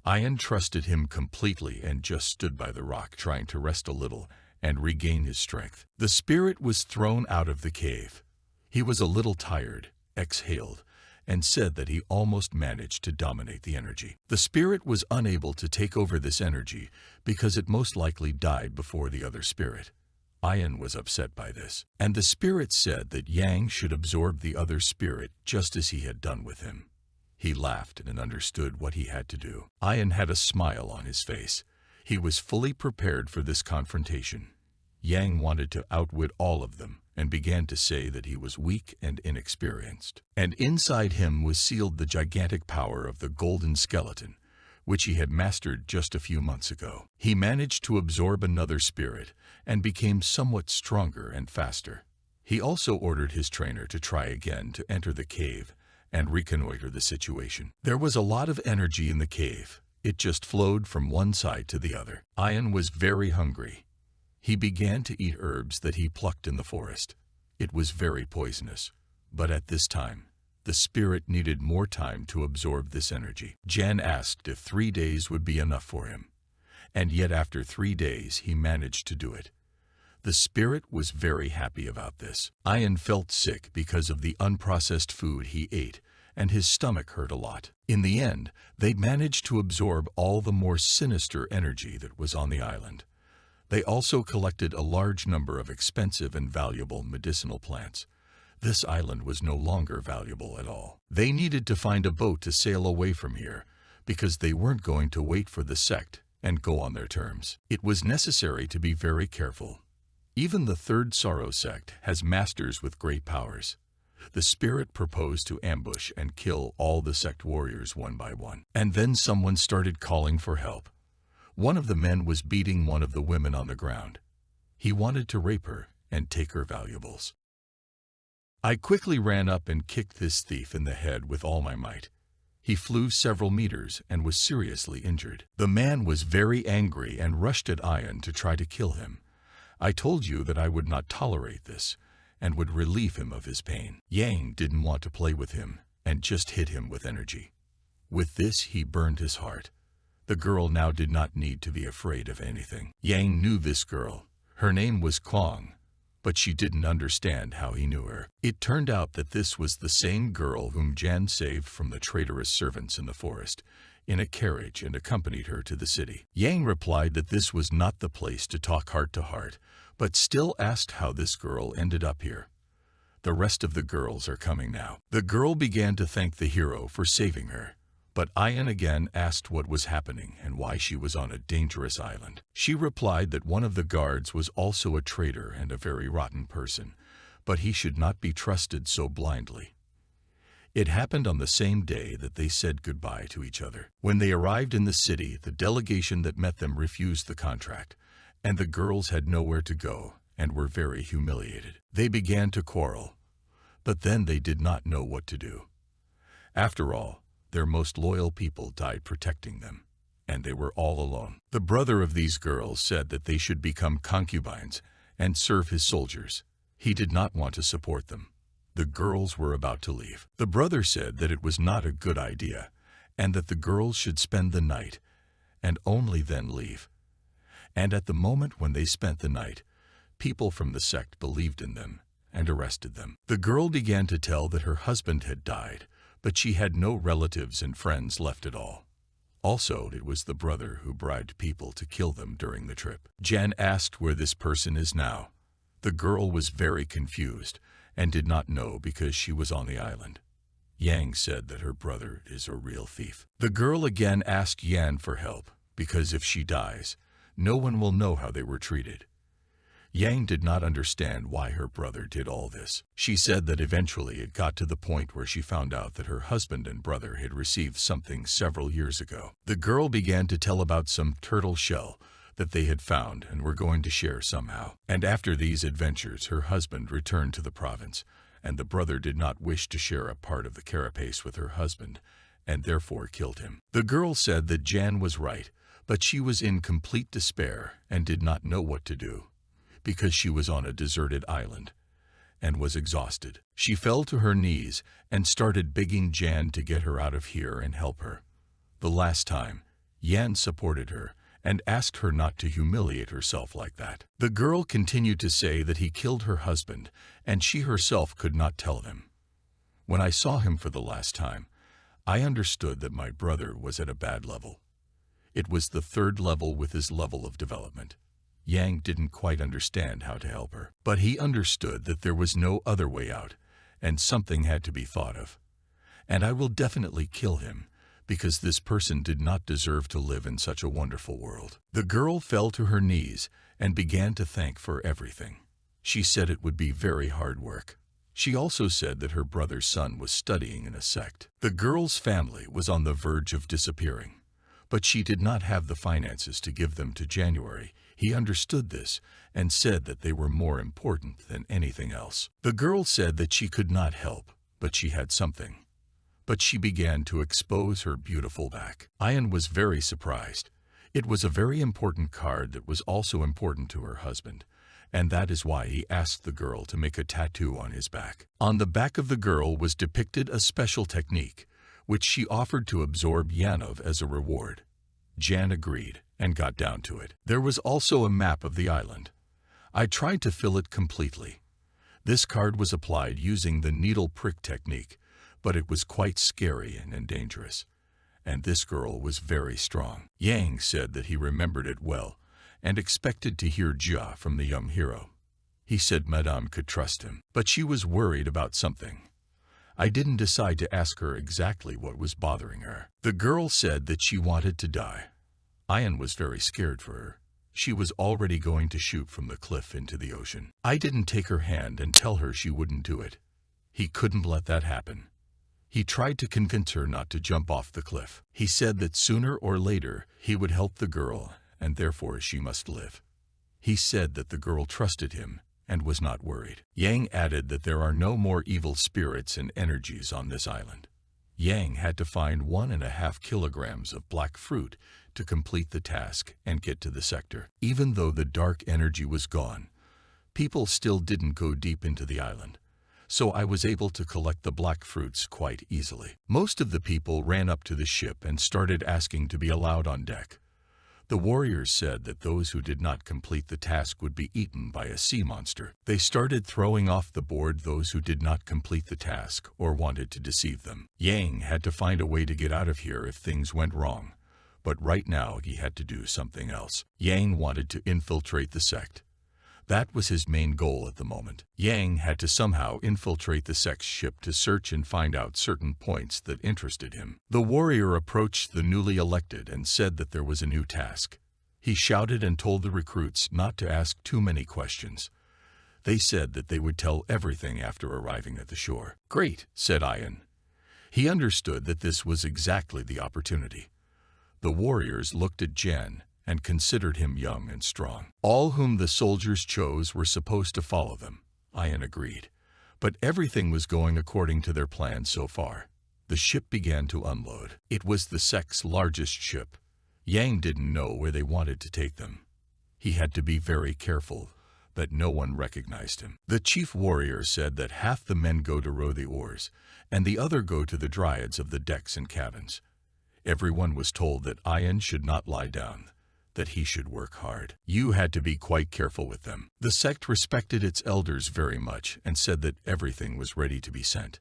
Ian trusted him completely and just stood by the rock trying to rest a little and regain his strength. The spirit was thrown out of the cave. He was a little tired, exhaled, and said that he almost managed to dominate the energy. The spirit was unable to take over this energy because it most likely died before the other spirit. Ian was upset by this, and the spirit said that Yang should absorb the other spirit just as he had done with him. He laughed and understood what he had to do. Ian had a smile on his face. He was fully prepared for this confrontation. Yang wanted to outwit all of them and began to say that he was weak and inexperienced. And inside him was sealed the gigantic power of the golden skeleton, which he had mastered just a few months ago. He managed to absorb another spirit and became somewhat stronger and faster. He also ordered his trainer to try again to enter the cave and reconnoiter the situation. There was a lot of energy in the cave. It just flowed from one side to the other. Ian was very hungry. He began to eat herbs that he plucked in the forest. It was very poisonous, but at this time, the spirit needed more time to absorb this energy. Jan asked if 3 days would be enough for him, and yet after 3 days he managed to do it. The spirit was very happy about this. Ian felt sick because of the unprocessed food he ate, and his stomach hurt a lot. In the end, they managed to absorb all the more sinister energy that was on the island. They also collected a large number of expensive and valuable medicinal plants. This island was no longer valuable at all. They needed to find a boat to sail away from here, because they weren't going to wait for the sect and go on their terms. It was necessary to be very careful. Even the Third Sorrow sect has masters with great powers. The spirit proposed to ambush and kill all the sect warriors one by one. And then someone started calling for help. One of the men was beating one of the women on the ground. He wanted to rape her and take her valuables. I quickly ran up and kicked this thief in the head with all my might. He flew several meters and was seriously injured. The man was very angry and rushed at Ian to try to kill him. I told you that I would not tolerate this and would relieve him of his pain. Yang didn't want to play with him and just hit him with energy. With this, he burned his heart. The girl now did not need to be afraid of anything. Yang knew this girl. Her name was Kwang, but she didn't understand how he knew her. It turned out that this was the same girl whom Jan saved from the traitorous servants in the forest, in a carriage, and accompanied her to the city. Yang replied that this was not the place to talk heart to heart, but still asked how this girl ended up here. The rest of the girls are coming now. The girl began to thank the hero for saving her. But Ian again asked what was happening and why she was on a dangerous island. She replied that one of the guards was also a traitor and a very rotten person, but he should not be trusted so blindly. It happened on the same day that they said goodbye to each other. When they arrived in the city, the delegation that met them refused the contract, and the girls had nowhere to go and were very humiliated. They began to quarrel, but then they did not know what to do. After all, their most loyal people died protecting them, and they were all alone. The brother of these girls said that they should become concubines and serve his soldiers. He did not want to support them. The girls were about to leave. The brother said that it was not a good idea, and that the girls should spend the night, and only then leave. And at the moment when they spent the night, people from the sect believed in them and arrested them. The girl began to tell that her husband had died, but she had no relatives and friends left at all. Also, it was the brother who bribed people to kill them during the trip. Jan asked where this person is now. The girl was very confused and did not know because she was on the island. Yang said that her brother is a real thief. The girl again asked Yan for help because if she dies, no one will know how they were treated. Yang did not understand why her brother did all this. She said that eventually it got to the point where she found out that her husband and brother had received something several years ago. The girl began to tell about some turtle shell that they had found and were going to share somehow. And after these adventures, her husband returned to the province, and the brother did not wish to share a part of the carapace with her husband, and therefore killed him. The girl said that Jan was right, but she was in complete despair and did not know what to do, because she was on a deserted island and was exhausted. She fell to her knees and started begging Jan to get her out of here and help her. The last time, Jan supported her and asked her not to humiliate herself like that. The girl continued to say that he killed her husband, and she herself could not tell them. When I saw him for the last time, I understood that my brother was at a bad level. It was the third level with his level of development. Yang didn't quite understand how to help her, but he understood that there was no other way out, and something had to be thought of. And I will definitely kill him, because this person did not deserve to live in such a wonderful world. The girl fell to her knees and began to thank for everything. She said it would be very hard work. She also said that her brother's son was studying in a sect. The girl's family was on the verge of disappearing, but she did not have the finances to give them to January. He understood this and said that they were more important than anything else. The girl said that she could not help, but she had something. But she began to expose her beautiful back. Ayan was very surprised. It was a very important card that was also important to her husband, and that is why he asked the girl to make a tattoo on his back. On the back of the girl was depicted a special technique, which she offered to absorb Yanov as a reward. Jan agreed and got down to it. There was also a map of the island. I tried to fill it completely. This card was applied using the needle prick technique, but it was quite scary and dangerous. And this girl was very strong. Yang said that he remembered it well and expected to hear Jia from the young hero. He said Madame could trust him, but she was worried about something. I didn't decide to ask her exactly what was bothering her. The girl said that she wanted to die. Ayan was very scared for her. She was already going to shoot from the cliff into the ocean. I didn't take her hand and tell her she wouldn't do it. He couldn't let that happen. He tried to convince her not to jump off the cliff. He said that sooner or later he would help the girl, and therefore she must live. He said that the girl trusted him and was not worried. Yang added that there are no more evil spirits and energies on this island. Yang had to find 1.5 kilograms of black fruit to complete the task and get to the sector. Even though the dark energy was gone, people still didn't go deep into the island, so I was able to collect the black fruits quite easily. Most of the people ran up to the ship and started asking to be allowed on deck. The warriors said that those who did not complete the task would be eaten by a sea monster. They started throwing off the board those who did not complete the task or wanted to deceive them. Yang had to find a way to get out of here if things went wrong, but right now he had to do something else. Yang wanted to infiltrate the sect. That was his main goal at the moment. Yang had to somehow infiltrate the sect's ship to search and find out certain points that interested him. The warrior approached the newly elected and said that there was a new task. He shouted and told the recruits not to ask too many questions. They said that they would tell everything after arriving at the shore. Great, said Ayan. He understood that this was exactly the opportunity. The warriors looked at Jan and considered him young and strong. All whom the soldiers chose were supposed to follow them. Ayan agreed. But everything was going according to their plan so far. The ship began to unload. It was the sect's largest ship. Yang didn't know where they wanted to take them. He had to be very careful that no one recognized him. The chief warrior said that half the men go to row the oars, and the other go to the dryads of the decks and cabins. Everyone was told that Ayan should not lie down, that he should work hard. You had to be quite careful with them. The sect respected its elders very much and said that everything was ready to be sent.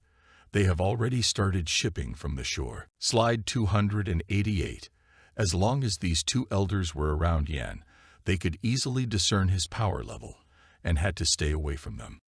They have already started shipping from the shore. Slide 288. As long as these two elders were around Yan, they could easily discern his power level and had to stay away from them.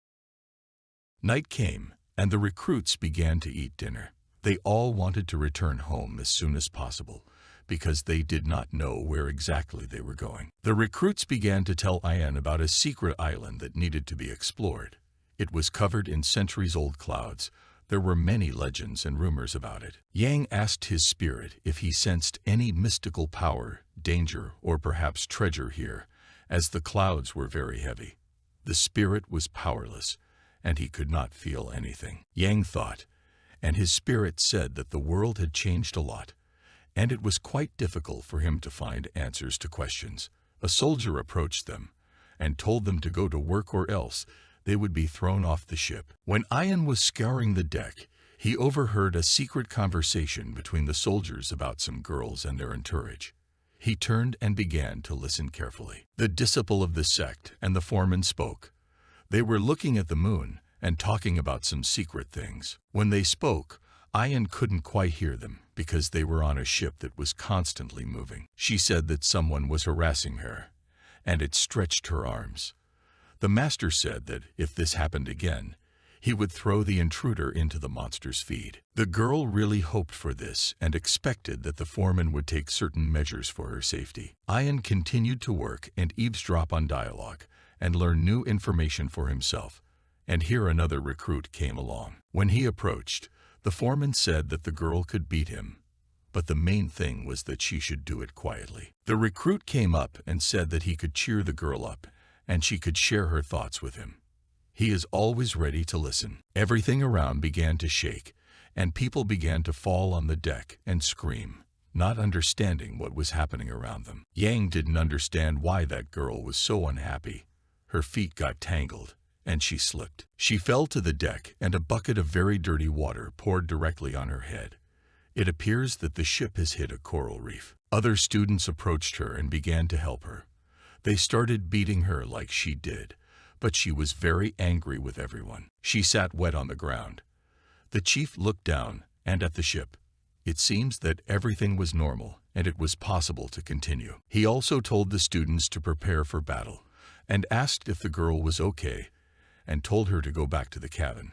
Night came, and the recruits began to eat dinner. They all wanted to return home as soon as possible, because they did not know where exactly they were going. The recruits began to tell Ian about a secret island that needed to be explored. It was covered in centuries-old clouds. There were many legends and rumors about it. Yang asked his spirit if he sensed any mystical power, danger, or perhaps treasure here, as the clouds were very heavy. The spirit was powerless, and he could not feel anything. Yang thought, and his spirit said that the world had changed a lot, and it was quite difficult for him to find answers to questions. A soldier approached them and told them to go to work or else they would be thrown off the ship. When Ian was scouring the deck, he overheard a secret conversation between the soldiers about some girls and their entourage. He turned and began to listen carefully. The disciple of the sect and the foreman spoke. They were looking at the moon and talking about some secret things. When they spoke, Ian couldn't quite hear them because they were on a ship that was constantly moving. She said that someone was harassing her, and it stretched her arms. The master said that if this happened again, he would throw the intruder into the monster's feed. The girl really hoped for this and expected that the foreman would take certain measures for her safety. Ian continued to work and eavesdrop on dialogue and learn new information for himself. And here another recruit came along. When he approached, the foreman said that the girl could beat him, but the main thing was that she should do it quietly. The recruit came up and said that he could cheer the girl up and she could share her thoughts with him. He is always ready to listen. Everything around began to shake, and people began to fall on the deck and scream, not understanding what was happening around them. Yang didn't understand why that girl was so unhappy. Her feet got tangled, and she slipped. She fell to the deck, and a bucket of very dirty water poured directly on her head. It appears that the ship has hit a coral reef. Other students approached her and began to help her. They started beating her like she did, but she was very angry with everyone. She sat wet on the ground. The chief looked down and at the ship. It seems that everything was normal and it was possible to continue. He also told the students to prepare for battle and asked if the girl was okay and told her to go back to the cabin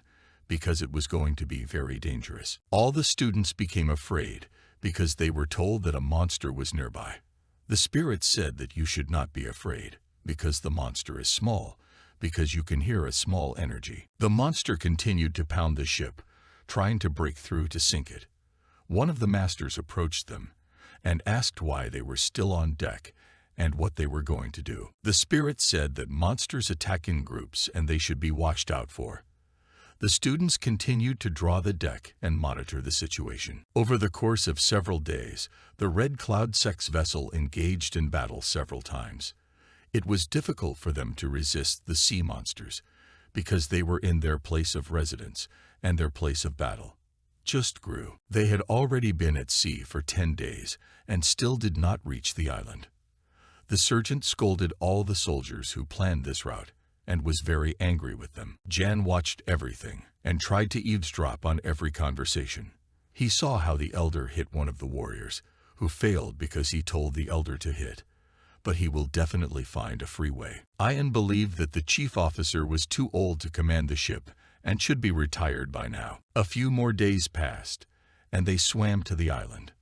because it was going to be very dangerous. All the students became afraid because they were told that a monster was nearby. The spirit said that you should not be afraid because the monster is small, because you can hear a small energy. The monster continued to pound the ship, trying to break through to sink it. One of the masters approached them and asked why they were still on deck and what they were going to do. The spirit said that monsters attack in groups and they should be watched out for. The students continued to draw the deck and monitor the situation. Over the course of several days, the Red Cloud Sex vessel engaged in battle several times. It was difficult for them to resist the sea monsters because they were in their place of residence and their place of battle just grew. They had already been at sea for 10 days and still did not reach the island. The sergeant scolded all the soldiers who planned this route and was very angry with them. Jan watched everything and tried to eavesdrop on every conversation. He saw how the elder hit one of the warriors, who failed because he told the elder to hit. But he will definitely find a free way. Ian believed that the chief officer was too old to command the ship and should be retired by now. A few more days passed, and they swam to the island.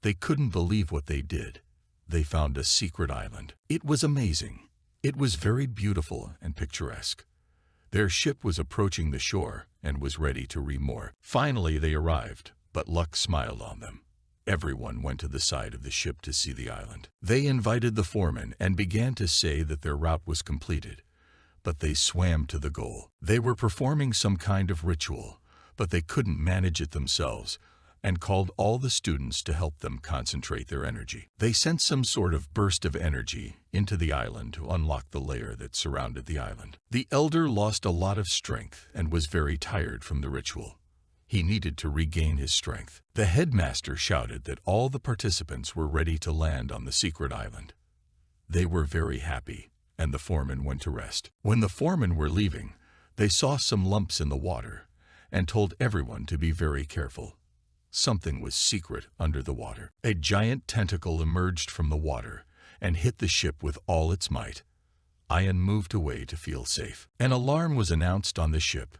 They couldn't believe what they did. They found a secret island. It was amazing. It was very beautiful and picturesque. Their ship was approaching the shore and was ready to remoor. Finally they arrived, but luck smiled on them. Everyone went to the side of the ship to see the island. They invited the foreman and began to say that their route was completed, but they swam to the goal. They were performing some kind of ritual, but they couldn't manage it themselves and called all the students to help them concentrate their energy. They sent some sort of burst of energy into the island to unlock the layer that surrounded the island. The elder lost a lot of strength and was very tired from the ritual. He needed to regain his strength. The headmaster shouted that all the participants were ready to land on the secret island. They were very happy, and the foreman went to rest. When the foremen were leaving, they saw some lumps in the water and told everyone to be very careful. Something was secret under the water. A giant tentacle emerged from the water and hit the ship with all its might. Ian moved away to feel safe. An alarm was announced on the ship.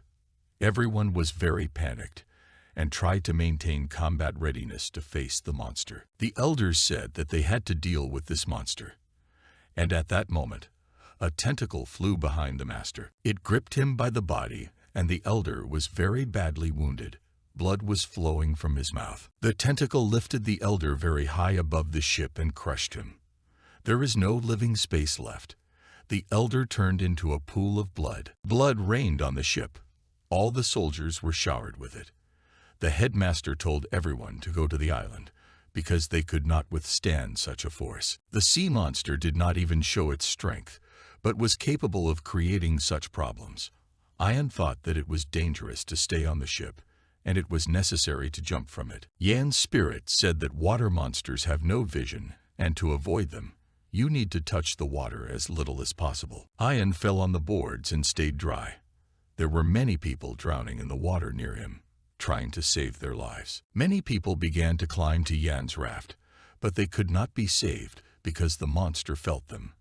Everyone was very panicked, and tried to maintain combat readiness to face the monster. The elders said that they had to deal with this monster. And at that moment, a tentacle flew behind the master. It gripped him by the body, and the elder was very badly wounded. Blood was flowing from his mouth. The tentacle lifted the elder very high above the ship and crushed him. There is no living space left. The elder turned into a pool of blood. Blood rained on the ship. All the soldiers were showered with it. The headmaster told everyone to go to the island, because they could not withstand such a force. The sea monster did not even show its strength, but was capable of creating such problems. Ian thought that it was dangerous to stay on the ship, and it was necessary to jump from it. Yan's spirit said that water monsters have no vision, and to avoid them, you need to touch the water as little as possible. Ian fell on the boards and stayed dry. There were many people drowning in the water near him, trying to save their lives. Many people began to climb to Yan's raft, but they could not be saved because the monster felt them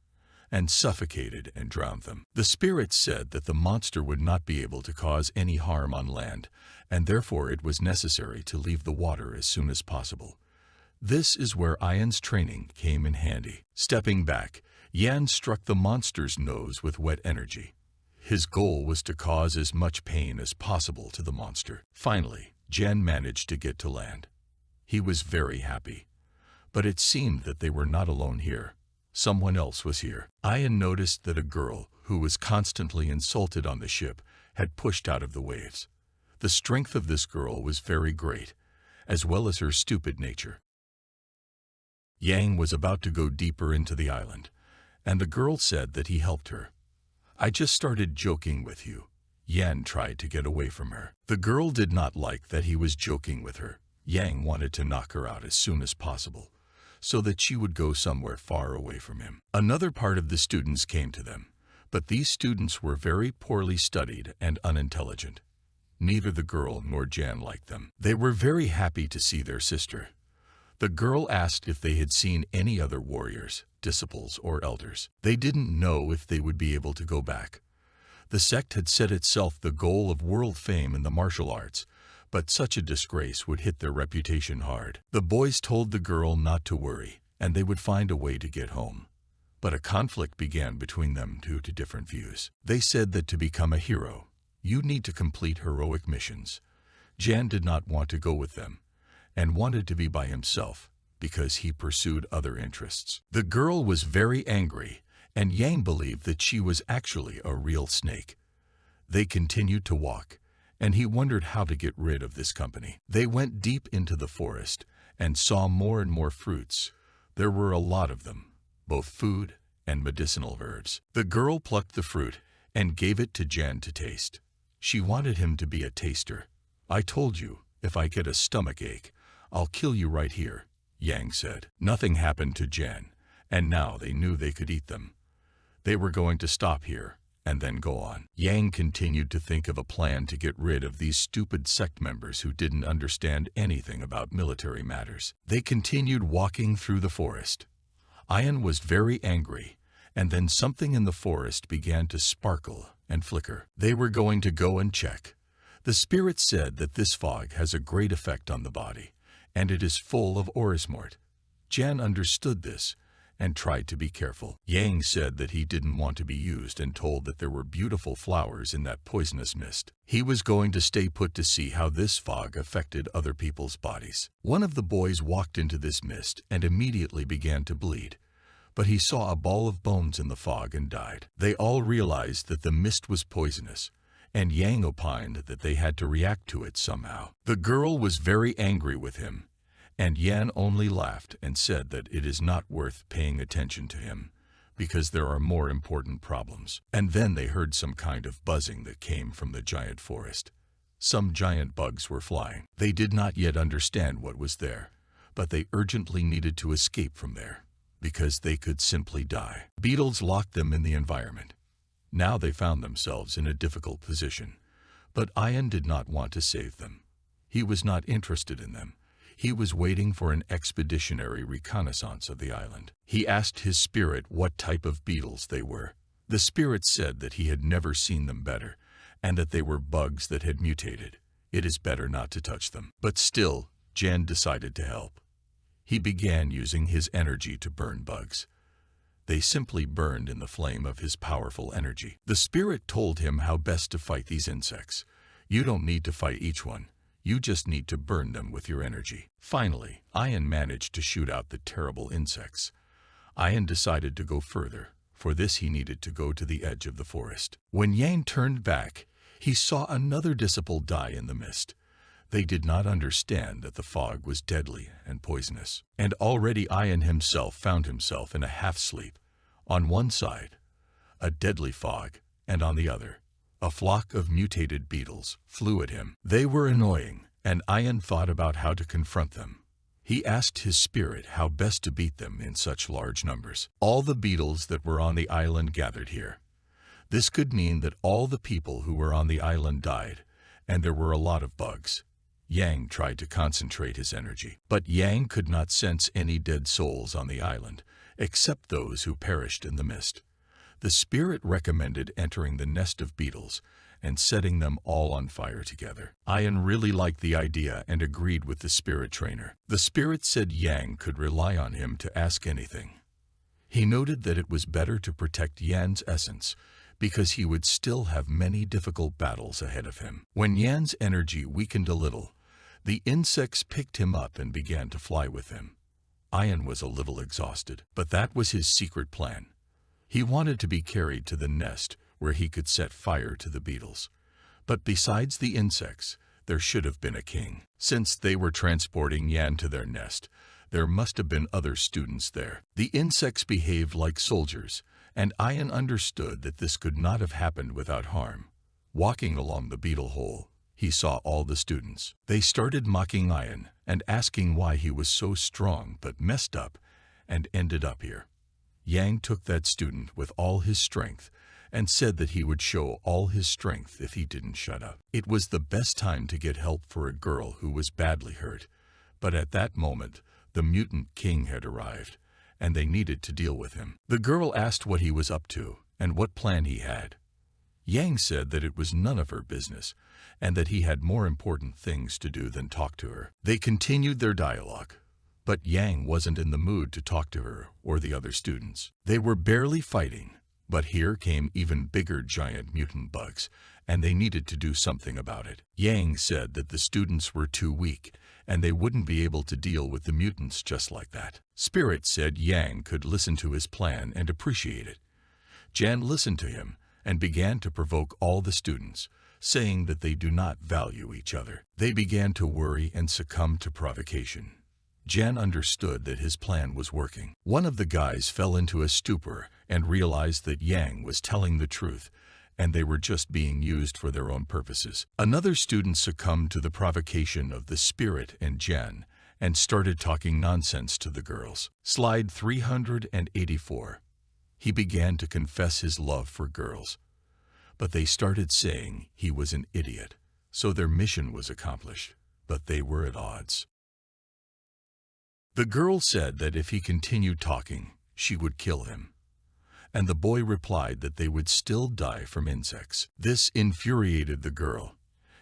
and suffocated and drowned them. The spirits said that the monster would not be able to cause any harm on land, and therefore it was necessary to leave the water as soon as possible. This is where Ian's training came in handy. Stepping back, Yan struck the monster's nose with wet energy. His goal was to cause as much pain as possible to the monster. Finally, Jan managed to get to land. He was very happy. But it seemed that they were not alone here. Someone else was here. Ian noticed that a girl, who was constantly insulted on the ship, had pushed out of the waves. The strength of this girl was very great, as well as her stupid nature. Yang was about to go deeper into the island, and the girl said that he helped her. "I just started joking with you." Yan tried to get away from her. The girl did not like that he was joking with her. Yang wanted to knock her out as soon as possible, so that she would go somewhere far away from him. Another part of the students came to them, but these students were very poorly studied and unintelligent. Neither the girl nor Jan liked them. They were very happy to see their sister. The girl asked if they had seen any other warriors, disciples, or elders. They didn't know if they would be able to go back. The sect had set itself the goal of world fame in the martial arts, but such a disgrace would hit their reputation hard. The boys told the girl not to worry, and they would find a way to get home. But a conflict began between them due to different views. They said that to become a hero, you need to complete heroic missions. Jan did not want to go with them, and wanted to be by himself because he pursued other interests. The girl was very angry, and Yang believed that she was actually a real snake. They continued to walk, and he wondered how to get rid of this company. They went deep into the forest and saw more and more fruits. There were a lot of them, both food and medicinal herbs. The girl plucked the fruit and gave it to Jan to taste. She wanted him to be a taster. "I told you, if I get a stomach ache, I'll kill you right here," Yang said. Nothing happened to Jan, and now they knew they could eat them. They were going to stop here and then go on. Yang continued to think of a plan to get rid of these stupid sect members who didn't understand anything about military matters. They continued walking through the forest. Ian was very angry, and then something in the forest began to sparkle and flicker. They were going to go and check. The spirit said that this fog has a great effect on the body, and it is full of orismort. Jan understood this and tried to be careful. Yang said that he didn't want to be used and told that there were beautiful flowers in that poisonous mist. He was going to stay put to see how this fog affected other people's bodies. One of the boys walked into this mist and immediately began to bleed, but he saw a ball of bones in the fog and died. They all realized that the mist was poisonous, and Yang opined that they had to react to it somehow. The girl was very angry with him, and Yan only laughed and said that it is not worth paying attention to him, because there are more important problems. And then they heard some kind of buzzing that came from the giant forest. Some giant bugs were flying. They did not yet understand what was there, but they urgently needed to escape from there, because they could simply die. Beetles locked them in the environment. Now they found themselves in a difficult position, but Ian did not want to save them. He was not interested in them. He was waiting for an expeditionary reconnaissance of the island. He asked his spirit what type of beetles they were. The spirit said that he had never seen them better, and that they were bugs that had mutated. It is better not to touch them. But still, Jan decided to help. He began using his energy to burn bugs. They simply burned in the flame of his powerful energy. The spirit told him how best to fight these insects. You don't need to fight each one. You just need to burn them with your energy. Finally, Ian managed to shoot out the terrible insects. Ian decided to go further. For this he needed to go to the edge of the forest. When Yang turned back, he saw another disciple die in the mist. They did not understand that the fog was deadly and poisonous. And already Ian himself found himself in a half-sleep. On one side, a deadly fog, and on the other, a flock of mutated beetles flew at him. They were annoying, and Ian thought about how to confront them. He asked his spirit how best to beat them in such large numbers. All the beetles that were on the island gathered here. This could mean that all the people who were on the island died, and there were a lot of bugs. Yang tried to concentrate his energy, but Yang could not sense any dead souls on the island, except those who perished in the mist. The spirit recommended entering the nest of beetles and setting them all on fire together. Ian really liked the idea and agreed with the spirit trainer. The spirit said Yang could rely on him to ask anything. He noted that it was better to protect Yan's essence because he would still have many difficult battles ahead of him. When Yan's energy weakened a little, the insects picked him up and began to fly with him. Ian was a little exhausted, but that was his secret plan. He wanted to be carried to the nest where he could set fire to the beetles. But besides the insects, there should have been a king. Since they were transporting Yan to their nest, there must have been other students there. The insects behaved like soldiers, and Ian understood that this could not have happened without harm. Walking along the beetle hole, he saw all the students. They started mocking Ian and asking why he was so strong but messed up and ended up here. Yang took that student with all his strength and said that he would show all his strength if he didn't shut up. It was the best time to get help for a girl who was badly hurt, but at that moment, the mutant king had arrived, and they needed to deal with him. The girl asked what he was up to and what plan he had. Yang said that it was none of her business, and that he had more important things to do than talk to her. They continued their dialogue, but Yang wasn't in the mood to talk to her or the other students. They were barely fighting, but here came even bigger giant mutant bugs, and they needed to do something about it. Yang said that the students were too weak, and they wouldn't be able to deal with the mutants just like that. Spirit said Yang could listen to his plan and appreciate it. Jan listened to him and began to provoke all the students, saying that they do not value each other. They began to worry and succumb to provocation. Jan understood that his plan was working. One of the guys fell into a stupor and realized that Yang was telling the truth, and they were just being used for their own purposes. Another student succumbed to the provocation of the spirit and Jan and started talking nonsense to the girls. Slide 384. He began to confess his love for girls, but they started saying he was an idiot, so their mission was accomplished, but they were at odds. The girl said that if he continued talking, she would kill him, and the boy replied that they would still die from insects. This infuriated the girl,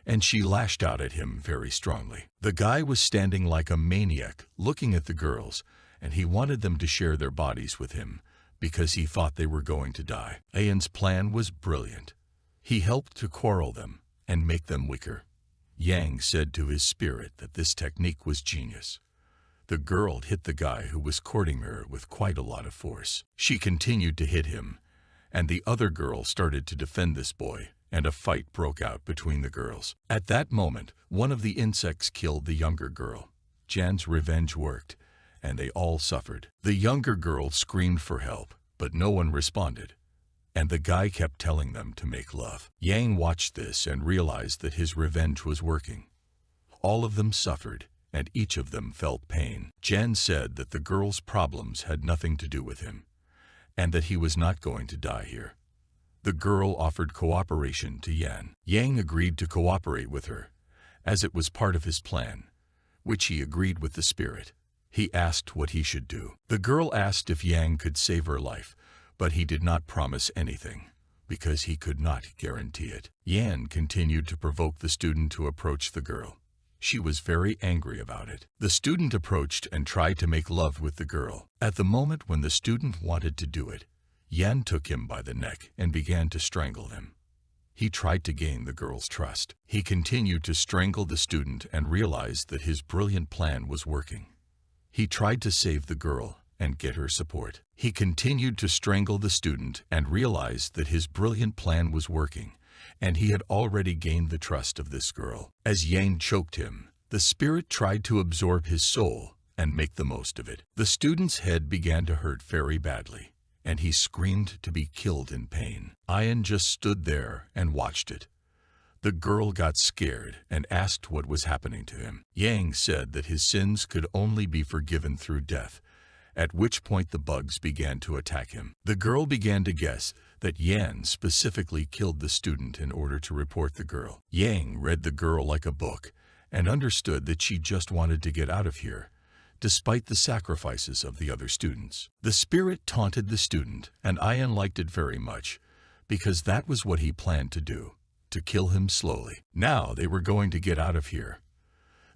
and she lashed out at him very strongly. The guy was standing like a maniac looking at the girls, and he wanted them to share their bodies with him because he thought they were going to die. Ian's plan was brilliant. He helped to quarrel them and make them weaker. Yang said to his spirit that this technique was genius. The girl hit the guy who was courting her with quite a lot of force. She continued to hit him, and the other girl started to defend this boy, and a fight broke out between the girls. At that moment, one of the insects killed the younger girl. Jan's revenge worked, and they all suffered. The younger girl screamed for help, but no one responded, and the guy kept telling them to make love. Yang watched this and realized that his revenge was working. All of them suffered, and each of them felt pain. Jan said that the girl's problems had nothing to do with him, and that he was not going to die here. The girl offered cooperation to Yan. Yang agreed to cooperate with her, as it was part of his plan, which he agreed with the spirit. He asked what he should do. The girl asked if Yang could save her life, but he did not promise anything, because he could not guarantee it. Yan continued to provoke the student to approach the girl. She was very angry about it. The student approached and tried to make love with the girl. At the moment when the student wanted to do it, Yan took him by the neck and began to strangle him. He tried to gain the girl's trust. He continued to strangle the student and realized that his brilliant plan was working. He tried to save the girl and get her support. He continued to strangle the student and realized that his brilliant plan was working, and he had already gained the trust of this girl. As Yang choked him, the spirit tried to absorb his soul and make the most of it. The student's head began to hurt very badly, and he screamed to be killed in pain. Ian just stood there and watched it. The girl got scared and asked what was happening to him. Yang said that his sins could only be forgiven through death, at which point the bugs began to attack him. The girl began to guess that Yan specifically killed the student in order to report the girl. Yang read the girl like a book and understood that she just wanted to get out of here, despite the sacrifices of the other students. The spirit taunted the student, and Ian liked it very much, because that was what he planned to do, to kill him slowly. Now they were going to get out of here.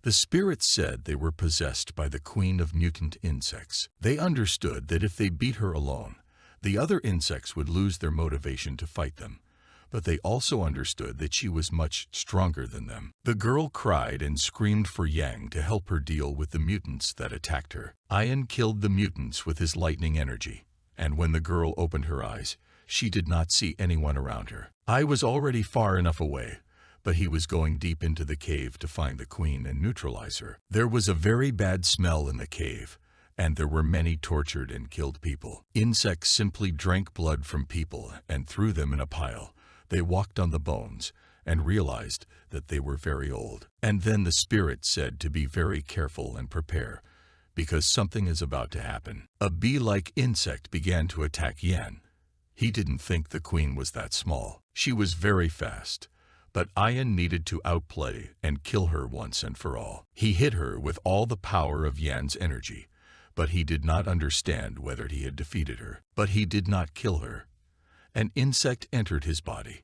The spirits said they were possessed by the queen of mutant insects. They understood that if they beat her alone, the other insects would lose their motivation to fight them, but they also understood that she was much stronger than them. The girl cried and screamed for Yang to help her deal with the mutants that attacked her. Ian killed the mutants with his lightning energy, and when the girl opened her eyes, she did not see anyone around her. I was already far enough away, but he was going deep into the cave to find the queen and neutralize her. There was a very bad smell in the cave, and there were many tortured and killed people. Insects simply drank blood from people and threw them in a pile. They walked on the bones and realized that they were very old. And then the spirit said to be very careful and prepare, because something is about to happen. A bee-like insect began to attack Yan. He didn't think the queen was that small. She was very fast, but Ian needed to outplay and kill her once and for all. He hit her with all the power of Yan's energy, but he did not understand whether he had defeated her. But he did not kill her. An insect entered his body.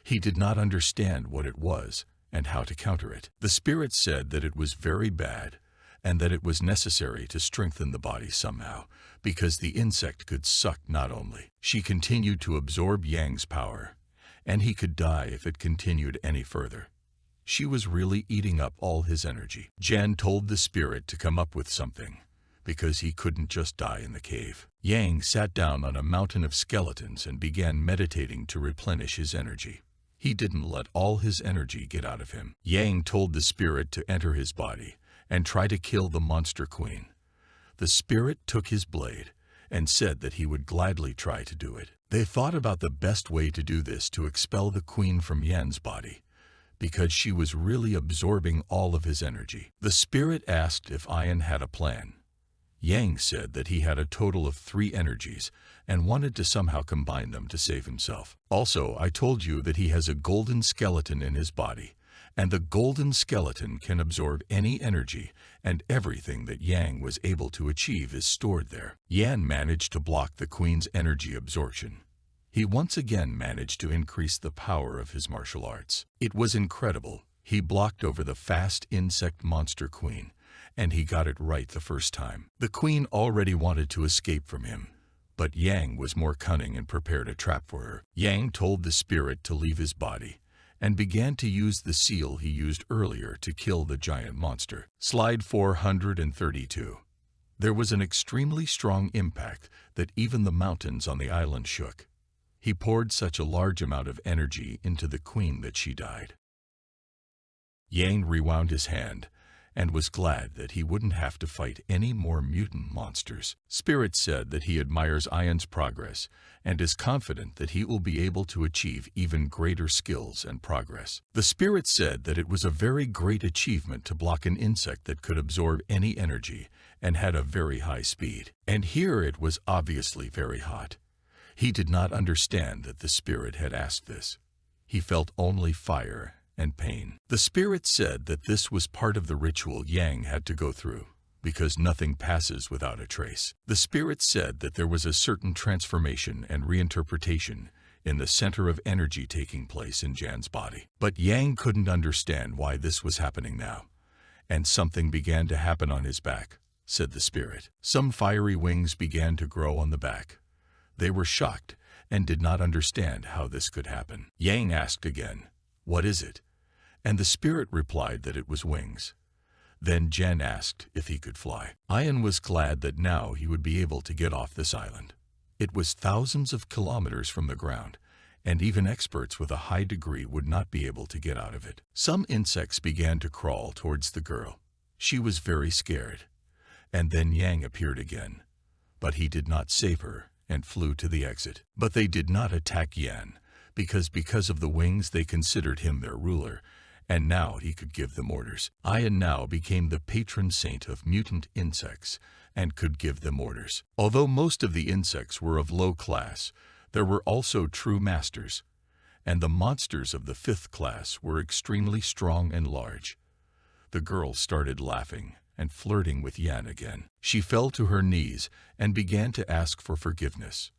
He did not understand what it was and how to counter it. The spirit said that it was very bad and that it was necessary to strengthen the body somehow, because the insect could suck not only. She continued to absorb Yang's power, and he could die if it continued any further. She was really eating up all his energy. Jan told the spirit to come up with something, because he couldn't just die in the cave. Yang sat down on a mountain of skeletons and began meditating to replenish his energy. He didn't let all his energy get out of him. Yang told the spirit to enter his body and try to kill the monster queen. The spirit took his blade and said that he would gladly try to do it. They thought about the best way to do this to expel the queen from Yan's body, because she was really absorbing all of his energy. The spirit asked if Ian had a plan. Yang said that he had a total of 3 energies and wanted to somehow combine them to save himself. Also, I told you that he has a golden skeleton in his body, and the golden skeleton can absorb any energy, and everything that Yang was able to achieve is stored there. Yan managed to block the queen's energy absorption. He once again managed to increase the power of his martial arts. It was incredible. He blocked over the fast insect monster queen, and he got it right the first time. The queen already wanted to escape from him, but Yang was more cunning and prepared a trap for her. Yang told the spirit to leave his body, and began to use the seal he used earlier to kill the giant monster. Slide 432. There was an extremely strong impact that even the mountains on the island shook. He poured such a large amount of energy into the queen that she died. Yang rewound his hand and was glad that he wouldn't have to fight any more mutant monsters. Spirit said that he admires Ian's progress and is confident that he will be able to achieve even greater skills and progress. The spirit said that it was a very great achievement to block an insect that could absorb any energy and had a very high speed. And here it was obviously very hot. He did not understand that the spirit had asked this. He felt only fire and pain. The spirit said that this was part of the ritual Yang had to go through, because nothing passes without a trace. The spirit said that there was a certain transformation and reinterpretation in the center of energy taking place in Jan's body. But Yang couldn't understand why this was happening now. And something began to happen on his back, said the spirit. Some fiery wings began to grow on the back. They were shocked and did not understand how this could happen. Yang asked again, "What is it?" And the spirit replied that it was wings. Then Jen asked if he could fly. Ian was glad that now he would be able to get off this island. It was thousands of kilometers from the ground, and even experts with a high degree would not be able to get out of it. Some insects began to crawl towards the girl. She was very scared. And then Yang appeared again. But he did not save her and flew to the exit. But they did not attack Yan, because of the wings they considered him their ruler, and now he could give them orders. Ian now became the patron saint of mutant insects and could give them orders. Although most of the insects were of low class, there were also true masters, and the monsters of the 5th class were extremely strong and large. The girl started laughing and flirting with Yan again. She fell to her knees and began to ask for forgiveness.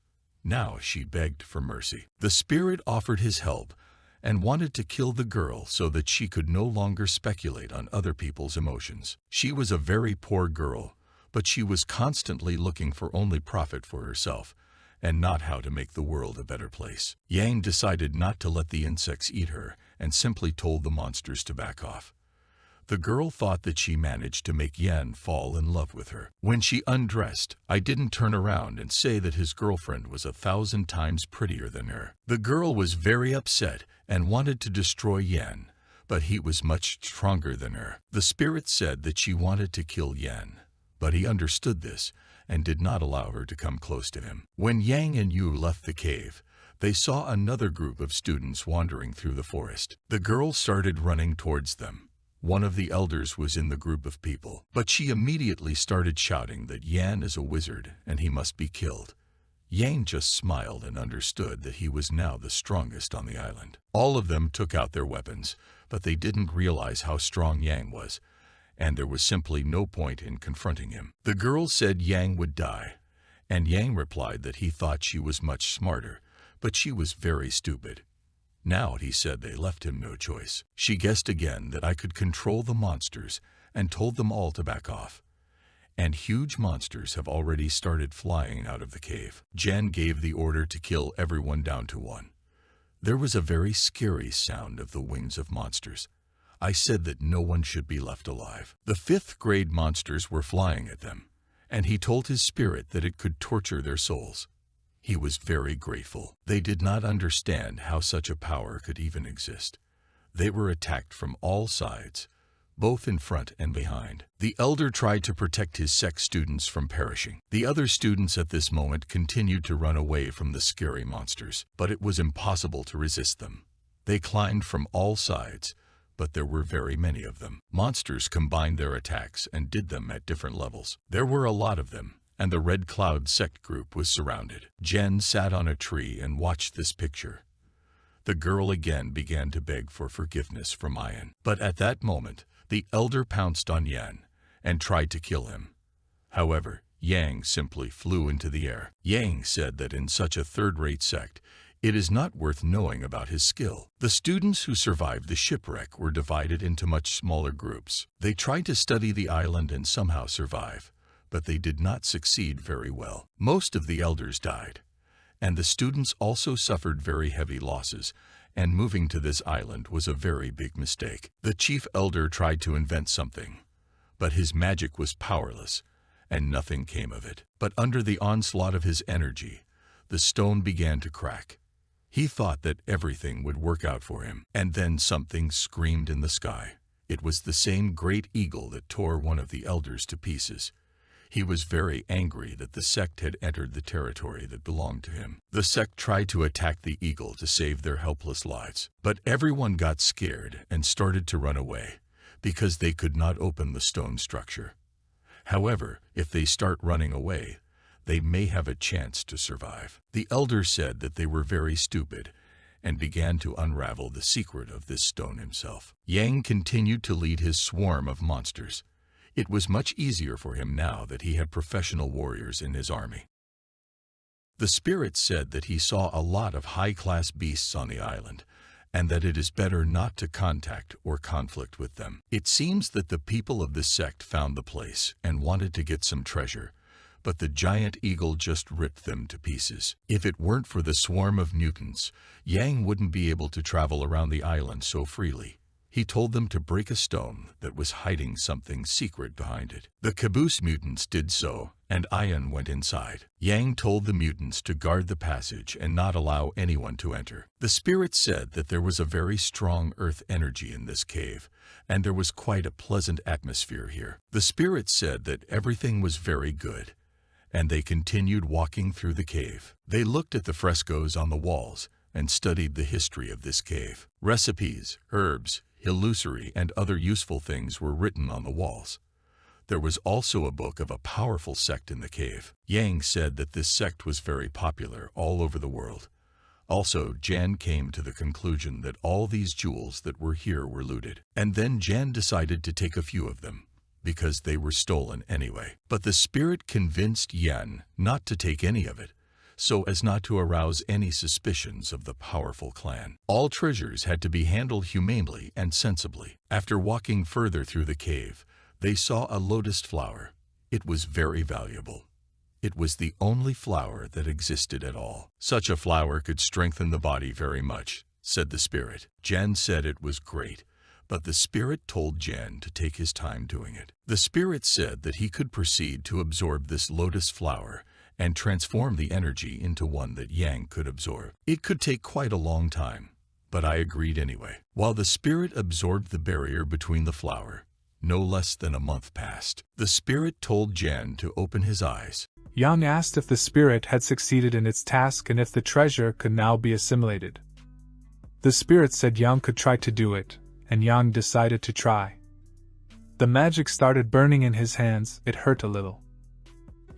Now she begged for mercy. The spirit offered his help and wanted to kill the girl so that she could no longer speculate on other people's emotions. She was a very poor girl, but she was constantly looking for only profit for herself, and not how to make the world a better place. Yang decided not to let the insects eat her and simply told the monsters to back off. The girl thought that she managed to make Yan fall in love with her. When she undressed, I didn't turn around and say that his girlfriend was 1,000 times prettier than her. The girl was very upset and wanted to destroy Yan, but he was much stronger than her. The spirit said that she wanted to kill Yan, but he understood this and did not allow her to come close to him. When Yang and Yu left the cave, they saw another group of students wandering through the forest. The girl started running towards them. One of the elders was in the group of people, but she immediately started shouting that Yan is a wizard and he must be killed. Yang just smiled and understood that he was now the strongest on the island. All of them took out their weapons, but they didn't realize how strong Yang was, and there was simply no point in confronting him. The girl said Yang would die, and Yang replied that he thought she was much smarter, but she was very stupid. Now, he said, they left him no choice. She guessed again that I could control the monsters and told them all to back off. And huge monsters have already started flying out of the cave. Jen gave the order to kill everyone down to one. There was a very scary sound of the wings of monsters. I said that no one should be left alive. The 5th grade monsters were flying at them, and he told his spirit that it could torture their souls. He was very grateful. They did not understand how such a power could even exist. They were attacked from all sides, both in front and behind. The elder tried to protect his sect students from perishing. The other students at this moment continued to run away from the scary monsters, but it was impossible to resist them. They climbed from all sides, but there were very many of them. Monsters combined their attacks and did them at different levels. There were a lot of them, and the Red Cloud sect group was surrounded. Jen sat on a tree and watched this picture. The girl again began to beg for forgiveness from Ian. But at that moment, the elder pounced on Yan and tried to kill him. However, Yang simply flew into the air. Yang said that in such a third-rate sect, it is not worth knowing about his skill. The students who survived the shipwreck were divided into much smaller groups. They tried to study the island and somehow survive, but they did not succeed very well. Most of the elders died, and the students also suffered very heavy losses, and moving to this island was a very big mistake. The chief elder tried to invent something, but his magic was powerless, and nothing came of it. But under the onslaught of his energy, the stone began to crack. He thought that everything would work out for him, and then something screamed in the sky. It was the same great eagle that tore one of the elders to pieces. He was very angry that the sect had entered the territory that belonged to him. The sect tried to attack the eagle to save their helpless lives, but everyone got scared and started to run away because they could not open the stone structure. However, if they start running away, they may have a chance to survive. The elder said that they were very stupid and began to unravel the secret of this stone himself. Yang continued to lead his swarm of monsters. It was much easier for him now that he had professional warriors in his army. The spirit said that he saw a lot of high-class beasts on the island, and that it is better not to contact or conflict with them. It seems that the people of this sect found the place and wanted to get some treasure, but the giant eagle just ripped them to pieces. If it weren't for the swarm of mutants, Yang wouldn't be able to travel around the island so freely. He told them to break a stone that was hiding something secret behind it. The caboose mutants did so, and Ian went inside. Yang told the mutants to guard the passage and not allow anyone to enter. The spirit said that there was a very strong earth energy in this cave, and there was quite a pleasant atmosphere here. The spirit said that everything was very good, and they continued walking through the cave. They looked at the frescoes on the walls and studied the history of this cave. Recipes, herbs, illusory, and other useful things were written on the walls. There was also a book of a powerful sect in the cave. Yang said that this sect was very popular all over the world. Also, Jan came to the conclusion that all these jewels that were here were looted. And then Jan decided to take a few of them, because they were stolen anyway. But the spirit convinced Yan not to take any of it, so as not to arouse any suspicions of the powerful clan. All treasures had to be handled humanely and sensibly. After walking further through the cave, they saw a lotus flower. It was very valuable. It was the only flower that existed at all. Such a flower could strengthen the body very much, said the spirit. Jan said it was great, but the spirit told Jan to take his time doing it. The spirit said that he could proceed to absorb this lotus flower and transform the energy into one that Yang could absorb. It could take quite a long time, but I agreed anyway. While the spirit absorbed the barrier between the flower, no less than a month passed. The spirit told Jan to open his eyes. Yang asked if the spirit had succeeded in its task and if the treasure could now be assimilated. The spirit said Yang could try to do it, and Yang decided to try. The magic started burning in his hands. It hurt a little.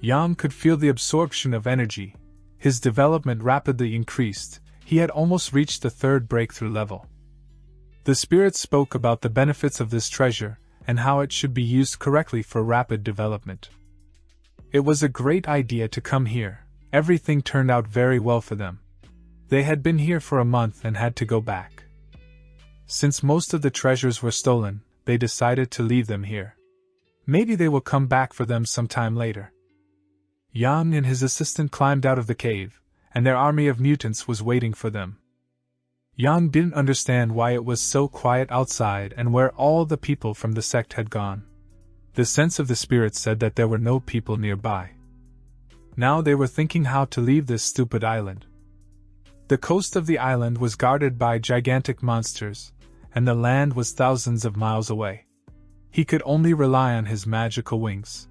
Yang could feel the absorption of energy. His development rapidly increased. He had almost reached the third breakthrough level. The spirit spoke about the benefits of this treasure and how it should be used correctly for rapid development. It was a great idea to come here. Everything turned out very well for them. They had been here for a month and had to go back. Since most of the treasures were stolen, they decided to leave them here. Maybe they will come back for them sometime later. Yang and his assistant climbed out of the cave, and their army of mutants was waiting for them. Yang didn't understand why it was so quiet outside and where all the people from the sect had gone. The sense of the spirit said that there were no people nearby. Now they were thinking how to leave this stupid island. The coast of the island was guarded by gigantic monsters, and the land was thousands of miles away. He could only rely on his magical wings.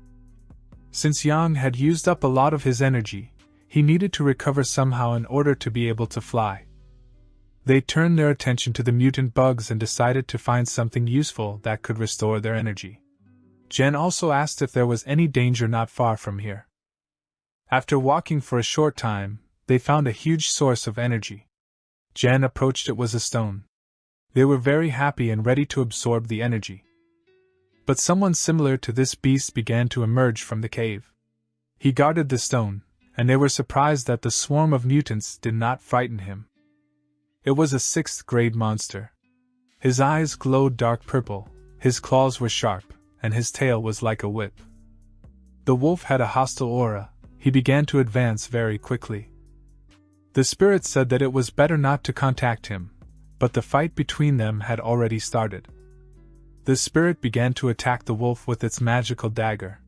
Since Yang had used up a lot of his energy, he needed to recover somehow in order to be able to fly. They turned their attention to the mutant bugs and decided to find something useful that could restore their energy. Jen also asked if there was any danger not far from here. After walking for a short time, they found a huge source of energy. Jen approached. It was a stone. They were very happy and ready to absorb the energy. But someone similar to this beast began to emerge from the cave. He guarded the stone, and they were surprised that the swarm of mutants did not frighten him. It was a 6th grade monster. His eyes glowed dark purple, his claws were sharp, and his tail was like a whip. The wolf had a hostile aura. He began to advance very quickly. The spirit said that it was better not to contact him, but the fight between them had already started. The spirit began to attack the wolf with its magical dagger.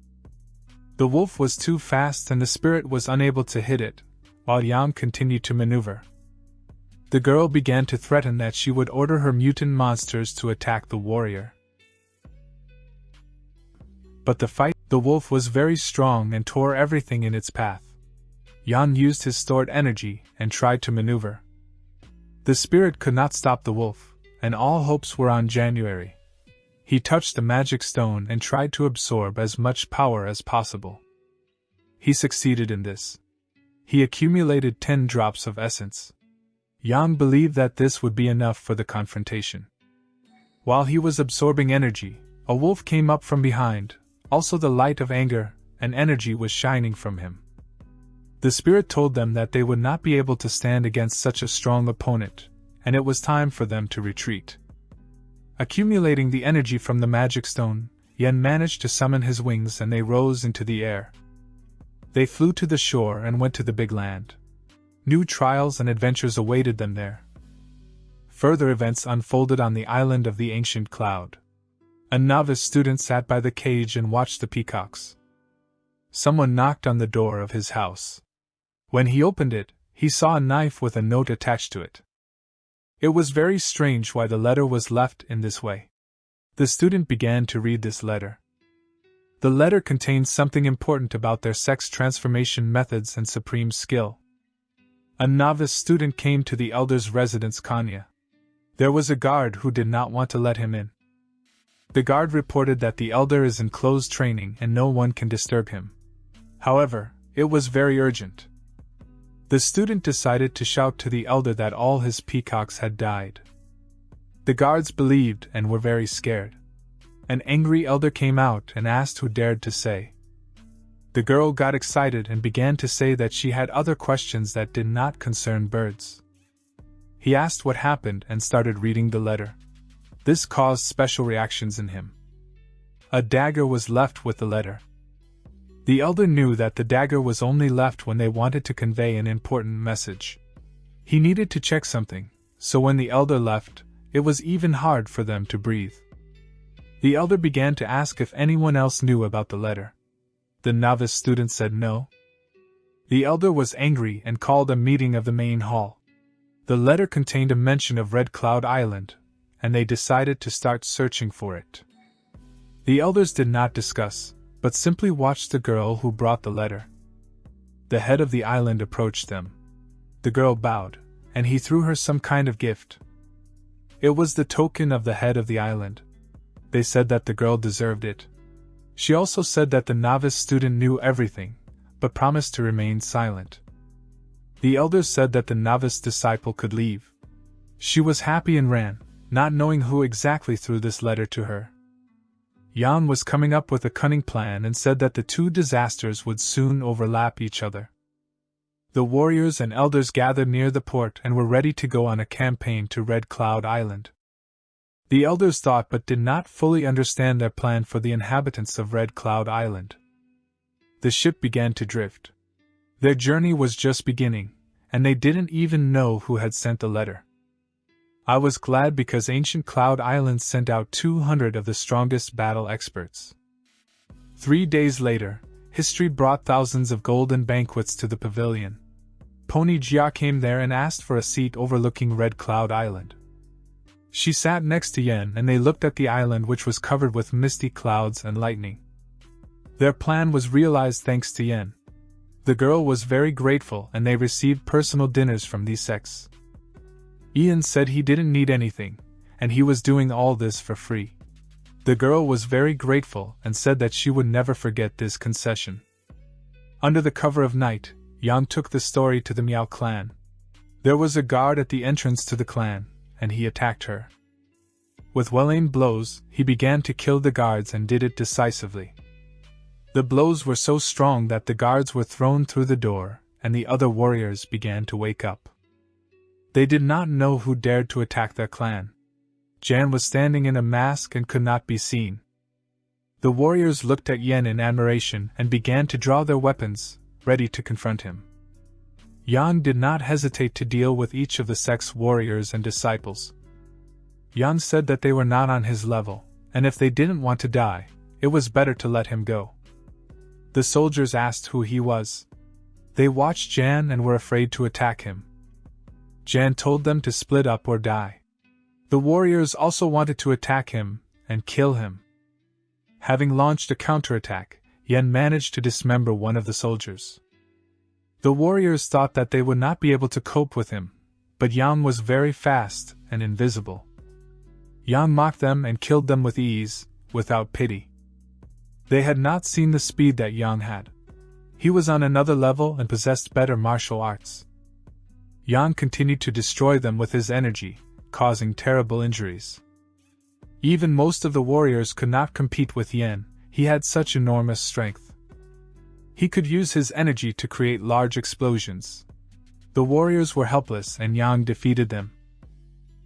The wolf was too fast and the spirit was unable to hit it, while Yang continued to maneuver. The girl began to threaten that she would order her mutant monsters to attack the warrior. But the wolf was very strong and tore everything in its path. Yang used his stored energy and tried to maneuver. The spirit could not stop the wolf, and all hopes were on January. He touched the magic stone and tried to absorb as much power as possible. He succeeded in this. He accumulated 10 drops of essence. Yang believed that this would be enough for the confrontation. While he was absorbing energy, a wolf came up from behind. Also the light of anger and energy was shining from him. The spirit told them that they would not be able to stand against such a strong opponent, and it was time for them to retreat. Accumulating the energy from the magic stone, Yen managed to summon his wings and they rose into the air. They flew to the shore and went to the big land. New trials and adventures awaited them there. Further events unfolded on the island of the ancient cloud. A novice student sat by the cage and watched the peacocks. Someone knocked on the door of his house. When he opened it, he saw a knife with a note attached to it. It was very strange why the letter was left in this way. The student began to read this letter. The letter contained something important about their sex transformation methods and supreme skill. A novice student came to the elder's residence, Kanya. There was a guard who did not want to let him in. The guard reported that the elder is in close training and no one can disturb him. However, it was very urgent. The student decided to shout to the elder that all his peacocks had died. The guards believed and were very scared. An angry elder came out and asked who dared to say. The girl got excited and began to say that she had other questions that did not concern birds. He asked what happened and started reading the letter. This caused special reactions in him. A dagger was left with the letter. The elder knew that the dagger was only left when they wanted to convey an important message. He needed to check something, so when the elder left, it was even hard for them to breathe. The elder began to ask if anyone else knew about the letter. The novice student said no. The elder was angry and called a meeting of the main hall. The letter contained a mention of Red Cloud Island, and they decided to start searching for it. The elders did not discuss, but simply watched the girl who brought the letter. The head of the island approached them. The girl bowed, and he threw her some kind of gift. It was the token of the head of the island. They said that the girl deserved it. She also said that the novice student knew everything, but promised to remain silent. The elders said that the novice disciple could leave. She was happy and ran, not knowing who exactly threw this letter to her. Jan was coming up with a cunning plan and said that the two disasters would soon overlap each other. The warriors and elders gathered near the port and were ready to go on a campaign to Red Cloud Island. The elders thought but did not fully understand their plan for the inhabitants of Red Cloud Island. The ship began to drift. Their journey was just beginning, and they didn't even know who had sent the letter. I was glad because Ancient Cloud Island sent out 200 of the strongest battle experts. 3 days later, history brought thousands of golden banquets to the pavilion. Pony Jia came there and asked for a seat overlooking Red Cloud Island. She sat next to Yen and they looked at the island, which was covered with misty clouds and lightning. Their plan was realized thanks to Yen. The girl was very grateful and they received personal dinners from these sects. Ian said he didn't need anything, and he was doing all this for free. The girl was very grateful and said that she would never forget this concession. Under the cover of night, Yang took the story to the Miao clan. There was a guard at the entrance to the clan, and he attacked her. With well-aimed blows, he began to kill the guards and did it decisively. The blows were so strong that the guards were thrown through the door, and the other warriors began to wake up. They did not know who dared to attack their clan. Jan was standing in a mask and could not be seen. The warriors looked at Yen in admiration and began to draw their weapons, ready to confront him. Yang did not hesitate to deal with each of the sect's warriors and disciples. Yang said that they were not on his level, and if they didn't want to die, it was better to let him go. The soldiers asked who he was. They watched Jan and were afraid to attack him. Jan told them to split up or die. The warriors also wanted to attack him and kill him. Having launched a counterattack, Yen managed to dismember one of the soldiers. The warriors thought that they would not be able to cope with him, but Yang was very fast and invisible. Yang mocked them and killed them with ease, without pity. They had not seen the speed that Yang had. He was on another level and possessed better martial arts. Yang continued to destroy them with his energy, causing terrible injuries. Even most of the warriors could not compete with Yen, he had such enormous strength. He could use his energy to create large explosions. The warriors were helpless and Yang defeated them.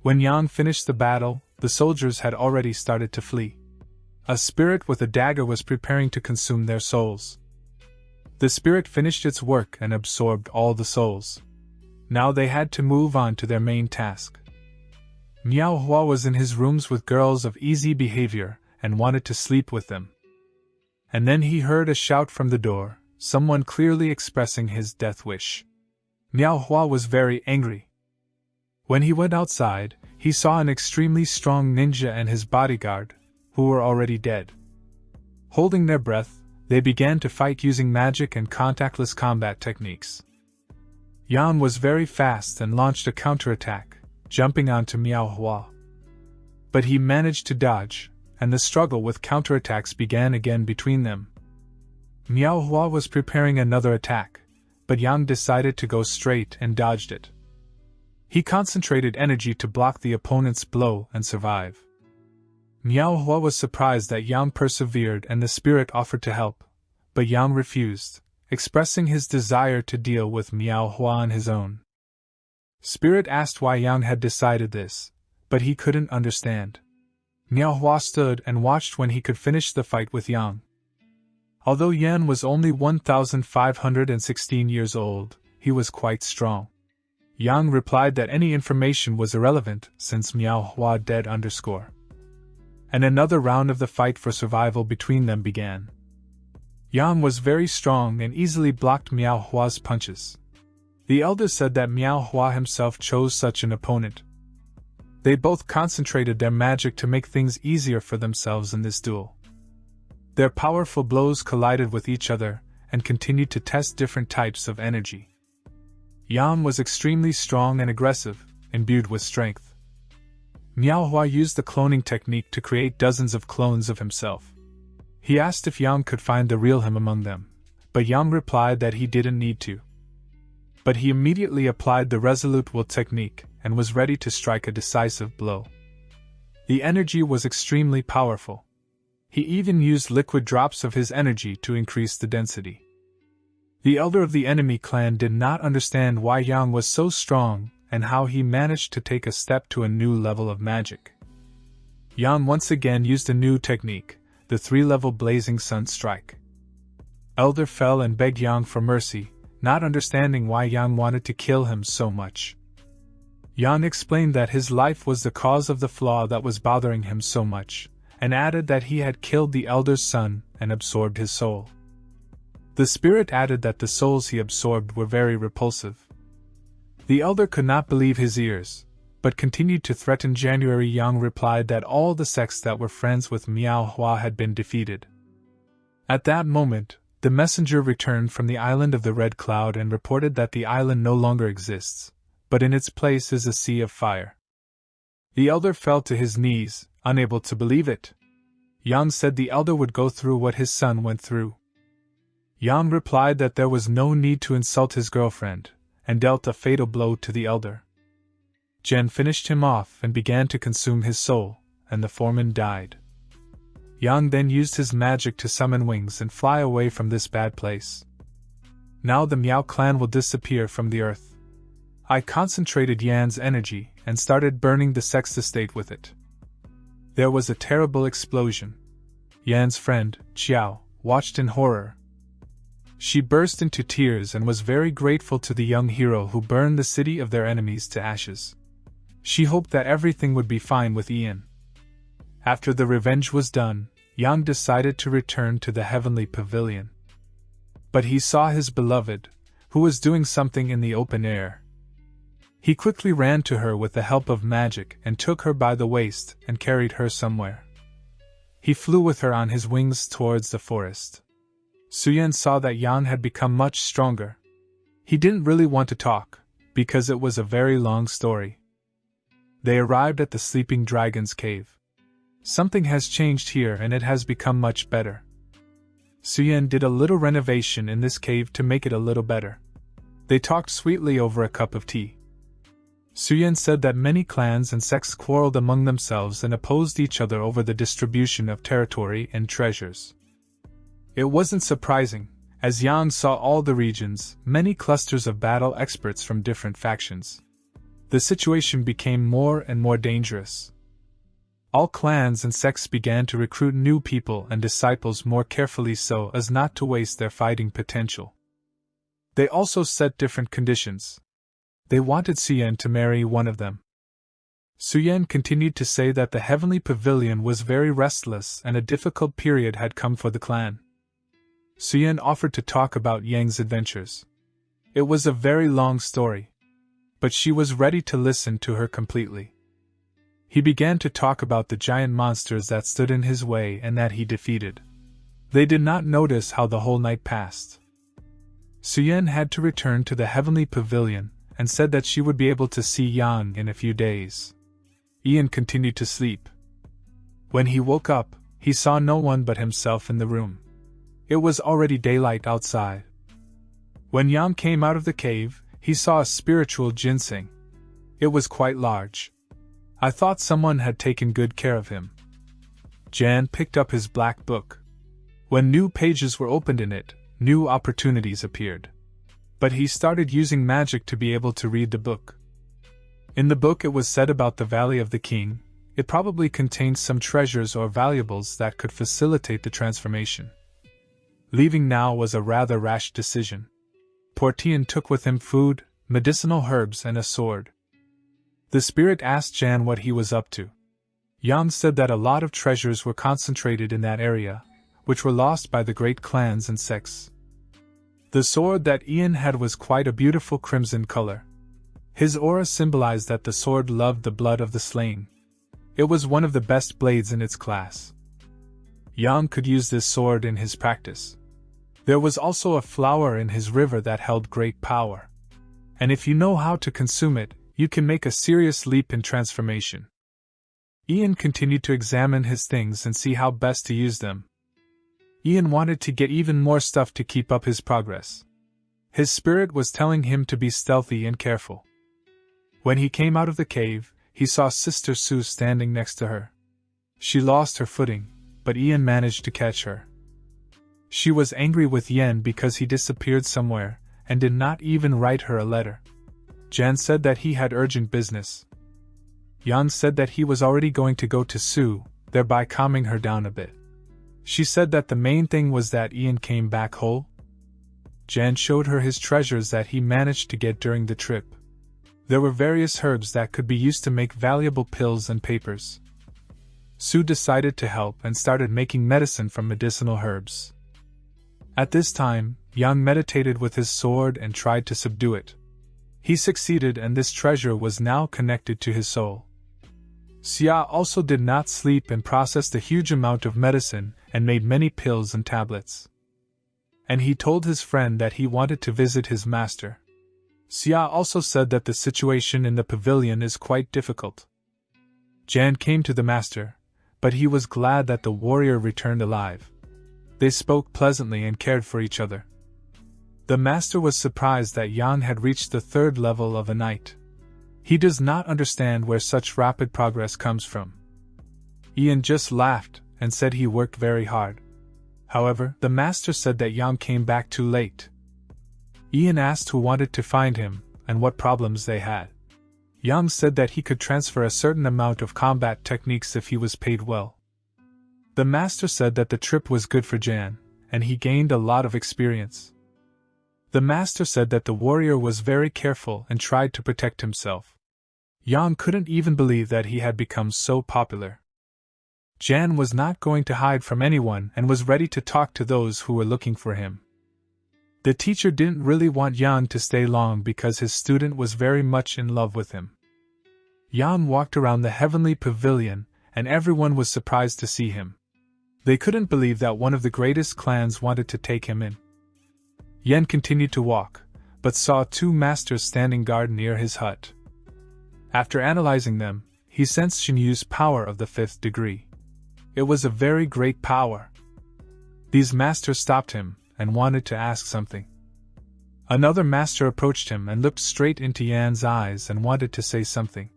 When Yang finished the battle, the soldiers had already started to flee. A spirit with a dagger was preparing to consume their souls. The spirit finished its work and absorbed all the souls. Now they had to move on to their main task. Manhwa was in his rooms with girls of easy behavior and wanted to sleep with them. And then he heard a shout from the door, someone clearly expressing his death wish. Manhwa was very angry. When he went outside, he saw an extremely strong ninja and his bodyguard, who were already dead. Holding their breath, they began to fight using magic and contactless combat techniques. Yang was very fast and launched a counterattack, jumping onto Manhwa. But he managed to dodge, and the struggle with counterattacks began again between them. Manhwa was preparing another attack, but Yang decided to go straight and dodged it. He concentrated energy to block the opponent's blow and survive. Manhwa was surprised that Yang persevered and the spirit offered to help, but Yang refused, expressing his desire to deal with Manhwa on his own. Spirit asked why Yang had decided this, but he couldn't understand. Manhwa stood and watched when he could finish the fight with Yang. Although Yan was only 1,516 years old, he was quite strong. Yang replied that any information was irrelevant since Manhwa dead. And another round of the fight for survival between them began. Yang was very strong and easily blocked Manhwa's punches. The elder said that Manhwa himself chose such an opponent. They both concentrated their magic to make things easier for themselves in this duel. Their powerful blows collided with each other and continued to test different types of energy. Yang was extremely strong and aggressive, imbued with strength. Manhwa used the cloning technique to create dozens of clones of himself. He asked if Yang could find the real him among them, but Yang replied that he didn't need to. But he immediately applied the resolute will technique and was ready to strike a decisive blow. The energy was extremely powerful. He even used liquid drops of his energy to increase the density. The elder of the enemy clan did not understand why Yang was so strong and how he managed to take a step to a new level of magic. Yang once again used a new technique, the 3-level blazing sun strike. Elder fell and begged Yang for mercy, not understanding why Yang wanted to kill him so much. Yang explained that his life was the cause of the flaw that was bothering him so much, and added that he had killed the elder's son and absorbed his soul. The spirit added that the souls he absorbed were very repulsive. The elder could not believe his ears, but continued to threaten. January Yang replied that all the sects that were friends with Manhwa had been defeated. At that moment, the messenger returned from the island of the Red Cloud and reported that the island no longer exists, but in its place is a sea of fire. The elder fell to his knees, unable to believe it. Yang said the elder would go through what his son went through. Yang replied that there was no need to insult his girlfriend, and dealt a fatal blow to the elder. Jen finished him off and began to consume his soul, and the foreman died. Yang then used his magic to summon wings and fly away from this bad place. Now the Miao clan will disappear from the earth. I concentrated Yan's energy and started burning the sex estate with it. There was a terrible explosion. Yan's friend, Xiao, watched in horror. She burst into tears and was very grateful to the young hero who burned the city of their enemies to ashes. She hoped that everything would be fine with Ian. After the revenge was done, Yang decided to return to the heavenly pavilion. But he saw his beloved, who was doing something in the open air. He quickly ran to her with the help of magic and took her by the waist and carried her somewhere. He flew with her on his wings towards the forest. Suyen saw that Yang had become much stronger. He didn't really want to talk, because it was a very long story. They arrived at the sleeping dragon's cave. Something has changed here and it has become much better. Suyen did a little renovation in this cave to make it a little better. They talked sweetly over a cup of tea. Suyen said that many clans and sects quarreled among themselves and opposed each other over the distribution of territory and treasures. It wasn't surprising, As Yang saw all the regions, many clusters of battle experts from different factions. The situation became more and more dangerous. All clans and sects began to recruit new people and disciples more carefully so as not to waste their fighting potential. They also set different conditions. They wanted Suyen to marry one of them. Suyen continued to say that the heavenly pavilion was very restless and a difficult period had come for the clan. Suyen offered to talk about Yang's adventures. It was a very long story, but she was ready to listen to her completely. He began to talk about the giant monsters that stood in his way and that he defeated. They did not notice how the whole night passed. Suyen had to return to the heavenly pavilion and said that she would be able to see Yang in a few days. Ian continued to sleep. When he woke up, he saw no one but himself in the room. It was already daylight outside. When Yang came out of the cave, he saw a spiritual ginseng. It was quite large. I thought someone had taken good care of him. Jan picked up his black book. When new pages were opened in it, new opportunities appeared. But he started using magic to be able to read the book. In the book it was said about the Valley of the King. It probably contained some treasures or valuables that could facilitate the transformation. Leaving now was a rather rash decision. Portian took with him food, medicinal herbs and a sword. The spirit asked Jan what he was up to. Yang said that a lot of treasures were concentrated in that area, which were lost by the great clans and sects. The sword that Ian had was quite a beautiful crimson color. His aura symbolized that the sword loved the blood of the slain. It was one of the best blades in its class. Yang could use this sword in his practice. There was also a flower in his river that held great power. And if you know how to consume it, you can make a serious leap in transformation. Ian continued to examine his things and see how best to use them. Ian wanted to get even more stuff to keep up his progress. His spirit was telling him to be stealthy and careful. When he came out of the cave, he saw Sister Sue standing next to her. She lost her footing, but Ian managed to catch her. She was angry with Yen because he disappeared somewhere, and did not even write her a letter. Jan said that he had urgent business. Yan said that he was already going to go to Sue, thereby calming her down a bit. She said that the main thing was that Ian came back whole. Jan showed her his treasures that he managed to get during the trip. There were various herbs that could be used to make valuable pills and papers. Sue decided to help and started making medicine from medicinal herbs. At this time, Yang meditated with his sword and tried to subdue it. He succeeded and this treasure was now connected to his soul. Xia also did not sleep and processed a huge amount of medicine and made many pills and tablets. And he told his friend that he wanted to visit his master. Xia also said that the situation in the pavilion is quite difficult. Jan came to the master, but he was glad that the warrior returned alive. They spoke pleasantly and cared for each other. The master was surprised that Yang had reached the 3rd level of a knight. He does not understand where such rapid progress comes from. Ian just laughed and said he worked very hard. However, the master said that Yang came back too late. Ian asked who wanted to find him and what problems they had. Yang said that he could transfer a certain amount of combat techniques if he was paid well. The master said that the trip was good for Jan, and he gained a lot of experience. The master said that the warrior was very careful and tried to protect himself. Yang couldn't even believe that he had become so popular. Jan was not going to hide from anyone and was ready to talk to those who were looking for him. The teacher didn't really want Yang to stay long because his student was very much in love with him. Yang walked around the heavenly pavilion, and everyone was surprised to see him. They couldn't believe that one of the greatest clans wanted to take him in. Yen continued to walk, but saw 2 masters standing guard near his hut. After analyzing them, he sensed Xinyu's power of the 5th degree. It was a very great power. These masters stopped him and wanted to ask something. Another master approached him and looked straight into Yan's eyes and wanted to say something.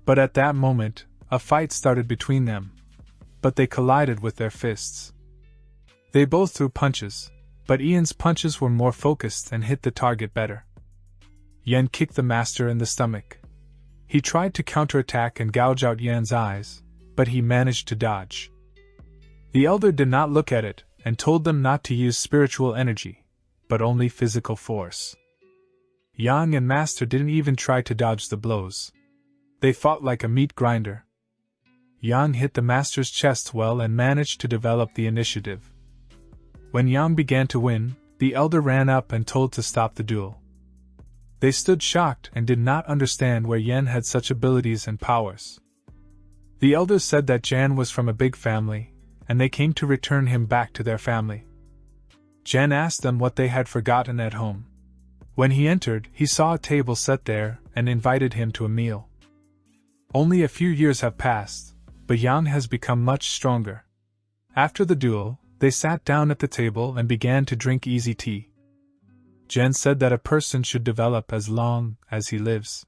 But at that moment, a fight started between them. But they collided with their fists. They both threw punches, but Ian's punches were more focused and hit the target better. Yan kicked the master in the stomach. He tried to counterattack and gouge out Yan's eyes, but he managed to dodge. The elder did not look at it and told them not to use spiritual energy, but only physical force. Yang and master didn't even try to dodge the blows. They fought like a meat grinder. Yang hit the master's chest well and managed to develop the initiative. When Yang began to win, the elder ran up and told to stop the duel. They stood shocked and did not understand where Yan had such abilities and powers. The elders said that Jan was from a big family, and they came to return him back to their family. Jan asked them what they had forgotten at home. When he entered, he saw a table set there and invited him to a meal. Only a few years have passed, but Yang has become much stronger. After the duel, they sat down at the table and began to drink easy tea. Jen said that a person should develop as long as he lives.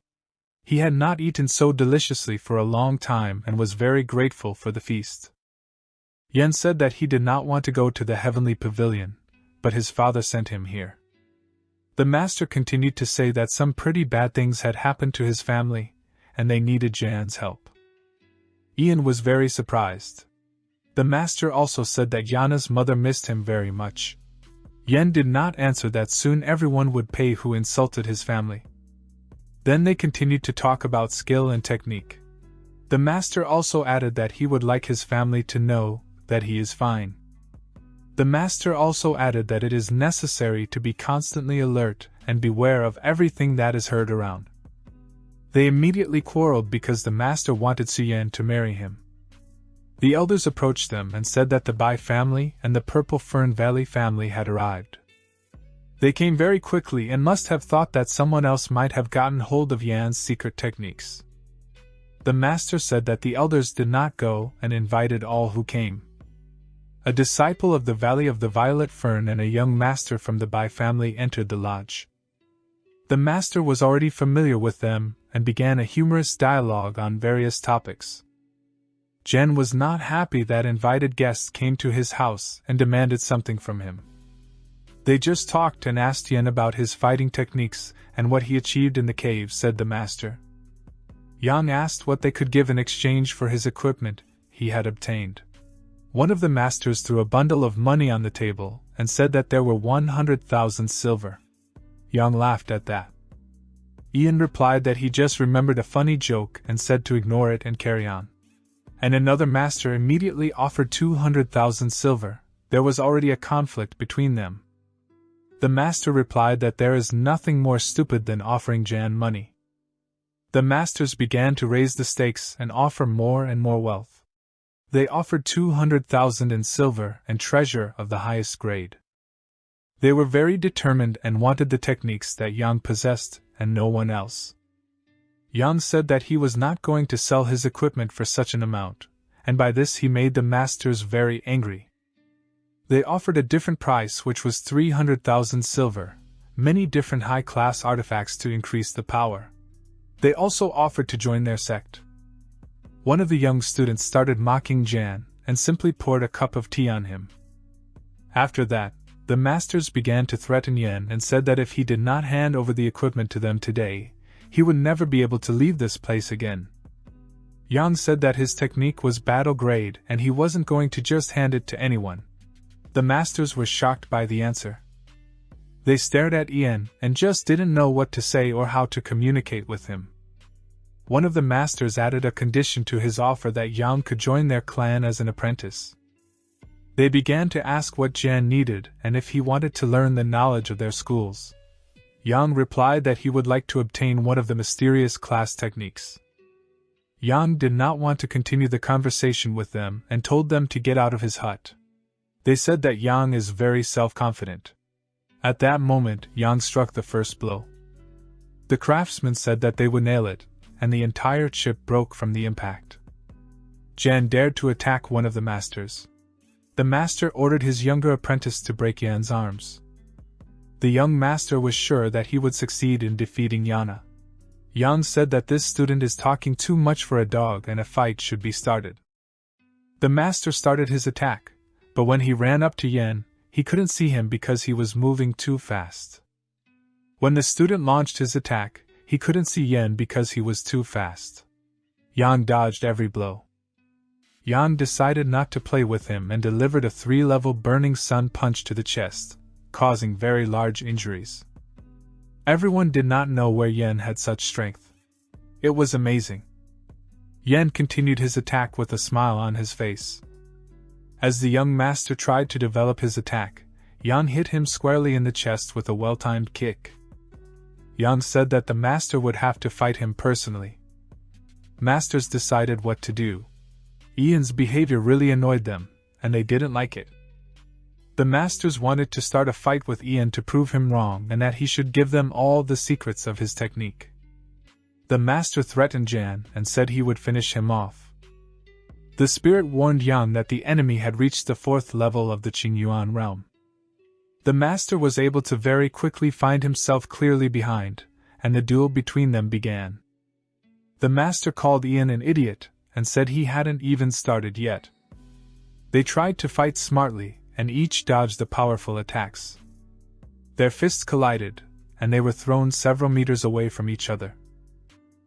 He had not eaten so deliciously for a long time and was very grateful for the feast. Yen said that he did not want to go to the heavenly pavilion, but his father sent him here. The master continued to say that some pretty bad things had happened to his family, and they needed Jan's help. Ian was very surprised. The master also said that Yana's mother missed him very much. Yen did not answer that soon everyone would pay who insulted his family. Then they continued to talk about skill and technique. The master also added that he would like his family to know that he is fine. The master also added that it is necessary to be constantly alert and beware of everything that is heard around. They immediately quarreled because the master wanted Suyen to marry him. The elders approached them and said that the Bai family and the Purple Fern Valley family had arrived. They came very quickly and must have thought that someone else might have gotten hold of Yan's secret techniques. The master said that the elders did not go and invited all who came. A disciple of the Valley of the Violet Fern and a young master from the Bai family entered the lodge. The master was already familiar with them and began a humorous dialogue on various topics. Jen was not happy that invited guests came to his house and demanded something from him. They just talked and asked Yen about his fighting techniques and what he achieved in the cave, said the master. Yang asked what they could give in exchange for his equipment he had obtained. One of the masters threw a bundle of money on the table and said that there were 100,000 silver. Yang laughed at that. Ian replied that he just remembered a funny joke and said to ignore it and carry on. And another master immediately offered 200,000 silver. There was already a conflict between them. The master replied that there is nothing more stupid than offering Jan money. The masters began to raise the stakes and offer more and more wealth. They offered 200,000 in silver and treasure of the highest grade. They were very determined and wanted the techniques that Yang possessed and no one else. Yang said that he was not going to sell his equipment for such an amount, and by this he made the masters very angry. They offered a different price, which was 300,000 silver, many different high-class artifacts to increase the power. They also offered to join their sect. One of the young students started mocking Jan and simply poured a cup of tea on him. After that, the masters began to threaten Yen and said that if he did not hand over the equipment to them today, he would never be able to leave this place again. Yang said that his technique was battle grade and he wasn't going to just hand it to anyone. The masters were shocked by the answer. They stared at Ian and just didn't know what to say or how to communicate with him. One of the masters added a condition to his offer that Yang could join their clan as an apprentice. They began to ask what Jan needed and if he wanted to learn the knowledge of their schools. Yang replied that he would like to obtain one of the mysterious class techniques. Yang did not want to continue the conversation with them and told them to get out of his hut. They said that Yang is very self-confident. At that moment, Yang struck the first blow. The craftsman said that they would nail it, and the entire chip broke from the impact. Jan dared to attack one of the masters. The master ordered his younger apprentice to break Yan's arms. The young master was sure that he would succeed in defeating Yana. Yang said that this student is talking too much for a dog and a fight should be started. The master started his attack, but when he ran up to Yan, he couldn't see him because he was moving too fast. When the student launched his attack, he couldn't see Yan because he was too fast. Yang dodged every blow. Yang decided not to play with him and delivered a 3-level burning sun punch to the chest, causing very large injuries. Everyone did not know where Yan had such strength. It was amazing. Yan continued his attack with a smile on his face. As the young master tried to develop his attack, Yang hit him squarely in the chest with a well-timed kick. Yang said that the master would have to fight him personally. Masters decided what to do. Ian's behavior really annoyed them, and they didn't like it. The masters wanted to start a fight with Ian to prove him wrong and that he should give them all the secrets of his technique. The master threatened Jan and said he would finish him off. The spirit warned Yang that the enemy had reached the 4th level of the Qingyuan realm. The master was able to very quickly find himself clearly behind, and the duel between them began. The master called Ian an idiot and said he hadn't even started yet. They tried to fight smartly, and each dodged the powerful attacks. Their fists collided, and they were thrown several meters away from each other.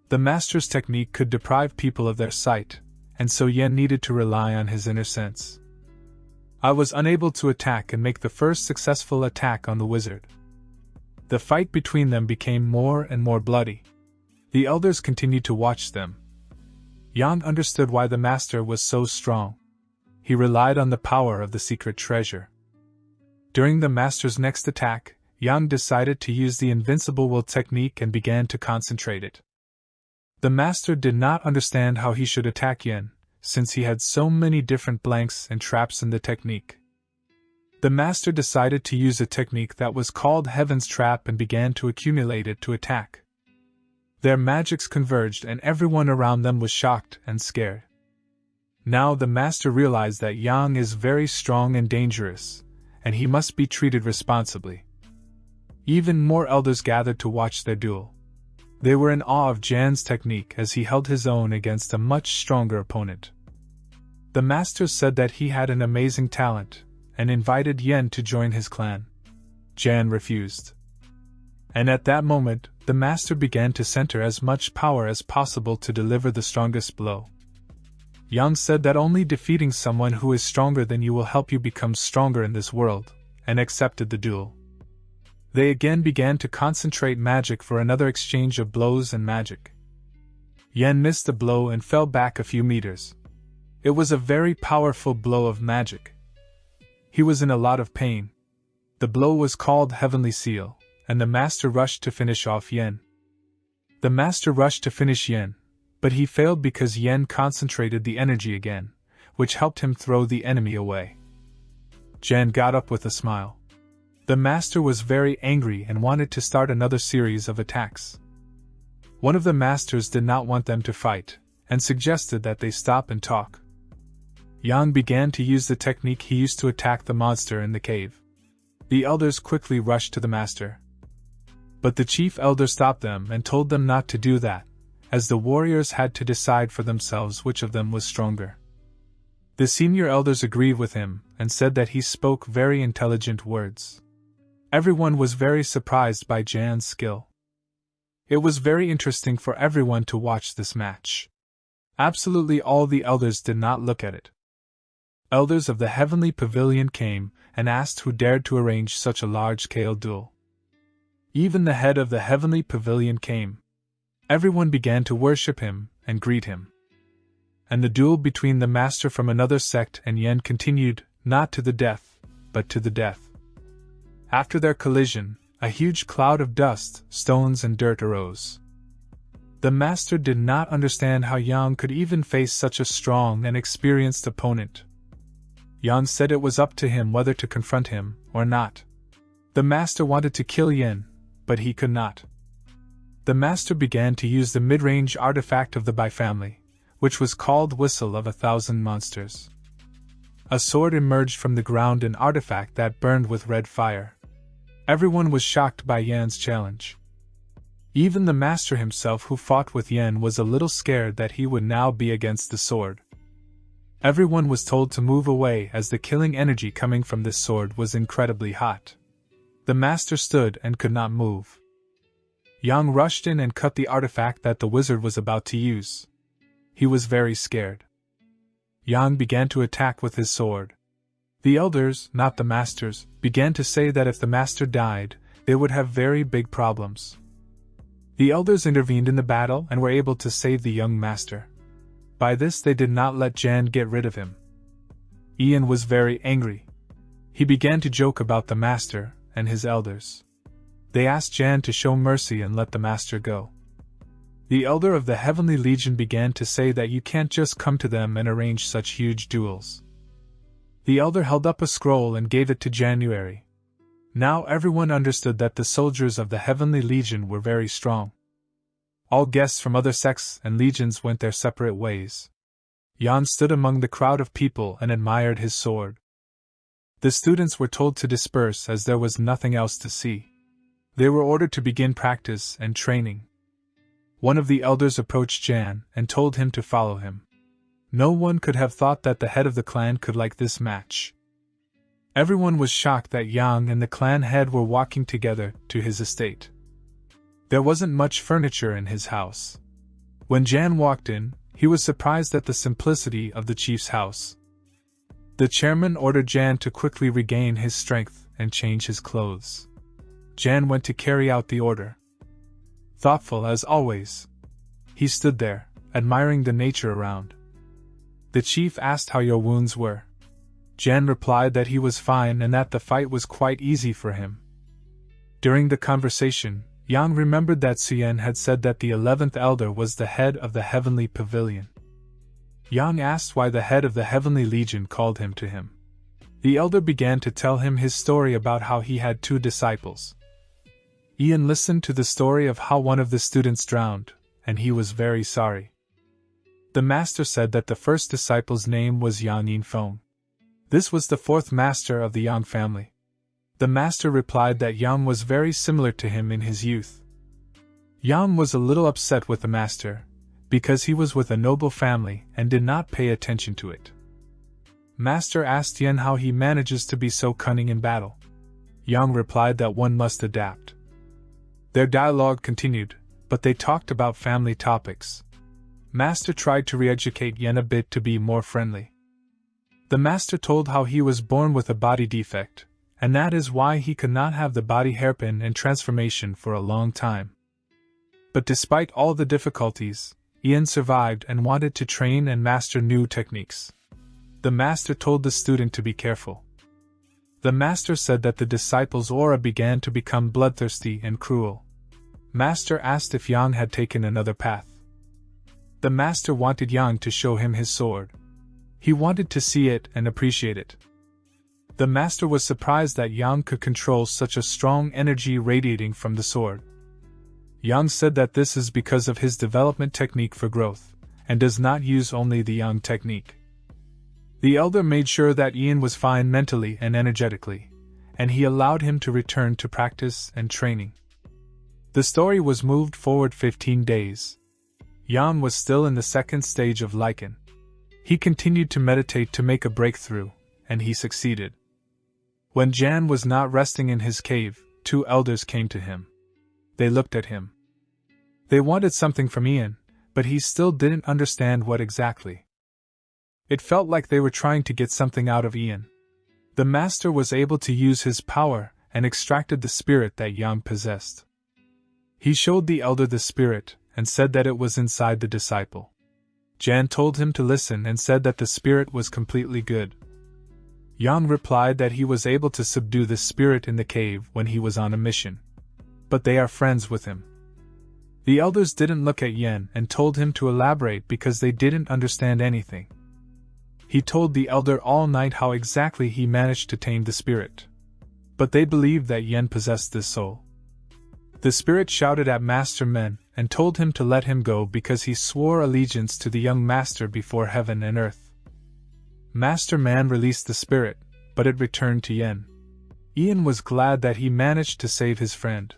The master's technique could deprive people of their sight, and so Yan needed to rely on his inner sense. I was unable to attack and make the first successful attack on the wizard. The fight between them became more and more bloody. The elders continued to watch them. Yang understood why the master was so strong. He relied on the power of the secret treasure. During the master's next attack, Yang decided to use the invincible will technique and began to concentrate it. The master did not understand how he should attack Yan, since he had so many different blanks and traps in the technique. The master decided to use a technique that was called Heaven's Trap and began to accumulate it to attack. Their magics converged and everyone around them was shocked and scared. Now the master realized that Yang is very strong and dangerous, and he must be treated responsibly. Even more elders gathered to watch their duel. They were in awe of Jan's technique as he held his own against a much stronger opponent. The master said that he had an amazing talent, and invited Yan to join his clan. Jan refused. And at that moment, the master began to center as much power as possible to deliver the strongest blow. Yang said that only defeating someone who is stronger than you will help you become stronger in this world, and accepted the duel. They again began to concentrate magic for another exchange of blows and magic. Yan missed the blow and fell back a few meters. It was a very powerful blow of magic. He was in a lot of pain. The blow was called Heavenly Seal, and the master rushed to finish off Yan. The master rushed to finish Yan, but he failed because Yan concentrated the energy again, which helped him throw the enemy away. Jan got up with a smile. The master was very angry and wanted to start another series of attacks. One of the masters did not want them to fight, and suggested that they stop and talk. Yang began to use the technique he used to attack the monster in the cave. The elders quickly rushed to the master. But the chief elder stopped them and told them not to do that, as the warriors had to decide for themselves which of them was stronger. The senior elders agreed with him and said that he spoke very intelligent words. Everyone was very surprised by Jan's skill. It was very interesting for everyone to watch this match. Absolutely all the elders did not look at it. Elders of the Heavenly Pavilion came and asked who dared to arrange such a large-scale duel. Even the head of the Heavenly Pavilion came. Everyone began to worship him and greet him. And the duel between the master from another sect and Yan continued, not to the death, but to the death. After their collision, a huge cloud of dust, stones and dirt arose. The master did not understand how Yang could even face such a strong and experienced opponent. Yang said it was up to him whether to confront him or not. The master wanted to kill Yan, but he could not. The master began to use the mid-range artifact of the Bai family, which was called Whistle of 1,000 Monsters. A sword emerged from the ground, an artifact that burned with red fire. Everyone was shocked by Yan's challenge. Even the master himself who fought with Yan was a little scared that he would now be against the sword. Everyone was told to move away as the killing energy coming from this sword was incredibly hot. The master stood and could not move. Yang rushed in and cut the artifact that the wizard was about to use. He was very scared. Yang began to attack with his sword. The elders, not the masters, began to say that if the master died, they would have very big problems. The elders intervened in the battle and were able to save the young master. By this they did not let Jan get rid of him. Ian was very angry. He began to joke about the master and his elders. They asked Jan to show mercy and let the master go. The elder of the Heavenly Legion began to say that you can't just come to them and arrange such huge duels. The elder held up a scroll and gave it to January. Now everyone understood that the soldiers of the Heavenly Legion were very strong. All guests from other sects and legions went their separate ways. Jan stood among the crowd of people and admired his sword. The students were told to disperse as there was nothing else to see. They were ordered to begin practice and training. One of the elders approached Jan and told him to follow him. No one could have thought that the head of the clan could like this match. Everyone was shocked that Yang and the clan head were walking together to his estate. There wasn't much furniture in his house. When Jan walked in, he was surprised at the simplicity of the chief's house. The chairman ordered Jan to quickly regain his strength and change his clothes. Jan went to carry out the order. Thoughtful as always, he stood there, admiring the nature around. The chief asked how your wounds were. Jan replied that he was fine and that the fight was quite easy for him. During the conversation, Yang remembered that Suyen had said that the 11th elder was the head of the Heavenly Pavilion. Yang asked why the head of the Heavenly Legion called him to him. The elder began to tell him his story about how he had 2 disciples. Ian listened to the story of how one of the students drowned, and he was very sorry. The master said that the first disciple's name was Yang Yinfeng. This was the 4th master of the Yang family. The master replied that Yang was very similar to him in his youth. Yang was a little upset with the master, because he was with a noble family and did not pay attention to it. Master asked Yan how he manages to be so cunning in battle. Yang replied that one must adapt. Their dialogue continued, but they talked about family topics. Master tried to re-educate Yan a bit to be more friendly. The master told how he was born with a body defect, and that is why he could not have the body hairpin and transformation for a long time. But despite all the difficulties, Ian survived and wanted to train and master new techniques. The master told the student to be careful. The master said that the disciple's aura began to become bloodthirsty and cruel. Master asked if Yang had taken another path. The master wanted Yang to show him his sword. He wanted to see it and appreciate it. The master was surprised that Yang could control such a strong energy radiating from the sword. Yang said that this is because of his development technique for growth, and does not use only the Yang technique. The elder made sure that Ian was fine mentally and energetically, and he allowed him to return to practice and training. The story was moved forward 15 days. Yang was still in the 2nd stage of lichen. He continued to meditate to make a breakthrough, and he succeeded. When Jan was not resting in his cave, 2 elders came to him. They looked at him. They wanted something from Ian, but he still didn't understand what exactly. It felt like they were trying to get something out of Ian. The master was able to use his power and extracted the spirit that Yang possessed. He showed the elder the spirit and said that it was inside the disciple. Jan told him to listen and said that the spirit was completely good. Yang replied that he was able to subdue the spirit in the cave when he was on a mission. But they are friends with him. The elders didn't look at Yen and told him to elaborate because they didn't understand anything. He told the elder all night how exactly he managed to tame the spirit. But they believed that Yen possessed this soul. The spirit shouted at Master Men and told him to let him go because he swore allegiance to the young master before heaven and earth. Master Man released the spirit, but it returned to Yen. Ian was glad that he managed to save his friend.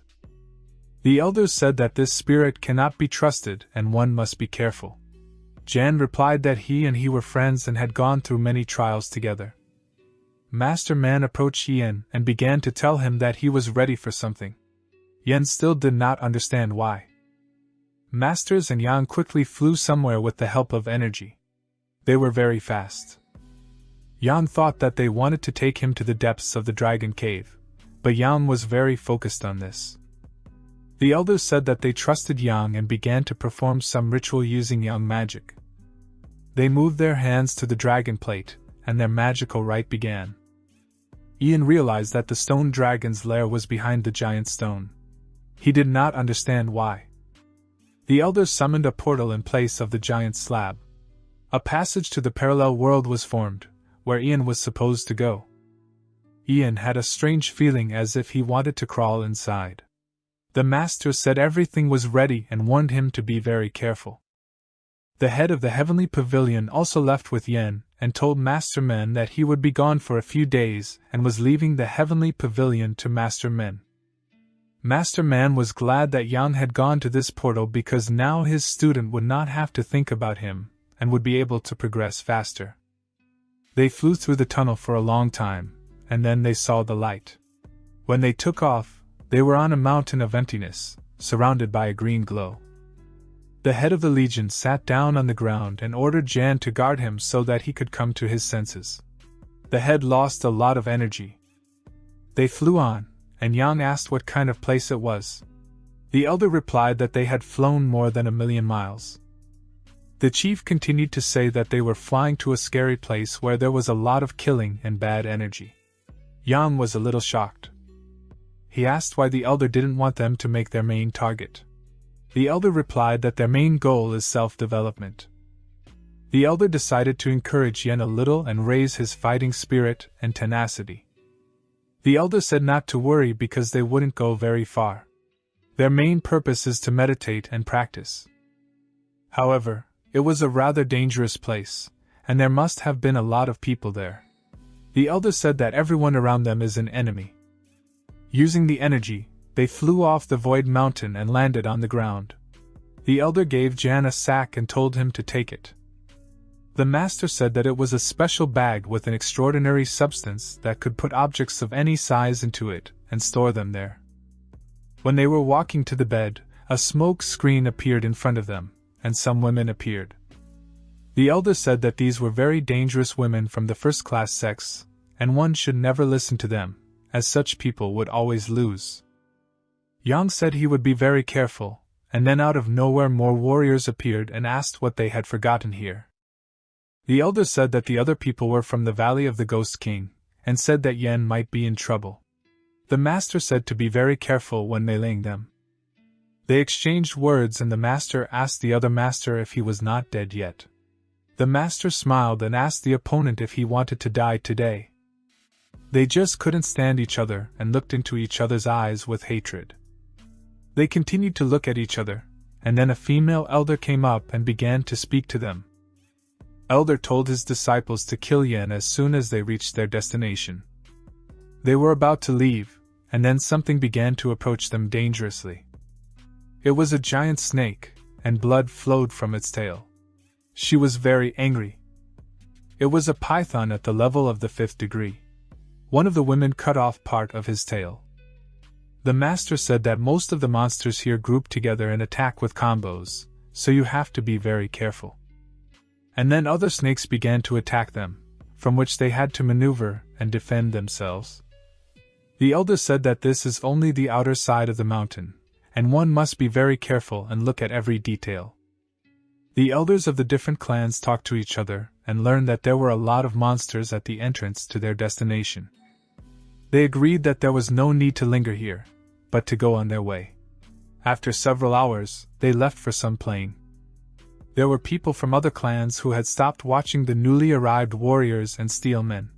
The elders said that this spirit cannot be trusted and one must be careful. Jan replied that he were friends and had gone through many trials together. Master Man approached Yen and began to tell him that he was ready for something. Yen still did not understand why. Masters and Yang quickly flew somewhere with the help of energy. They were very fast. Yang thought that they wanted to take him to the depths of the dragon cave, but Yang was very focused on this. The elders said that they trusted Yang and began to perform some ritual using Yang magic. They moved their hands to the dragon plate, and their magical rite began. Ian realized that the stone dragon's lair was behind the giant stone. He did not understand why. The elders summoned a portal in place of the giant slab. A passage to the parallel world was formed, where Ian was supposed to go. Ian had a strange feeling as if he wanted to crawl inside. The master said everything was ready and warned him to be very careful. The head of the heavenly pavilion also left with Yen and told Master Men that he would be gone for a few days and was leaving the heavenly pavilion to Master Men. Master Man was glad that Yang had gone to this portal because now his student would not have to think about him and would be able to progress faster. They flew through the tunnel for a long time, and then they saw the light. When they took off, they were on a mountain of emptiness, surrounded by a green glow. The head of the legion sat down on the ground and ordered Jan to guard him so that he could come to his senses. The head lost a lot of energy. They flew on, and Yang asked what kind of place it was. The elder replied that they had flown more than 1,000,000 miles. The chief continued to say that they were flying to a scary place where there was a lot of killing and bad energy. Yang was a little shocked. He asked why the elder didn't want them to make their main target. The elder replied that their main goal is self-development. The elder decided to encourage Yen a little and raise his fighting spirit and tenacity. The elder said not to worry because they wouldn't go very far. Their main purpose is to meditate and practice. However, it was a rather dangerous place, and there must have been a lot of people there. The elder said that everyone around them is an enemy. Using the energy, they flew off the void mountain and landed on the ground. The elder gave Jan a sack and told him to take it. The master said that it was a special bag with an extraordinary substance that could put objects of any size into it and store them there. When they were walking to the bed, a smoke screen appeared in front of them, and some women appeared. The elder said that these were very dangerous women from the first-class sex, and one should never listen to them, as such people would always lose. Yang said he would be very careful, and then out of nowhere more warriors appeared and asked what they had forgotten here. The elder said that the other people were from the Valley of the Ghost King, and said that Yen might be in trouble. The master said to be very careful when meleeing them. They exchanged words and the master asked the other master if he was not dead yet. The master smiled and asked the opponent if he wanted to die today. They just couldn't stand each other and looked into each other's eyes with hatred. They continued to look at each other, and then a female elder came up and began to speak to them. Elder told his disciples to kill Yen as soon as they reached their destination. They were about to leave, and then something began to approach them dangerously. It was a giant snake, and blood flowed from its tail. She was very angry. It was a python at the level of the 5th degree. One of the women cut off part of his tail. The master said that most of the monsters here group together and attack with combos, so you have to be very careful. And then other snakes began to attack them, from which they had to maneuver and defend themselves. The elder said that this is only the outer side of the mountain, and one must be very careful and look at every detail. The elders of the different clans talked to each other and learned that there were a lot of monsters at the entrance to their destination. They agreed that there was no need to linger here, but to go on their way. After several hours, they left for some plain. There were people from other clans who had stopped watching the newly arrived warriors and steel men.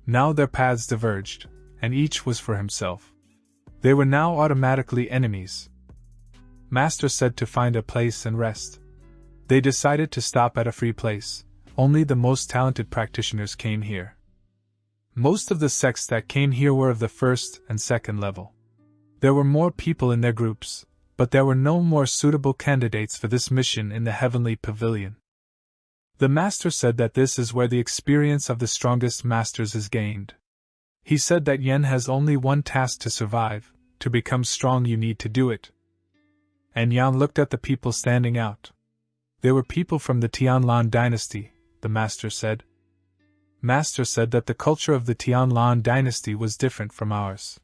Now their paths diverged, and each was for himself. They were now automatically enemies. Master said to find a place and rest. They decided to stop at a free place. Only the most talented practitioners came here. Most of the sects that came here were of the 1st and 2nd level. There were more people in their groups, but there were no more suitable candidates for this mission in the Heavenly Pavilion. The master said that this is where the experience of the strongest masters is gained. He said that Yen has only one task to survive. To become strong you need to do it. And Yang looked at the people standing out. They were people from the Tianlan dynasty, the master said. Master said that the culture of the Tianlan dynasty was different from ours.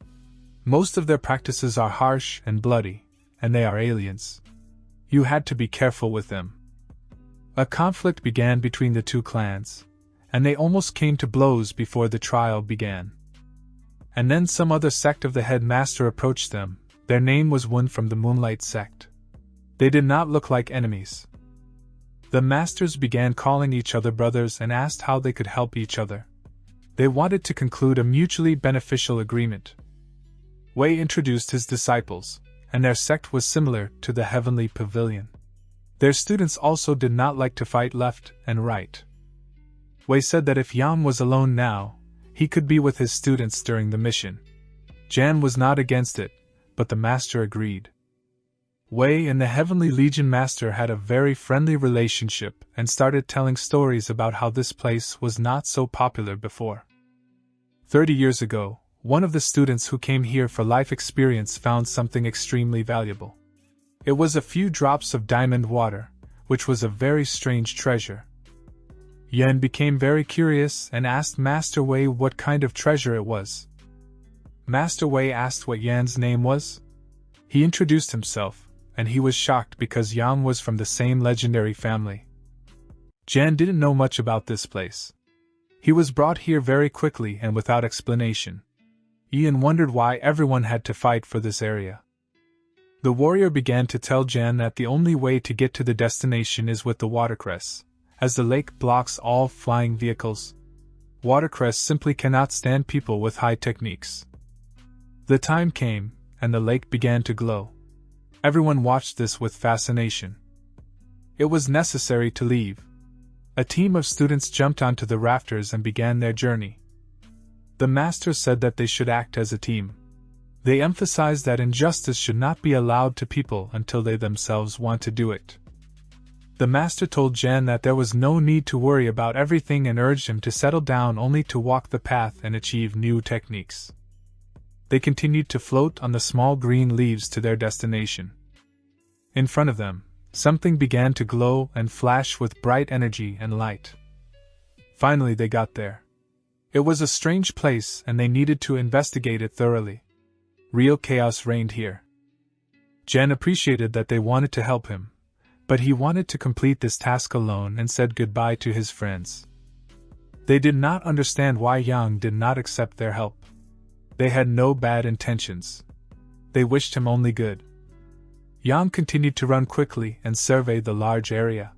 Most of their practices are harsh and bloody, and they are aliens. You had to be careful with them. A conflict began between the two clans, and they almost came to blows before the trial began. And then some other sect of the headmaster approached them. Their name was Wen from the Moonlight sect. They did not look like enemies. The masters began calling each other brothers and asked how they could help each other. They wanted to conclude a mutually beneficial agreement. Wei introduced his disciples, and their sect was similar to the Heavenly Pavilion. Their students also did not like to fight left and right. Wei said that if Yang was alone now, he could be with his students during the mission. Jan was not against it, but the master agreed. Wei and the Heavenly Legion master had a very friendly relationship and started telling stories about how this place was not so popular before. 30 years ago, one of the students who came here for life experience found something extremely valuable. It was a few drops of diamond water, which was a very strange treasure. Yen became very curious and asked Master Wei what kind of treasure it was. Master Wei asked what Yan's name was. He introduced himself, and he was shocked because Yang was from the same legendary family. Jan didn't know much about this place. He was brought here very quickly and without explanation. Ian wondered why everyone had to fight for this area. The warrior began to tell Jan that the only way to get to the destination is with the watercress, as the lake blocks all flying vehicles. Watercress simply cannot stand people with high techniques. The time came, and the lake began to glow. Everyone watched this with fascination. It was necessary to leave. A team of students jumped onto the rafters and began their journey. The master said that they should act as a team. They emphasized that injustice should not be allowed to people until they themselves want to do it. The master told Jan that there was no need to worry about everything and urged him to settle down only to walk the path and achieve new techniques. They continued to float on the small green leaves to their destination. In front of them, something began to glow and flash with bright energy and light. Finally they got there. It was a strange place and they needed to investigate it thoroughly. Real chaos reigned here. Jen appreciated that they wanted to help him, but he wanted to complete this task alone and said goodbye to his friends. They did not understand why Yang did not accept their help. They had no bad intentions. They wished him only good. Yang continued to run quickly and survey the large area.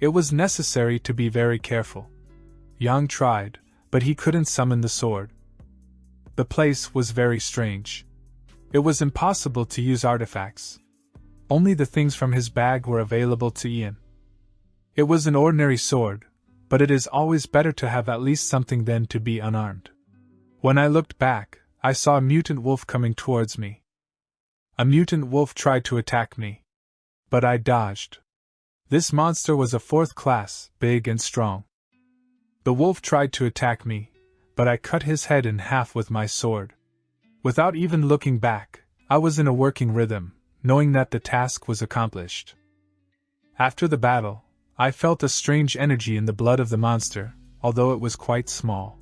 It was necessary to be very careful. Yang tried, but he couldn't summon the sword. The place was very strange. It was impossible to use artifacts. Only the things from his bag were available to Ian. It was an ordinary sword, but it is always better to have at least something than to be unarmed. When I looked back, I saw a mutant wolf coming towards me. A mutant wolf tried to attack me, but I dodged. This monster was a 4th class, big and strong. The wolf tried to attack me, but I cut his head in half with my sword. Without even looking back, I was in a working rhythm, knowing that the task was accomplished. After the battle, I felt a strange energy in the blood of the monster, although it was quite small.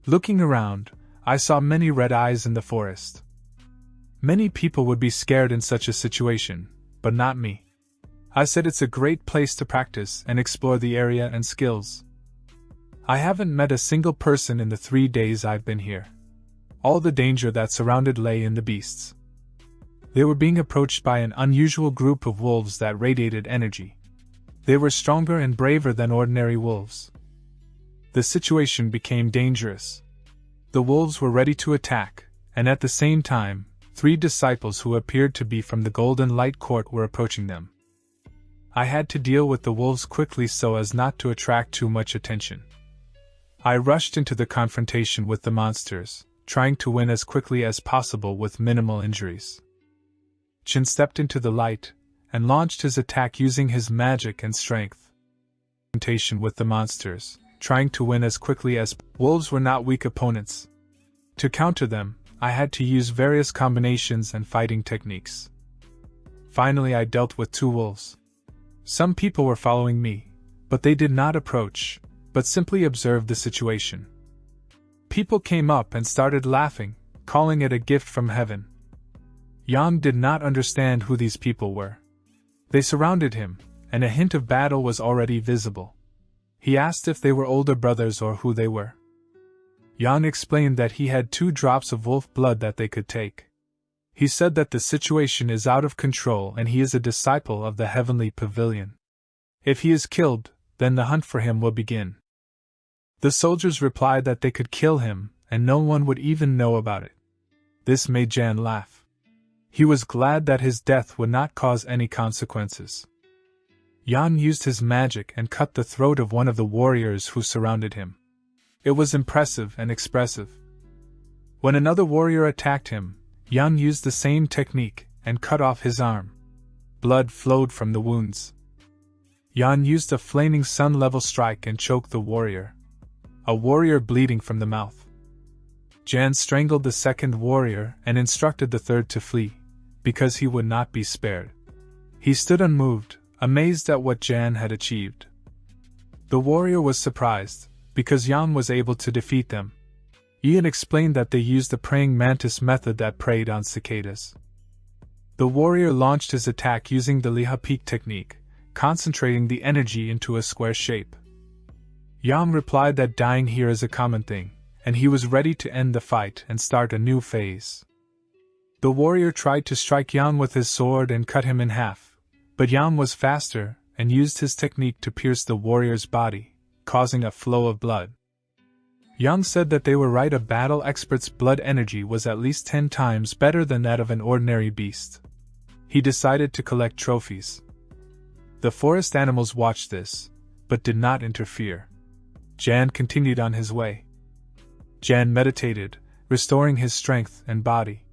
Looking around, I saw many red eyes in the forest. Many people would be scared in such a situation, but not me. I said it's a great place to practice and explore the area and skills. I haven't met a single person in the 3 days I've been here. All the danger that surrounded lay in the beasts. They were being approached by an unusual group of wolves that radiated energy. They were stronger and braver than ordinary wolves. The situation became dangerous. The wolves were ready to attack, and at the same time, 3 disciples who appeared to be from the Golden Light Court were approaching them. I had to deal with the wolves quickly so as not to attract too much attention. I rushed into the confrontation with the monsters, trying to win as quickly as possible with minimal injuries. Chin stepped into the light and launched his attack using his magic and strength. confrontation with the monsters, trying to win as quickly as wolves were not weak opponents. To counter them, I had to use various combinations and fighting techniques. Finally, I dealt with 2 wolves. Some people were following me, but they did not approach, but simply observed the situation. People came up and started laughing, calling it a gift from heaven. Yang did not understand who these people were. They surrounded him, and a hint of battle was already visible. He asked if they were older brothers or who they were. Yang explained that he had 2 drops of wolf blood that they could take. He said that the situation is out of control and he is a disciple of the heavenly pavilion. If he is killed, then the hunt for him will begin. The soldiers replied that they could kill him, and no one would even know about it. This made Jan laugh. He was glad that his death would not cause any consequences. Jan used his magic and cut the throat of one of the warriors who surrounded him. It was impressive and expressive. When another warrior attacked him, Jan used the same technique and cut off his arm. Blood flowed from the wounds. Jan used a flaming sun-level strike and choked the warrior. A warrior bleeding from the mouth. Jan strangled the second warrior and instructed the third to flee, because he would not be spared. He stood unmoved, amazed at what Jan had achieved. The warrior was surprised, because Jan was able to defeat them. Ian explained that they used the praying mantis method that preyed on cicadas. The warrior launched his attack using the Liha Peak technique, concentrating the energy into a square shape. Jan replied that dying here is a common thing, and he was ready to end the fight and start a new phase. The warrior tried to strike Jan with his sword and cut him in half, but Jan was faster and used his technique to pierce the warrior's body, causing a flow of blood. Yang said that they were right, a battle expert's blood energy was at least 10 times better than that of an ordinary beast. He decided to collect trophies. The forest animals watched this, but did not interfere. Jan continued on his way. Jan meditated, restoring his strength and body.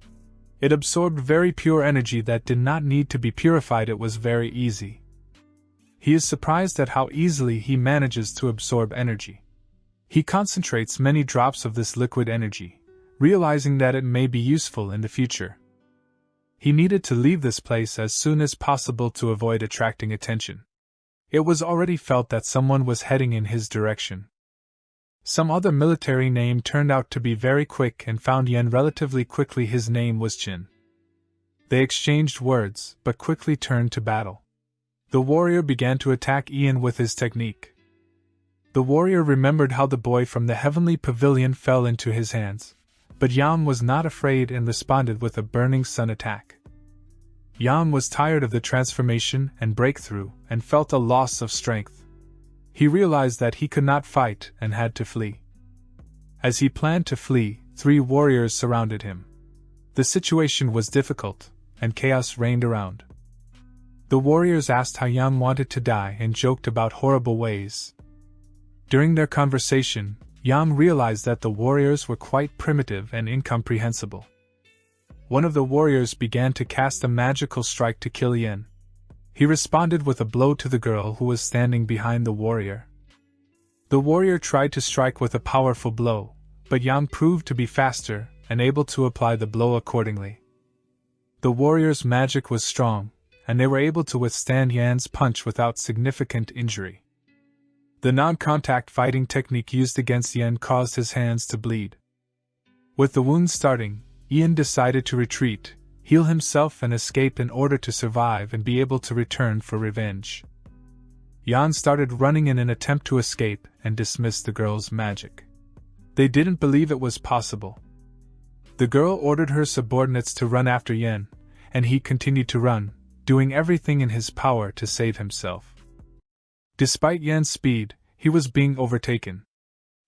It absorbed very pure energy that did not need to be purified. It was very easy. He is surprised at how easily he manages to absorb energy. He concentrates many drops of this liquid energy, realizing that it may be useful in the future. He needed to leave this place as soon as possible to avoid attracting attention. It was already felt that someone was heading in his direction. Some other military name turned out to be very quick and found Yen relatively quickly. His name was Jin. They exchanged words, but quickly turned to battle. The warrior began to attack Ian with his technique. The warrior remembered how the boy from the heavenly pavilion fell into his hands, but Yan was not afraid and responded with a burning sun attack. Yan was tired of the transformation and breakthrough and felt a loss of strength. He realized that he could not fight and had to flee. As he planned to flee, 3 warriors surrounded him. The situation was difficult, and chaos reigned around. The warriors asked how Yan wanted to die and joked about horrible ways. During their conversation, Yang realized that the warriors were quite primitive and incomprehensible. One of the warriors began to cast a magical strike to kill Yen. He responded with a blow to the girl who was standing behind the warrior. The warrior tried to strike with a powerful blow, but Yang proved to be faster and able to apply the blow accordingly. The warrior's magic was strong, and they were able to withstand Yan's punch without significant injury. The non-contact fighting technique used against Yen caused his hands to bleed. With the wounds starting, Ian decided to retreat, heal himself and escape in order to survive and be able to return for revenge. Yan started running in an attempt to escape and dismissed the girl's magic. They didn't believe it was possible. The girl ordered her subordinates to run after Yen, and he continued to run, doing everything in his power to save himself. Despite Yen's speed, he was being overtaken.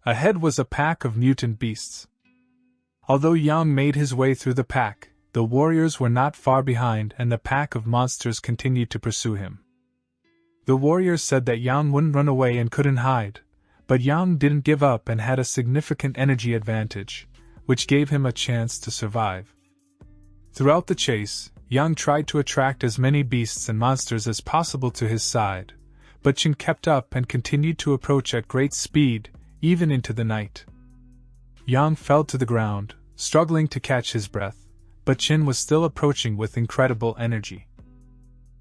Ahead was a pack of mutant beasts. Although Yang made his way through the pack, the warriors were not far behind and the pack of monsters continued to pursue him. The warriors said that Yang wouldn't run away and couldn't hide, but Yang didn't give up and had a significant energy advantage, which gave him a chance to survive. Throughout the chase, Yang tried to attract as many beasts and monsters as possible to his side, but Chen kept up and continued to approach at great speed, even into the night. Yang fell to the ground, struggling to catch his breath, but Chen was still approaching with incredible energy.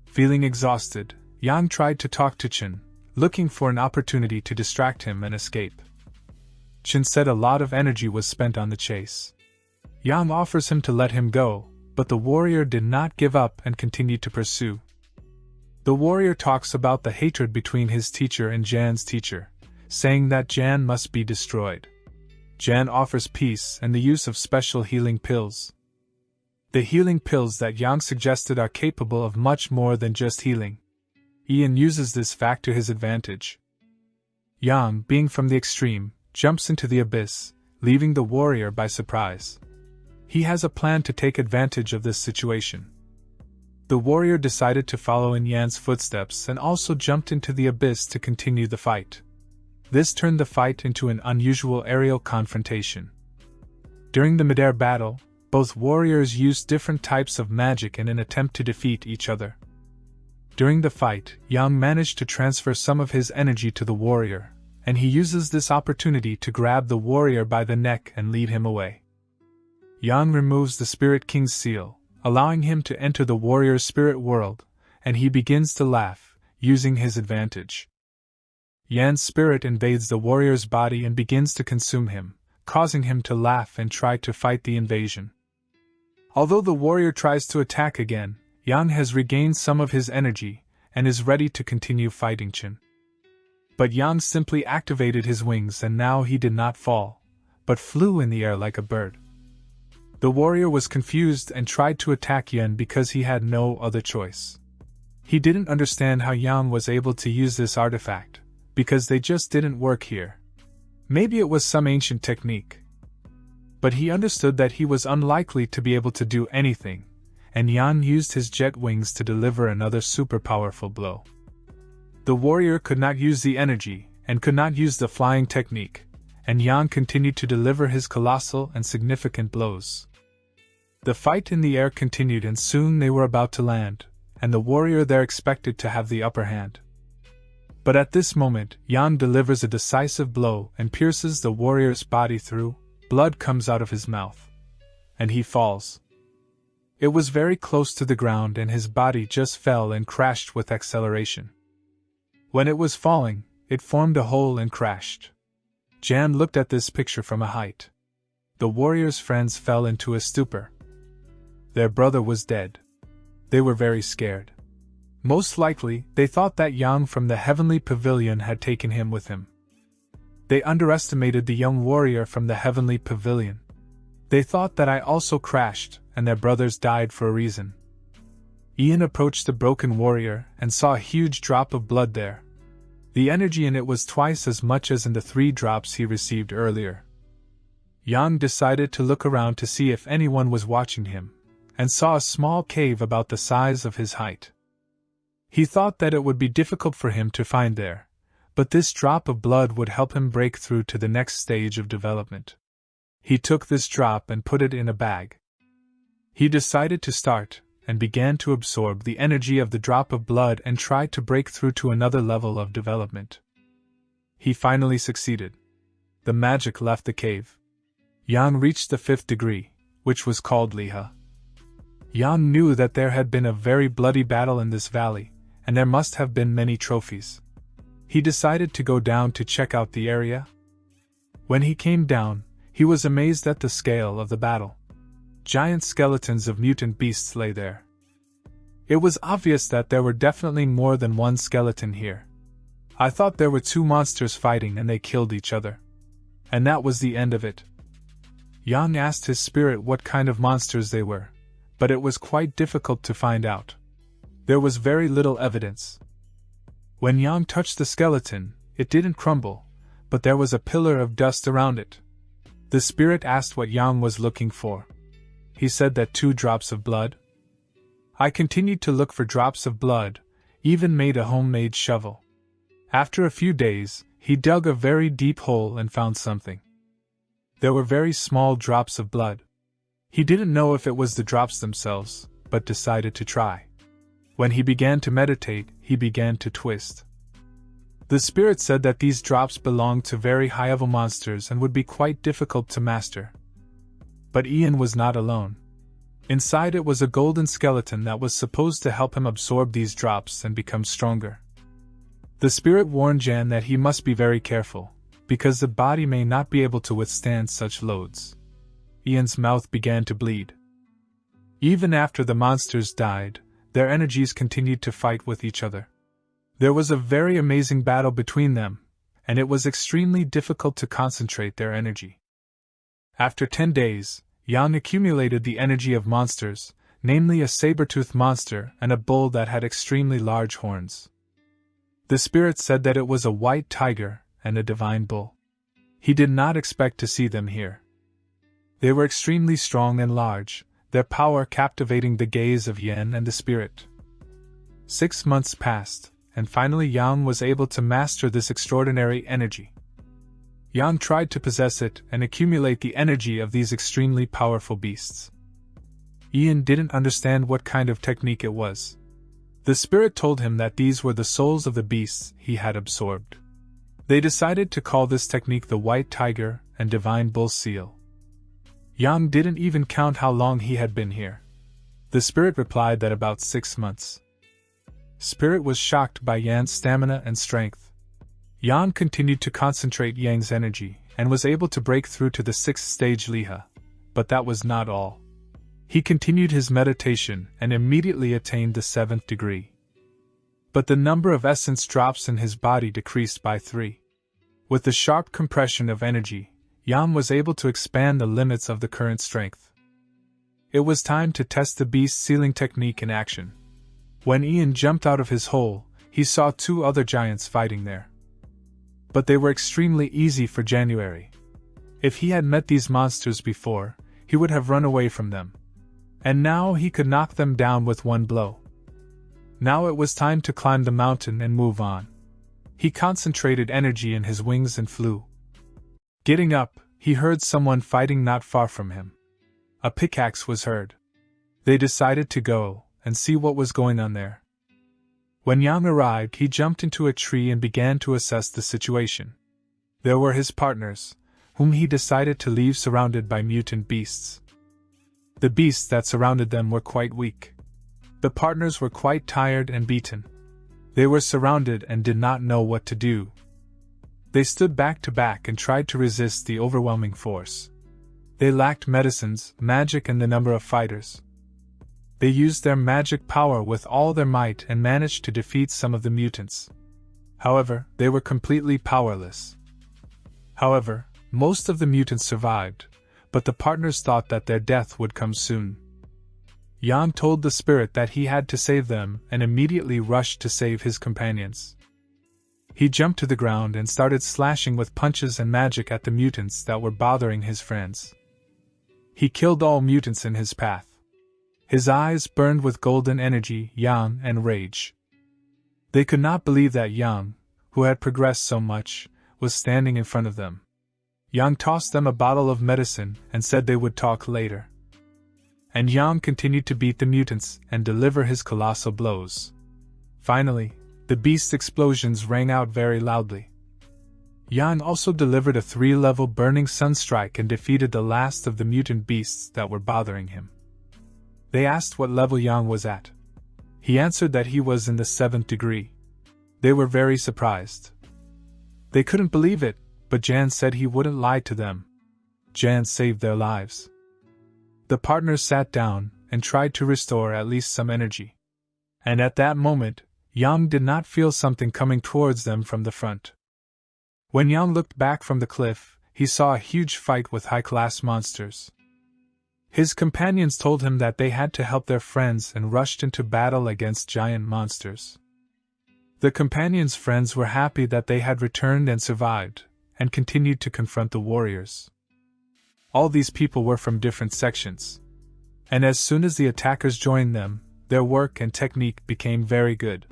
Feeling exhausted, Yang tried to talk to Chen, looking for an opportunity to distract him and escape. Chen said a lot of energy was spent on the chase. Yang offers him to let him go, but the warrior did not give up and continued to pursue. The warrior talks about the hatred between his teacher and Jan's teacher, saying that Jan must be destroyed. Jan offers peace and the use of special healing pills. The healing pills that Yang suggested are capable of much more than just healing. Ian uses this fact to his advantage. Yang, being from the extreme, jumps into the abyss, leaving the warrior by surprise. He has a plan to take advantage of this situation. The warrior decided to follow in Yan's footsteps and also jumped into the abyss to continue the fight. This turned the fight into an unusual aerial confrontation. During the midair battle, both warriors used different types of magic in an attempt to defeat each other. During the fight, Yang managed to transfer some of his energy to the warrior, and he uses this opportunity to grab the warrior by the neck and lead him away. Yang removes the Spirit King's seal, allowing him to enter the warrior's spirit world, and he begins to laugh, using his advantage. Yan's spirit invades the warrior's body and begins to consume him, causing him to laugh and try to fight the invasion. Although the warrior tries to attack again, Yang has regained some of his energy and is ready to continue fighting Chen. But Yang simply activated his wings and now he did not fall, but flew in the air like a bird. The warrior was confused and tried to attack Yan because he had no other choice. He didn't understand how Yang was able to use this artifact, because they just didn't work here. Maybe it was some ancient technique. But he understood that he was unlikely to be able to do anything, and Yan used his jet wings to deliver another super powerful blow. The warrior could not use the energy, and could not use the flying technique, and Yan continued to deliver his colossal and significant blows. The fight in the air continued and soon they were about to land, and the warrior there expected to have the upper hand. But at this moment, Yan delivers a decisive blow and pierces the warrior's body through. Blood comes out of his mouth. And he falls. It was very close to the ground and his body just fell and crashed with acceleration. When it was falling, it formed a hole and crashed. Jan looked at this picture from a height. The warrior's friends fell into a stupor. Their brother was dead. They were very scared. Most likely, they thought that Yang from the heavenly pavilion had taken him with him. They underestimated the young warrior from the heavenly pavilion. They thought that I also crashed, and their brothers died for a reason. Ian approached the broken warrior and saw a huge drop of blood there. The energy in it was twice as much as in the 3 drops he received earlier. Yang decided to look around to see if anyone was watching him, and saw a small cave about the size of his height. He thought that it would be difficult for him to find there, but this drop of blood would help him break through to the next stage of development. He took this drop and put it in a bag. He decided to start, and began to absorb the energy of the drop of blood and tried to break through to another level of development. He finally succeeded. The magic left the cave. Yang reached the 5th degree, which was called Liha. Yang knew that there had been a very bloody battle in this valley, and there must have been many trophies. He decided to go down to check out the area. When he came down, he was amazed at the scale of the battle. Giant skeletons of mutant beasts lay there. It was obvious that there were definitely more than one skeleton here. I thought there were 2 monsters fighting and they killed each other. And that was the end of it. Yang asked his spirit what kind of monsters they were, but it was quite difficult to find out. There was very little evidence. When Yang touched the skeleton, it didn't crumble, but there was a pillar of dust around it. The spirit asked what Yang was looking for. He said that 2 drops of blood. I continued to look for drops of blood, even made a homemade shovel. After a few days, he dug a very deep hole and found something. There were very small drops of blood. He didn't know if it was the drops themselves, but decided to try. When he began to meditate, he began to twist. The spirit said that these drops belonged to very high-level monsters and would be quite difficult to master. But Ian was not alone. Inside it was a golden skeleton that was supposed to help him absorb these drops and become stronger. The spirit warned Jan that he must be very careful, because the body may not be able to withstand such loads. Ian's mouth began to bleed. Even after the monsters died, their energies continued to fight with each other. There was a very amazing battle between them, and it was extremely difficult to concentrate their energy. After 10 days, Yang accumulated the energy of monsters, namely a saber-toothed monster and a bull that had extremely large horns. The spirit said that it was a white tiger and a divine bull. He did not expect to see them here. They were extremely strong and large, their power captivating the gaze of Yen and the spirit. 6 months passed, and finally Yang was able to master this extraordinary energy. Yang tried to possess it and accumulate the energy of these extremely powerful beasts. Ian didn't understand what kind of technique it was. The spirit told him that these were the souls of the beasts he had absorbed. They decided to call this technique the White Tiger and Divine Bull Seal. Yang didn't even count how long he had been here. The spirit replied that about 6 months. Spirit was shocked by Yan's stamina and strength. Yan continued to concentrate Yang's energy and was able to break through to the 6th stage Liha, but that was not all. He continued his meditation and immediately attained the 7th degree. But the number of essence drops in his body decreased by 3. With the sharp compression of energy, Yan was able to expand the limits of the current strength. It was time to test the beast sealing technique in action. When Ian jumped out of his hole, he saw 2 other giants fighting there. But they were extremely easy for January. If he had met these monsters before, he would have run away from them. And now he could knock them down with one blow. Now it was time to climb the mountain and move on. He concentrated energy in his wings and flew. Getting up, he heard someone fighting not far from him. A pickaxe was heard. They decided to go and see what was going on there. When Yang arrived, he jumped into a tree and began to assess the situation. There were his partners, whom he decided to leave surrounded by mutant beasts. The beasts that surrounded them were quite weak. The partners were quite tired and beaten. They were surrounded and did not know what to do. They stood back to back and tried to resist the overwhelming force. They lacked medicines, magic, and the number of fighters. They used their magic power with all their might and managed to defeat some of the mutants. However, they were completely powerless. However, most of the mutants survived, but the partners thought that their death would come soon. Yang told the spirit that he had to save them and immediately rushed to save his companions. He jumped to the ground and started slashing with punches and magic at the mutants that were bothering his friends. He killed all mutants in his path. His eyes burned with golden energy, Yang, and rage. They could not believe that Yang, who had progressed so much, was standing in front of them. Yang tossed them a bottle of medicine and said they would talk later. And Yang continued to beat the mutants and deliver his colossal blows. Finally, the beast's explosions rang out very loudly. Yang also delivered a 3-level burning sunstrike and defeated the last of the mutant beasts that were bothering him. They asked what level Yang was at. He answered that he was in the 7th degree. They were very surprised. They couldn't believe it, but Jan said he wouldn't lie to them. Jan saved their lives. The partners sat down and tried to restore at least some energy. And at that moment, Yang did not feel something coming towards them from the front. When Yang looked back from the cliff, he saw a huge fight with high-class monsters. His companions told him that they had to help their friends and rushed into battle against giant monsters. The companions' friends were happy that they had returned and survived, and continued to confront the warriors. All these people were from different sections. And as soon as the attackers joined them, their work and technique became very good.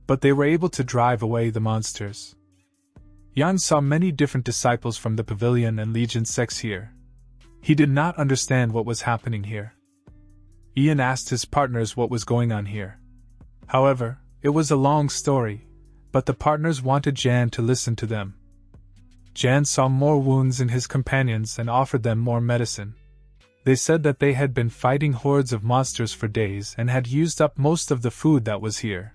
But they were able to drive away the monsters. Yang saw many different disciples from the Pavilion and Legion sects here. He did not understand what was happening here. Ian asked his partners what was going on here. However, it was a long story. but the partners wanted Jan to listen to them. Jan saw more wounds in his companions and offered them more medicine. They said that they had been fighting hordes of monsters for days and had used up most of the food that was here.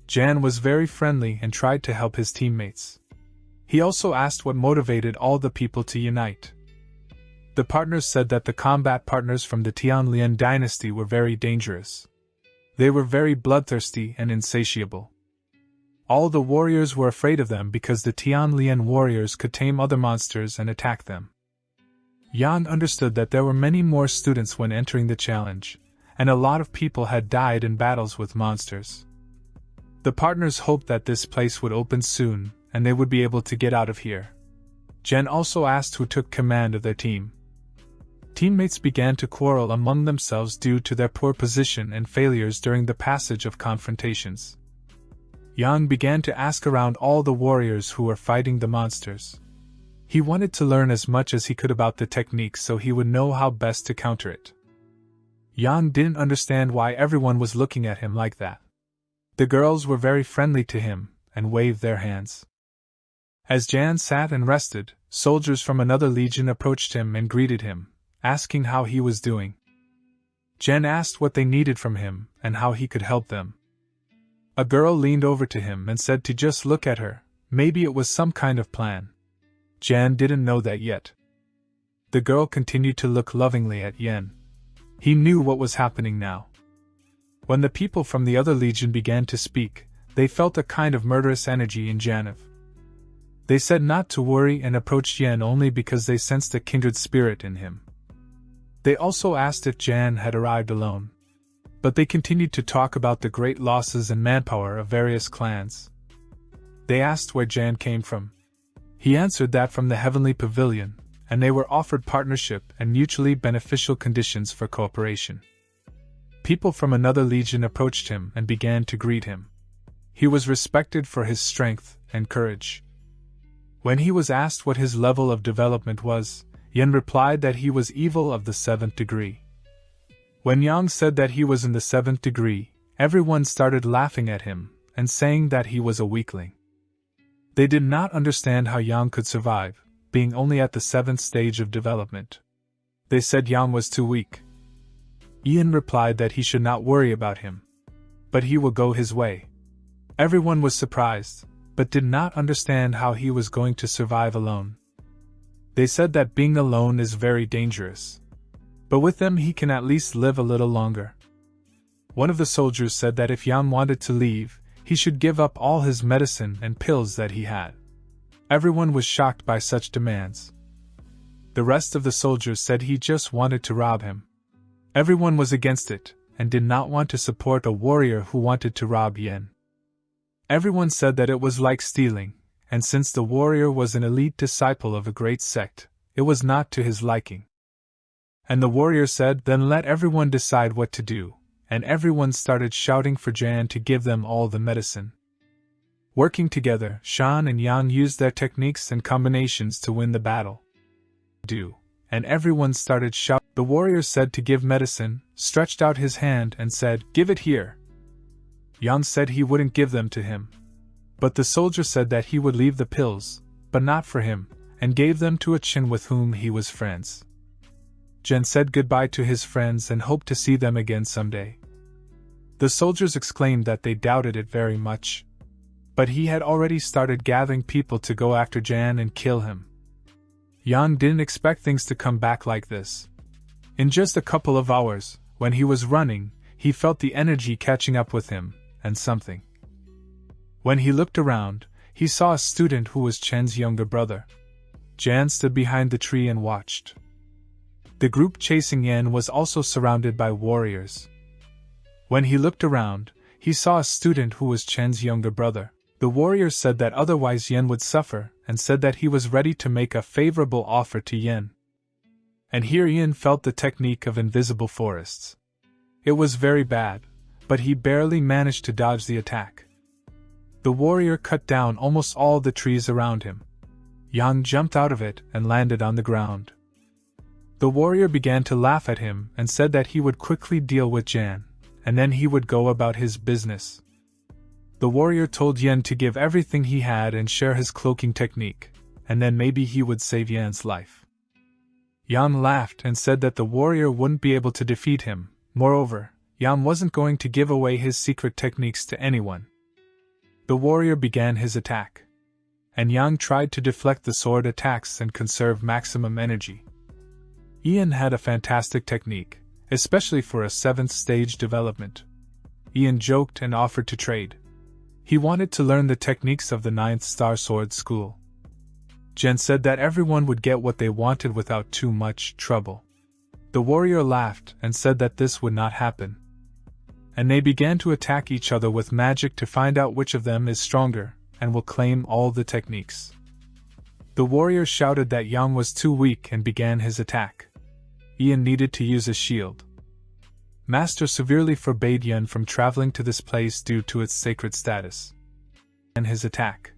Jan was very friendly and tried to help his teammates. He also asked what motivated all the people to unite. The partners said that the combat partners from the Tianlian dynasty were very dangerous. They were very bloodthirsty and insatiable. All the warriors were afraid of them because the Tianlian warriors could tame other monsters and attack them. Yang understood that there were many more students when entering the challenge, and a lot of people had died in battles with monsters. The partners hoped that this place would open soon, and they would be able to get out of here. Jen also asked who took command of their team. Teammates began to quarrel among themselves due to their poor position and failures during the passage of confrontations. Yang began to ask around all the warriors who were fighting the monsters. He wanted to learn as much as he could about the techniques so he would know how best to counter it. Yang didn't understand why everyone was looking at him like that. The girls were very friendly to him and waved their hands. As Jan sat and rested, soldiers from another legion approached him and greeted him, asking how he was doing. Jan asked what they needed from him and how he could help them. A girl leaned over to him and said to just look at her, maybe it was some kind of plan. Jan didn't know that yet. The girl continued to look lovingly at Yen. He knew what was happening now. When the people from the other legion began to speak, they felt a kind of murderous energy in Janov. They said not to worry and approached Yen only because they sensed a kindred spirit in him. They also asked if Jan had arrived alone. But they continued to talk about the great losses and manpower of various clans. They asked where Jan came from. He answered that from the Heavenly Pavilion, and they were offered partnership and mutually beneficial conditions for cooperation. People from another legion approached him and began to greet him. He was respected for his strength and courage. When he was asked what his level of development was, Yen replied that he was evil of the 7th degree. When Yang said that he was in the 7th degree, everyone started laughing at him and saying that he was a weakling. They did not understand how Yang could survive, being only at the 7th stage of development. They said Yang was too weak. Ian replied that he should not worry about him, but he will go his way. Everyone was surprised, but did not understand how he was going to survive alone. They said that being alone is very dangerous. But with them he can at least live a little longer. One of the soldiers said that if Yang wanted to leave, he should give up all his medicine and pills that he had. Everyone was shocked by such demands. The rest of the soldiers said he just wanted to rob him. Everyone was against it, and did not want to support a warrior who wanted to rob Yen. Everyone said that it was like stealing, and since the warrior was an elite disciple of a great sect, it was not to his liking. And the warrior said, then let everyone decide what to do, and everyone started shouting for Jan to give them all the medicine. Working together, Shan and Yang used their techniques and combinations to win the battle. And everyone started shouting. The warrior said to give medicine, stretched out his hand and said, give it here. Yang said he wouldn't give them to him. But the soldier said that he would leave the pills, but not for him, and gave them to a Chin with whom he was friends. Jen said goodbye to his friends and hoped to see them again someday. The soldiers exclaimed that they doubted it very much. But he had already started gathering people to go after Jan and kill him. Yang didn't expect things to come back like this. In just a couple of hours, when he was running, he felt the energy catching up with him, and something. When he looked around, he saw a student who was Chen's younger brother. Jan stood behind the tree and watched. The group chasing Yen was also surrounded by warriors. When he looked around, he saw a student who was Chen's younger brother. The warriors said that otherwise Yen would suffer, and said that he was ready to make a favorable offer to Yen. And here Yen felt the technique of invisible forests. It was very bad, but he barely managed to dodge the attack. The warrior cut down almost all the trees around him. Yang jumped out of it and landed on the ground. The warrior began to laugh at him and said that he would quickly deal with Jan, and then he would go about his business. The warrior told Yen to give everything he had and share his cloaking technique, and then maybe he would save Yen's life. Yang laughed and said that the warrior wouldn't be able to defeat him. Moreover, Yang wasn't going to give away his secret techniques to anyone. The warrior began his attack, and Yang tried to deflect the sword attacks and conserve maximum energy. Ian had a fantastic technique, especially for a 7th stage development. Ian joked and offered to trade. He wanted to learn the techniques of the 9th Star Sword School. Jen said that everyone would get what they wanted without too much trouble. The warrior laughed and said that this would not happen. And they began to attack each other with magic to find out which of them is stronger and will claim all the techniques. The warrior shouted that Yang was too weak and began his attack. Ian needed to use a shield. Master severely forbade Yen from traveling to this place due to its sacred status. And his attack.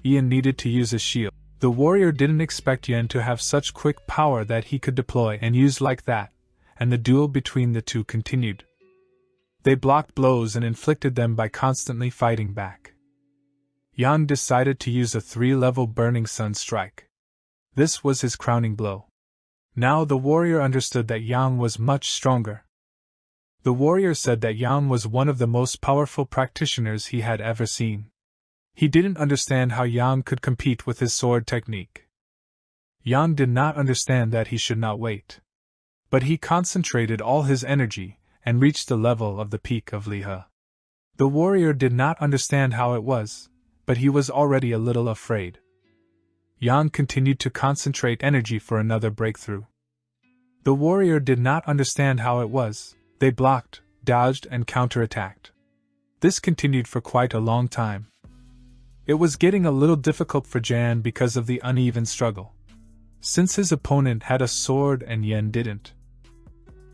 Ian needed to use a shield. The warrior didn't expect Yen to have such quick power that he could deploy and use like that, and the duel between the two continued. They blocked blows and inflicted them by constantly fighting back. Yang decided to use a 3-level Burning Sun strike. This was his crowning blow. Now the warrior understood that Yang was much stronger. The warrior said that Yang was one of the most powerful practitioners he had ever seen. He didn't understand how Yang could compete with his sword technique. Yang did not understand that he should not wait. But he concentrated all his energy and reached the level of the peak of Lihe. The warrior did not understand how it was, but he was already a little afraid. Yang continued to concentrate energy for another breakthrough. The warrior did not understand how it was. They blocked, dodged, and counterattacked. This continued for quite a long time. It was getting a little difficult for Jan because of the uneven struggle. Since his opponent had a sword and Yen didn't.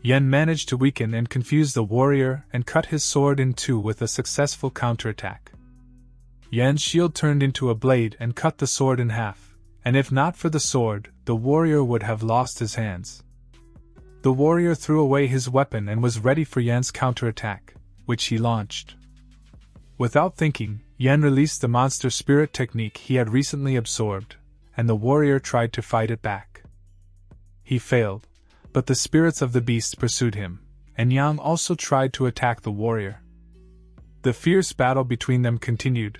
Yen managed to weaken and confuse the warrior and cut his sword in two with a successful counterattack. Yen's shield turned into a blade and cut the sword in half, and if not for the sword, the warrior would have lost his hands. The warrior threw away his weapon and was ready for Yen's counterattack, which he launched. Without thinking, Yen released the monster spirit technique he had recently absorbed, and the warrior tried to fight it back. He failed, but the spirits of the beast pursued him, and Yang also tried to attack the warrior. The fierce battle between them continued,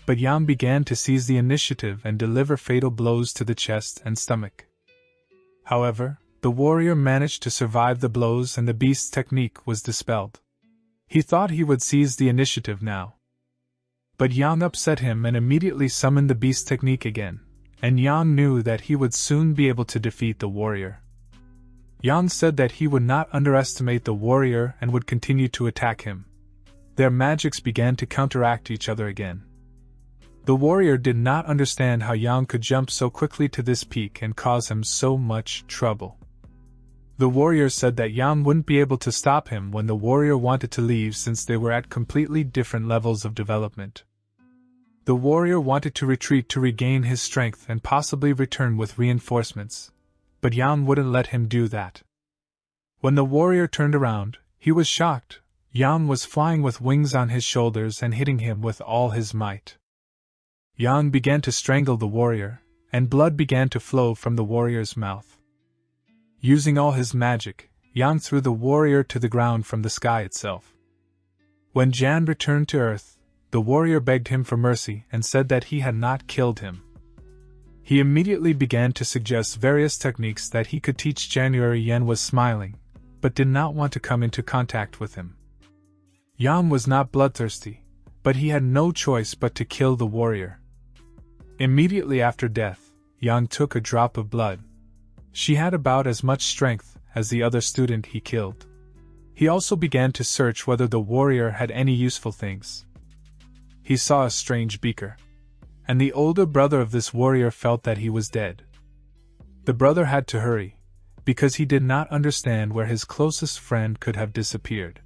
but Yang began to seize the initiative and deliver fatal blows to the chest and stomach. However, the warrior managed to survive the blows and the beast's technique was dispelled. He thought he would seize the initiative now. But Yang upset him and immediately summoned the beast's technique again, and Yang knew that he would soon be able to defeat the warrior. Yang said that he would not underestimate the warrior and would continue to attack him. Their magics began to counteract each other again. The warrior did not understand how Yang could jump so quickly to this peak and cause him so much trouble. The warrior said that Yang wouldn't be able to stop him when the warrior wanted to leave since they were at completely different levels of development. The warrior wanted to retreat to regain his strength and possibly return with reinforcements, but Yang wouldn't let him do that. When the warrior turned around, he was shocked. Yang was flying with wings on his shoulders and hitting him with all his might. Yang began to strangle the warrior, and blood began to flow from the warrior's mouth. Using all his magic, Yang threw the warrior to the ground from the sky itself. When Jan returned to Earth, the warrior begged him for mercy and said that he had not killed him. He immediately began to suggest various techniques that he could teach. January. Yen was smiling, but did not want to come into contact with him. Yang was not bloodthirsty, but he had no choice but to kill the warrior. Immediately after death, Yang took a drop of blood. She had about as much strength as the other student he killed. He also began to search whether the warrior had any useful things. He saw a strange beaker, and the older brother of this warrior felt that he was dead. The brother had to hurry, because he did not understand where his closest friend could have disappeared.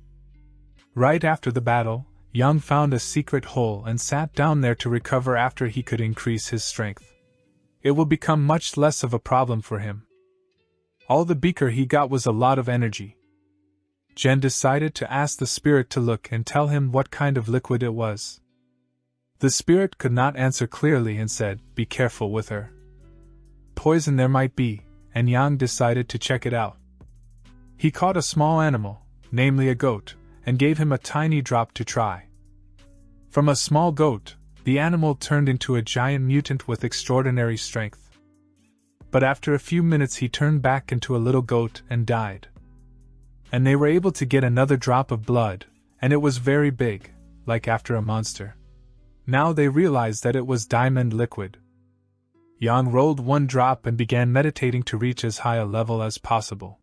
Right after the battle, Yang found a secret hole and sat down there to recover after he could increase his strength. It will become much less of a problem for him. All the beaker he got was a lot of energy. Jen decided to ask the spirit to look and tell him what kind of liquid it was. The spirit could not answer clearly and said, "Be careful with her. Poison there might be," and Yang decided to check it out. He caught a small animal, namely a goat, and gave him a tiny drop to try. From a small goat, the animal turned into a giant mutant with extraordinary strength. But after a few minutes he turned back into a little goat and died. And they were able to get another drop of blood, and it was very big, like after a monster. Now they realized that it was diamond liquid. Yang rolled one drop and began meditating to reach as high a level as possible.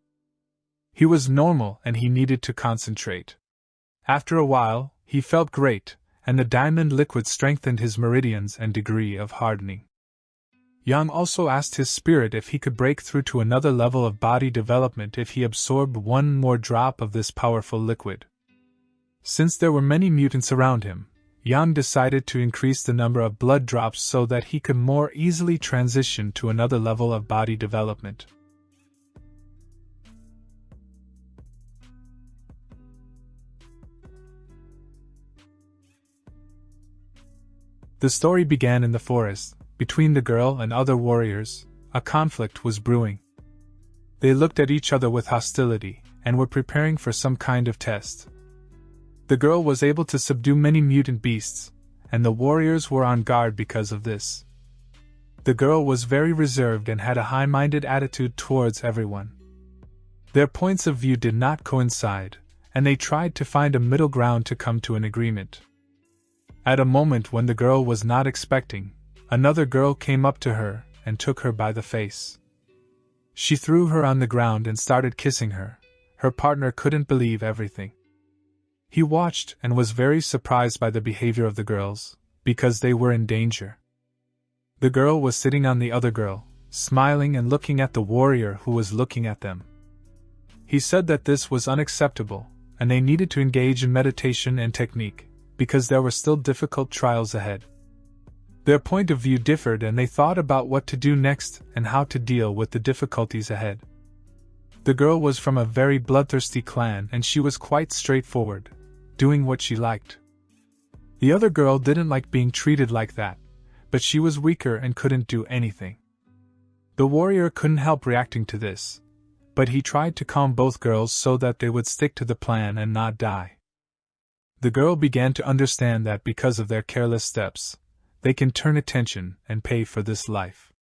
He was normal and he needed to concentrate. After a while, he felt great, and the diamond liquid strengthened his meridians and degree of hardening. Yang also asked his spirit if he could break through to another level of body development if he absorbed one more drop of this powerful liquid. Since there were many mutants around him, Yang decided to increase the number of blood drops so that he could more easily transition to another level of body development. The story began in the forest. Between the girl and other warriors, a conflict was brewing. They looked at each other with hostility, and were preparing for some kind of test. The girl was able to subdue many mutant beasts, and the warriors were on guard because of this. The girl was very reserved and had a high-minded attitude towards everyone. Their points of view did not coincide, and they tried to find a middle ground to come to an agreement. At a moment when the girl was not expecting, another girl came up to her and took her by the face. She threw her on the ground and started kissing her. Her partner couldn't believe everything. He watched and was very surprised by the behavior of the girls, because they were in danger. The girl was sitting on the other girl, smiling and looking at the warrior who was looking at them. He said that this was unacceptable, and they needed to engage in meditation and technique, because there were still difficult trials ahead. Their point of view differed and they thought about what to do next and how to deal with the difficulties ahead. The girl was from a very bloodthirsty clan and she was quite straightforward, doing what she liked. The other girl didn't like being treated like that, but she was weaker and couldn't do anything. The warrior couldn't help reacting to this, but he tried to calm both girls so that they would stick to the plan and not die. The girl began to understand that because of their careless steps, they can turn attention and pay for this life.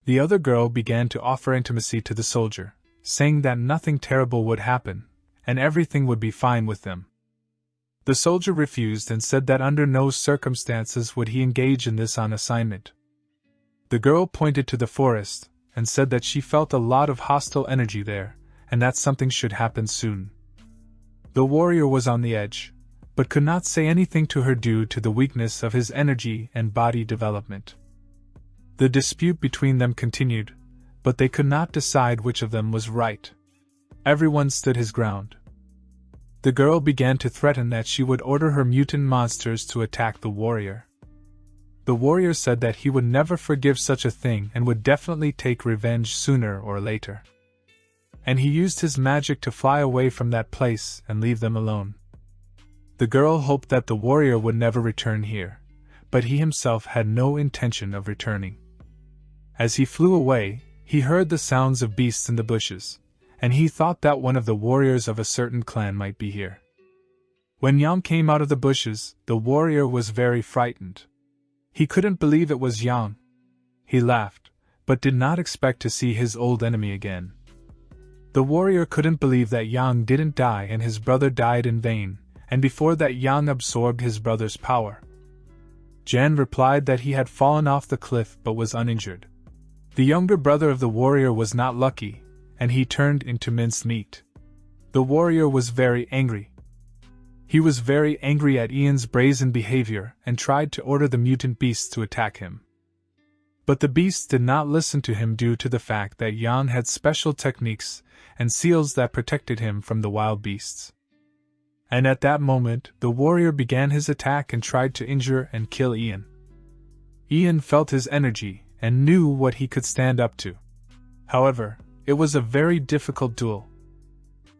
The other girl began to offer intimacy to the soldier, saying that nothing terrible would happen, and everything would be fine with them. The soldier refused and said that under no circumstances would he engage in this on assignment. The girl pointed to the forest, and said that she felt a lot of hostile energy there, and that something should happen soon. The warrior was on the edge, but could not say anything to her due to the weakness of his energy and body development. The dispute between them continued, but they could not decide which of them was right. Everyone stood his ground. The girl began to threaten that she would order her mutant monsters to attack the warrior. The warrior said that he would never forgive such a thing and would definitely take revenge sooner or later. And he used his magic to fly away from that place and leave them alone. The girl hoped that the warrior would never return here, but he himself had no intention of returning. As he flew away, he heard the sounds of beasts in the bushes, and he thought that one of the warriors of a certain clan might be here. When Yang came out of the bushes, the warrior was very frightened. He couldn't believe it was Yang. He laughed, but did not expect to see his old enemy again. The warrior couldn't believe that Yang didn't die and his brother died in vain, and before that Yang absorbed his brother's power. Jan replied that he had fallen off the cliff but was uninjured. The younger brother of the warrior was not lucky, and he turned into minced meat. The warrior was very angry. He was very angry at Ian's brazen behavior and tried to order the mutant beasts to attack him. But the beasts did not listen to him due to the fact that Yang had special techniques and seals that protected him from the wild beasts. And at that moment, the warrior began his attack and tried to injure and kill Ian. Ian felt his energy and knew what he could stand up to. However, it was a very difficult duel.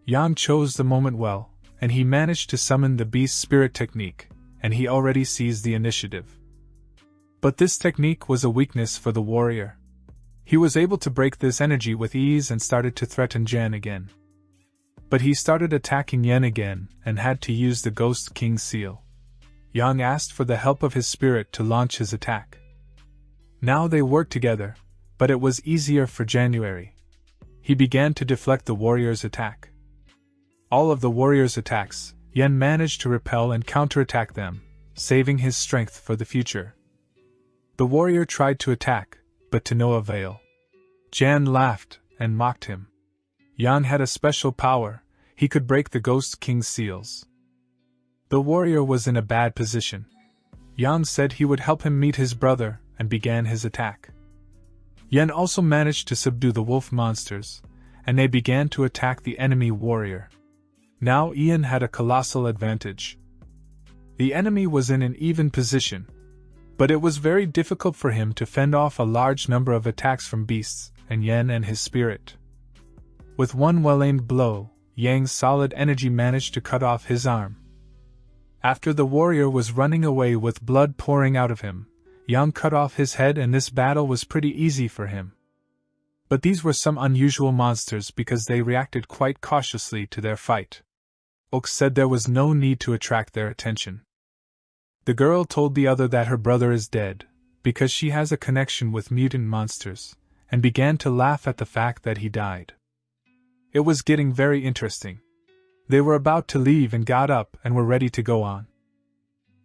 Yang chose the moment well, and he managed to summon the beast spirit technique, and he already seized the initiative. But this technique was a weakness for the warrior. He was able to break this energy with ease and started to threaten Jan again. But he started attacking Yen again and had to use the Ghost King seal. Yang asked for the help of his spirit to launch his attack. Now they worked together, but it was easier for January. He began to deflect the warrior's attack. All of the warrior's attacks, Yen managed to repel and counterattack them, saving his strength for the future. The warrior tried to attack, but to no avail. Jan laughed and mocked him. Yang had a special power, he could break the Ghost King's seals. The warrior was in a bad position. Yang said he would help him meet his brother and began his attack. Yen also managed to subdue the wolf monsters, and they began to attack the enemy warrior. Now Ian had a colossal advantage. The enemy was in an even position, but it was very difficult for him to fend off a large number of attacks from beasts and Yen and his spirit. With one well-aimed blow, Yang's solid energy managed to cut off his arm. After the warrior was running away with blood pouring out of him, Yang cut off his head and this battle was pretty easy for him. But these were some unusual monsters because they reacted quite cautiously to their fight. Oak said there was no need to attract their attention. The girl told the other that her brother is dead, because she has a connection with mutant monsters, and began to laugh at the fact that he died. It was getting very interesting. They were about to leave and got up and were ready to go on.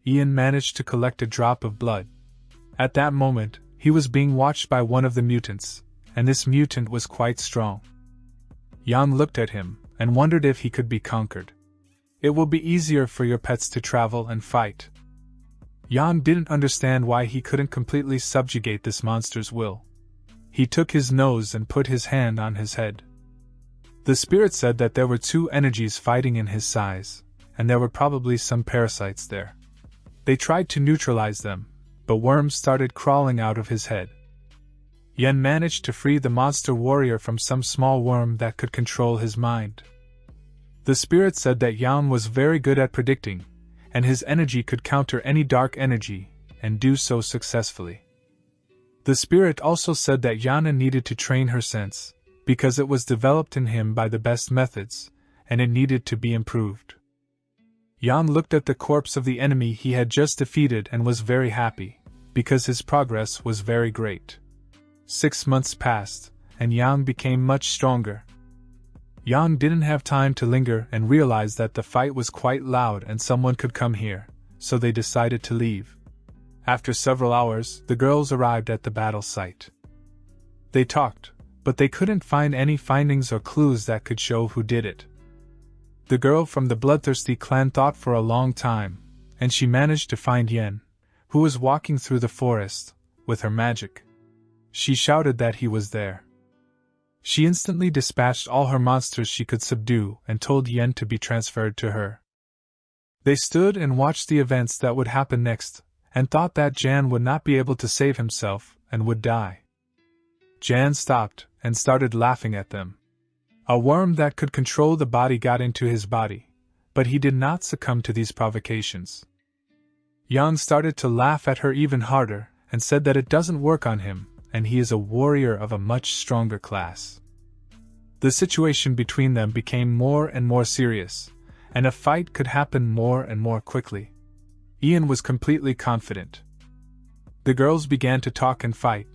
Ian managed to collect a drop of blood. At that moment, he was being watched by one of the mutants, and this mutant was quite strong. Yang looked at him and wondered if he could be conquered. It will be easier for your pets to travel and fight. Yang didn't understand why he couldn't completely subjugate this monster's will. He took his nose and put his hand on his head. The spirit said that there were two energies fighting in his size, and there were probably some parasites there. They tried to neutralize them, but worms started crawling out of his head. Yen managed to free the monster warrior from some small worm that could control his mind. The spirit said that Yang was very good at predicting, and his energy could counter any dark energy, and do so successfully. The spirit also said that Yana needed to train her sense, because it was developed in him by the best methods, and it needed to be improved. Yan looked at the corpse of the enemy he had just defeated and was very happy, because his progress was very great. 6 months passed, and Yang became much stronger. Yang didn't have time to linger and realized that the fight was quite loud and someone could come here, so they decided to leave. After several hours, the girls arrived at the battle site. They talked, but they couldn't find any findings or clues that could show who did it. The girl from the bloodthirsty clan thought for a long time, and she managed to find Yen, who was walking through the forest, with her magic. She shouted that he was there. She instantly dispatched all her monsters she could subdue and told Yen to be transferred to her. They stood and watched the events that would happen next, and thought that Jan would not be able to save himself and would die. Jan stopped and started laughing at them. A worm that could control the body got into his body, but he did not succumb to these provocations. Yang started to laugh at her even harder and said that it doesn't work on him, and he is a warrior of a much stronger class. The situation between them became more and more serious, and a fight could happen more and more quickly. Ian was completely confident. The girls began to talk and fight.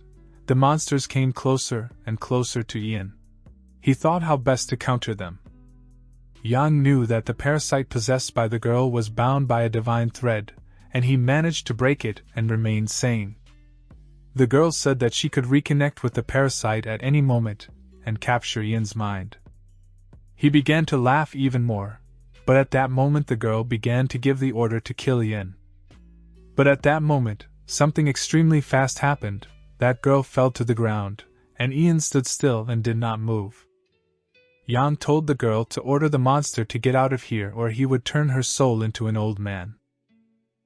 The monsters came closer and closer to Ian. He thought how best to counter them. Yang knew that the parasite possessed by the girl was bound by a divine thread, and he managed to break it and remained sane. The girl said that she could reconnect with the parasite at any moment and capture Ian's mind. He began to laugh even more, but at that moment the girl began to give the order to kill Ian. But at that moment, something extremely fast happened. That girl fell to the ground, and Ian stood still and did not move. Yang told the girl to order the monster to get out of here or he would turn her soul into an old man.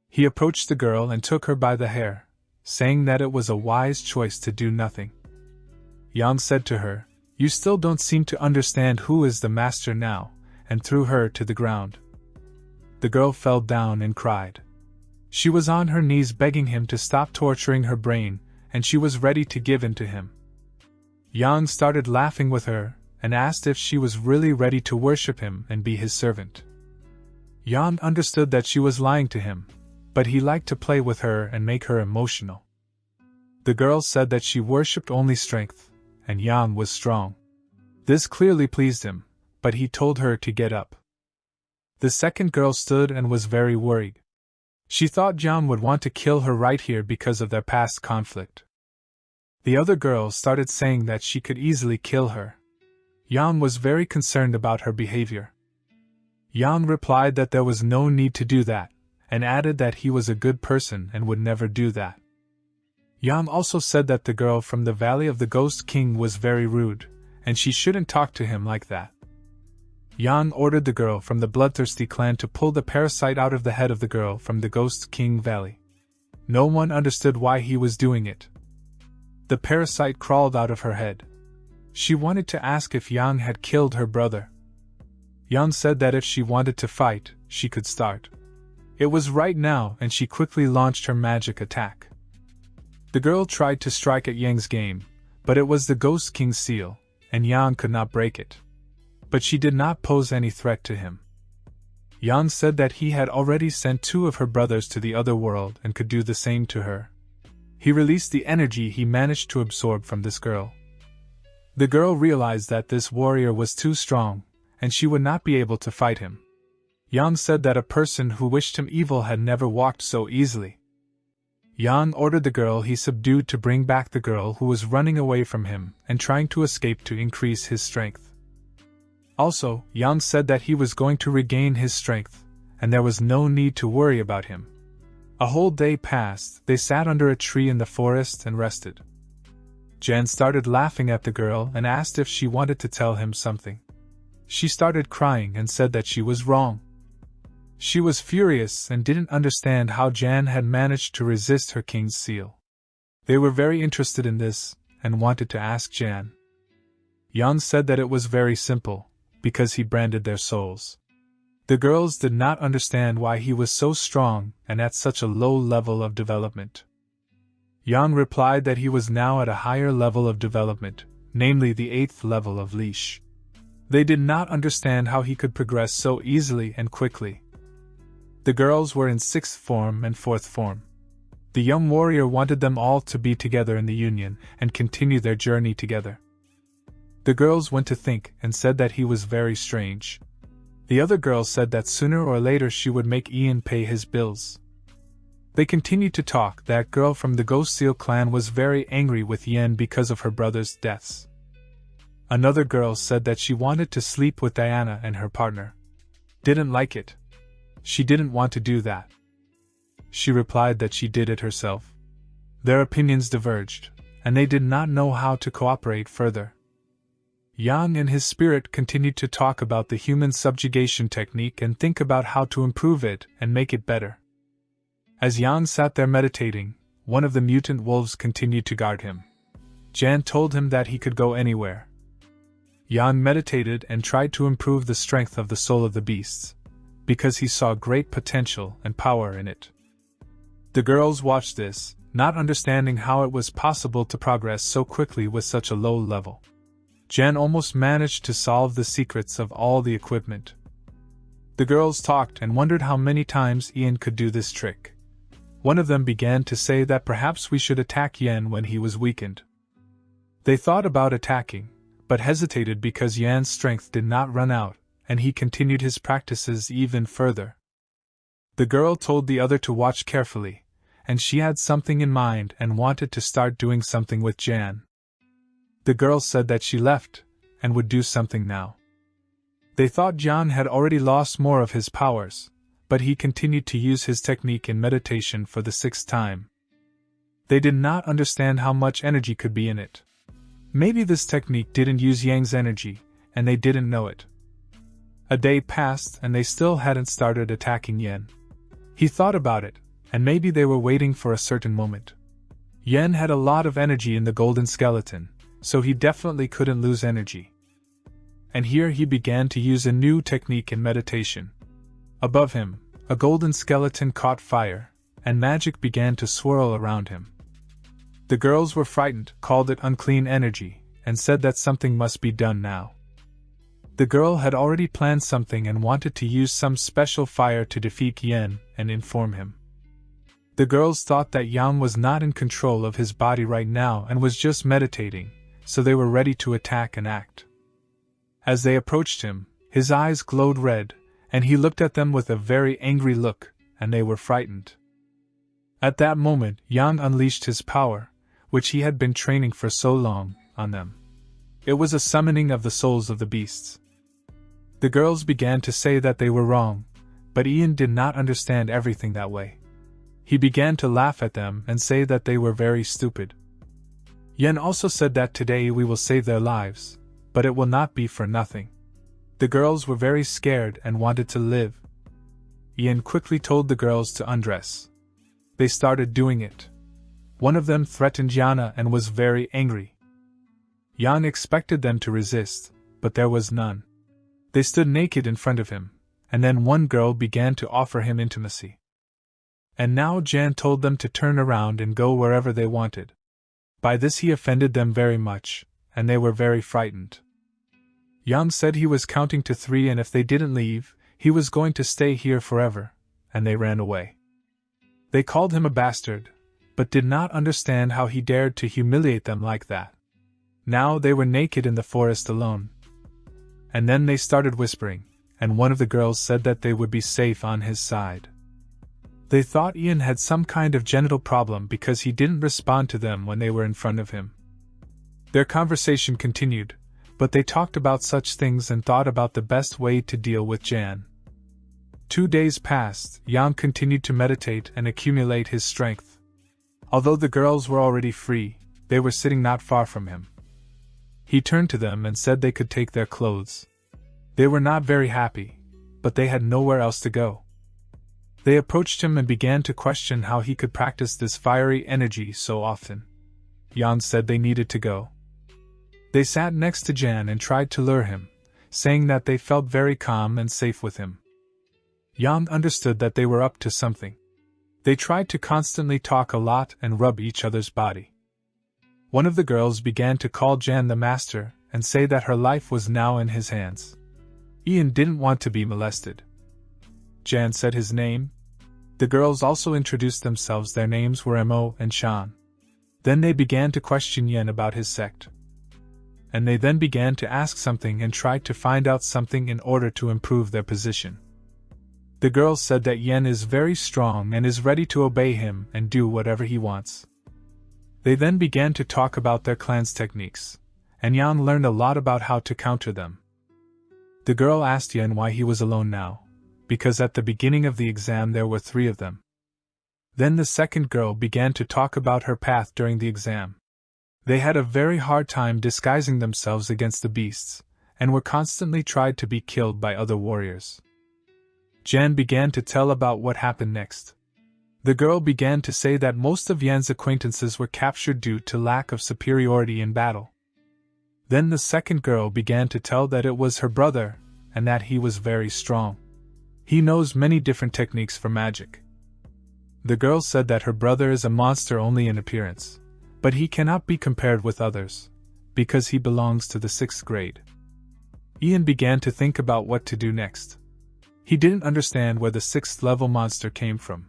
He approached the girl and took her by the hair, saying that it was a wise choice to do nothing. Yang said to her, "You still don't seem to understand who is the master now," and threw her to the ground. The girl fell down and cried. She was on her knees begging him to stop torturing her brain, and she was ready to give in to him. Yang started laughing with her, and asked if she was really ready to worship him and be his servant. Yang understood that she was lying to him, but he liked to play with her and make her emotional. The girl said that she worshipped only strength, and Yang was strong. This clearly pleased him, but he told her to get up. The second girl stood and was very worried. She thought Yang would want to kill her right here because of their past conflict. The other girl started saying that she could easily kill her. Yang was very concerned about her behavior. Yang replied that there was no need to do that, and added that he was a good person and would never do that. Yang also said that the girl from the Valley of the Ghost King was very rude, and she shouldn't talk to him like that. Yang ordered the girl from the Bloodthirsty clan to pull the parasite out of the head of the girl from the Ghost King Valley. No one understood why he was doing it. The parasite crawled out of her head. She wanted to ask if Yang had killed her brother. Yang said that if she wanted to fight, she could start. It was right now, and she quickly launched her magic attack. The girl tried to strike at Yang's game, but it was the Ghost King's seal, and Yang could not break it. But she did not pose any threat to him. Yang said that he had already sent 2 of her brothers to the other world and could do the same to her. He released the energy he managed to absorb from this girl. The girl realized that this warrior was too strong, and she would not be able to fight him. Yang said that a person who wished him evil had never walked so easily. Yang ordered the girl he subdued to bring back the girl who was running away from him and trying to escape to increase his strength. Also, Yang said that he was going to regain his strength, and there was no need to worry about him. A whole day passed. They sat under a tree in the forest and rested. Jan started laughing at the girl and asked if she wanted to tell him something. She started crying and said that she was wrong. She was furious and didn't understand how Jan had managed to resist her king's seal. They were very interested in this, and wanted to ask Jan. Yang said that it was very simple, because he branded their souls. The girls did not understand why he was so strong and at such a low level of development. Yang replied that he was now at a higher level of development, namely the 8th level of leash. They did not understand how he could progress so easily and quickly. The girls were in 6th form and 4th form. The young warrior wanted them all to be together in the union and continue their journey together. The girls went to think and said that he was very strange. The other girl said that sooner or later she would make Ian pay his bills. They continued to talk. That girl from the Ghost Seal clan was very angry with Yen because of her brother's deaths. Another girl said that she wanted to sleep with Diana and her partner. Didn't like it. She didn't want to do that. She replied that she did it herself. Their opinions diverged, and they did not know how to cooperate further. Yang and his spirit continued to talk about the human subjugation technique and think about how to improve it and make it better. As Yang sat there meditating, one of the mutant wolves continued to guard him. Jan told him that he could go anywhere. Yang meditated and tried to improve the strength of the soul of the beasts, because he saw great potential and power in it. The girls watched this, not understanding how it was possible to progress so quickly with such a low level. Jan almost managed to solve the secrets of all the equipment. The girls talked and wondered how many times Ian could do this trick. One of them began to say that perhaps we should attack Yen when he was weakened. They thought about attacking, but hesitated because Yan's strength did not run out, and he continued his practices even further. The girl told the other to watch carefully, and she had something in mind and wanted to start doing something with Jan. The girl said that she left, and would do something now. They thought Jan had already lost more of his powers, but he continued to use his technique in meditation for the 6th time. They did not understand how much energy could be in it. Maybe this technique didn't use Yang's energy, and they didn't know it. A day passed and they still hadn't started attacking Yen. He thought about it, and maybe they were waiting for a certain moment. Yen had a lot of energy in the golden skeleton, so he definitely couldn't lose energy. And here he began to use a new technique in meditation. Above him, a golden skeleton caught fire, and magic began to swirl around him. The girls were frightened, called it unclean energy, and said that something must be done now. The girl had already planned something and wanted to use some special fire to defeat Yen and inform him. The girls thought that Yang was not in control of his body right now and was just meditating, so they were ready to attack and act. As they approached him, his eyes glowed red, and he looked at them with a very angry look, and they were frightened. At that moment, Yang unleashed his power, which he had been training for so long, on them. It was a summoning of the souls of the beasts. The girls began to say that they were wrong, but Ian did not understand everything that way. He began to laugh at them and say that they were very stupid. Yen also said that today we will save their lives, but it will not be for nothing. The girls were very scared and wanted to live. Ian quickly told the girls to undress. They started doing it. One of them threatened Yana and was very angry. Yan expected them to resist, but there was none. They stood naked in front of him, and then one girl began to offer him intimacy. And now Jan told them to turn around and go wherever they wanted. By this he offended them very much, and they were very frightened. Yang said he was counting to 3 and if they didn't leave, he was going to stay here forever, and they ran away. They called him a bastard, but did not understand how he dared to humiliate them like that. Now they were naked in the forest alone. And then they started whispering, and one of the girls said that they would be safe on his side. They thought Ian had some kind of genital problem because he didn't respond to them when they were in front of him. Their conversation continued, but they talked about such things and thought about the best way to deal with Jan. 2 days passed. Yang continued to meditate and accumulate his strength. Although the girls were already free, they were sitting not far from him. He turned to them and said they could take their clothes. They were not very happy, but they had nowhere else to go. They approached him and began to question how he could practice this fiery energy so often. Yang said they needed to go. They sat next to Jan and tried to lure him, saying that they felt very calm and safe with him. Yang understood that they were up to something. They tried to constantly talk a lot and rub each other's body. One of the girls began to call Jan the master and say that her life was now in his hands. Ian didn't want to be molested. Jan said his name. The girls also introduced themselves. Their names were Mo and Shan. Then they began to question Yen about his sect. And they then began to ask something and tried to find out something in order to improve their position. The girls said that Yen is very strong and is ready to obey him and do whatever he wants. They then began to talk about their clan's techniques, and Yan learned a lot about how to counter them. The girl asked Yen why he was alone now, because at the beginning of the exam there were 3 of them. Then the second girl began to talk about her path during the exam. They had a very hard time disguising themselves against the beasts, and were constantly tried to be killed by other warriors. Jan began to tell about what happened next. The girl began to say that most of Yan's acquaintances were captured due to lack of superiority in battle. Then the second girl began to tell that it was her brother, and that he was very strong. He knows many different techniques for magic. The girl said that her brother is a monster only in appearance, but he cannot be compared with others, because he belongs to the 6th grade. Ian began to think about what to do next. He didn't understand where the 6th level monster came from.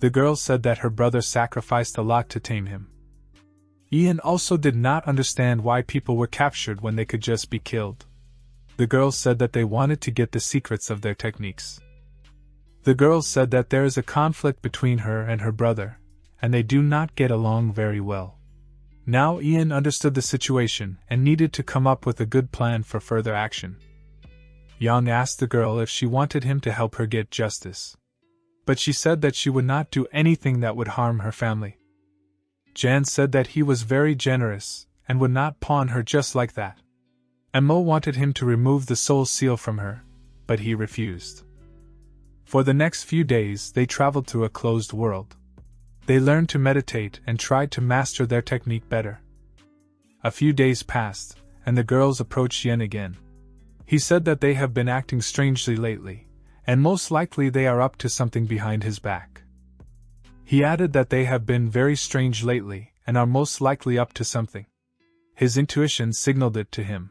The girl said that her brother sacrificed a lot to tame him. Ian also did not understand why people were captured when they could just be killed. The girls said that they wanted to get the secrets of their techniques. The girls said that there is a conflict between her and her brother, and they do not get along very well. Now Ian understood the situation and needed to come up with a good plan for further action. Yang asked the girl if she wanted him to help her get justice. But she said that she would not do anything that would harm her family. Jan said that he was very generous and would not pawn her just like that. Mo wanted him to remove the soul seal from her, but he refused. For the next few days they traveled through a closed world. They learned to meditate and tried to master their technique better. A few days passed, and the girls approached Yen again. He said that they have been acting strangely lately, and most likely they are up to something behind his back. He added that they have been very strange lately and are most likely up to something. His intuition signaled it to him.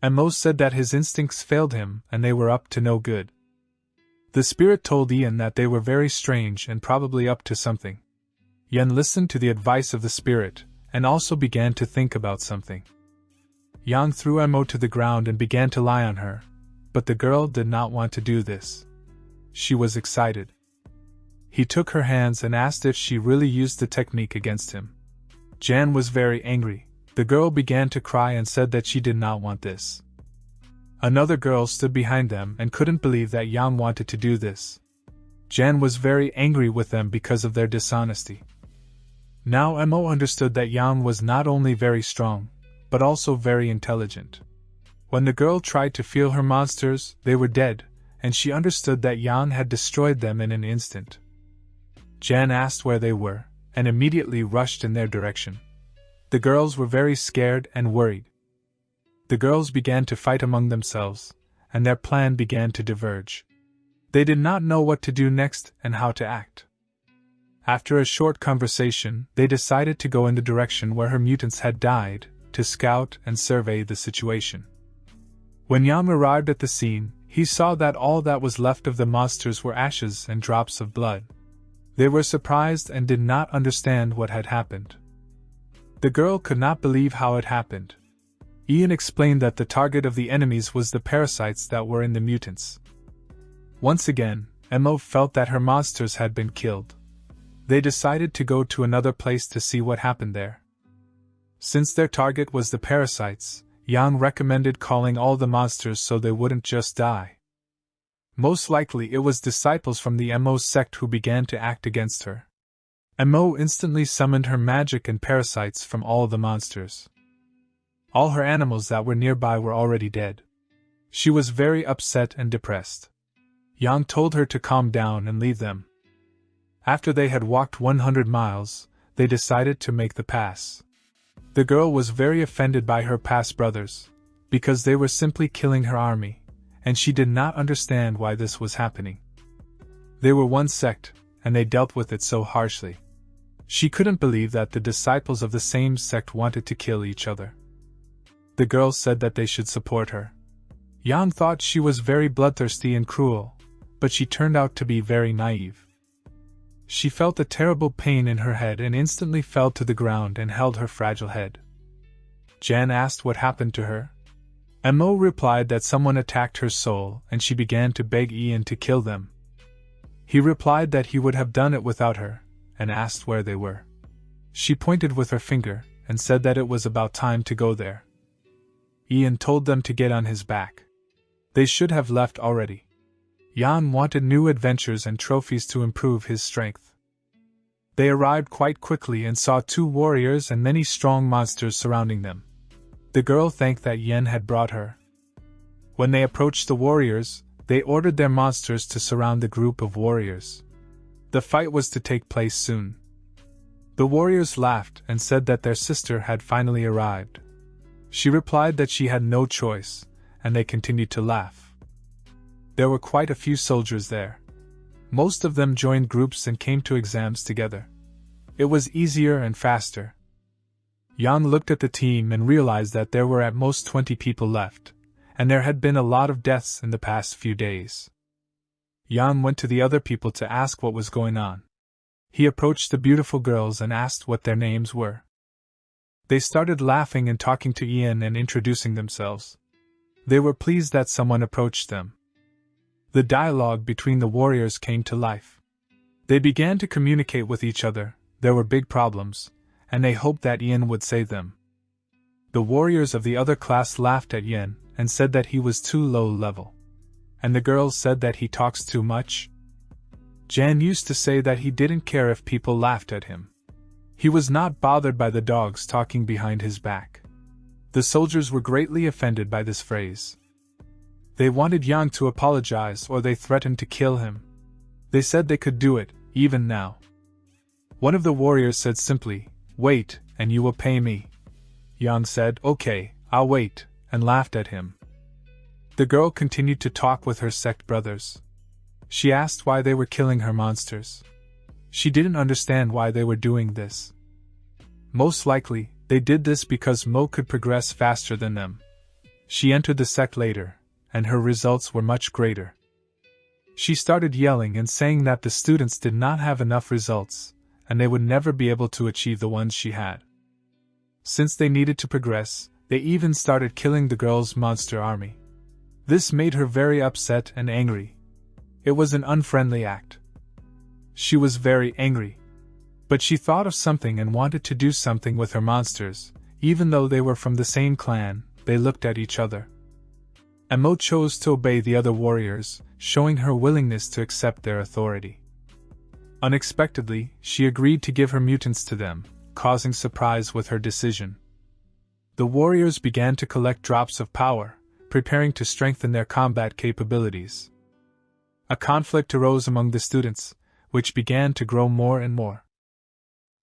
Mo said that his instincts failed him and they were up to no good. The spirit told Ian that they were very strange and probably up to something. Yen listened to the advice of the spirit and also began to think about something. Yang threw Mo to the ground and began to lie on her, but the girl did not want to do this. She was excited. He took her hands and asked if she really used the technique against him. Jan was very angry. The girl began to cry and said that she did not want this. Another girl stood behind them and couldn't believe that Yang wanted to do this. Jan was very angry with them because of their dishonesty. Now Mo understood that Yang was not only very strong, but also very intelligent. When the girl tried to feel her monsters, they were dead, and she understood that Yang had destroyed them in an instant. Jan asked where they were, and immediately rushed in their direction. The girls were very scared and worried. The girls began to fight among themselves, and their plan began to diverge. They did not know what to do next and how to act. After a short conversation, they decided to go in the direction where her mutants had died, to scout and survey the situation. When Yang arrived at the scene, he saw that all that was left of the monsters were ashes and drops of blood. They were surprised and did not understand what had happened. The girl could not believe how it happened. Ian explained that the target of the enemies was the parasites that were in the mutants. Once again, Mo felt that her monsters had been killed. They decided to go to another place to see what happened there. Since their target was the parasites, Yang recommended calling all the monsters so they wouldn't just die. Most likely it was disciples from the Mo sect who began to act against her. Mo instantly summoned her magic and parasites from all the monsters. All her animals that were nearby were already dead. She was very upset and depressed. Yang told her to calm down and leave them. After they had walked 100 miles, they decided to make the pass. The girl was very offended by her past brothers, because they were simply killing her army, and she did not understand why this was happening. They were one sect, and they dealt with it so harshly. She couldn't believe that the disciples of the same sect wanted to kill each other. The girl said that they should support her. Yang thought she was very bloodthirsty and cruel, but she turned out to be very naive. She felt a terrible pain in her head and instantly fell to the ground and held her fragile head. Jan asked what happened to her. Mo replied that someone attacked her soul and she began to beg Ian to kill them. He replied that he would have done it without her, and asked where they were. She pointed with her finger and said that it was about time to go there. Ian told them to get on his back. They should have left already. Jan wanted new adventures and trophies to improve his strength. They arrived quite quickly and saw 2 warriors and many strong monsters surrounding them. The girl thanked that Yen had brought her. When they approached the warriors, they ordered their monsters to surround the group of warriors. The fight was to take place soon. The warriors laughed and said that their sister had finally arrived. She replied that she had no choice, and they continued to laugh. There were quite a few soldiers there. Most of them joined groups and came to exams together. It was easier and faster. Yang looked at the team and realized that there were at most 20 people left, and there had been a lot of deaths in the past few days. Yang went to the other people to ask what was going on. He approached the beautiful girls and asked what their names were. They started laughing and talking to Ian and introducing themselves. They were pleased that someone approached them. The dialogue between the warriors came to life. They began to communicate with each other. There were big problems, and they hoped that Ian would save them. The warriors of the other class laughed at Ian and said that he was too low level. And the girls said that he talks too much. Jan used to say that he didn't care if people laughed at him. He was not bothered by the dogs talking behind his back. The soldiers were greatly offended by this phrase. They wanted Yang to apologize or they threatened to kill him. They said they could do it, even now. One of the warriors said simply, "Wait, and you will pay me." Yang said, "Okay, I'll wait," and laughed at him. The girl continued to talk with her sect brothers. She asked why they were killing her monsters. She didn't understand why they were doing this. Most likely, they did this because Mo could progress faster than them. She entered the sect later, and her results were much greater. She started yelling and saying that the students did not have enough results, and they would never be able to achieve the ones she had. Since they needed to progress, they even started killing the girls' monster army. This made her very upset and angry. It was an unfriendly act. She was very angry. But she thought of something and wanted to do something with her monsters. Even though they were from the same clan, they looked at each other. Mo chose to obey the other warriors, showing her willingness to accept their authority. Unexpectedly, she agreed to give her mutants to them, causing surprise with her decision. The warriors began to collect drops of power, preparing to strengthen their combat capabilities. A conflict arose among the students, which began to grow more and more.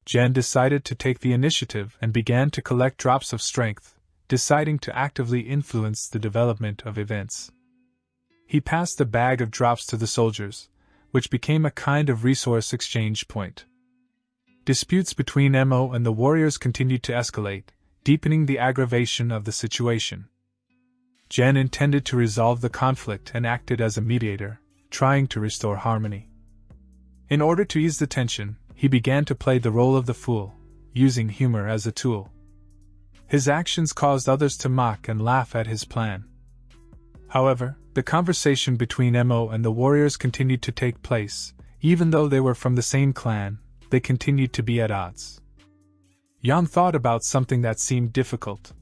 Jen decided to take the initiative and began to collect drops of strength, deciding to actively influence the development of events. He passed the bag of drops to the soldiers, which became a kind of resource exchange point. Disputes between Mo and the warriors continued to escalate, deepening the aggravation of the situation. Jen intended to resolve the conflict and acted as a mediator, trying to restore harmony. In order to ease the tension, he began to play the role of the fool, using humor as a tool. His actions caused others to mock and laugh at his plan. However, the conversation between Mo and the warriors continued to take place. Even though they were from the same clan, they continued to be at odds. Jan thought about something that seemed difficult.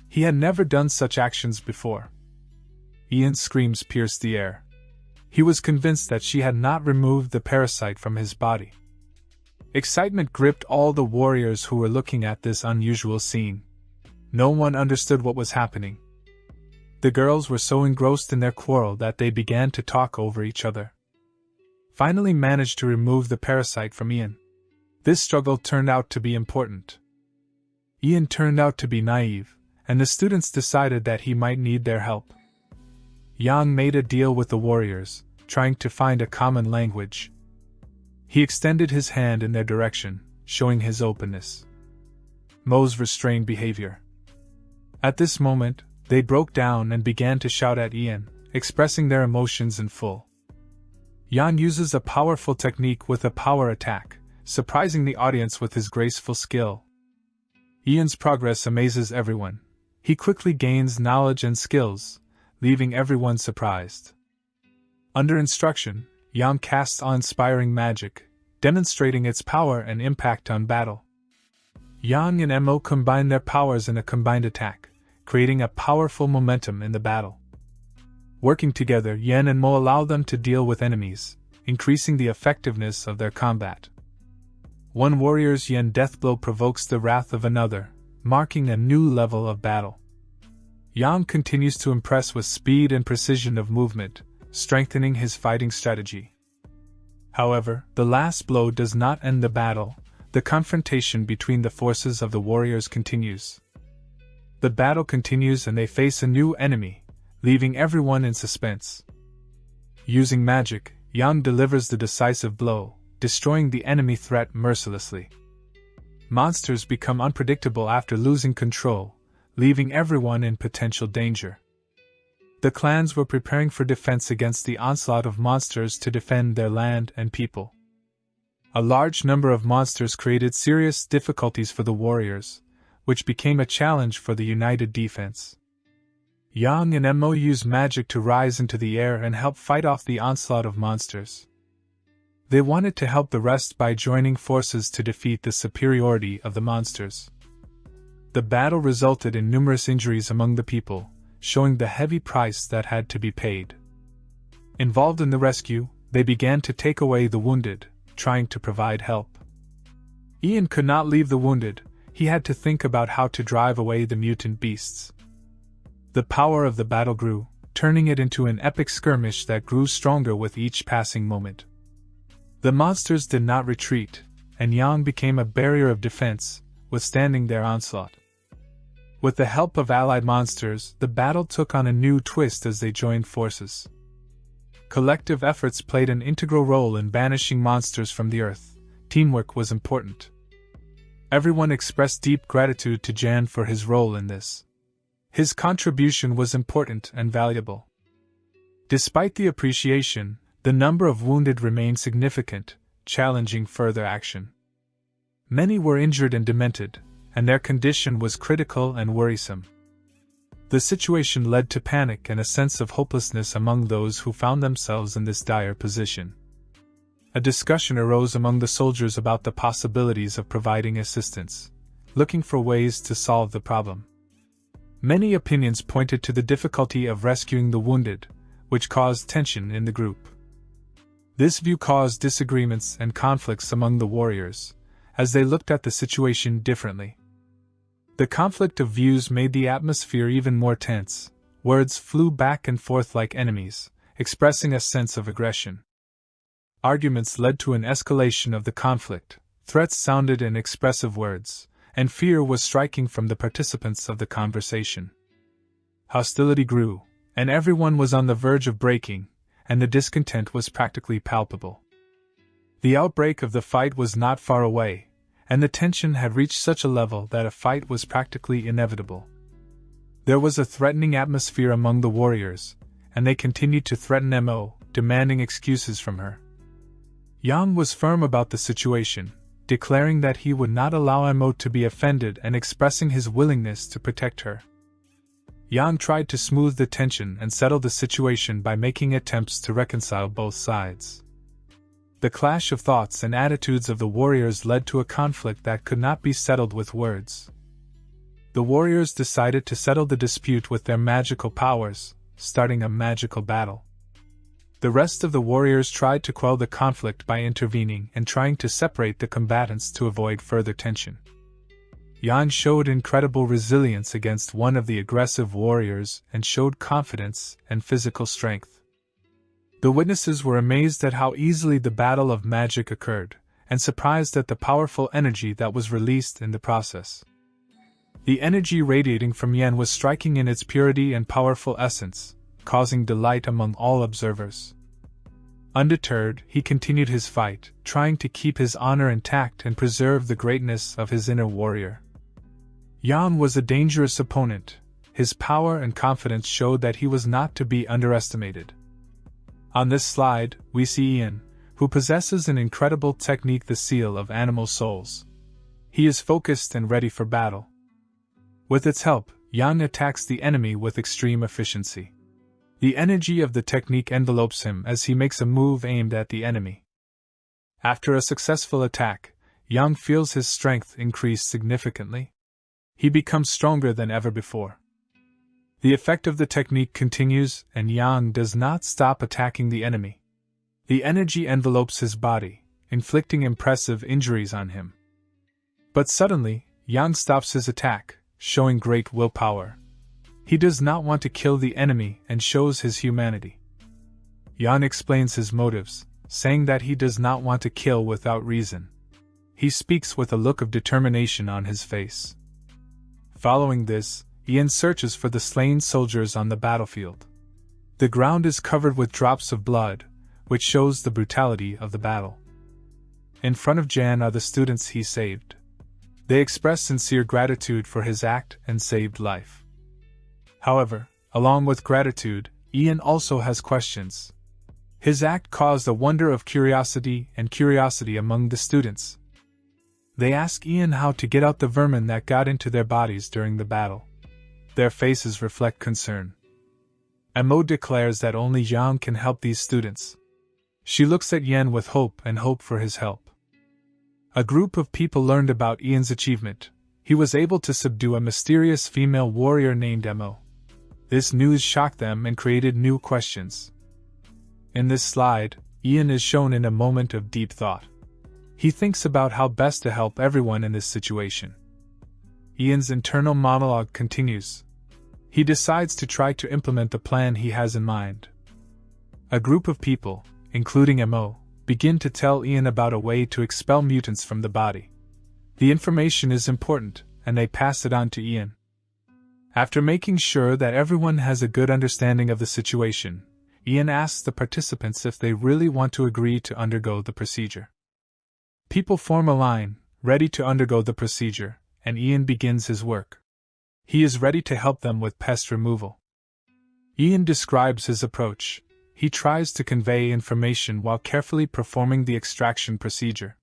He had never done such actions before. Ian's screams pierced the air. He was convinced that she had not removed the parasite from his body. Excitement gripped all the warriors who were looking at this unusual scene. No one understood what was happening. The girls were so engrossed in their quarrel that they began to talk over each other. Finally managed to remove the parasite from Ian. This struggle turned out to be important. Ian turned out to be naive, and the students decided that he might need their help. Yang made a deal with the warriors, trying to find a common language. He extended his hand in their direction, showing his openness. Mo's restrained behavior. At this moment, they broke down and began to shout at Ian, expressing their emotions in full. Yan uses a powerful technique with a power attack, surprising the audience with his graceful skill. Ian's progress amazes everyone. He quickly gains knowledge and skills, leaving everyone surprised. Under instruction, Yang casts awe-inspiring magic, demonstrating its power and impact on battle. Yang and Mo combine their powers in a combined attack, creating a powerful momentum in the battle. Working together, Yan and Mo allow them to deal with enemies, increasing the effectiveness of their combat. One warrior's Yan death blow provokes the wrath of another, marking a new level of battle. Yang continues to impress with speed and precision of movement, strengthening his fighting strategy. However, the last blow does not end the battle. The confrontation between the forces of the warriors continues. The battle continues and they face a new enemy, leaving everyone in suspense. Using magic, Yang delivers the decisive blow, destroying the enemy threat mercilessly. Monsters become unpredictable after losing control, leaving everyone in potential danger. The clans were preparing for defense against the onslaught of monsters to defend their land and people. A large number of monsters created serious difficulties for the warriors, which became a challenge for the united defense. Yang and Mo used magic to rise into the air and help fight off the onslaught of monsters. They wanted to help the rest by joining forces to defeat the superiority of the monsters. The battle resulted in numerous injuries among the people, showing the heavy price that had to be paid. Involved in the rescue, they began to take away the wounded, trying to provide help. Ian could not leave the wounded. He had to think about how to drive away the mutant beasts. The power of the battle grew, turning it into an epic skirmish that grew stronger with each passing moment. The monsters did not retreat, and Yang became a barrier of defense, withstanding their onslaught. With the help of allied monsters, the battle took on a new twist as they joined forces. Collective efforts played an integral role in banishing monsters from the earth, teamwork was important. Everyone expressed deep gratitude to Jan for his role in this. His contribution was important and valuable. Despite the appreciation, the number of wounded remained significant, challenging further action. Many were injured and demented, and their condition was critical and worrisome. The situation led to panic and a sense of hopelessness among those who found themselves in this dire position. A discussion arose among the soldiers about the possibilities of providing assistance, looking for ways to solve the problem. Many opinions pointed to the difficulty of rescuing the wounded, which caused tension in the group. This view caused disagreements and conflicts among the warriors, as they looked at the situation differently. The conflict of views made the atmosphere even more tense. Words flew back and forth like enemies, expressing a sense of aggression. Arguments led to an escalation of the conflict, threats sounded in expressive words, and fear was striking from the participants of the conversation. Hostility grew, and everyone was on the verge of breaking, and the discontent was practically palpable. The outbreak of the fight was not far away, and the tension had reached such a level that a fight was practically inevitable. There was a threatening atmosphere among the warriors, and they continued to threaten Mo, demanding excuses from her. Yang was firm about the situation, declaring that he would not allow Mo to be offended and expressing his willingness to protect her. Yang tried to smooth the tension and settle the situation by making attempts to reconcile both sides. The clash of thoughts and attitudes of the warriors led to a conflict that could not be settled with words. The warriors decided to settle the dispute with their magical powers, starting a magical battle. The rest of the warriors tried to quell the conflict by intervening and trying to separate the combatants to avoid further tension. Yang showed incredible resilience against one of the aggressive warriors and showed confidence and physical strength. The witnesses were amazed at how easily the battle of magic occurred, and surprised at the powerful energy that was released in the process. The energy radiating from Yan was striking in its purity and powerful essence, causing delight among all observers. Undeterred, he continued his fight, trying to keep his honor intact and preserve the greatness of his inner warrior. Yan was a dangerous opponent. His power and confidence showed that he was not to be underestimated. On this slide, we see Ian, who possesses an incredible technique, the seal of animal souls. He is focused and ready for battle. With its help, Yang attacks the enemy with extreme efficiency. The energy of the technique envelopes him as he makes a move aimed at the enemy. After a successful attack, Yang feels his strength increase significantly. He becomes stronger than ever before. The effect of the technique continues, and Yang does not stop attacking the enemy. The energy envelopes his body, inflicting impressive injuries on him. But suddenly, Yang stops his attack, showing great willpower. He does not want to kill the enemy and shows his humanity. Yang explains his motives, saying that he does not want to kill without reason. He speaks with a look of determination on his face. Following this, Ian searches for the slain soldiers on the battlefield. The ground is covered with drops of blood, which shows the brutality of the battle. In front of Jan are the students he saved. They express sincere gratitude for his act and saved life. However, along with gratitude, Ian also has questions. His act caused a wonder of curiosity among the students. They ask Ian how to get out the vermin that got into their bodies during the battle. Their faces reflect concern. Mo declares that only Yang can help these students. She looks at Yen with hope and hope for his help. A group of people learned about Ian's achievement. He was able to subdue a mysterious female warrior named Mo. This news shocked them and created new questions. In this slide, Ian is shown in a moment of deep thought. He thinks about how best to help everyone in this situation. Ian's internal monologue continues. He decides to try to implement the plan he has in mind. A group of people, including Mo, begin to tell Ian about a way to expel mutants from the body. The information is important, and they pass it on to Ian. After making sure that everyone has a good understanding of the situation, Ian asks the participants if they really want to agree to undergo the procedure. People form a line, ready to undergo the procedure, and Ian begins his work. He is ready to help them with pest removal. Ian describes his approach. He tries to convey information while carefully performing the extraction procedure.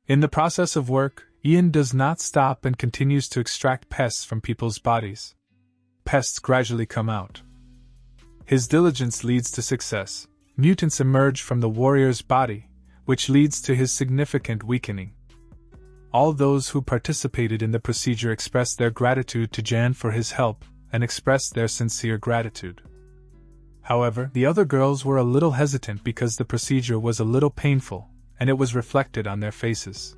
In the process of work, Ian does not stop and continues to extract pests from people's bodies. Pests gradually come out. His diligence leads to success. Mutants emerge from the warrior's body, which leads to his significant weakening. All those who participated in the procedure expressed their gratitude to Jan for his help, and expressed their sincere gratitude. However, the other girls were a little hesitant because the procedure was a little painful, and it was reflected on their faces.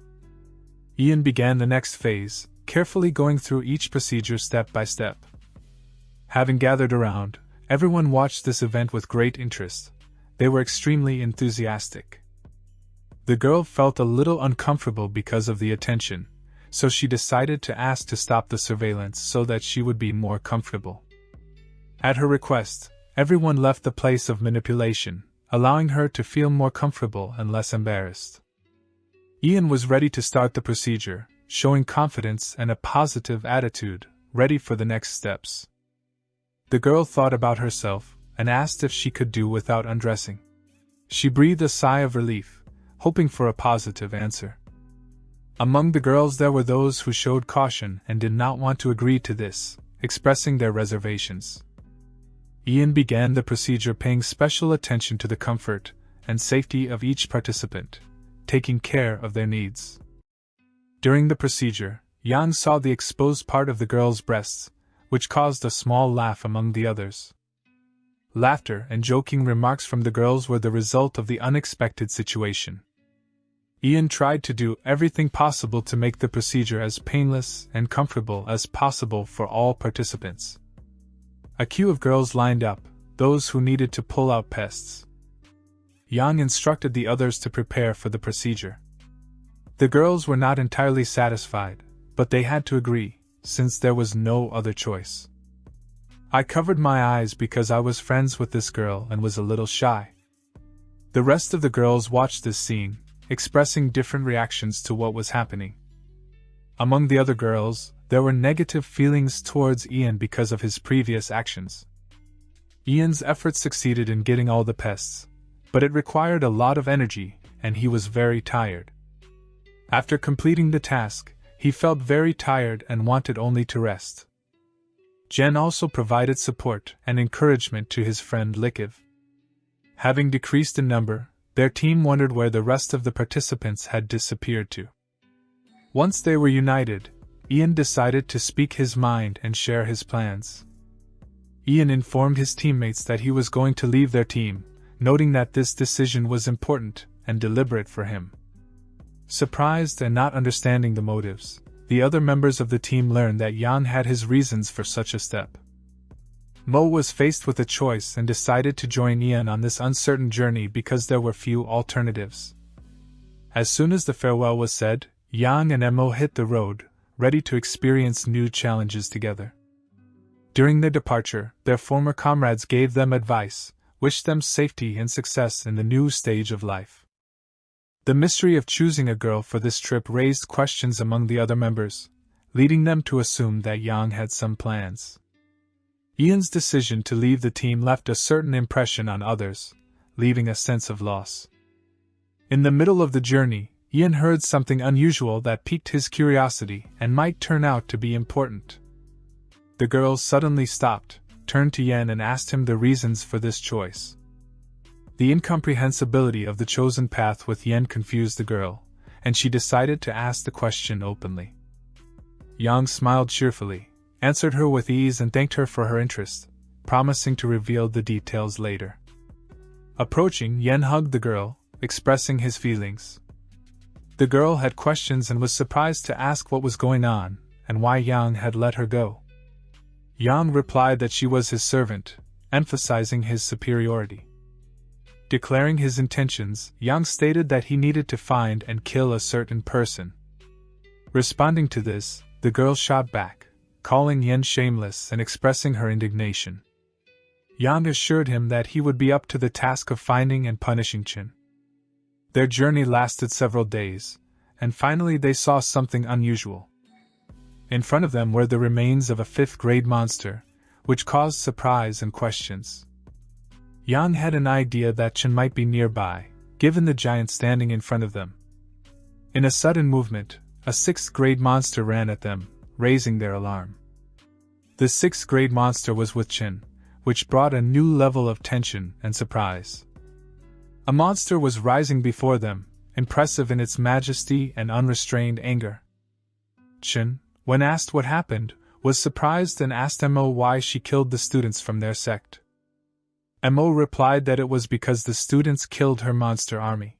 Ian began the next phase, carefully going through each procedure step by step. Having gathered around, everyone watched this event with great interest. They were extremely enthusiastic. The girl felt a little uncomfortable because of the attention, so she decided to ask to stop the surveillance so that she would be more comfortable. At her request, everyone left the place of manipulation, allowing her to feel more comfortable and less embarrassed. Ian was ready to start the procedure, showing confidence and a positive attitude, ready for the next steps. The girl thought about herself and asked if she could do without undressing. She breathed a sigh of relief, hoping for a positive answer. Among the girls there were those who showed caution and did not want to agree to this, expressing their reservations. Ian began the procedure paying special attention to the comfort and safety of each participant, taking care of their needs. During the procedure, Yang saw the exposed part of the girl's breasts, which caused a small laugh among the others. Laughter and joking remarks from the girls were the result of the unexpected situation. Ian tried to do everything possible to make the procedure as painless and comfortable as possible for all participants. A queue of girls lined up, those who needed to pull out pests. Yang instructed the others to prepare for the procedure. The girls were not entirely satisfied, but they had to agree, since there was no other choice. I covered my eyes because I was friends with this girl and was a little shy. The rest of the girls watched this scene, expressing different reactions to what was happening. Among the other girls, there were negative feelings towards Ian because of his previous actions. Ian's efforts succeeded in getting all the pests, but it required a lot of energy, and he was very tired. After completing the task, he felt very tired and wanted only to rest. Jen also provided support and encouragement to his friend Likiv. Having decreased in number, their team wondered where the rest of the participants had disappeared to. Once they were united, Ian decided to speak his mind and share his plans. Ian informed his teammates that he was going to leave their team, noting that this decision was important and deliberate for him. Surprised and not understanding the motives, the other members of the team learned that Yang had his reasons for such a step. Mo was faced with a choice and decided to join Ian on this uncertain journey because there were few alternatives. As soon as the farewell was said, Yang and Mo hit the road, ready to experience new challenges together. During their departure, their former comrades gave them advice, wished them safety and success in the new stage of life. The mystery of choosing a girl for this trip raised questions among the other members, leading them to assume that Yang had some plans. Ian's decision to leave the team left a certain impression on others, leaving a sense of loss. In the middle of the journey, Ian heard something unusual that piqued his curiosity and might turn out to be important. The girls suddenly stopped, turned to Yen and asked him the reasons for this choice. The incomprehensibility of the chosen path with Yen confused the girl, and she decided to ask the question openly. Yang smiled cheerfully, answered her with ease and thanked her for her interest, promising to reveal the details later. Approaching, Yen hugged the girl, expressing his feelings. The girl had questions and was surprised to ask what was going on, and why Yang had let her go. Yang replied that she was his servant, emphasizing his superiority. Declaring his intentions, Yang stated that he needed to find and kill a certain person. Responding to this, the girl shot back, calling Yen shameless and expressing her indignation. Yang assured him that he would be up to the task of finding and punishing Chen. Their journey lasted several days, and finally they saw something unusual. In front of them were the remains of a 5th-grade monster, which caused surprise and questions. Yang had an idea that Chen might be nearby, given the giant standing in front of them. In a sudden movement, a 6th-grade monster ran at them, raising their alarm. The 6th-grade monster was with Chen, which brought a new level of tension and surprise. A monster was rising before them, impressive in its majesty and unrestrained anger. Chen, when asked what happened, was surprised and asked Mo why she killed the students from their sect. Mo replied that it was because the students killed her monster army.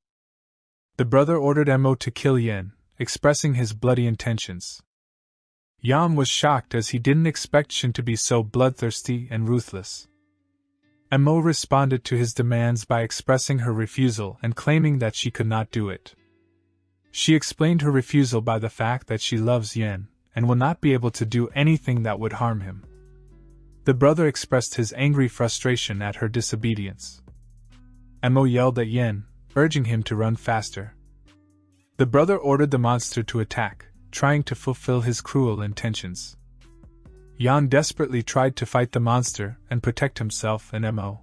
The brother ordered Mo to kill Yen, expressing his bloody intentions. Yang was shocked as he didn't expect Chen to be so bloodthirsty and ruthless. Mo responded to his demands by expressing her refusal and claiming that she could not do it. She explained her refusal by the fact that she loves Yen, and will not be able to do anything that would harm him. The brother expressed his angry frustration at her disobedience. Mo yelled at Yen, urging him to run faster. The brother ordered the monster to attack, trying to fulfill his cruel intentions. Yan desperately tried to fight the monster and protect himself and Mo.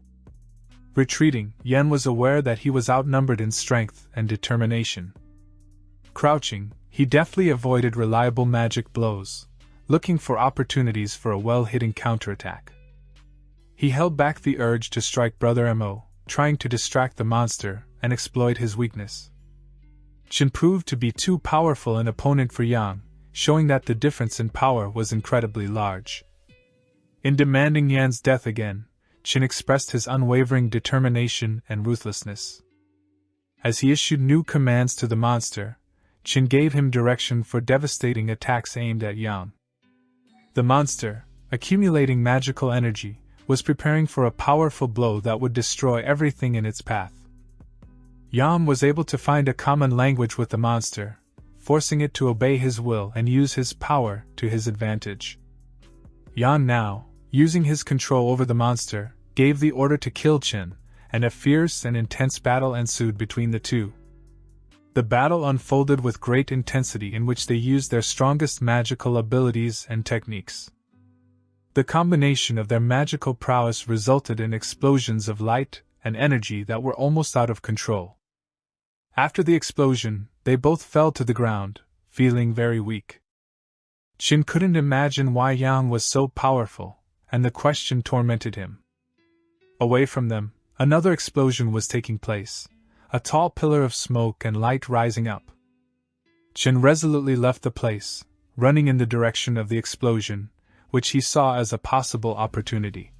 Retreating, Yen was aware that he was outnumbered in strength and determination. Crouching, he deftly avoided reliable magic blows, looking for opportunities for a well-hidden counterattack. He held back the urge to strike Brother Mo, trying to distract the monster and exploit his weakness. Chen proved to be too powerful an opponent for Yang, showing that the difference in power was incredibly large. In demanding Yan's death again, Chen expressed his unwavering determination and ruthlessness. As he issued new commands to the monster, Chen gave him direction for devastating attacks aimed at Yang. The monster, accumulating magical energy, was preparing for a powerful blow that would destroy everything in its path. Yang was able to find a common language with the monster, forcing it to obey his will and use his power to his advantage. Yang now, using his control over the monster, gave the order to kill Chen, and a fierce and intense battle ensued between the two. The battle unfolded with great intensity in which they used their strongest magical abilities and techniques. The combination of their magical prowess resulted in explosions of light and energy that were almost out of control. After the explosion, they both fell to the ground, feeling very weak. Chen couldn't imagine why Yang was so powerful, and the question tormented him. Away from them, another explosion was taking place, a tall pillar of smoke and light rising up. Chen resolutely left the place, running in the direction of the explosion, which he saw as a possible opportunity.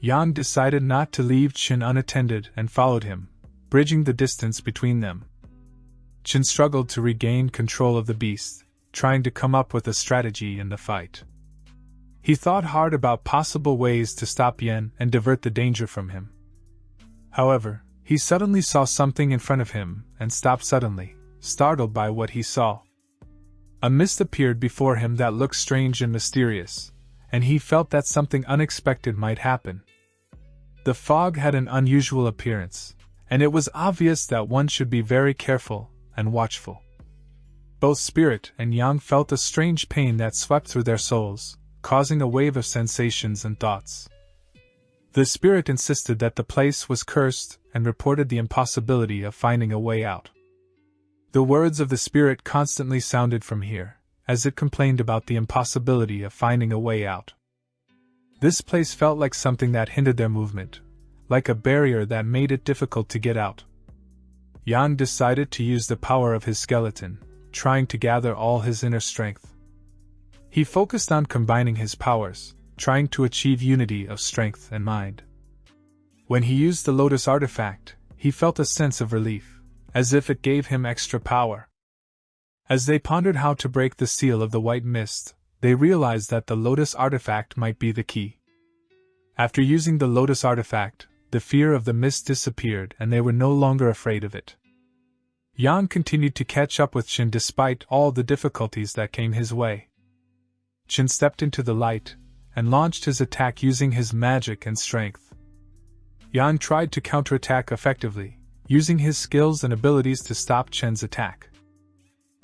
Yang decided not to leave Chen unattended and followed him, bridging the distance between them. Chen struggled to regain control of the beast, trying to come up with a strategy in the fight. He thought hard about possible ways to stop Yen and divert the danger from him. However, he suddenly saw something in front of him and stopped suddenly, startled by what he saw. A mist appeared before him that looked strange and mysterious, and he felt that something unexpected might happen. The fog had an unusual appearance, and it was obvious that one should be very careful and watchful. Both Spirit and Yang felt a strange pain that swept through their souls, causing a wave of sensations and thoughts. The Spirit insisted that the place was cursed and reported the impossibility of finding a way out. The words of the Spirit constantly sounded from here, as it complained about the impossibility of finding a way out. This place felt like something that hindered their movement, like a barrier that made it difficult to get out. Yang decided to use the power of his skeleton, trying to gather all his inner strength. He focused on combining his powers, trying to achieve unity of strength and mind. When he used the Lotus artifact, he felt a sense of relief, as if it gave him extra power. As they pondered how to break the seal of the white mist, they realized that the Lotus artifact might be the key. After using the Lotus artifact, the fear of the mist disappeared and they were no longer afraid of it. Yang continued to catch up with Chen despite all the difficulties that came his way. Chen stepped into the light and launched his attack using his magic and strength. Yang tried to counterattack effectively, using his skills and abilities to stop Chen's attack.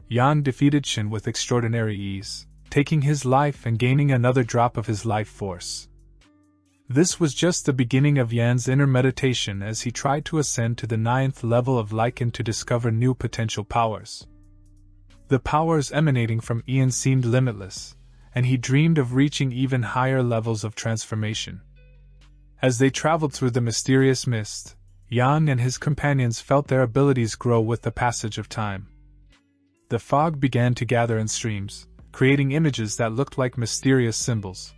Yan defeated Chen with extraordinary ease, taking his life and gaining another drop of his life force. This was just the beginning of Yan's inner meditation as he tried to ascend to the 9th level of Lycan to discover new potential powers. The powers emanating from Ian seemed limitless, and he dreamed of reaching even higher levels of transformation. As they traveled through the mysterious mist, Yan and his companions felt their abilities grow with the passage of time. The fog began to gather in streams, creating images that looked like mysterious symbols.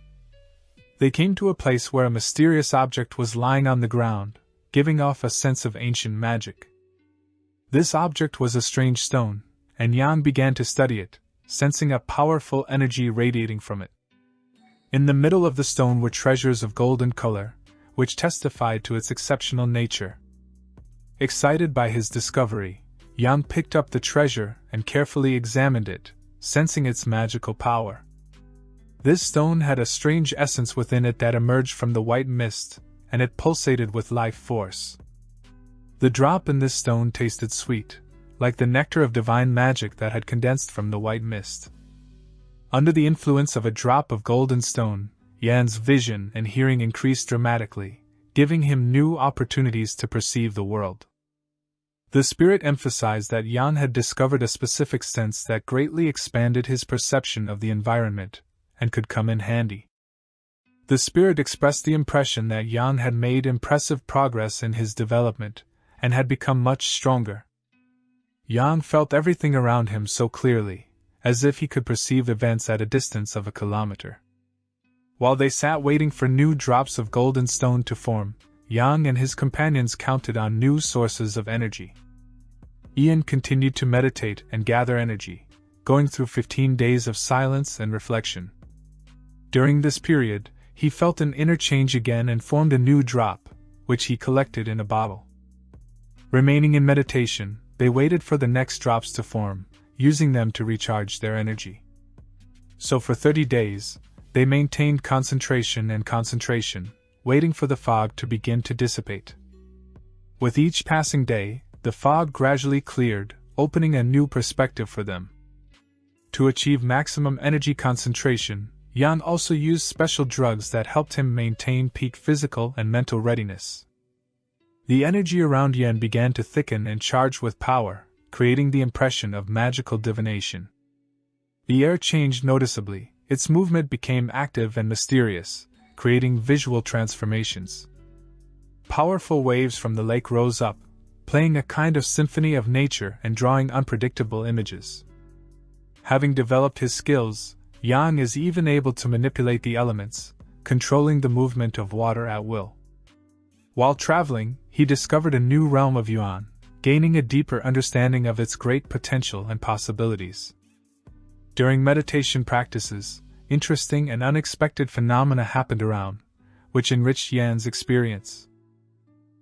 They came to a place where a mysterious object was lying on the ground, giving off a sense of ancient magic. This object was a strange stone, and Yan began to study it, sensing a powerful energy radiating from it. In the middle of the stone were treasures of golden color, which testified to its exceptional nature. Excited by his discovery, Yan picked up the treasure and carefully examined it, sensing its magical power. This stone had a strange essence within it that emerged from the white mist, and it pulsated with life force. The drop in this stone tasted sweet, like the nectar of divine magic that had condensed from the white mist. Under the influence of a drop of golden stone, Yan's vision and hearing increased dramatically, giving him new opportunities to perceive the world. The spirit emphasized that Yan had discovered a specific sense that greatly expanded his perception of the environment, and could come in handy. The spirit expressed the impression that Yan had made impressive progress in his development, and had become much stronger. Yan felt everything around him so clearly, as if he could perceive events at a distance of a kilometer. While they sat waiting for new drops of golden stone to form, Yan and his companions counted on new sources of energy. Ian continued to meditate and gather energy, going through 15 days of silence and reflection. During this period, he felt an inner change again and formed a new drop, which he collected in a bottle. Remaining in meditation, they waited for the next drops to form, using them to recharge their energy. So for 30 days, they maintained concentration, waiting for the fog to begin to dissipate. With each passing day, the fog gradually cleared, opening a new perspective for them. To achieve maximum energy concentration, Yan also used special drugs that helped him maintain peak physical and mental readiness. The energy around Yan began to thicken and charge with power, creating the impression of magical divination. The air changed noticeably, its movement became active and mysterious, creating visual transformations. Powerful waves from the lake rose up, playing a kind of symphony of nature and drawing unpredictable images. Having developed his skills, Yan is even able to manipulate the elements, controlling the movement of water at will. While traveling, he discovered a new realm of Yuan, gaining a deeper understanding of its great potential and possibilities. During meditation practices, interesting and unexpected phenomena happened around, which enriched Yan's experience.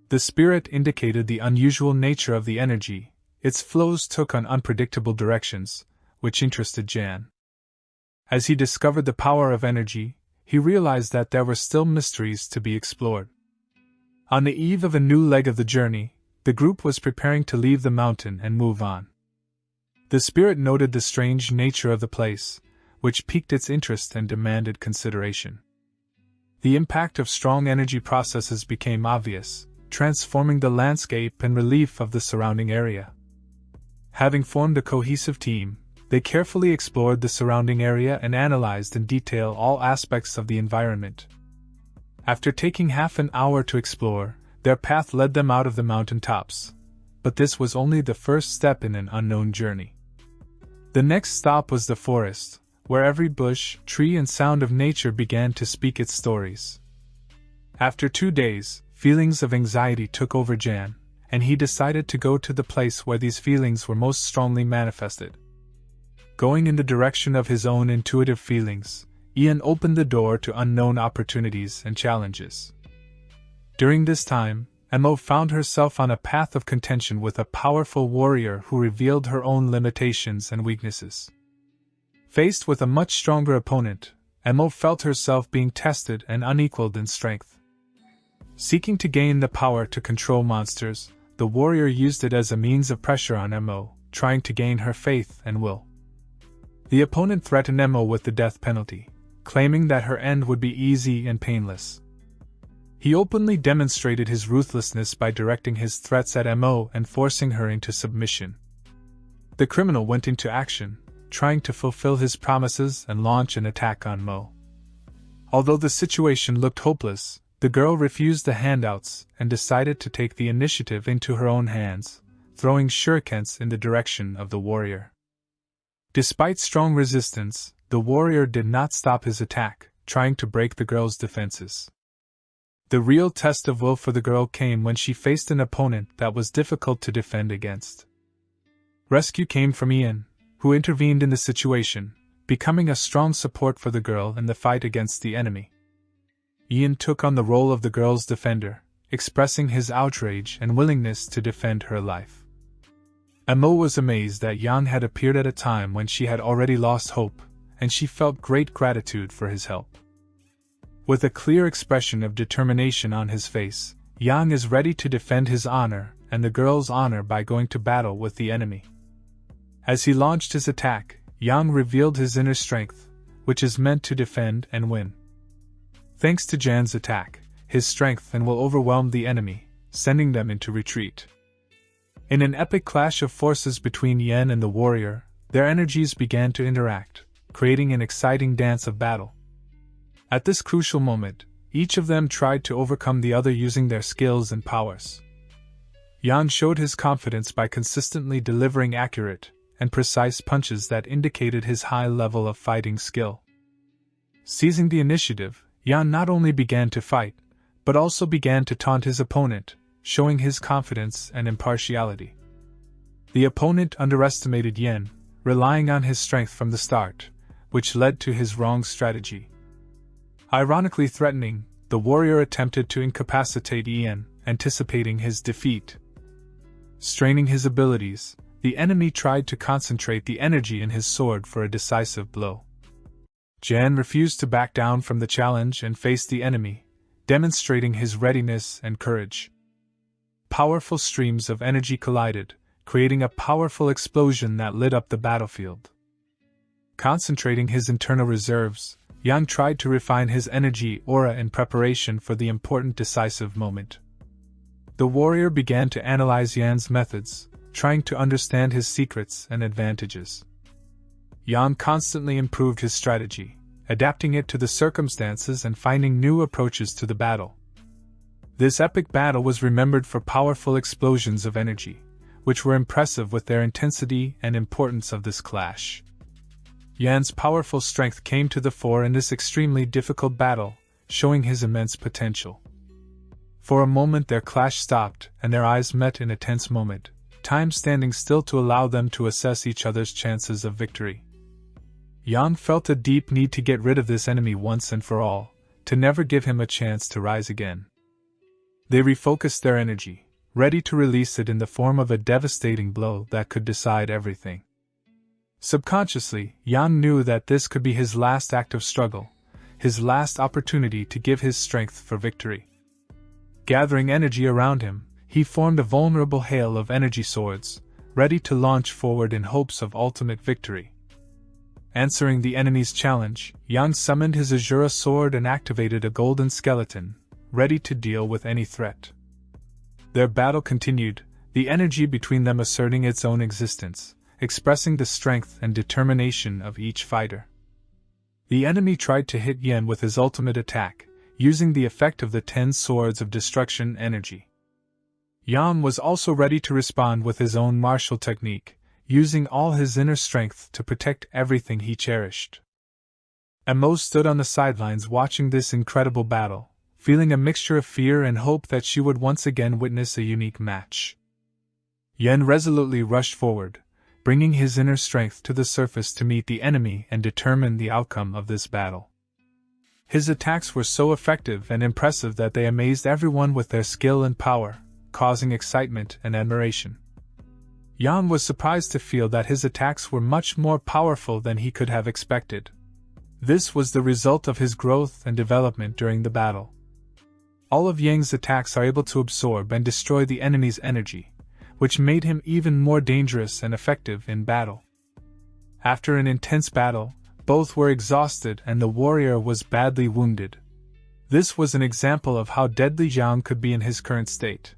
The spirit indicated the unusual nature of the energy, its flows took on unpredictable directions, which interested Yan. As he discovered the power of energy, he realized that there were still mysteries to be explored. On the eve of a new leg of the journey, the group was preparing to leave the mountain and move on. The spirit noted the strange nature of the place, which piqued its interest and demanded consideration. The impact of strong energy processes became obvious, transforming the landscape and relief of the surrounding area. Having formed a cohesive team, they carefully explored the surrounding area and analyzed in detail all aspects of the environment. After taking half an hour to explore, their path led them out of the mountain tops, but this was only the first step in an unknown journey. The next stop was the forest, where every bush, tree and sound of nature began to speak its stories. After 2 days, feelings of anxiety took over Jan, and he decided to go to the place where these feelings were most strongly manifested. Going in the direction of his own intuitive feelings, Ian opened the door to unknown opportunities and challenges. During this time, Emo found herself on a path of contention with a powerful warrior who revealed her own limitations and weaknesses. Faced with a much stronger opponent, Emo felt herself being tested and unequaled in strength. Seeking to gain the power to control monsters, the warrior used it as a means of pressure on Mo, trying to gain her faith and will. The opponent threatened Mo with the death penalty, claiming that her end would be easy and painless. He openly demonstrated his ruthlessness by directing his threats at Mo and forcing her into submission. The criminal went into action, trying to fulfill his promises and launch an attack on Mo. Although the situation looked hopeless, the girl refused the handouts and decided to take the initiative into her own hands, throwing shurikens in the direction of the warrior. Despite strong resistance, the warrior did not stop his attack, trying to break the girl's defenses. The real test of will for the girl came when she faced an opponent that was difficult to defend against. Rescue came from Ian, who intervened in the situation, becoming a strong support for the girl in the fight against the enemy. Ian took on the role of the girl's defender, expressing his outrage and willingness to defend her life. Mo was amazed that Yang had appeared at a time when she had already lost hope, and she felt great gratitude for his help. With a clear expression of determination on his face, Yang is ready to defend his honor and the girl's honor by going to battle with the enemy. As he launched his attack, Yang revealed his inner strength, which is meant to defend and win. Thanks to Jan's attack, his strength and will overwhelmed the enemy, sending them into retreat. In an epic clash of forces between Yen and the warrior, their energies began to interact, creating an exciting dance of battle. At this crucial moment, each of them tried to overcome the other using their skills and powers. Yang showed his confidence by consistently delivering accurate and precise punches that indicated his high level of fighting skill. Seizing the initiative, Yang not only began to fight, but also began to taunt his opponent, showing his confidence and impartiality. The opponent underestimated Yen, relying on his strength from the start, which led to his wrong strategy. Ironically threatening, the warrior attempted to incapacitate Yen, anticipating his defeat. Straining his abilities, the enemy tried to concentrate the energy in his sword for a decisive blow. Jan refused to back down from the challenge and faced the enemy, demonstrating his readiness and courage. Powerful streams of energy collided, creating a powerful explosion that lit up the battlefield. Concentrating his internal reserves, Yang tried to refine his energy aura in preparation for the important decisive moment. The warrior began to analyze Yan's methods, trying to understand his secrets and advantages. Yang constantly improved his strategy, adapting it to the circumstances and finding new approaches to the battle. This epic battle was remembered for powerful explosions of energy, which were impressive with their intensity and importance of this clash. Yan's powerful strength came to the fore in this extremely difficult battle, showing his immense potential. For a moment their clash stopped and their eyes met in a tense moment, time standing still to allow them to assess each other's chances of victory. Yang felt a deep need to get rid of this enemy once and for all, to never give him a chance to rise again. They refocused their energy, ready to release it in the form of a devastating blow that could decide everything. Subconsciously, Yang knew that this could be his last act of struggle, his last opportunity to give his strength for victory. Gathering energy around him, he formed a vulnerable hail of energy swords, ready to launch forward in hopes of ultimate victory. Answering the enemy's challenge, Yang summoned his Azura sword and activated a golden skeleton, ready to deal with any threat. Their battle continued, the energy between them asserting its own existence, expressing the strength and determination of each fighter. The enemy tried to hit Yen with his ultimate attack, using the effect of the 10 swords of destruction energy. Yang was also ready to respond with his own martial technique, using all his inner strength to protect everything he cherished. Mo stood on the sidelines watching this incredible battle, feeling a mixture of fear and hope that she would once again witness a unique match. Yen resolutely rushed forward, bringing his inner strength to the surface to meet the enemy and determine the outcome of this battle. His attacks were so effective and impressive that they amazed everyone with their skill and power, causing excitement and admiration. Yang was surprised to feel that his attacks were much more powerful than he could have expected. This was the result of his growth and development during the battle. All of Yang's attacks are able to absorb and destroy the enemy's energy, which made him even more dangerous and effective in battle. After an intense battle, both were exhausted and the warrior was badly wounded. This was an example of how deadly Yang could be in his current state.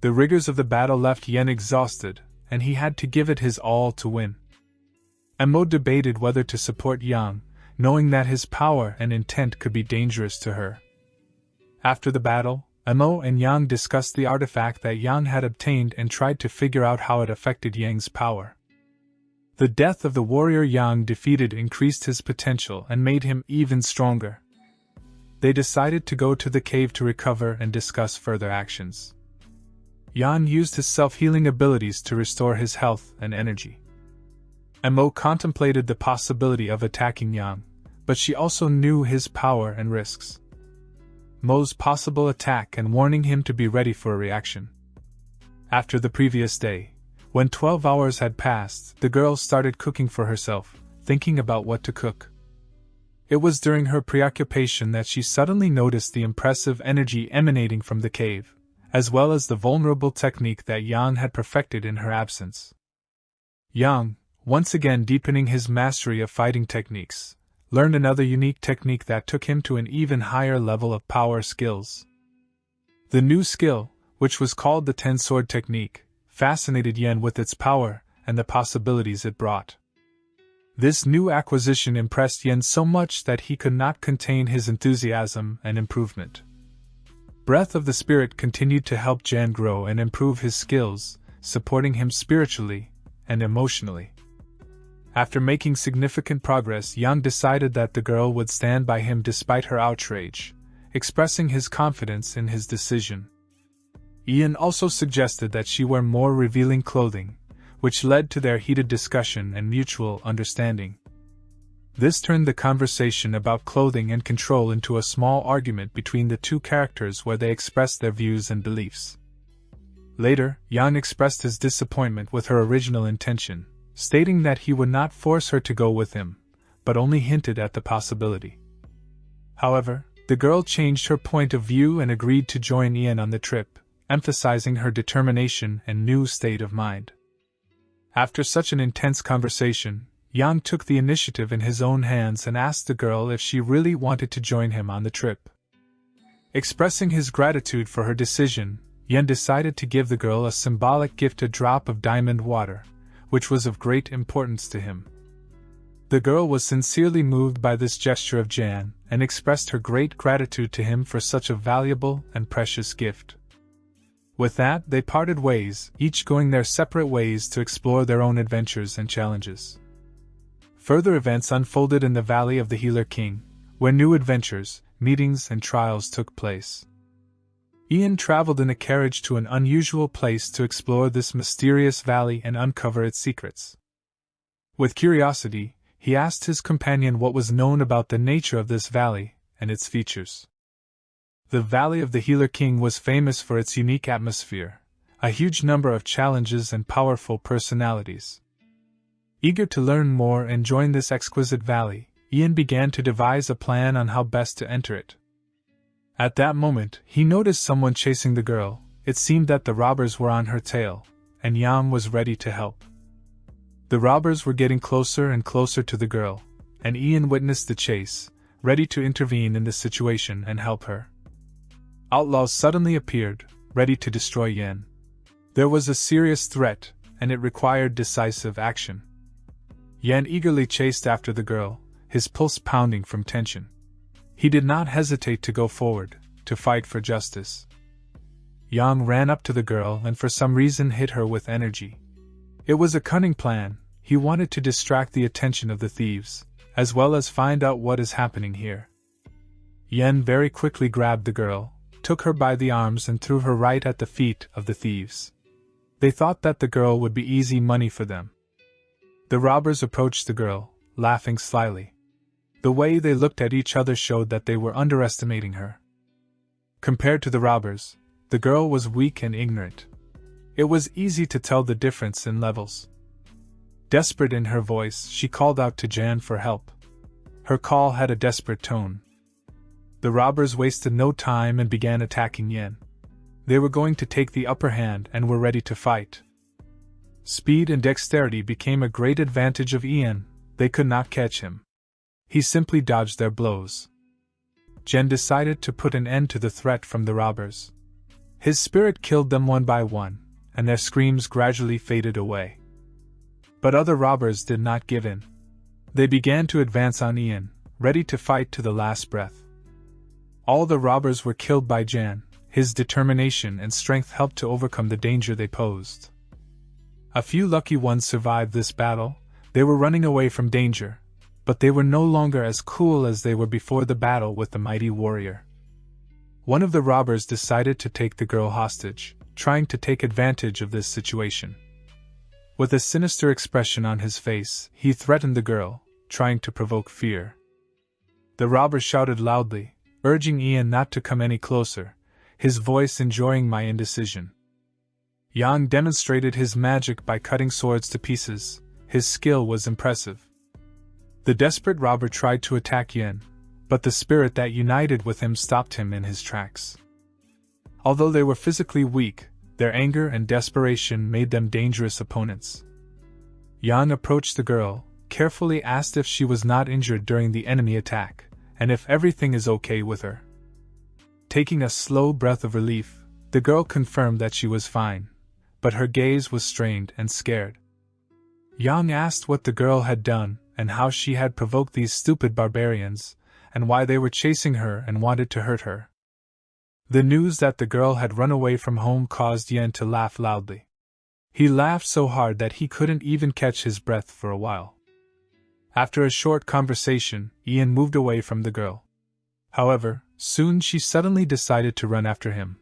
The rigors of the battle left Yen exhausted, and he had to give it his all to win. Mo debated whether to support Yang, knowing that his power and intent could be dangerous to her. After the battle, Mo and Yang discussed the artifact that Yang had obtained and tried to figure out how it affected Yang's power. The death of the warrior Yang defeated increased his potential and made him even stronger. They decided to go to the cave to recover and discuss further actions. Yan used his self-healing abilities to restore his health and energy. Mo contemplated the possibility of attacking Yang, but she also knew his power and risks. Mo's possible attack and warning him to be ready for a reaction. After the previous day, when 12 hours had passed, the girl started cooking for herself, thinking about what to cook. It was during her preoccupation that she suddenly noticed the impressive energy emanating from the cave, as well as the vulnerable technique that Yang had perfected in her absence. Yang, once again deepening his mastery of fighting techniques, learned another unique technique that took him to an even higher level of power skills. The new skill, which was called the Ten-Sword Technique, fascinated Yen with its power and the possibilities it brought. This new acquisition impressed Yen so much that he could not contain his enthusiasm and improvement. Breath of the Spirit continued to help Jan grow and improve his skills, supporting him spiritually and emotionally. After making significant progress, Yang decided that the girl would stand by him despite her outrage, expressing his confidence in his decision. Ian also suggested that she wear more revealing clothing, which led to their heated discussion and mutual understanding. This turned the conversation about clothing and control into a small argument between the two characters where they expressed their views and beliefs. Later, Yang expressed his disappointment with her original intention, stating that he would not force her to go with him, but only hinted at the possibility. However, the girl changed her point of view and agreed to join Ian on the trip, emphasizing her determination and new state of mind. After such an intense conversation, Yang took the initiative in his own hands and asked the girl if she really wanted to join him on the trip. Expressing his gratitude for her decision, Yen decided to give the girl a symbolic gift, a drop of diamond water, which was of great importance to him. The girl was sincerely moved by this gesture of Jan and expressed her great gratitude to him for such a valuable and precious gift. With that, they parted ways, each going their separate ways to explore their own adventures and challenges. Further events unfolded in the Valley of the Healer King, where new adventures, meetings, and trials took place. Ian traveled in a carriage to an unusual place to explore this mysterious valley and uncover its secrets. With curiosity, he asked his companion what was known about the nature of this valley and its features. The Valley of the Healer King was famous for its unique atmosphere, a huge number of challenges and powerful personalities. Eager to learn more and join this exquisite valley, Ian began to devise a plan on how best to enter it. At that moment, he noticed someone chasing the girl. It seemed that the robbers were on her tail, and Yang was ready to help. The robbers were getting closer and closer to the girl, and Ian witnessed the chase, ready to intervene in the situation and help her. Outlaws suddenly appeared, ready to destroy Yen. There was a serious threat, and it required decisive action. Yen eagerly chased after the girl, his pulse pounding from tension. He did not hesitate to go forward, to fight for justice. Yang ran up to the girl and for some reason hit her with energy. It was a cunning plan. He wanted to distract the attention of the thieves, as well as find out what is happening here. Yen very quickly grabbed the girl, took her by the arms and threw her right at the feet of the thieves. They thought that the girl would be easy money for them. The robbers approached the girl, laughing slyly. The way they looked at each other showed that they were underestimating her. Compared to the robbers, the girl was weak and ignorant. It was easy to tell the difference in levels. Desperate in her voice, she called out to Jan for help. Her call had a desperate tone. The robbers wasted no time and began attacking Yen. They were going to take the upper hand and were ready to fight. Speed and dexterity became a great advantage of Ian. They could not catch him. He simply dodged their blows. Jen decided to put an end to the threat from the robbers. His spirit killed them one by one, and their screams gradually faded away. But other robbers did not give in. They began to advance on Ian, ready to fight to the last breath. All the robbers were killed by Jan. His determination and strength helped to overcome the danger they posed. A few lucky ones survived this battle. They were running away from danger, but they were no longer as cool as they were before the battle with the mighty warrior. One of the robbers decided to take the girl hostage, trying to take advantage of this situation. With a sinister expression on his face, he threatened the girl, trying to provoke fear. The robber shouted loudly, urging Ian not to come any closer, his voice enjoying my indecision. Yang demonstrated his magic by cutting swords to pieces. His skill was impressive. The desperate robber tried to attack Yen, but the spirit that united with him stopped him in his tracks. Although they were physically weak, their anger and desperation made them dangerous opponents. Yang approached the girl, carefully asked if she was not injured during the enemy attack, and if everything is okay with her. Taking a slow breath of relief, the girl confirmed that she was fine, but her gaze was strained and scared. Yang asked what the girl had done, and how she had provoked these stupid barbarians, and why they were chasing her and wanted to hurt her. The news that the girl had run away from home caused Yen to laugh loudly. He laughed so hard that he couldn't even catch his breath for a while. After a short conversation, Ian moved away from the girl. However, soon she suddenly decided to run after him,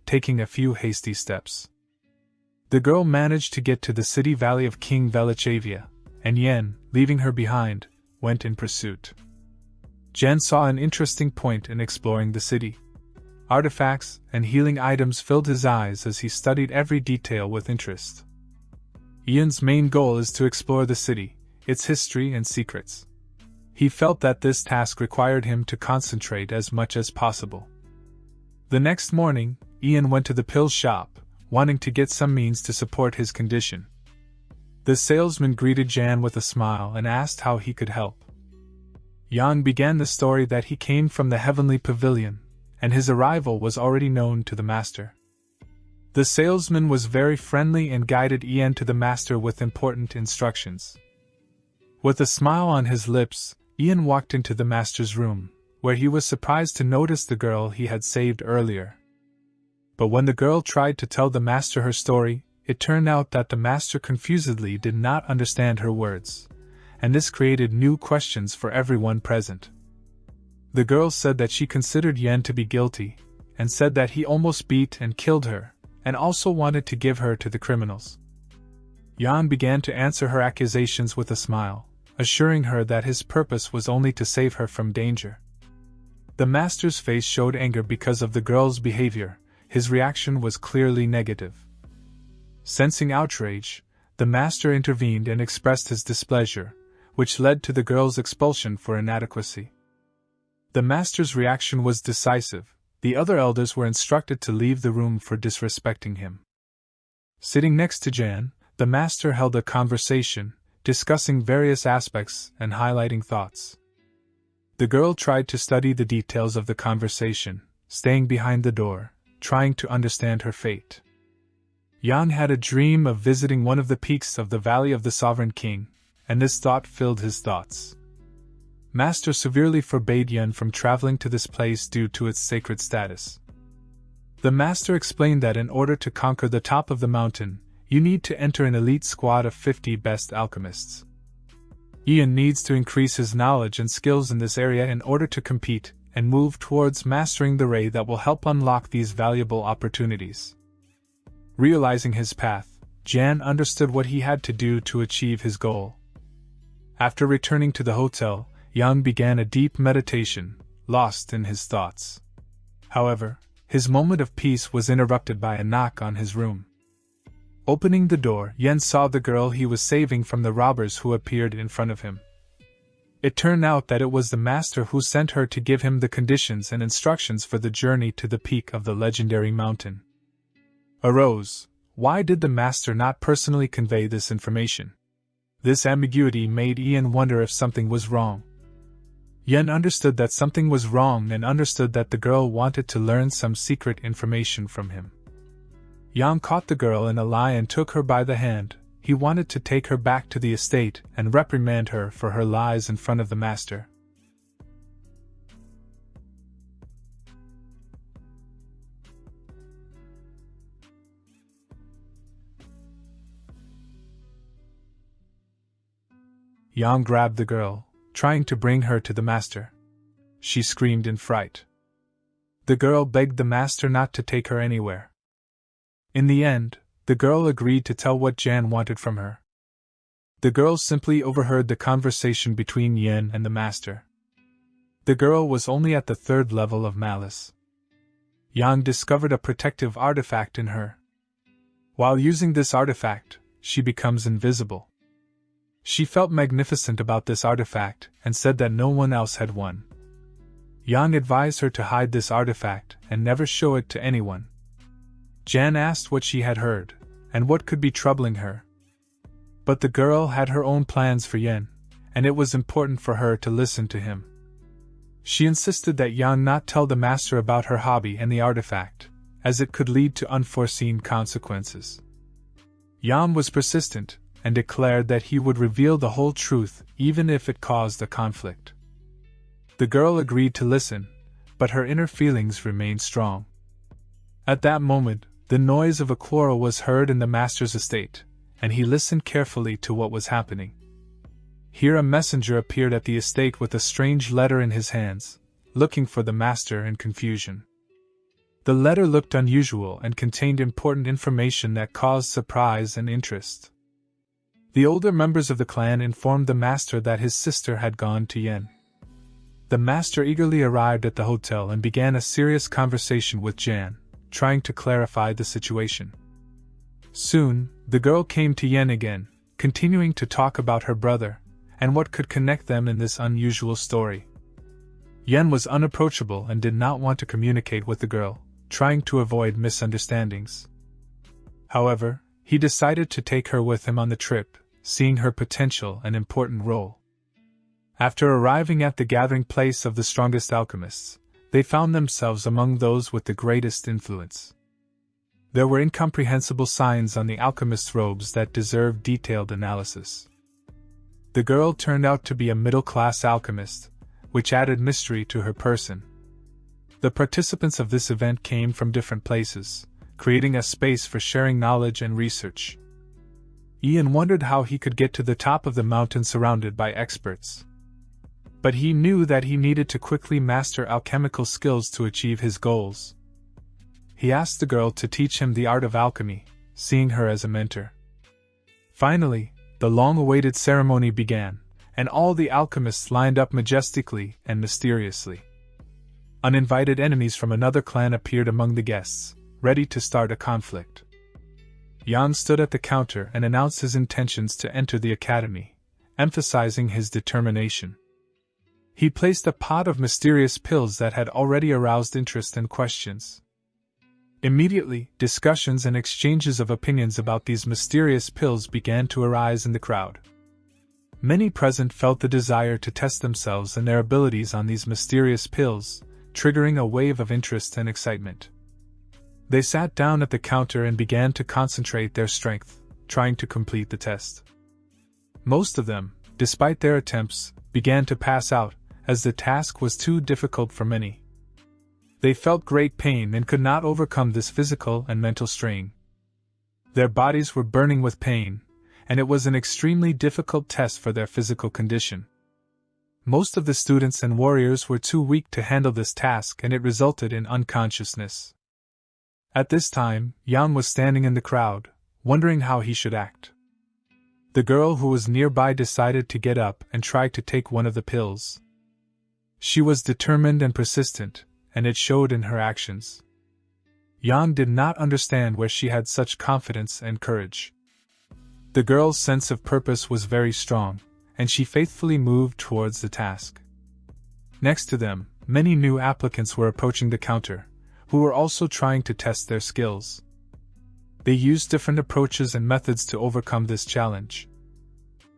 taking a few hasty steps. The girl managed to get to the city valley of King Velichavia, and Yen, leaving her behind, went in pursuit. Jen saw an interesting point in exploring the city. Artifacts and healing items filled his eyes as he studied every detail with interest. Ian's main goal is to explore the city, its history and secrets. He felt that this task required him to concentrate as much as possible. The next morning, Ian went to the pill shop, wanting to get some means to support his condition. The salesman greeted Jan with a smile and asked how he could help. Yang began the story that he came from the heavenly pavilion, and his arrival was already known to the master. The salesman was very friendly and guided Ian to the master with important instructions. With a smile on his lips, Ian walked into the master's room, where he was surprised to notice the girl he had saved earlier. But when the girl tried to tell the master her story, it turned out that the master confusedly did not understand her words, and this created new questions for everyone present. The girl said that she considered Yen to be guilty, and said that he almost beat and killed her, and also wanted to give her to the criminals. Yan began to answer her accusations with a smile, assuring her that his purpose was only to save her from danger. The master's face showed anger because of the girl's behavior. His reaction was clearly negative. Sensing outrage, the master intervened and expressed his displeasure, which led to the girl's expulsion for inadequacy. The master's reaction was decisive. The other elders were instructed to leave the room for disrespecting him. Sitting next to Jan, the master held a conversation, discussing various aspects and highlighting thoughts. The girl tried to study the details of the conversation, staying behind the door, trying to understand her fate. Yan had a dream of visiting one of the peaks of the Valley of the Sovereign King, and this thought filled his thoughts. Master severely forbade Yan from traveling to this place due to its sacred status. The master explained that in order to conquer the top of the mountain, you need to enter an elite squad of 50 best alchemists. Ian needs to increase his knowledge and skills in this area in order to compete and move towards mastering the ray that will help unlock these valuable opportunities. Realizing his path, Jan understood what he had to do to achieve his goal. After returning to the hotel, Yang began a deep meditation, lost in his thoughts. However, his moment of peace was interrupted by a knock on his room. Opening the door, Yen saw the girl he was saving from the robbers who appeared in front of him. It turned out that it was the master who sent her to give him the conditions and instructions for the journey to the peak of the legendary mountain. arose. Why did the master not personally convey this information? This ambiguity made Ian wonder if something was wrong. Yen understood that something was wrong and understood that the girl wanted to learn some secret information from him. Yang caught the girl in a lie and took her by the hand. He wanted to take her back to the estate and reprimand her for her lies in front of the master. Yang grabbed the girl, trying to bring her to the master. She screamed in fright. The girl begged the master not to take her anywhere. In the end, the girl agreed to tell what Jan wanted from her. The girl simply overheard the conversation between Yen and the master. The girl was only at the 3rd level of malice. Yang discovered a protective artifact in her. While using this artifact, she becomes invisible. She felt magnificent about this artifact and said that no one else had one. Yang advised her to hide this artifact and never show it to anyone. Jan asked what she had heard, and what could be troubling her. But the girl had her own plans for Yen, and it was important for her to listen to him. She insisted that Yang not tell the master about her hobby and the artifact, as it could lead to unforeseen consequences. Yang was persistent, and declared that he would reveal the whole truth even if it caused a conflict. The girl agreed to listen, but her inner feelings remained strong. At that moment, the noise of a quarrel was heard in the master's estate, and he listened carefully to what was happening. Here a messenger appeared at the estate with a strange letter in his hands, looking for the master in confusion. The letter looked unusual and contained important information that caused surprise and interest. The older members of the clan informed the master that his sister had gone to Yen. The master eagerly arrived at the hotel and began a serious conversation with Jan, trying to clarify the situation. Soon, the girl came to Yen again, continuing to talk about her brother, and what could connect them in this unusual story. Yen was unapproachable and did not want to communicate with the girl, trying to avoid misunderstandings. However, he decided to take her with him on the trip, seeing her potential and important role. After arriving at the gathering place of the strongest alchemists, they found themselves among those with the greatest influence. There were incomprehensible signs on the alchemist's robes that deserved detailed analysis. The girl turned out to be a middle-class alchemist, which added mystery to her person. The participants of this event came from different places, creating a space for sharing knowledge and research. Ian wondered how he could get to the top of the mountain surrounded by experts. But he knew that he needed to quickly master alchemical skills to achieve his goals. He asked the girl to teach him the art of alchemy, seeing her as a mentor. Finally, the long-awaited ceremony began, and all the alchemists lined up majestically and mysteriously. Uninvited enemies from another clan appeared among the guests, ready to start a conflict. Jan stood at the counter and announced his intentions to enter the academy, emphasizing his determination. He placed a pot of mysterious pills that had already aroused interest and questions. Immediately, discussions and exchanges of opinions about these mysterious pills began to arise in the crowd. Many present felt the desire to test themselves and their abilities on these mysterious pills, triggering a wave of interest and excitement. They sat down at the counter and began to concentrate their strength, trying to complete the test. Most of them, despite their attempts, began to pass out, as the task was too difficult for many. They felt great pain and could not overcome this physical and mental strain. Their bodies were burning with pain, and it was an extremely difficult test for their physical condition. Most of the students and warriors were too weak to handle this task, and it resulted in unconsciousness. At this time, Yang was standing in the crowd, wondering how he should act. The girl who was nearby decided to get up and try to take one of the pills. She was determined and persistent, and it showed in her actions. Yang did not understand where she had such confidence and courage. The girl's sense of purpose was very strong, and she faithfully moved towards the task. Next to them, many new applicants were approaching the counter, who were also trying to test their skills. They used different approaches and methods to overcome this challenge.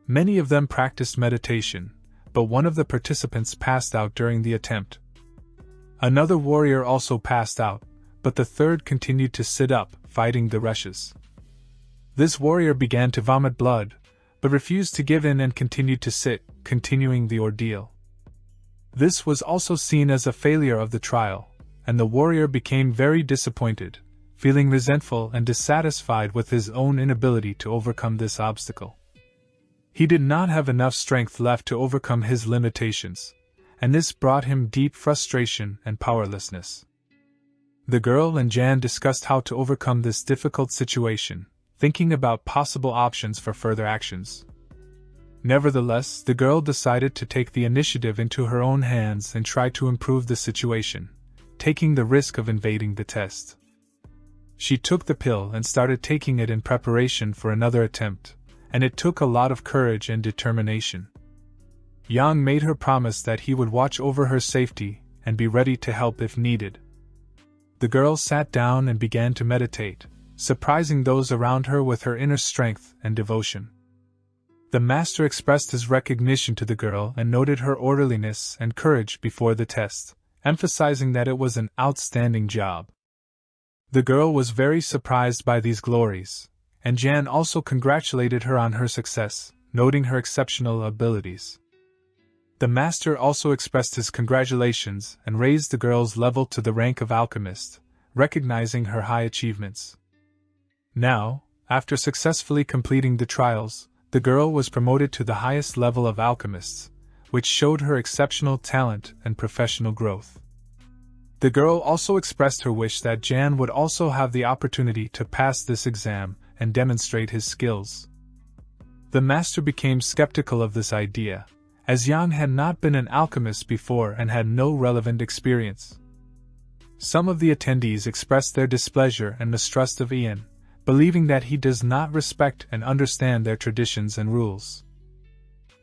Many of them practiced meditation, but one of the participants passed out during the attempt. Another warrior also passed out, but the third continued to sit up, fighting the rushes. This warrior began to vomit blood, but refused to give in and continued to sit, continuing the ordeal. This was also seen as a failure of the trial, and the warrior became very disappointed, feeling resentful and dissatisfied with his own inability to overcome this obstacle. He did not have enough strength left to overcome his limitations, and this brought him deep frustration and powerlessness. The girl and Jan discussed how to overcome this difficult situation, thinking about possible options for further actions. Nevertheless, the girl decided to take the initiative into her own hands and try to improve the situation, taking the risk of invading the test. She took the pill and started taking it in preparation for another attempt, and it took a lot of courage and determination. Yang made her promise that he would watch over her safety and be ready to help if needed. The girl sat down and began to meditate, surprising those around her with her inner strength and devotion. The master expressed his recognition to the girl and noted her orderliness and courage before the test, emphasizing that it was an outstanding job. The girl was very surprised by these glories, and Jan also congratulated her on her success, noting her exceptional abilities. The master also expressed his congratulations and raised the girl's level to the rank of alchemist, recognizing her high achievements. Now, after successfully completing the trials, the girl was promoted to the highest level of alchemists, which showed her exceptional talent and professional growth. The girl also expressed her wish that Jan would also have the opportunity to pass this exam and demonstrate his skills. The master became skeptical of this idea, as Yang had not been an alchemist before and had no relevant experience. Some of the attendees expressed their displeasure and mistrust of Ian, believing that he does not respect and understand their traditions and rules.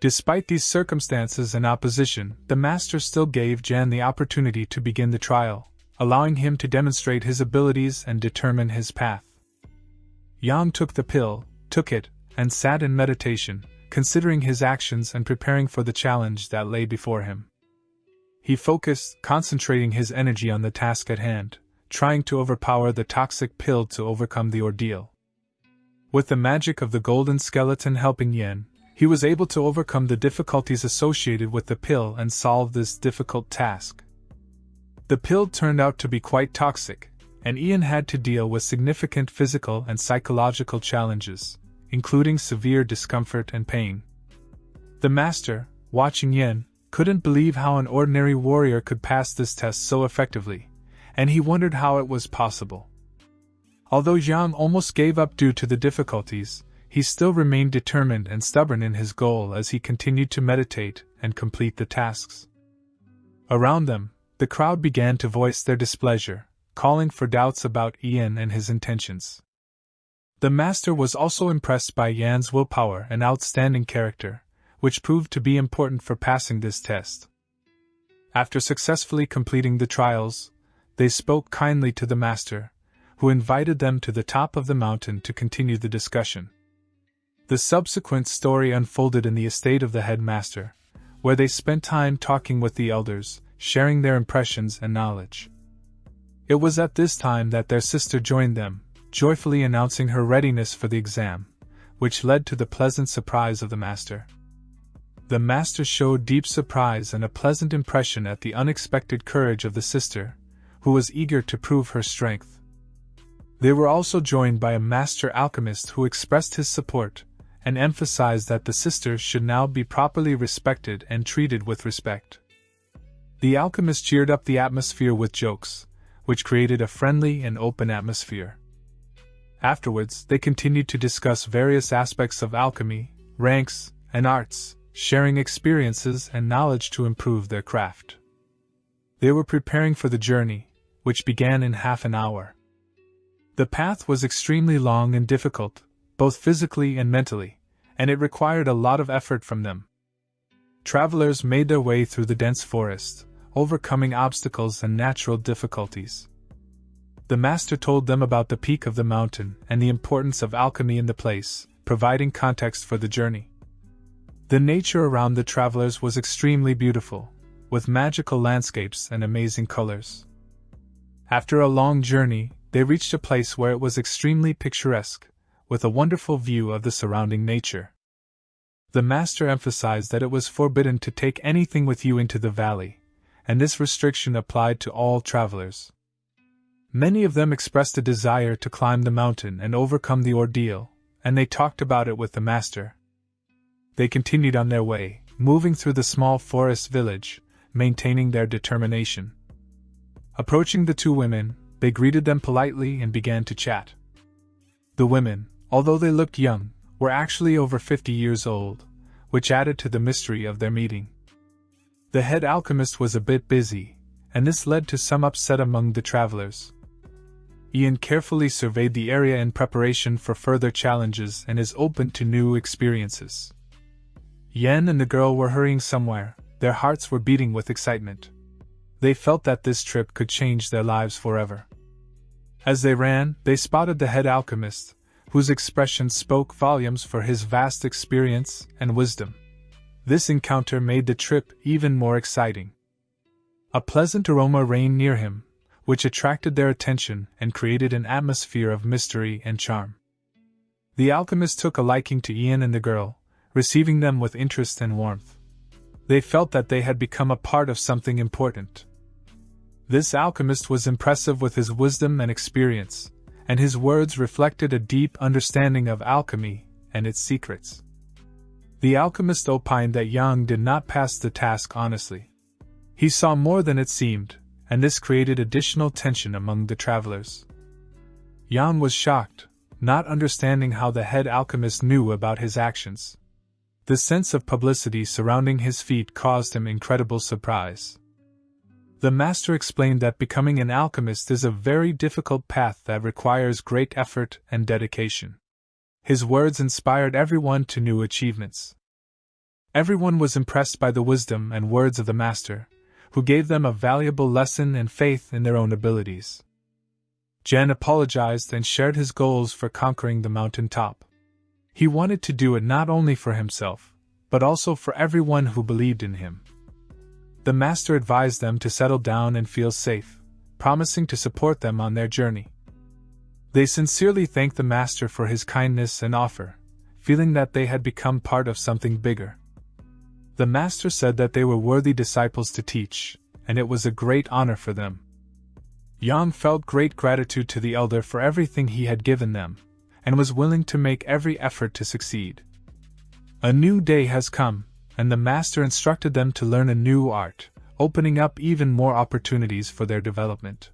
Despite these circumstances and opposition, the master still gave Jan the opportunity to begin the trial, allowing him to demonstrate his abilities and determine his path. Yang took the pill, and sat in meditation, considering his actions and preparing for the challenge that lay before him. He focused, concentrating his energy on the task at hand, trying to overpower the toxic pill to overcome the ordeal. With the magic of the golden skeleton helping Yen, he was able to overcome the difficulties associated with the pill and solve this difficult task. The pill turned out to be quite toxic, and Ian had to deal with significant physical and psychological challenges, including severe discomfort and pain. The master, watching Yen, couldn't believe how an ordinary warrior could pass this test so effectively, and he wondered how it was possible. Although Yang almost gave up due to the difficulties, he still remained determined and stubborn in his goal as he continued to meditate and complete the tasks. Around them, the crowd began to voice their displeasure, calling for doubts about Ian and his intentions. The master was also impressed by Yan's willpower and outstanding character, which proved to be important for passing this test. After successfully completing the trials, they spoke kindly to the master, who invited them to the top of the mountain to continue the discussion. The subsequent story unfolded in the estate of the headmaster, where they spent time talking with the elders, sharing their impressions and knowledge. It was at this time that their sister joined them, joyfully announcing her readiness for the exam, which led to the pleasant surprise of the master. The master showed deep surprise and a pleasant impression at the unexpected courage of the sister, who was eager to prove her strength. They were also joined by a master alchemist who expressed his support and emphasized that the sister should now be properly respected and treated with respect. The alchemist cheered up the atmosphere with jokes, which created a friendly and open atmosphere. Afterwards, they continued to discuss various aspects of alchemy, ranks, and arts, sharing experiences and knowledge to improve their craft. They were preparing for the journey, which began in half an hour. The path was extremely long and difficult, both physically and mentally, and it required a lot of effort from them. Travelers made their way through the dense forest, overcoming obstacles and natural difficulties. The master told them about the peak of the mountain and the importance of alchemy in the place, providing context for the journey. The nature around the travelers was extremely beautiful, with magical landscapes and amazing colors. After a long journey, they reached a place where it was extremely picturesque, with a wonderful view of the surrounding nature. The master emphasized that it was forbidden to take anything with you into the valley, and this restriction applied to all travelers. Many of them expressed a desire to climb the mountain and overcome the ordeal, and they talked about it with the master. They continued on their way, moving through the small forest village, maintaining their determination. Approaching the two women, they greeted them politely and began to chat. The women, although they looked young, were actually over 50 years old, which added to the mystery of their meeting. The head alchemist was a bit busy, and this led to some upset among the travelers. Ian carefully surveyed the area in preparation for further challenges and is open to new experiences. Yen and the girl were hurrying somewhere, their hearts were beating with excitement. They felt that this trip could change their lives forever. As they ran, they spotted the head alchemist, whose expression spoke volumes for his vast experience and wisdom. This encounter made the trip even more exciting. A pleasant aroma reigned near him, which attracted their attention and created an atmosphere of mystery and charm. The alchemist took a liking to Ian and the girl, receiving them with interest and warmth. They felt that they had become a part of something important. This alchemist was impressive with his wisdom and experience, and his words reflected a deep understanding of alchemy and its secrets. The alchemist opined that Yang did not pass the task honestly. He saw more than it seemed, and this created additional tension among the travelers. Yang was shocked, not understanding how the head alchemist knew about his actions. The sense of publicity surrounding his feat caused him incredible surprise. The master explained that becoming an alchemist is a very difficult path that requires great effort and dedication. His words inspired everyone to new achievements. Everyone was impressed by the wisdom and words of the master, who gave them a valuable lesson and faith in their own abilities. Jen apologized and shared his goals for conquering the mountain top. He wanted to do it not only for himself, but also for everyone who believed in him. The master advised them to settle down and feel safe, promising to support them on their journey. They sincerely thanked the master for his kindness and offer, feeling that they had become part of something bigger. The master said that they were worthy disciples to teach, and it was a great honor for them. Yang felt great gratitude to the elder for everything he had given them, and was willing to make every effort to succeed. A new day has come, and the master instructed them to learn a new art, opening up even more opportunities for their development.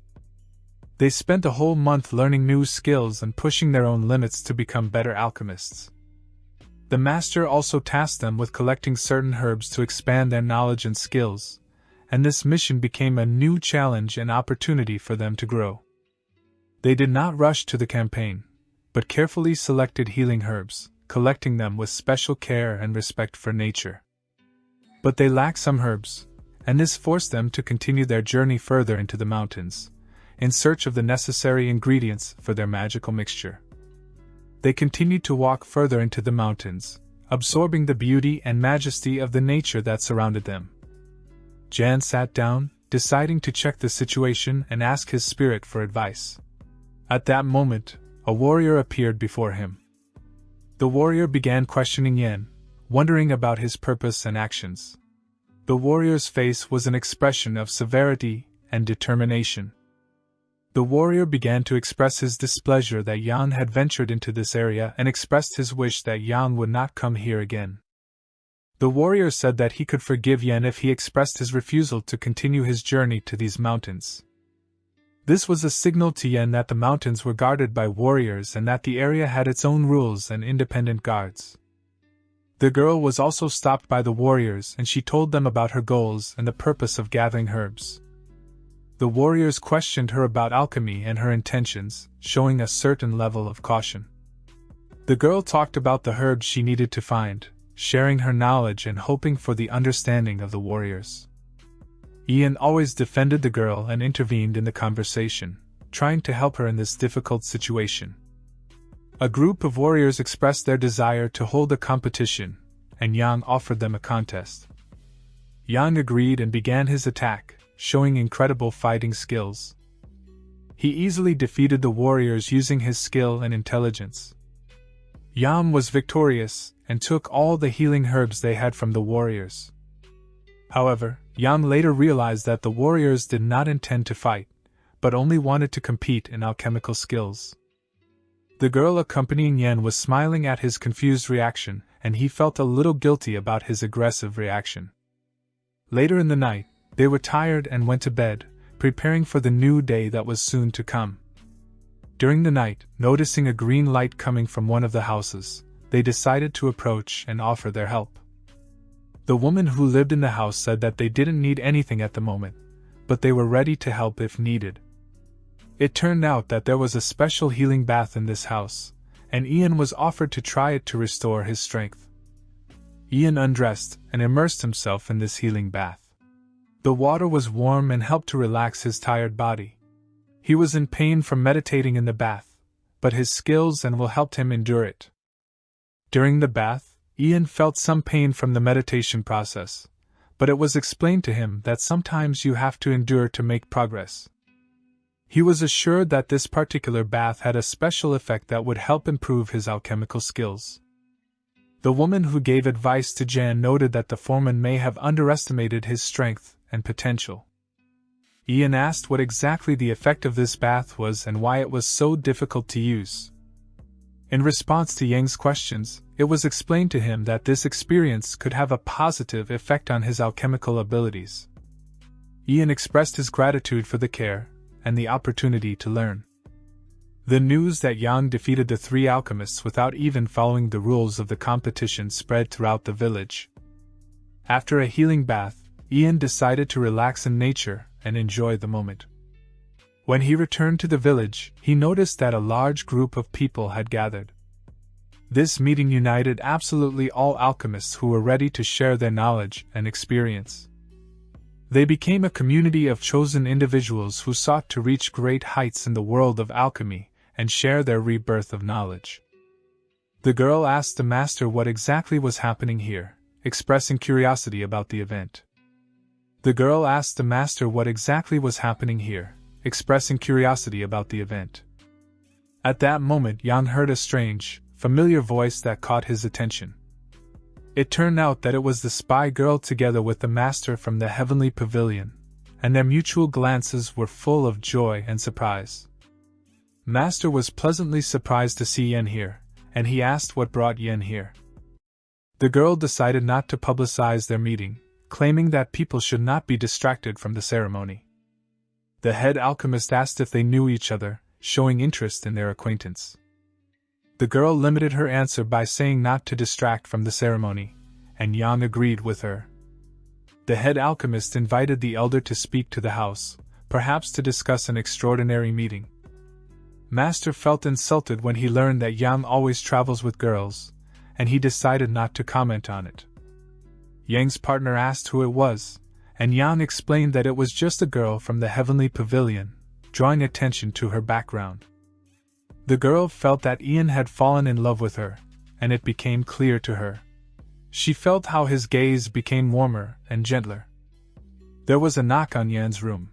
They spent a whole month learning new skills and pushing their own limits to become better alchemists. The master also tasked them with collecting certain herbs to expand their knowledge and skills, and this mission became a new challenge and opportunity for them to grow. They did not rush to the campaign, but carefully selected healing herbs, collecting them with special care and respect for nature. But they lacked some herbs, and this forced them to continue their journey further into the mountains, in search of the necessary ingredients for their magical mixture. They continued to walk further into the mountains, absorbing the beauty and majesty of the nature that surrounded them. Jan sat down, deciding to check the situation and ask his spirit for advice. At that moment, a warrior appeared before him. The warrior began questioning Yen, wondering about his purpose and actions. The warrior's face was an expression of severity and determination. The warrior began to express his displeasure that Yang had ventured into this area and expressed his wish that Yang would not come here again. The warrior said that he could forgive Yen if he expressed his refusal to continue his journey to these mountains. This was a signal to Yen that the mountains were guarded by warriors and that the area had its own rules and independent guards. The girl was also stopped by the warriors and she told them about her goals and the purpose of gathering herbs. The warriors questioned her about alchemy and her intentions, showing a certain level of caution. The girl talked about the herbs she needed to find, sharing her knowledge and hoping for the understanding of the warriors. Ian always defended the girl and intervened in the conversation, trying to help her in this difficult situation. A group of warriors expressed their desire to hold a competition, and Yang offered them a contest. Yang agreed and began his attack, showing incredible fighting skills. He easily defeated the warriors using his skill and intelligence. Yang was victorious and took all the healing herbs they had from the warriors. However, Yang later realized that the warriors did not intend to fight, but only wanted to compete in alchemical skills. The girl accompanying Yen was smiling at his confused reaction, and he felt a little guilty about his aggressive reaction. Later in the night, they were tired and went to bed, preparing for the new day that was soon to come. During the night, noticing a green light coming from one of the houses, they decided to approach and offer their help. The woman who lived in the house said that they didn't need anything at the moment, but they were ready to help if needed. It turned out that there was a special healing bath in this house, and Ian was offered to try it to restore his strength. Ian undressed and immersed himself in this healing bath. The water was warm and helped to relax his tired body. He was in pain from meditating in the bath, but his skills and will helped him endure it. During the bath, Ian felt some pain from the meditation process, but it was explained to him that sometimes you have to endure to make progress. He was assured that this particular bath had a special effect that would help improve his alchemical skills. The woman who gave advice to Jan noted that the foreman may have underestimated his strength and potential. Ian asked what exactly the effect of this bath was and why it was so difficult to use. In response to Yang's questions, it was explained to him that this experience could have a positive effect on his alchemical abilities. Ian expressed his gratitude for the care and the opportunity to learn. The news that Yang defeated the 3 alchemists without even following the rules of the competition spread throughout the village. After a healing bath, Ian decided to relax in nature and enjoy the moment. When he returned to the village, he noticed that a large group of people had gathered. This meeting united absolutely all alchemists who were ready to share their knowledge and experience. They became a community of chosen individuals who sought to reach great heights in the world of alchemy and share their rebirth of knowledge. The girl asked the master what exactly was happening here, expressing curiosity about the event. The girl asked the master what exactly was happening here, expressing curiosity about the event. At that moment, Yang heard a strange, familiar voice that caught his attention. It turned out that it was the spy girl together with the master from the heavenly pavilion, and their mutual glances were full of joy and surprise. Master was pleasantly surprised to see Yen here, and he asked what brought Yen here. The girl decided not to publicize their meeting, claiming that people should not be distracted from the ceremony. The head alchemist asked if they knew each other, showing interest in their acquaintance. The girl limited her answer by saying not to distract from the ceremony, and Yang agreed with her. The head alchemist invited the elder to speak to the house, perhaps to discuss an extraordinary meeting. Master felt insulted when he learned that Yang always travels with girls, and he decided not to comment on it. Yang's partner asked who it was, and Yang explained that it was just a girl from the heavenly pavilion, drawing attention to her background. The girl felt that Ian had fallen in love with her, and it became clear to her. She felt how his gaze became warmer and gentler. There was a knock on Yan's room.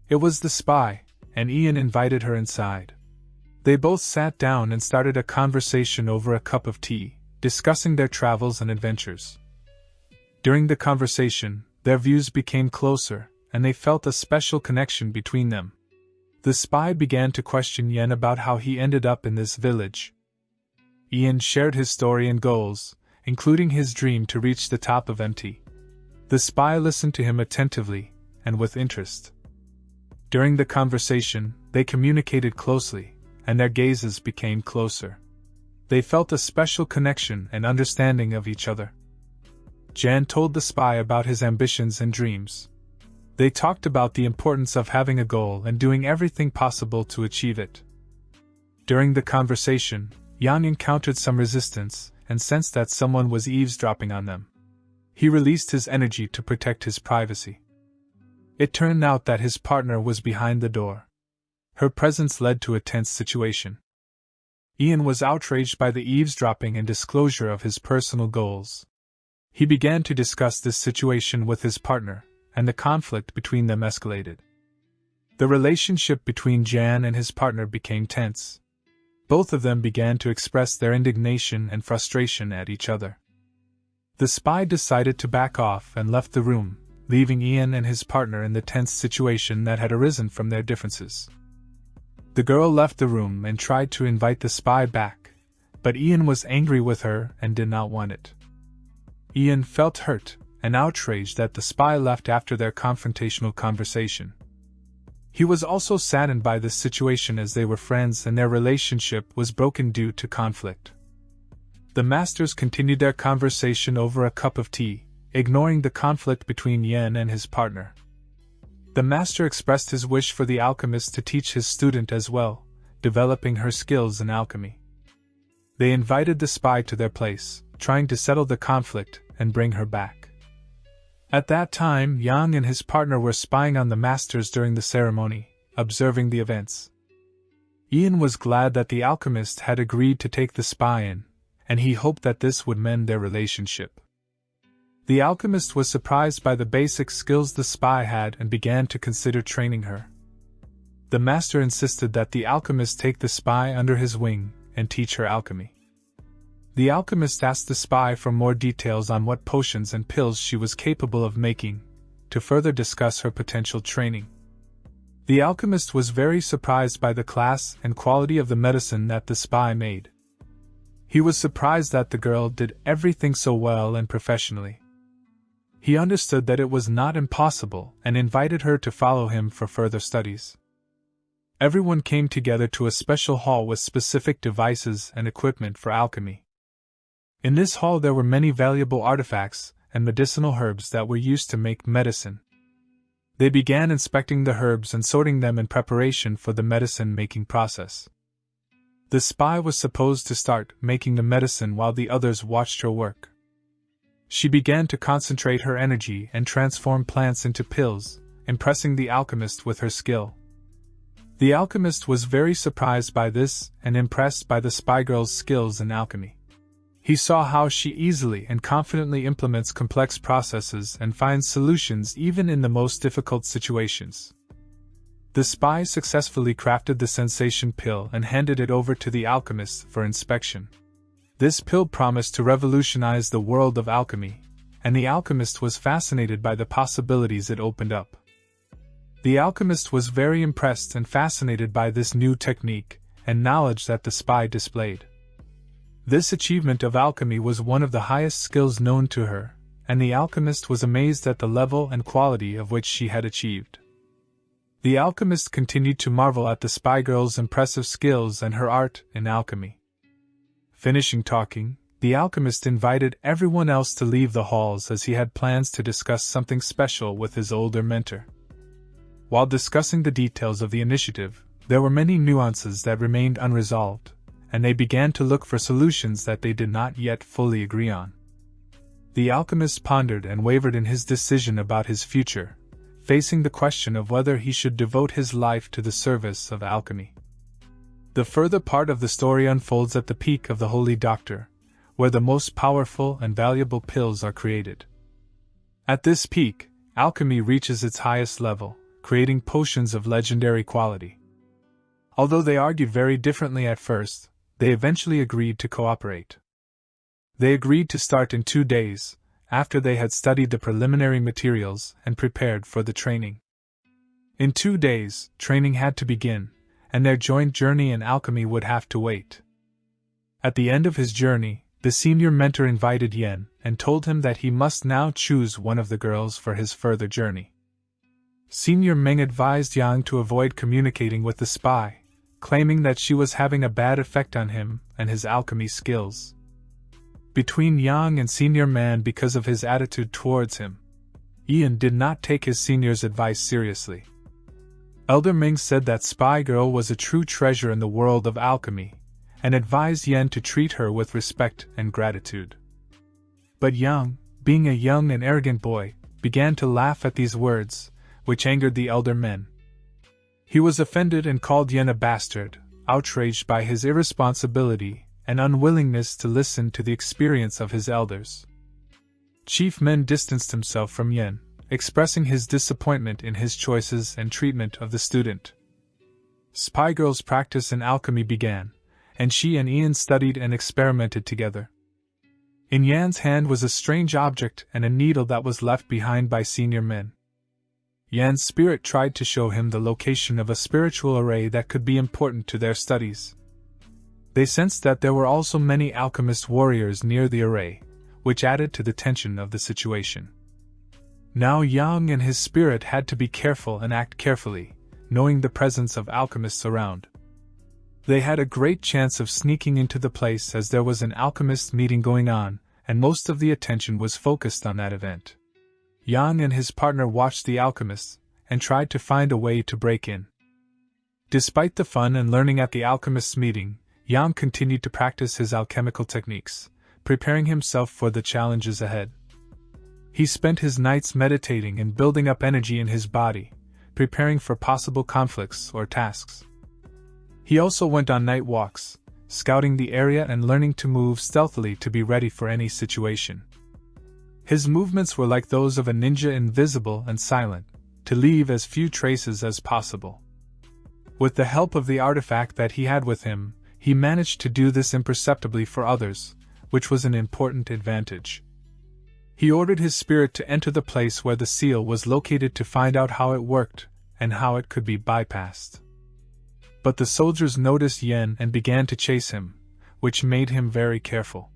It was the spy, and Ian invited her inside. They both sat down and started a conversation over a cup of tea, discussing their travels and adventures. During the conversation, their views became closer, and they felt a special connection between them. The spy began to question Yen about how he ended up in this village. Ian shared his story and goals, including his dream to reach the top of MT. The spy listened to him attentively, and with interest. During the conversation, they communicated closely, and their gazes became closer. They felt a special connection and understanding of each other. Jan told the spy about his ambitions and dreams. They talked about the importance of having a goal and doing everything possible to achieve it. During the conversation, Yang encountered some resistance and sensed that someone was eavesdropping on them. He released his energy to protect his privacy. It turned out that his partner was behind the door. Her presence led to a tense situation. Ian was outraged by the eavesdropping and disclosure of his personal goals. He began to discuss this situation with his partner, and the conflict between them escalated. The relationship between Jan and his partner became tense. Both of them began to express their indignation and frustration at each other. The spy decided to back off and left the room, leaving Ian and his partner in the tense situation that had arisen from their differences. The girl left the room and tried to invite the spy back, but Ian was angry with her and did not want it. Ian felt hurt and outraged that the spy left after their confrontational conversation. He was also saddened by this situation as they were friends and their relationship was broken due to conflict. The masters continued their conversation over a cup of tea, ignoring the conflict between Yen and his partner. The master expressed his wish for the alchemist to teach his student as well, developing her skills in alchemy. They invited the spy to their place, trying to settle the conflict and bring her back. At that time, Yang and his partner were spying on the masters during the ceremony, observing the events. Ian was glad that the alchemist had agreed to take the spy in, and he hoped that this would mend their relationship. The alchemist was surprised by the basic skills the spy had and began to consider training her. The master insisted that the alchemist take the spy under his wing and teach her alchemy. The alchemist asked the spy for more details on what potions and pills she was capable of making, to further discuss her potential training. The alchemist was very surprised by the class and quality of the medicine that the spy made. He was surprised that the girl did everything so well and professionally. He understood that it was not impossible and invited her to follow him for further studies. Everyone came together to a special hall with specific devices and equipment for alchemy. In this hall there were many valuable artifacts and medicinal herbs that were used to make medicine. They began inspecting the herbs and sorting them in preparation for the medicine-making process. The spy was supposed to start making the medicine while the others watched her work. She began to concentrate her energy and transform plants into pills, impressing the alchemist with her skill. The alchemist was very surprised by this and impressed by the spy girl's skills in alchemy. He saw how she easily and confidently implements complex processes and finds solutions even in the most difficult situations. The spy successfully crafted the sensation pill and handed it over to the alchemist for inspection. This pill promised to revolutionize the world of alchemy, and the alchemist was fascinated by the possibilities it opened up. The alchemist was very impressed and fascinated by this new technique and knowledge that the spy displayed. This achievement of alchemy was one of the highest skills known to her, and the alchemist was amazed at the level and quality of which she had achieved. The alchemist continued to marvel at the spy girl's impressive skills and her art in alchemy. Finishing talking, the alchemist invited everyone else to leave the halls as he had plans to discuss something special with his older mentor. While discussing the details of the initiative, there were many nuances that remained unresolved, and they began to look for solutions that they did not yet fully agree on. The alchemist pondered and wavered in his decision about his future, facing the question of whether he should devote his life to the service of alchemy. The further part of the story unfolds at the peak of the Holy Doctor, where the most powerful and valuable pills are created. At this peak, alchemy reaches its highest level, creating potions of legendary quality. Although they argued very differently at first, they eventually agreed to cooperate. They agreed to start in 2 days, after they had studied the preliminary materials and prepared for the training. In 2 days, training had to begin, and their joint journey in alchemy would have to wait. At the end of his journey, the senior mentor invited Yen and told him that he must now choose one of the girls for his further journey. Senior Meng advised Yang to avoid communicating with the spy, claiming that she was having a bad effect on him and his alchemy skills. Between Yang and Senior Man because of his attitude towards him, Ian did not take his senior's advice seriously. Elder Ming said that Spy Girl was a true treasure in the world of alchemy, and advised Yen to treat her with respect and gratitude. But Yang, being a young and arrogant boy, began to laugh at these words, which angered the elder men. He was offended and called Yen a bastard, outraged by his irresponsibility and unwillingness to listen to the experience of his elders. Chief Men distanced himself from Yen, expressing his disappointment in his choices and treatment of the student. Spy Girl's practice in alchemy began, and she and Ian studied and experimented together. In Yan's hand was a strange object and a needle that was left behind by senior men. Yan's spirit tried to show him the location of a spiritual array that could be important to their studies. They sensed that there were also many alchemist warriors near the array, which added to the tension of the situation. Now Yang and his spirit had to be careful and act carefully, knowing the presence of alchemists around. They had a great chance of sneaking into the place as there was an alchemist meeting going on, and most of the attention was focused on that event. Yang and his partner watched the alchemists, and tried to find a way to break in. Despite the fun and learning at the alchemists' meeting, Yang continued to practice his alchemical techniques, preparing himself for the challenges ahead. He spent his nights meditating and building up energy in his body, preparing for possible conflicts or tasks. He also went on night walks, scouting the area and learning to move stealthily to be ready for any situation. His movements were like those of a ninja, invisible and silent, to leave as few traces as possible. With the help of the artifact that he had with him, he managed to do this imperceptibly for others, which was an important advantage. He ordered his spirit to enter the place where the seal was located to find out how it worked and how it could be bypassed. But the soldiers noticed Yen and began to chase him, which made him very careful.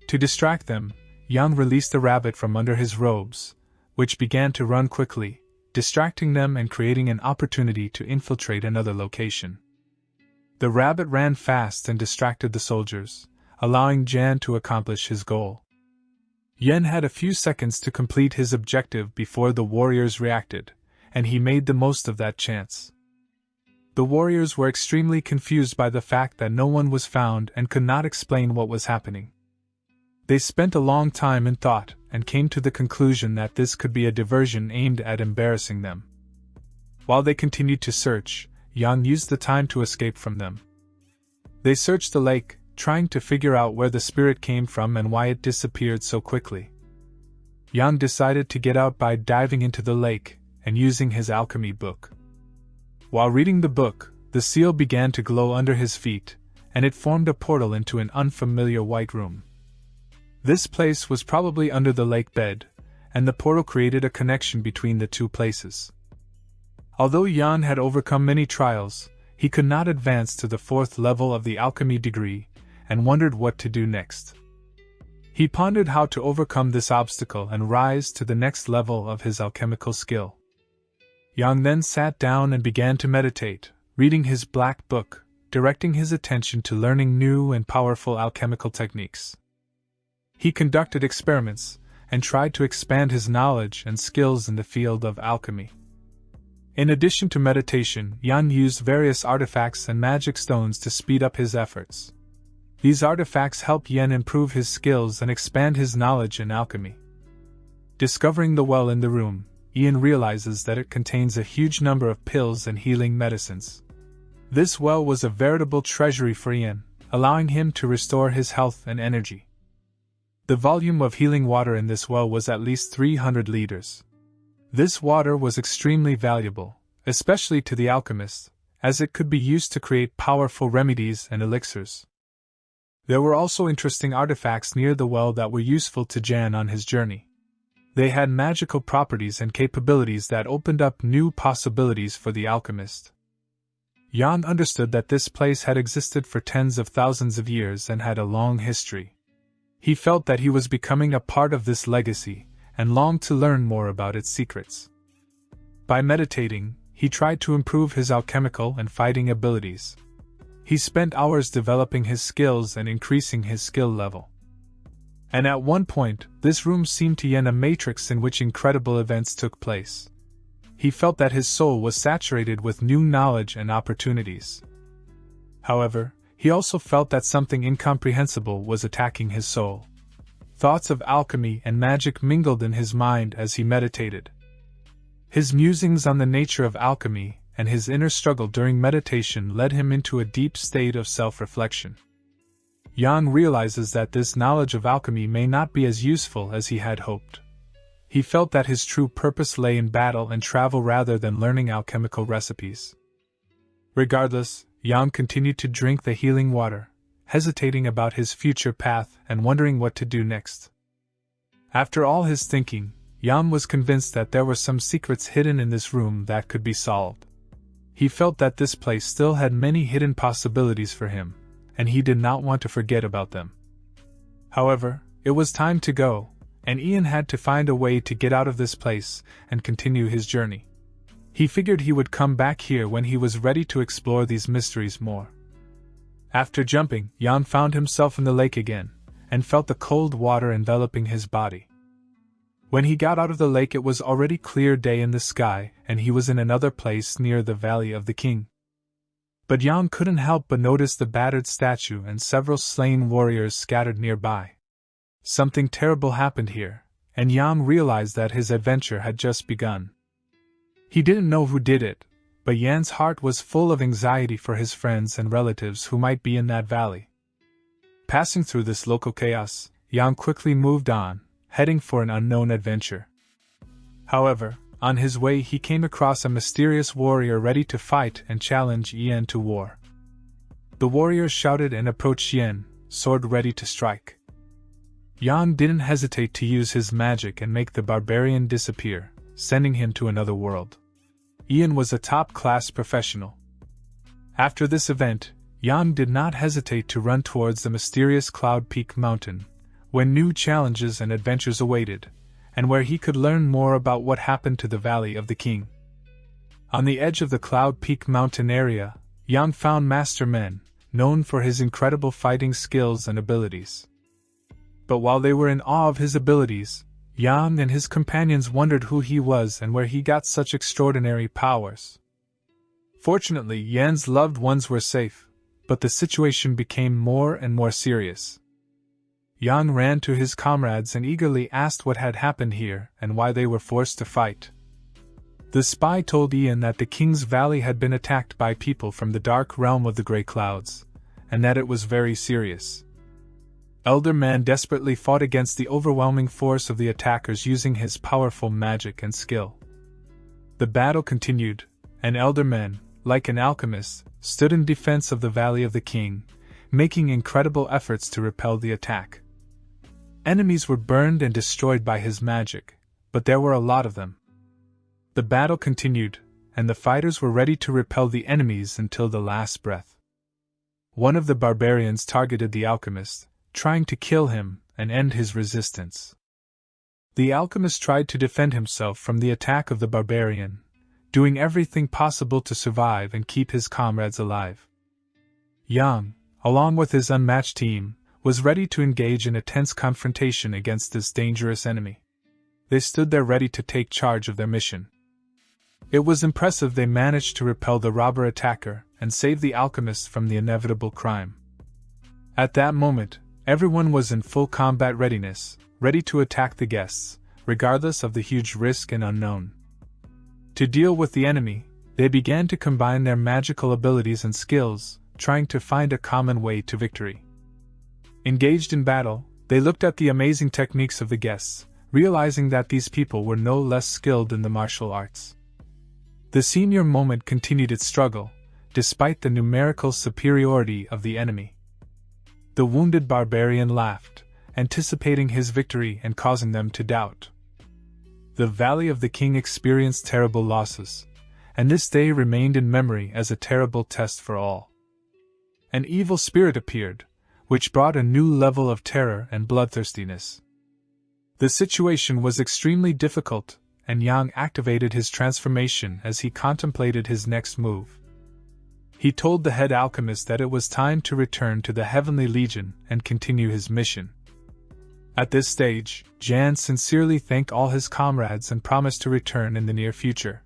To distract them, Yang released a rabbit from under his robes, which began to run quickly, distracting them and creating an opportunity to infiltrate another location. The rabbit ran fast and distracted the soldiers, allowing Jan to accomplish his goal. Yen had a few seconds to complete his objective before the warriors reacted, and he made the most of that chance. The warriors were extremely confused by the fact that no one was found and could not explain what was happening. They spent a long time in thought and came to the conclusion that this could be a diversion aimed at embarrassing them. While they continued to search, Yang used the time to escape from them. They searched the lake, trying to figure out where the spirit came from and why it disappeared so quickly. Yang decided to get out by diving into the lake and using his alchemy book. While reading the book, the seal began to glow under his feet, and it formed a portal into an unfamiliar white room. This place was probably under the lake bed, and the portal created a connection between the two places. Although Yan had overcome many trials, he could not advance to the 4th level of the alchemy degree, and wondered what to do next. He pondered how to overcome this obstacle and rise to the next level of his alchemical skill. Yang then sat down and began to meditate, reading his black book, directing his attention to learning new and powerful alchemical techniques. He conducted experiments, and tried to expand his knowledge and skills in the field of alchemy. In addition to meditation, Yan used various artifacts and magic stones to speed up his efforts. These artifacts helped Yen improve his skills and expand his knowledge in alchemy. Discovering the well in the room, Ian realizes that it contains a huge number of pills and healing medicines. This well was a veritable treasury for Ian, allowing him to restore his health and energy. The volume of healing water in this well was at least 300 liters. This water was extremely valuable, especially to the alchemists, as it could be used to create powerful remedies and elixirs. There were also interesting artifacts near the well that were useful to Jan on his journey. They had magical properties and capabilities that opened up new possibilities for the alchemist. Jan understood that this place had existed for tens of thousands of years and had a long history. He felt that he was becoming a part of this legacy, and longed to learn more about its secrets. By meditating, he tried to improve his alchemical and fighting abilities. He spent hours developing his skills and increasing his skill level. And at one point, this room seemed to Yen a matrix in which incredible events took place. He felt that his soul was saturated with new knowledge and opportunities. However, he also felt that something incomprehensible was attacking his soul. Thoughts of alchemy and magic mingled in his mind as he meditated. His musings on the nature of alchemy and his inner struggle during meditation led him into a deep state of self-reflection. Yang realizes that this knowledge of alchemy may not be as useful as he had hoped. He felt that his true purpose lay in battle and travel rather than learning alchemical recipes. Regardless, Yang continued to drink the healing water, hesitating about his future path and wondering what to do next. After all his thinking, Yang was convinced that there were some secrets hidden in this room that could be solved. He felt that this place still had many hidden possibilities for him, and he did not want to forget about them. However, it was time to go, and Ian had to find a way to get out of this place and continue his journey. He figured he would come back here when he was ready to explore these mysteries more. After jumping, Yang found himself in the lake again, and felt the cold water enveloping his body. When he got out of the lake, it was already clear day in the sky, and he was in another place near the Valley of the King. But Yang couldn't help but notice the battered statue and several slain warriors scattered nearby. Something terrible happened here, and Yang realized that his adventure had just begun. He didn't know who did it, but Yan's heart was full of anxiety for his friends and relatives who might be in that valley. Passing through this local chaos, Yang quickly moved on, heading for an unknown adventure. However, on his way he came across a mysterious warrior ready to fight and challenge Yan to war. The warrior shouted and approached Yan, sword ready to strike. Yang didn't hesitate to use his magic and make the barbarian disappear, sending him to another world. Ian was a top-class professional. After this event, Yang did not hesitate to run towards the mysterious Cloud Peak Mountain, where new challenges and adventures awaited, and where he could learn more about what happened to the Valley of the King. On the edge of the Cloud Peak Mountain area, Yang found Master Men, known for his incredible fighting skills and abilities. But while they were in awe of his abilities, Yang and his companions wondered who he was and where he got such extraordinary powers. Fortunately, Yan's loved ones were safe, but the situation became more and more serious. Yang ran to his comrades and eagerly asked what had happened here and why they were forced to fight. The spy told Ian that the King's Valley had been attacked by people from the dark realm of the Grey Clouds, and that it was very serious. Elder Man desperately fought against the overwhelming force of the attackers using his powerful magic and skill. The battle continued, and Elder Man, like an alchemist, stood in defense of the Valley of the King, making incredible efforts to repel the attack. Enemies were burned and destroyed by his magic, but there were a lot of them. The battle continued, and the fighters were ready to repel the enemies until the last breath. One of the barbarians targeted the alchemist, trying to kill him and end his resistance. The alchemist tried to defend himself from the attack of the barbarian, doing everything possible to survive and keep his comrades alive. Yang, along with his unmatched team, was ready to engage in a tense confrontation against this dangerous enemy. They stood there ready to take charge of their mission. It was impressive they managed to repel the robber attacker and save the alchemist from the inevitable crime. At that moment, everyone was in full combat readiness, ready to attack the guests, regardless of the huge risk and unknown. To deal with the enemy, they began to combine their magical abilities and skills, trying to find a common way to victory. Engaged in battle, they looked at the amazing techniques of the guests, realizing that these people were no less skilled in the martial arts. The senior moment continued its struggle, despite the numerical superiority of the enemy. The wounded barbarian laughed, anticipating his victory and causing them to doubt. The Valley of the King experienced terrible losses, and this day remained in memory as a terrible test for all. An evil spirit appeared, which brought a new level of terror and bloodthirstiness. The situation was extremely difficult, and Yang activated his transformation as he contemplated his next move. He told the head alchemist that it was time to return to the Heavenly Legion and continue his mission. At this stage, Jan sincerely thanked all his comrades and promised to return in the near future.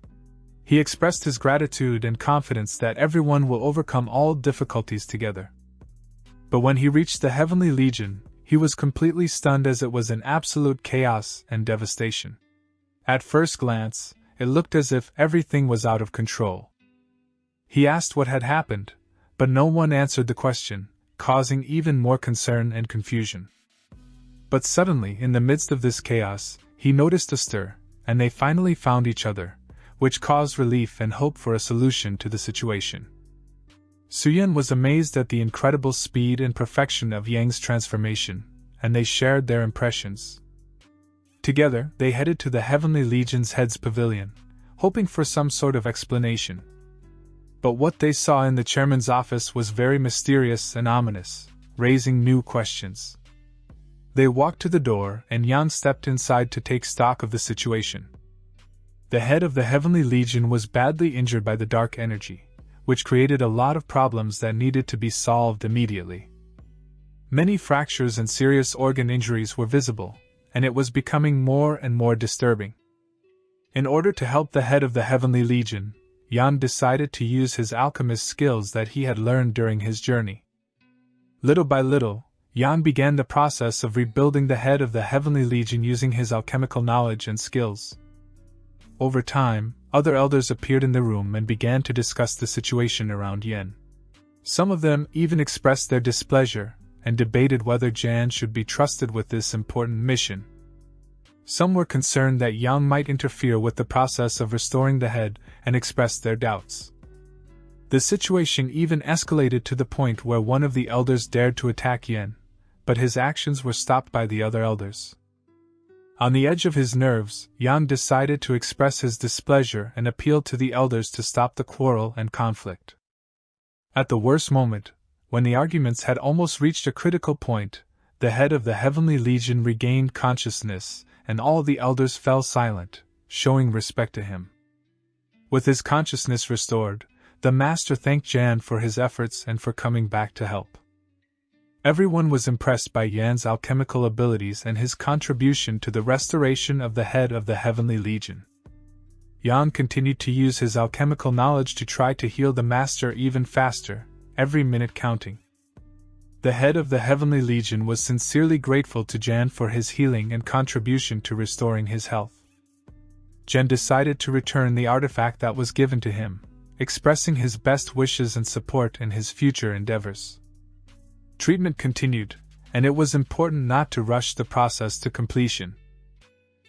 He expressed his gratitude and confidence that everyone will overcome all difficulties together. But when he reached the Heavenly Legion, he was completely stunned as it was in absolute chaos and devastation. At first glance, it looked as if everything was out of control. He asked what had happened, but no one answered the question, causing even more concern and confusion. But suddenly, in the midst of this chaos, he noticed a stir, and they finally found each other, which caused relief and hope for a solution to the situation. Suyen was amazed at the incredible speed and perfection of Yang's transformation, and they shared their impressions. Together, they headed to the Heavenly Legion's head's pavilion, hoping for some sort of explanation. But what they saw in the chairman's office was very mysterious and ominous, raising new questions. They walked to the door, and Yan stepped inside to take stock of the situation. The head of the Heavenly Legion was badly injured by the dark energy, which created a lot of problems that needed to be solved immediately. Many fractures and serious organ injuries were visible, and it was becoming more and more disturbing. In order to help the head of the Heavenly Legion, Yan decided to use his alchemist skills that he had learned during his journey. Little by little, Yan began the process of rebuilding the head of the Heavenly Legion using his alchemical knowledge and skills. Over time, other elders appeared in the room and began to discuss the situation around Yan. Some of them even expressed their displeasure and debated whether Jan should be trusted with this important mission. Some were concerned that Yang might interfere with the process of restoring the head and expressed their doubts. The situation even escalated to the point where one of the elders dared to attack Yan, but his actions were stopped by the other elders. On the edge of his nerves, Yang decided to express his displeasure and appealed to the elders to stop the quarrel and conflict. At the worst moment, when the arguments had almost reached a critical point, the head of the Heavenly Legion regained consciousness, and all the elders fell silent, showing respect to him. With his consciousness restored, the master thanked Jan for his efforts and for coming back to help. Everyone was impressed by Yan's alchemical abilities and his contribution to the restoration of the head of the Heavenly Legion. Yan continued to use his alchemical knowledge to try to heal the master even faster, every minute counting. The head of the Heavenly Legion was sincerely grateful to Jan for his healing and contribution to restoring his health. Jan decided to return the artifact that was given to him, expressing his best wishes and support in his future endeavors. Treatment continued, and it was important not to rush the process to completion.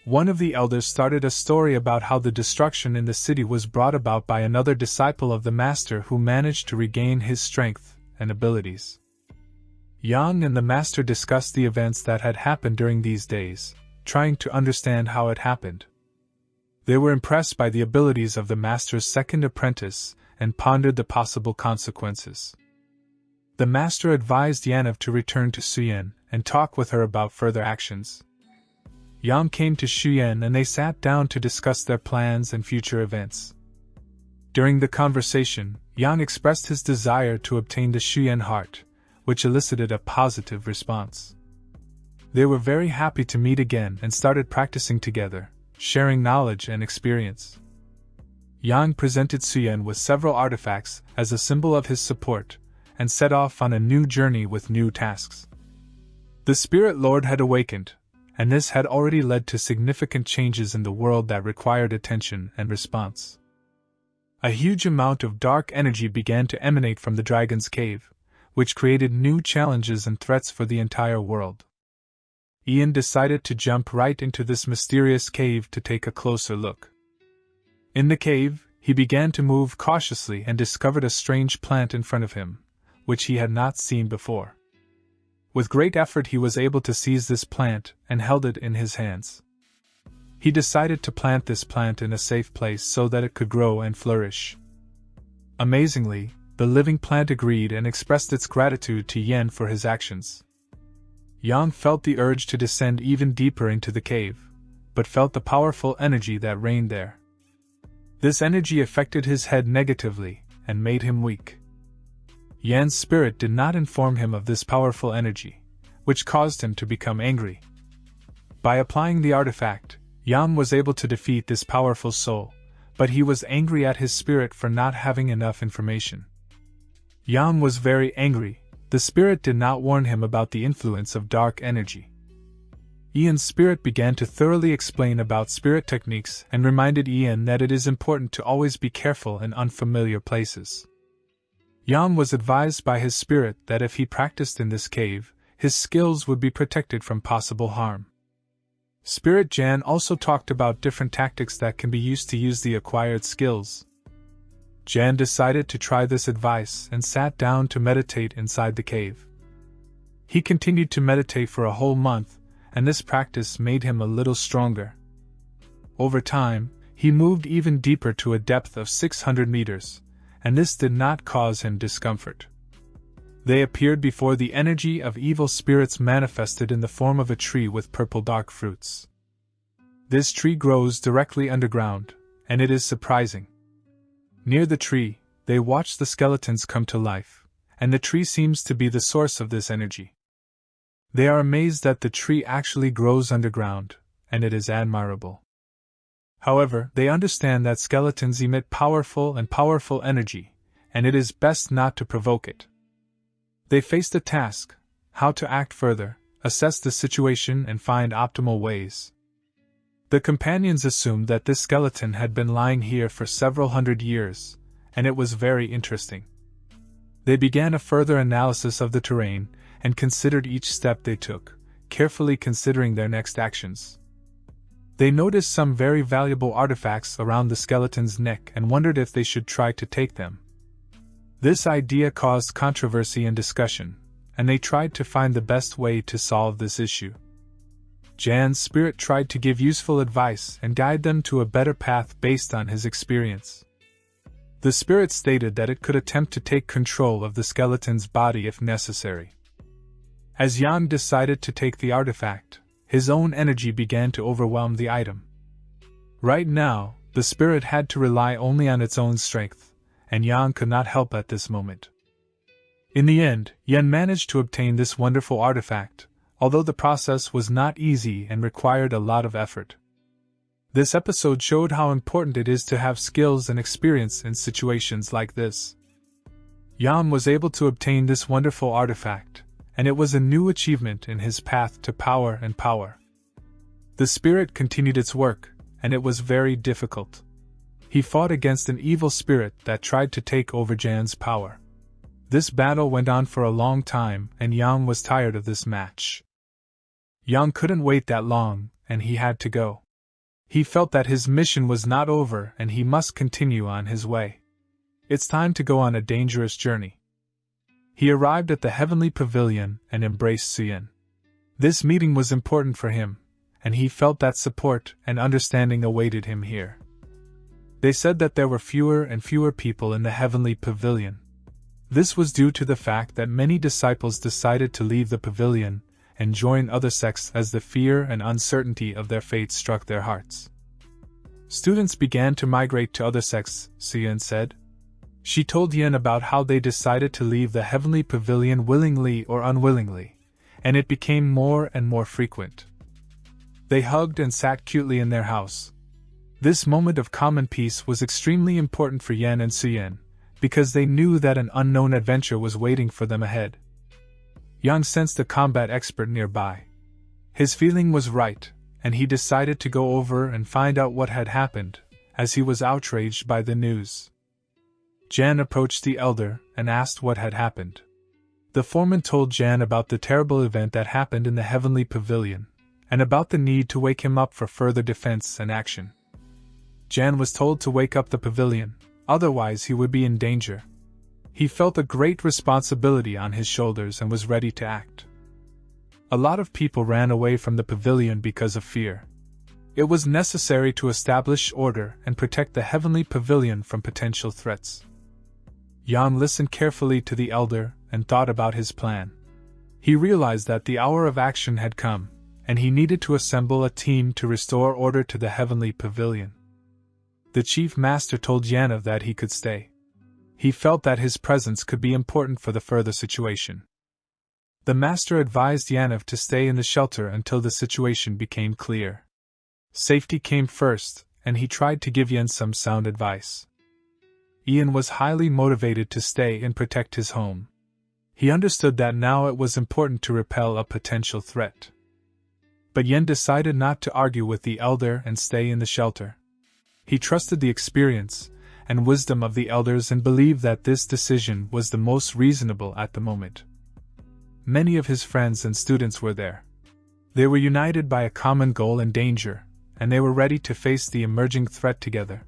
One of the elders started a story about how the destruction in the city was brought about by another disciple of the master who managed to regain his strength and abilities. Yang and the master discussed the events that had happened during these days, trying to understand how it happened. They were impressed by the abilities of the master's second apprentice and pondered the possible consequences. The master advised Yanov to return to Suyen and talk with her about further actions. Yang came to Shuyen and they sat down to discuss their plans and future events. During the conversation, Yang expressed his desire to obtain the Shuyen heart, which elicited a positive response. They were very happy to meet again and started practicing together, sharing knowledge and experience. Yang presented Suyen with several artifacts as a symbol of his support, and set off on a new journey with new tasks. The Spirit Lord had awakened, and this had already led to significant changes in the world that required attention and response. A huge amount of dark energy began to emanate from the Dragon's Cave, which created new challenges and threats for the entire world. Ian decided to jump right into this mysterious cave to take a closer look. In the cave, he began to move cautiously and discovered a strange plant in front of him, which he had not seen before. With great effort he was able to seize this plant and held it in his hands. He decided to plant this plant in a safe place so that it could grow and flourish. Amazingly, the living plant agreed and expressed its gratitude to Yen for his actions. Yang felt the urge to descend even deeper into the cave, but felt the powerful energy that reigned there. This energy affected his head negatively and made him weak. Yan's spirit did not inform him of this powerful energy, which caused him to become angry. By applying the artifact, Yan was able to defeat this powerful soul, but he was angry at his spirit for not having enough information. Yan was very angry. The spirit did not warn him about the influence of dark energy. Ian's spirit began to thoroughly explain about spirit techniques and reminded Ian that it is important to always be careful in unfamiliar places. Yang was advised by his spirit that if he practiced in this cave, his skills would be protected from possible harm. Spirit Jan also talked about different tactics that can be used to use the acquired skills. Jan decided to try this advice and sat down to meditate inside the cave. He continued to meditate for a whole month, and this practice made him a little stronger. Over time, he moved even deeper to a depth of 600 meters, and this did not cause him discomfort. They appeared before the energy of evil spirits manifested in the form of a tree with purple dark fruits. This tree grows directly underground, and it is surprising. Near the tree, they watch the skeletons come to life, and the tree seems to be the source of this energy. They are amazed that the tree actually grows underground, and it is admirable. However, they understand that skeletons emit powerful energy, and it is best not to provoke it. They face the task, how to act further, assess the situation and find optimal ways. The companions assumed that this skeleton had been lying here for several hundred years, and it was very interesting. They began a further analysis of the terrain, and considered each step they took, carefully considering their next actions. They noticed some very valuable artifacts around the skeleton's neck and wondered if they should try to take them. This idea caused controversy and discussion, and they tried to find the best way to solve this issue. Jan's spirit tried to give useful advice and guide them to a better path based on his experience. The spirit stated that it could attempt to take control of the skeleton's body if necessary. As Jan decided to take the artifact, his own energy began to overwhelm the item. Right now, the spirit had to rely only on its own strength, and Jan could not help at this moment. In the end, Yen managed to obtain this wonderful artifact, although the process was not easy and required a lot of effort. This episode showed how important it is to have skills and experience in situations like this. Jan was able to obtain this wonderful artifact, and it was a new achievement in his path to power and power. The spirit continued its work, and it was very difficult. He fought against an evil spirit that tried to take over Jan's power. This battle went on for a long time, and Yang was tired of this match. Yang couldn't wait that long, and he had to go. He felt that his mission was not over and he must continue on his way. It's time to go on a dangerous journey. He arrived at the heavenly pavilion and embraced Suyin. This meeting was important for him, and he felt that support and understanding awaited him here. They said that there were fewer and fewer people in the heavenly pavilion. This was due to the fact that many disciples decided to leave the pavilion and join other sects as the fear and uncertainty of their fate struck their hearts. Students began to migrate to other sects, Suyin said. She told Yen about how they decided to leave the heavenly pavilion willingly or unwillingly, and it became more and more frequent. They hugged and sat cutely in their house. This moment of common peace was extremely important for Yen and Suyin, because they knew that an unknown adventure was waiting for them ahead. Yang sensed a combat expert nearby. His feeling was right, and he decided to go over and find out what had happened, as he was outraged by the news. Jan approached the elder and asked what had happened. The foreman told Jan about the terrible event that happened in the heavenly pavilion, and about the need to wake him up for further defense and action. Jan was told to wake up the pavilion, otherwise he would be in danger. He felt a great responsibility on his shoulders and was ready to act. A lot of people ran away from the pavilion because of fear. It was necessary to establish order and protect the heavenly pavilion from potential threats. Yang listened carefully to the elder and thought about his plan. He realized that the hour of action had come, and he needed to assemble a team to restore order to the heavenly pavilion. The chief master told Yanov that he could stay. He felt that his presence could be important for the further situation. The master advised Yanov to stay in the shelter until the situation became clear. Safety came first, and he tried to give Yen some sound advice. Ian was highly motivated to stay and protect his home. He understood that now it was important to repel a potential threat. But Yen decided not to argue with the elder and stay in the shelter. He trusted the experience, and wisdom of the elders and believed that this decision was the most reasonable at the moment. Many of his friends and students were there. They were united by a common goal and danger, and they were ready to face the emerging threat together.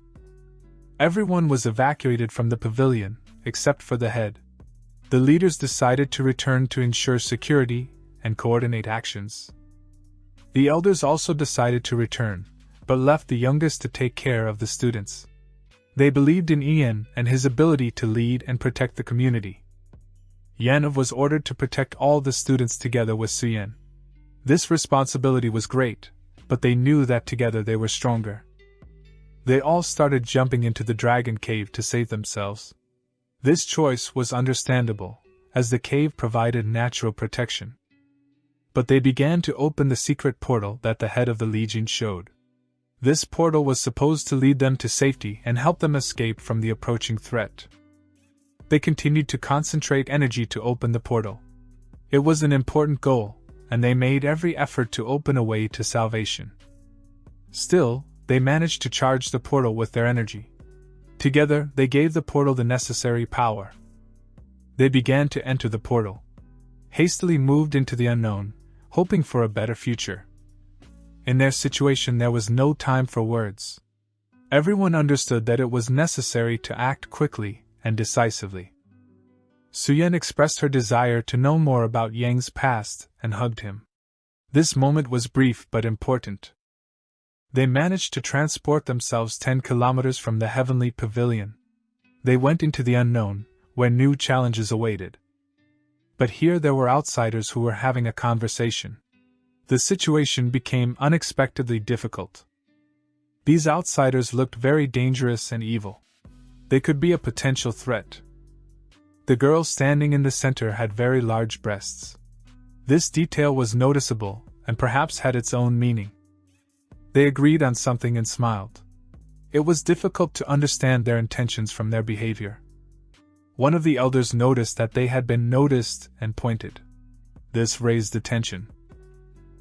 Everyone was evacuated from the pavilion, except for the head. The leaders decided to return to ensure security and coordinate actions. The elders also decided to return, but left the youngest to take care of the students. They believed in Ian and his ability to lead and protect the community. Yanov was ordered to protect all the students together with Suyen. This responsibility was great, but they knew that together they were stronger. They all started jumping into the dragon cave to save themselves. This choice was understandable, as the cave provided natural protection. But they began to open the secret portal that the head of the legion showed. This portal was supposed to lead them to safety and help them escape from the approaching threat. They continued to concentrate energy to open the portal. It was an important goal, and they made every effort to open a way to salvation. Still, they managed to charge the portal with their energy. Together, they gave the portal the necessary power. They began to enter the portal. Hastily moved into the unknown, hoping for a better future. In their situation, there was no time for words. Everyone understood that it was necessary to act quickly and decisively. Suyen expressed her desire to know more about Yang's past and hugged him. This moment was brief but important. They managed to transport themselves 10 kilometers from the heavenly pavilion. They went into the unknown, where new challenges awaited. But here there were outsiders who were having a conversation. The situation became unexpectedly difficult. These outsiders looked very dangerous and evil. They could be a potential threat. The girl standing in the center had very large breasts. This detail was noticeable and perhaps had its own meaning. They agreed on something and smiled. It was difficult to understand their intentions from their behavior. One of the elders noticed that they had been noticed and pointed. This raised attention.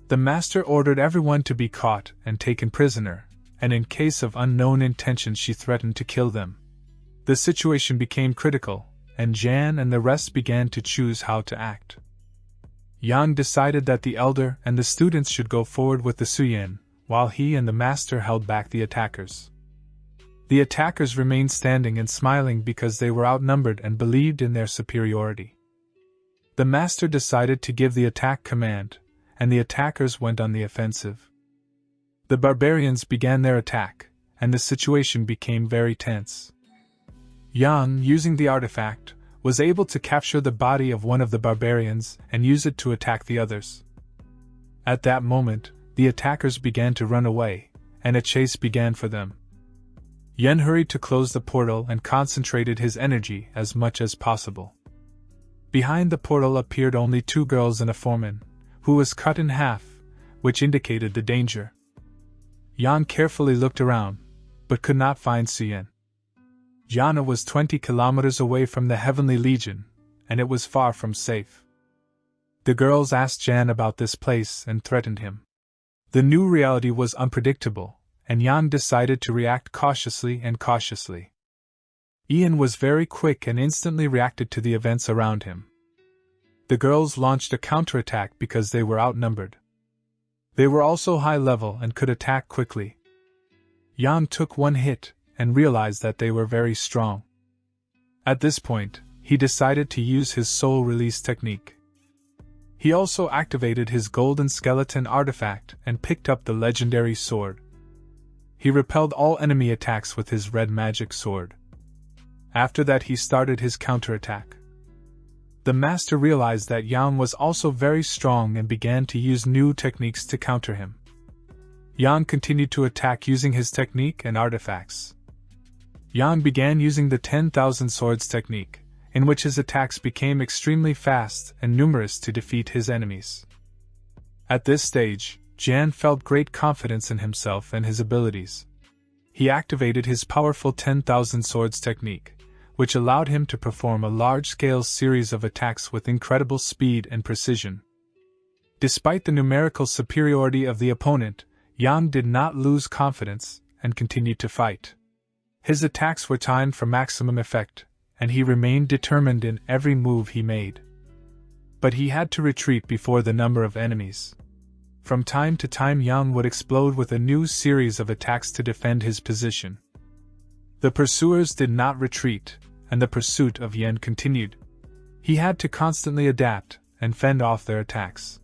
The master ordered everyone to be caught and taken prisoner, and in case of unknown intentions she threatened to kill them. The situation became critical, and Jan and the rest began to choose how to act. Yang decided that the elder and the students should go forward with the Suyen, while he and the master held back the attackers. The attackers remained standing and smiling because they were outnumbered and believed in their superiority. The master decided to give the attack command, and the attackers went on the offensive. The barbarians began their attack, and the situation became very tense. Yang, using the artifact, was able to capture the body of one of the barbarians and use it to attack the others. At that moment, the attackers began to run away, and a chase began for them. Yen hurried to close the portal and concentrated his energy as much as possible. Behind the portal appeared only 2 girls and a foreman, who was cut in half, which indicated the danger. Yan carefully looked around, but could not find Suyen. Yana was 20 kilometers away from the Heavenly Legion, and it was far from safe. The girls asked Jan about this place and threatened him. The new reality was unpredictable, and Yan decided to react cautiously. Ian was very quick and instantly reacted to the events around him. The girls launched a counterattack because they were outnumbered. They were also high level and could attack quickly. Yan took one hit and realized that they were very strong. At this point, he decided to use his soul release technique. He also activated his golden skeleton artifact and picked up the legendary sword. He repelled all enemy attacks with his red magic sword. After that, he started his counterattack. The master realized that Yang was also very strong and began to use new techniques to counter him. Yang continued to attack using his technique and artifacts. Yang began using the 10,000 swords technique, in which his attacks became extremely fast and numerous to defeat his enemies. At this stage, Jan felt great confidence in himself and his abilities. He activated his powerful 10,000 swords technique, which allowed him to perform a large-scale series of attacks with incredible speed and precision. Despite the numerical superiority of the opponent, Yang did not lose confidence and continued to fight. His attacks were timed for maximum effect, and he remained determined in every move he made. But he had to retreat before the number of enemies. From time to time Yang would explode with a new series of attacks to defend his position. The pursuers did not retreat, and the pursuit of Yen continued. He had to constantly adapt and fend off their attacks.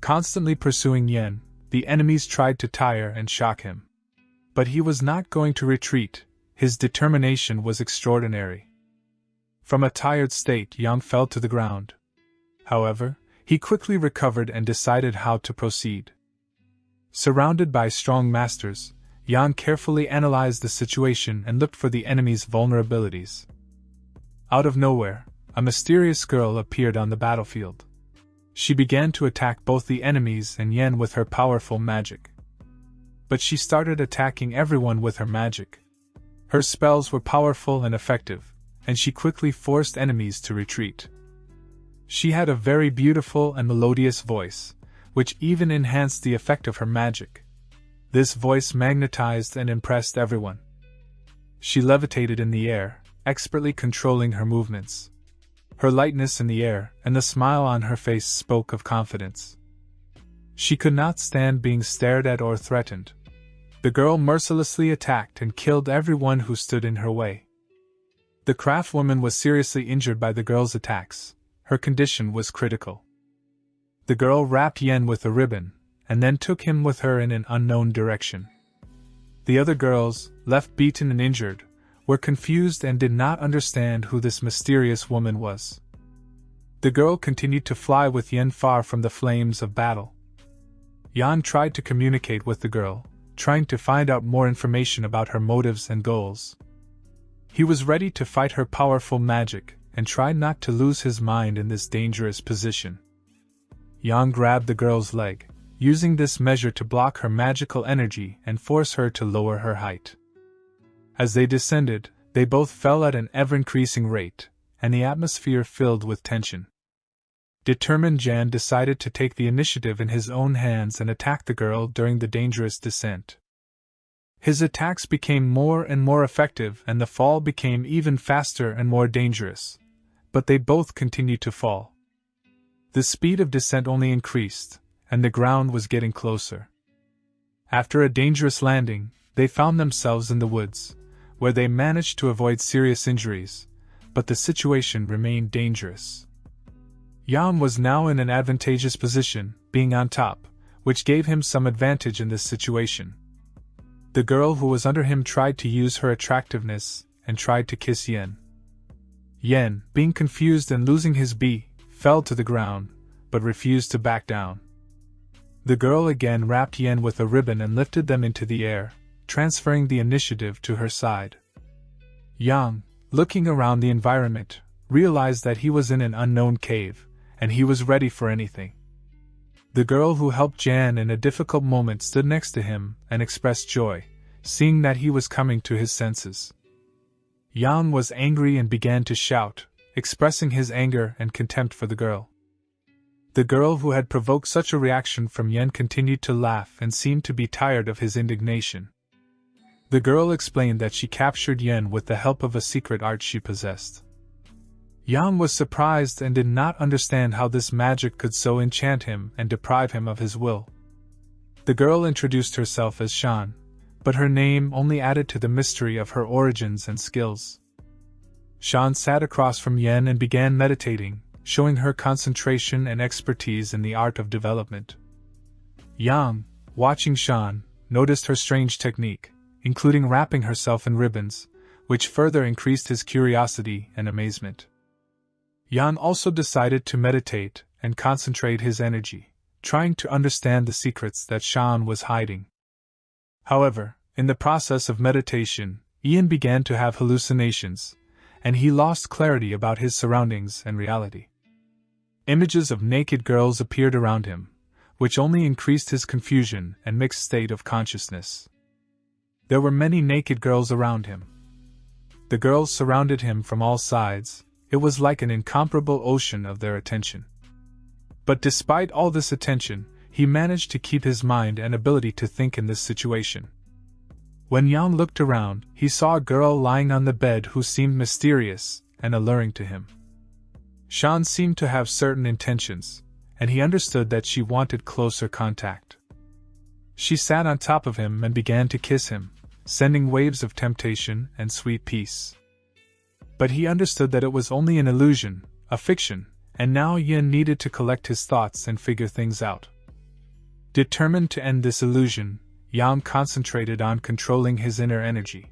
Constantly pursuing Yen, the enemies tried to tire and shock him. But he was not going to retreat. His determination was extraordinary. From a tired state, Yang fell to the ground. However, he quickly recovered and decided how to proceed. Surrounded by strong masters, Yang carefully analyzed the situation and looked for the enemy's vulnerabilities. Out of nowhere, a mysterious girl appeared on the battlefield. She began to attack both the enemies and Yen with her powerful magic. But she started attacking everyone with her magic. Her spells were powerful and effective, and she quickly forced enemies to retreat. She had a very beautiful and melodious voice, which even enhanced the effect of her magic. This voice magnetized and impressed everyone. She levitated in the air, expertly controlling her movements. Her lightness in the air and the smile on her face spoke of confidence. She could not stand being stared at or threatened. The girl mercilessly attacked and killed everyone who stood in her way. The craftwoman was seriously injured by the girl's attacks. Her condition was critical. The girl wrapped Yen with a ribbon, and then took him with her in an unknown direction. The other girls, left beaten and injured, were confused and did not understand who this mysterious woman was. The girl continued to fly with Yen far from the flames of battle. Yan tried to communicate with the girl, trying to find out more information about her motives and goals. He was ready to fight her powerful magic, and tried not to lose his mind in this dangerous position. Yang grabbed the girl's leg, using this measure to block her magical energy and force her to lower her height. As they descended, they both fell at an ever-increasing rate, and the atmosphere filled with tension. Determined Jan decided to take the initiative in his own hands and attack the girl during the dangerous descent. His attacks became more and more effective and the fall became even faster and more dangerous, but they both continued to fall. The speed of descent only increased, and the ground was getting closer. After a dangerous landing, they found themselves in the woods, where they managed to avoid serious injuries, but the situation remained dangerous. Yan was now in an advantageous position, being on top, which gave him some advantage in this situation. The girl who was under him tried to use her attractiveness and tried to kiss Yen. Yen, being confused and losing his bee, fell to the ground, but refused to back down. The girl again wrapped Yen with a ribbon and lifted them into the air, transferring the initiative to her side. Yang, looking around the environment, realized that he was in an unknown cave, and he was ready for anything. The girl who helped Jan in a difficult moment stood next to him and expressed joy, seeing that he was coming to his senses. Yang was angry and began to shout, expressing his anger and contempt for the girl. The girl who had provoked such a reaction from Yen continued to laugh and seemed to be tired of his indignation. The girl explained that she captured Yen with the help of a secret art she possessed. Yang was surprised and did not understand how this magic could so enchant him and deprive him of his will. The girl introduced herself as Shan, but her name only added to the mystery of her origins and skills. Shan sat across from Yen and began meditating, showing her concentration and expertise in the art of development. Yang, watching Shan, noticed her strange technique, including wrapping herself in ribbons, which further increased his curiosity and amazement. Yan also decided to meditate and concentrate his energy, trying to understand the secrets that Shan was hiding. However, in the process of meditation, Ian began to have hallucinations, and he lost clarity about his surroundings and reality. Images of naked girls appeared around him, which only increased his confusion and mixed state of consciousness. There were many naked girls around him. The girls surrounded him from all sides. It was like an incomparable ocean of their attention. But despite all this attention, he managed to keep his mind and ability to think in this situation. When Yang looked around, he saw a girl lying on the bed who seemed mysterious and alluring to him. Shan seemed to have certain intentions, and he understood that she wanted closer contact. She sat on top of him and began to kiss him, sending waves of temptation and sweet peace. But he understood that it was only an illusion, a fiction, and now Yin needed to collect his thoughts and figure things out. Determined to end this illusion, Yang concentrated on controlling his inner energy.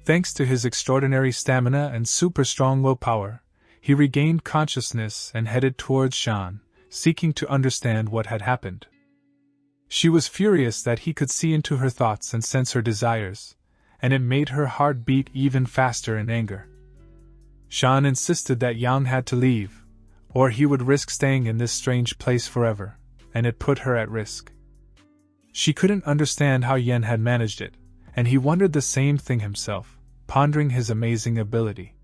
Thanks to his extraordinary stamina and super-strong willpower, he regained consciousness and headed towards Shan, seeking to understand what had happened. She was furious that he could see into her thoughts and sense her desires, and it made her heart beat even faster in anger. Shan insisted that Yang had to leave, or he would risk staying in this strange place forever, and it put her at risk. She couldn't understand how Yen had managed it, and he wondered the same thing himself, pondering his amazing ability.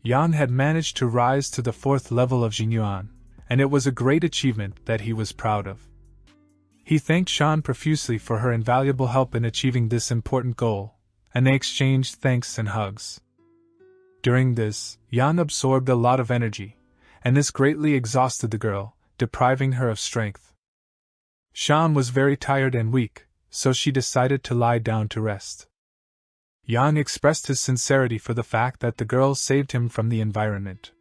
Yang had managed to rise to the 4th level of Jinyuan, and it was a great achievement that he was proud of. He thanked Shan profusely for her invaluable help in achieving this important goal, and they exchanged thanks and hugs. During this, Yang absorbed a lot of energy, and this greatly exhausted the girl, depriving her of strength. Shan was very tired and weak, so she decided to lie down to rest. Yang expressed his sincerity for the fact that the girl saved him from the environment.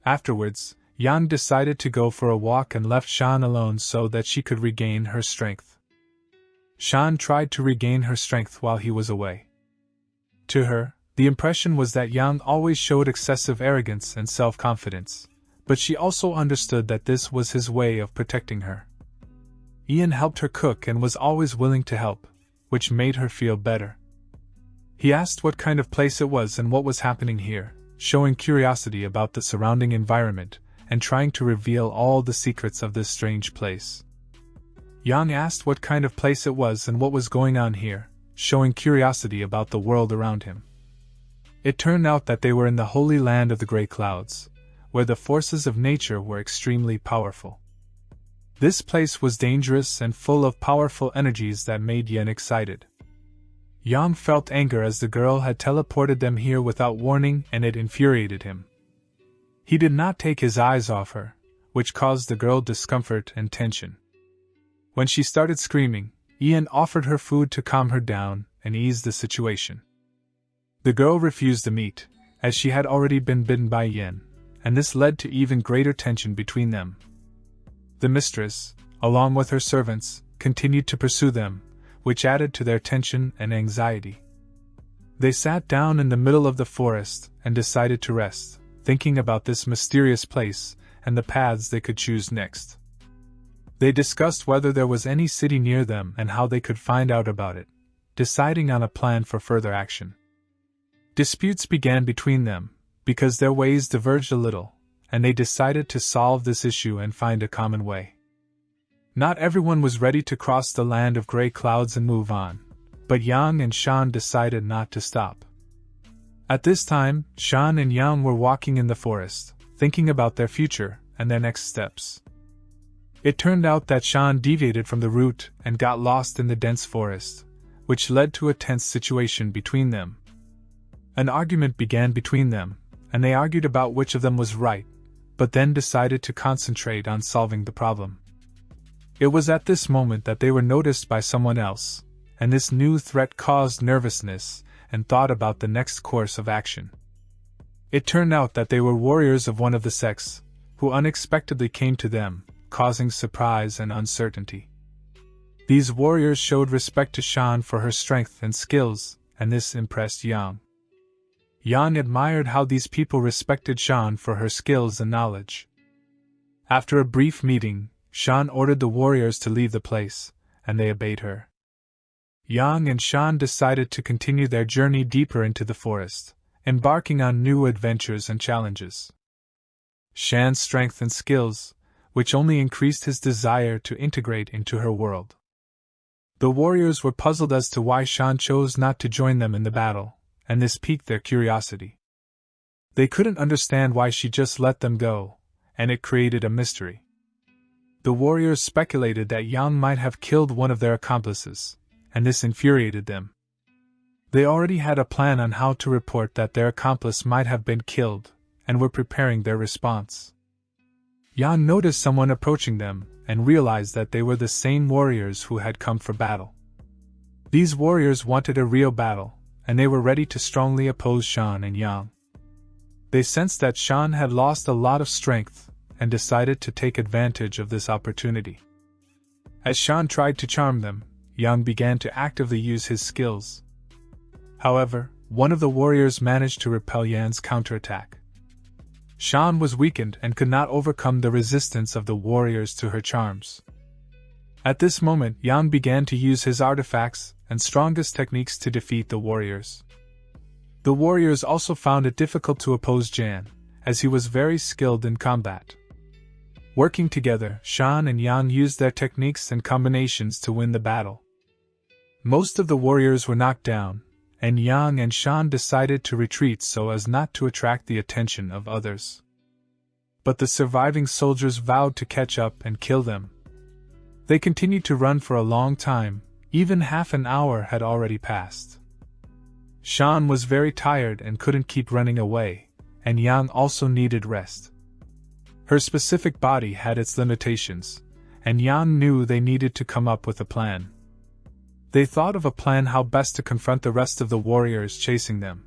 Afterwards, Yang decided to go for a walk and left Shan alone so that she could regain her strength. Shan tried to regain her strength while he was away. To her, the impression was that Yang always showed excessive arrogance and self-confidence, but she also understood that this was his way of protecting her. Ian helped her cook and was always willing to help, which made her feel better. He asked what kind of place it was and what was happening here, showing curiosity about the surrounding environment, and trying to reveal all the secrets of this strange place. Yang asked what kind of place it was and what was going on here, showing curiosity about the world around him. It turned out that they were in the holy land of the Grey Clouds, where the forces of nature were extremely powerful. This place was dangerous and full of powerful energies that made Yen excited. Yang felt anger as the girl had teleported them here without warning, and it infuriated him. He did not take his eyes off her, which caused the girl discomfort and tension. When she started screaming, Ian offered her food to calm her down and ease the situation. The girl refused the meat, as she had already been bitten by Yen, and this led to even greater tension between them. The mistress, along with her servants, continued to pursue them, which added to their tension and anxiety. They sat down in the middle of the forest and decided to rest, thinking about this mysterious place and the paths they could choose next. They discussed whether there was any city near them and how they could find out about it, deciding on a plan for further action. Disputes began between them, because their ways diverged a little, and they decided to solve this issue and find a common way. Not everyone was ready to cross the land of Grey Clouds and move on, but Yang and Shan decided not to stop. At this time, Shan and Yang were walking in the forest, thinking about their future and their next steps. It turned out that Shan deviated from the route and got lost in the dense forest, which led to a tense situation between them. An argument began between them, and they argued about which of them was right, but then decided to concentrate on solving the problem. It was at this moment that they were noticed by someone else, and this new threat caused nervousness and thought about the next course of action. It turned out that they were warriors of one of the sects, who unexpectedly came to them, causing surprise and uncertainty. These warriors showed respect to Shan for her strength and skills, and this impressed Yang. Yang admired how these people respected Shan for her skills and knowledge. After a brief meeting, Shan ordered the warriors to leave the place, and they obeyed her. Yang and Shan decided to continue their journey deeper into the forest, embarking on new adventures and challenges. Shan's strength and skills, which only increased his desire to integrate into her world. The warriors were puzzled as to why Shan chose not to join them in the battle, and this piqued their curiosity. They couldn't understand why she just let them go, and it created a mystery. The warriors speculated that Yang might have killed one of their accomplices, and this infuriated them. They already had a plan on how to report that their accomplice might have been killed, and were preparing their response. Yang noticed someone approaching them, and realized that they were the same warriors who had come for battle. These warriors wanted a real battle, and they were ready to strongly oppose Shan and Yang. They sensed that Shan had lost a lot of strength, and decided to take advantage of this opportunity. As Shan tried to charm them, Yang began to actively use his skills. However, one of the warriors managed to repel Yan's counterattack. Shan was weakened and could not overcome the resistance of the warriors to her charms. At this moment, Yang began to use his artifacts and strongest techniques to defeat the warriors. The warriors also found it difficult to oppose Jan, as he was very skilled in combat. Working together, Shan and Yang used their techniques and combinations to win the battle. Most of the warriors were knocked down, and Yang and Shan decided to retreat so as not to attract the attention of others. But the surviving soldiers vowed to catch up and kill them. They continued to run for a long time, even half an hour had already passed. Shan was very tired and couldn't keep running away, and Yang also needed rest. Her specific body had its limitations, and Yang knew they needed to come up with a plan. They thought of a plan how best to confront the rest of the warriors chasing them.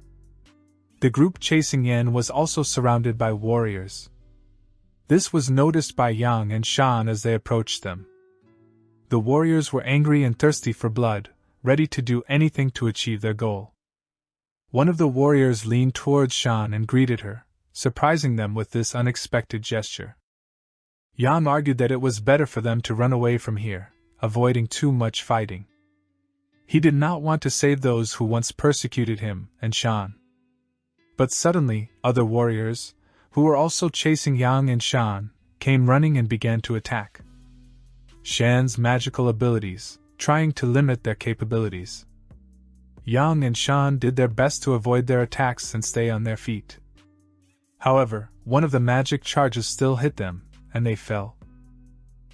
The group chasing Yan was also surrounded by warriors. This was noticed by Yang and Shan as they approached them. The warriors were angry and thirsty for blood, ready to do anything to achieve their goal. One of the warriors leaned towards Shan and greeted her, surprising them with this unexpected gesture. Yang argued that it was better for them to run away from here, avoiding too much fighting. He did not want to save those who once persecuted him and Shan. But suddenly, other warriors, who were also chasing Yang and Shan, came running and began to attack. Shan's magical abilities, trying to limit their capabilities. Yang and Shan did their best to avoid their attacks and stay on their feet. However, one of the magic charges still hit them, and they fell.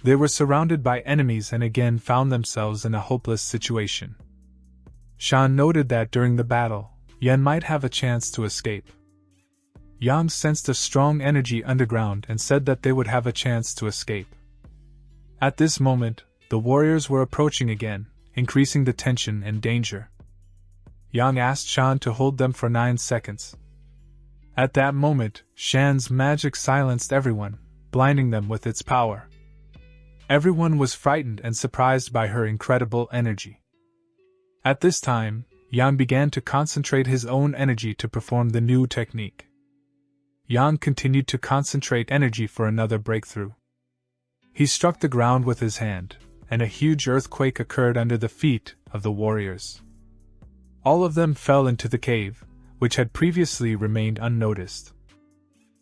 They were surrounded by enemies and again found themselves in a hopeless situation. Shan noted that during the battle, Yan might have a chance to escape. Yang sensed a strong energy underground and said that they would have a chance to escape. At this moment, the warriors were approaching again, increasing the tension and danger. Yang asked Shan to hold them for 9 seconds. At that moment, Shan's magic silenced everyone, blinding them with its power. Everyone was frightened and surprised by her incredible energy. At this time, Yang began to concentrate his own energy to perform the new technique. Yang continued to concentrate energy for another breakthrough. He struck the ground with his hand, and a huge earthquake occurred under the feet of the warriors. All of them fell into the cave, which had previously remained unnoticed.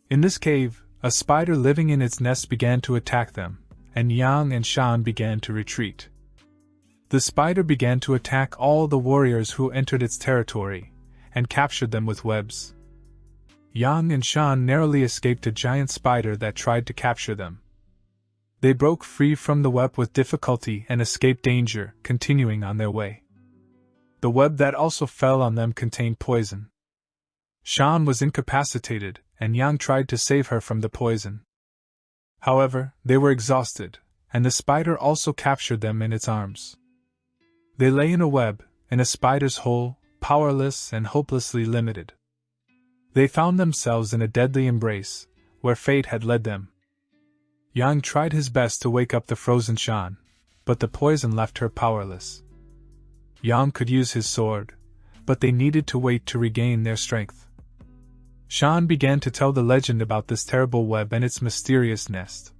In this cave, a spider living in its nest began to attack them, and Yang and Shan began to retreat. The spider began to attack all the warriors who entered its territory, and captured them with webs. Yang and Shan narrowly escaped a giant spider that tried to capture them. They broke free from the web with difficulty and escaped danger, continuing on their way. The web that also fell on them contained poison. Shan was incapacitated, and Yang tried to save her from the poison. However, they were exhausted, and the spider also captured them in its arms. They lay in a web, in a spider's hole, powerless and hopelessly limited. They found themselves in a deadly embrace, where fate had led them. Yang tried his best to wake up the frozen Shan, but the poison left her powerless. Yang could use his sword, but they needed to wait to regain their strength. Shan began to tell the legend about this terrible web and its mysterious nest.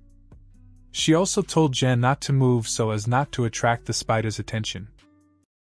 She also told Jen not to move so as not to attract the spider's attention.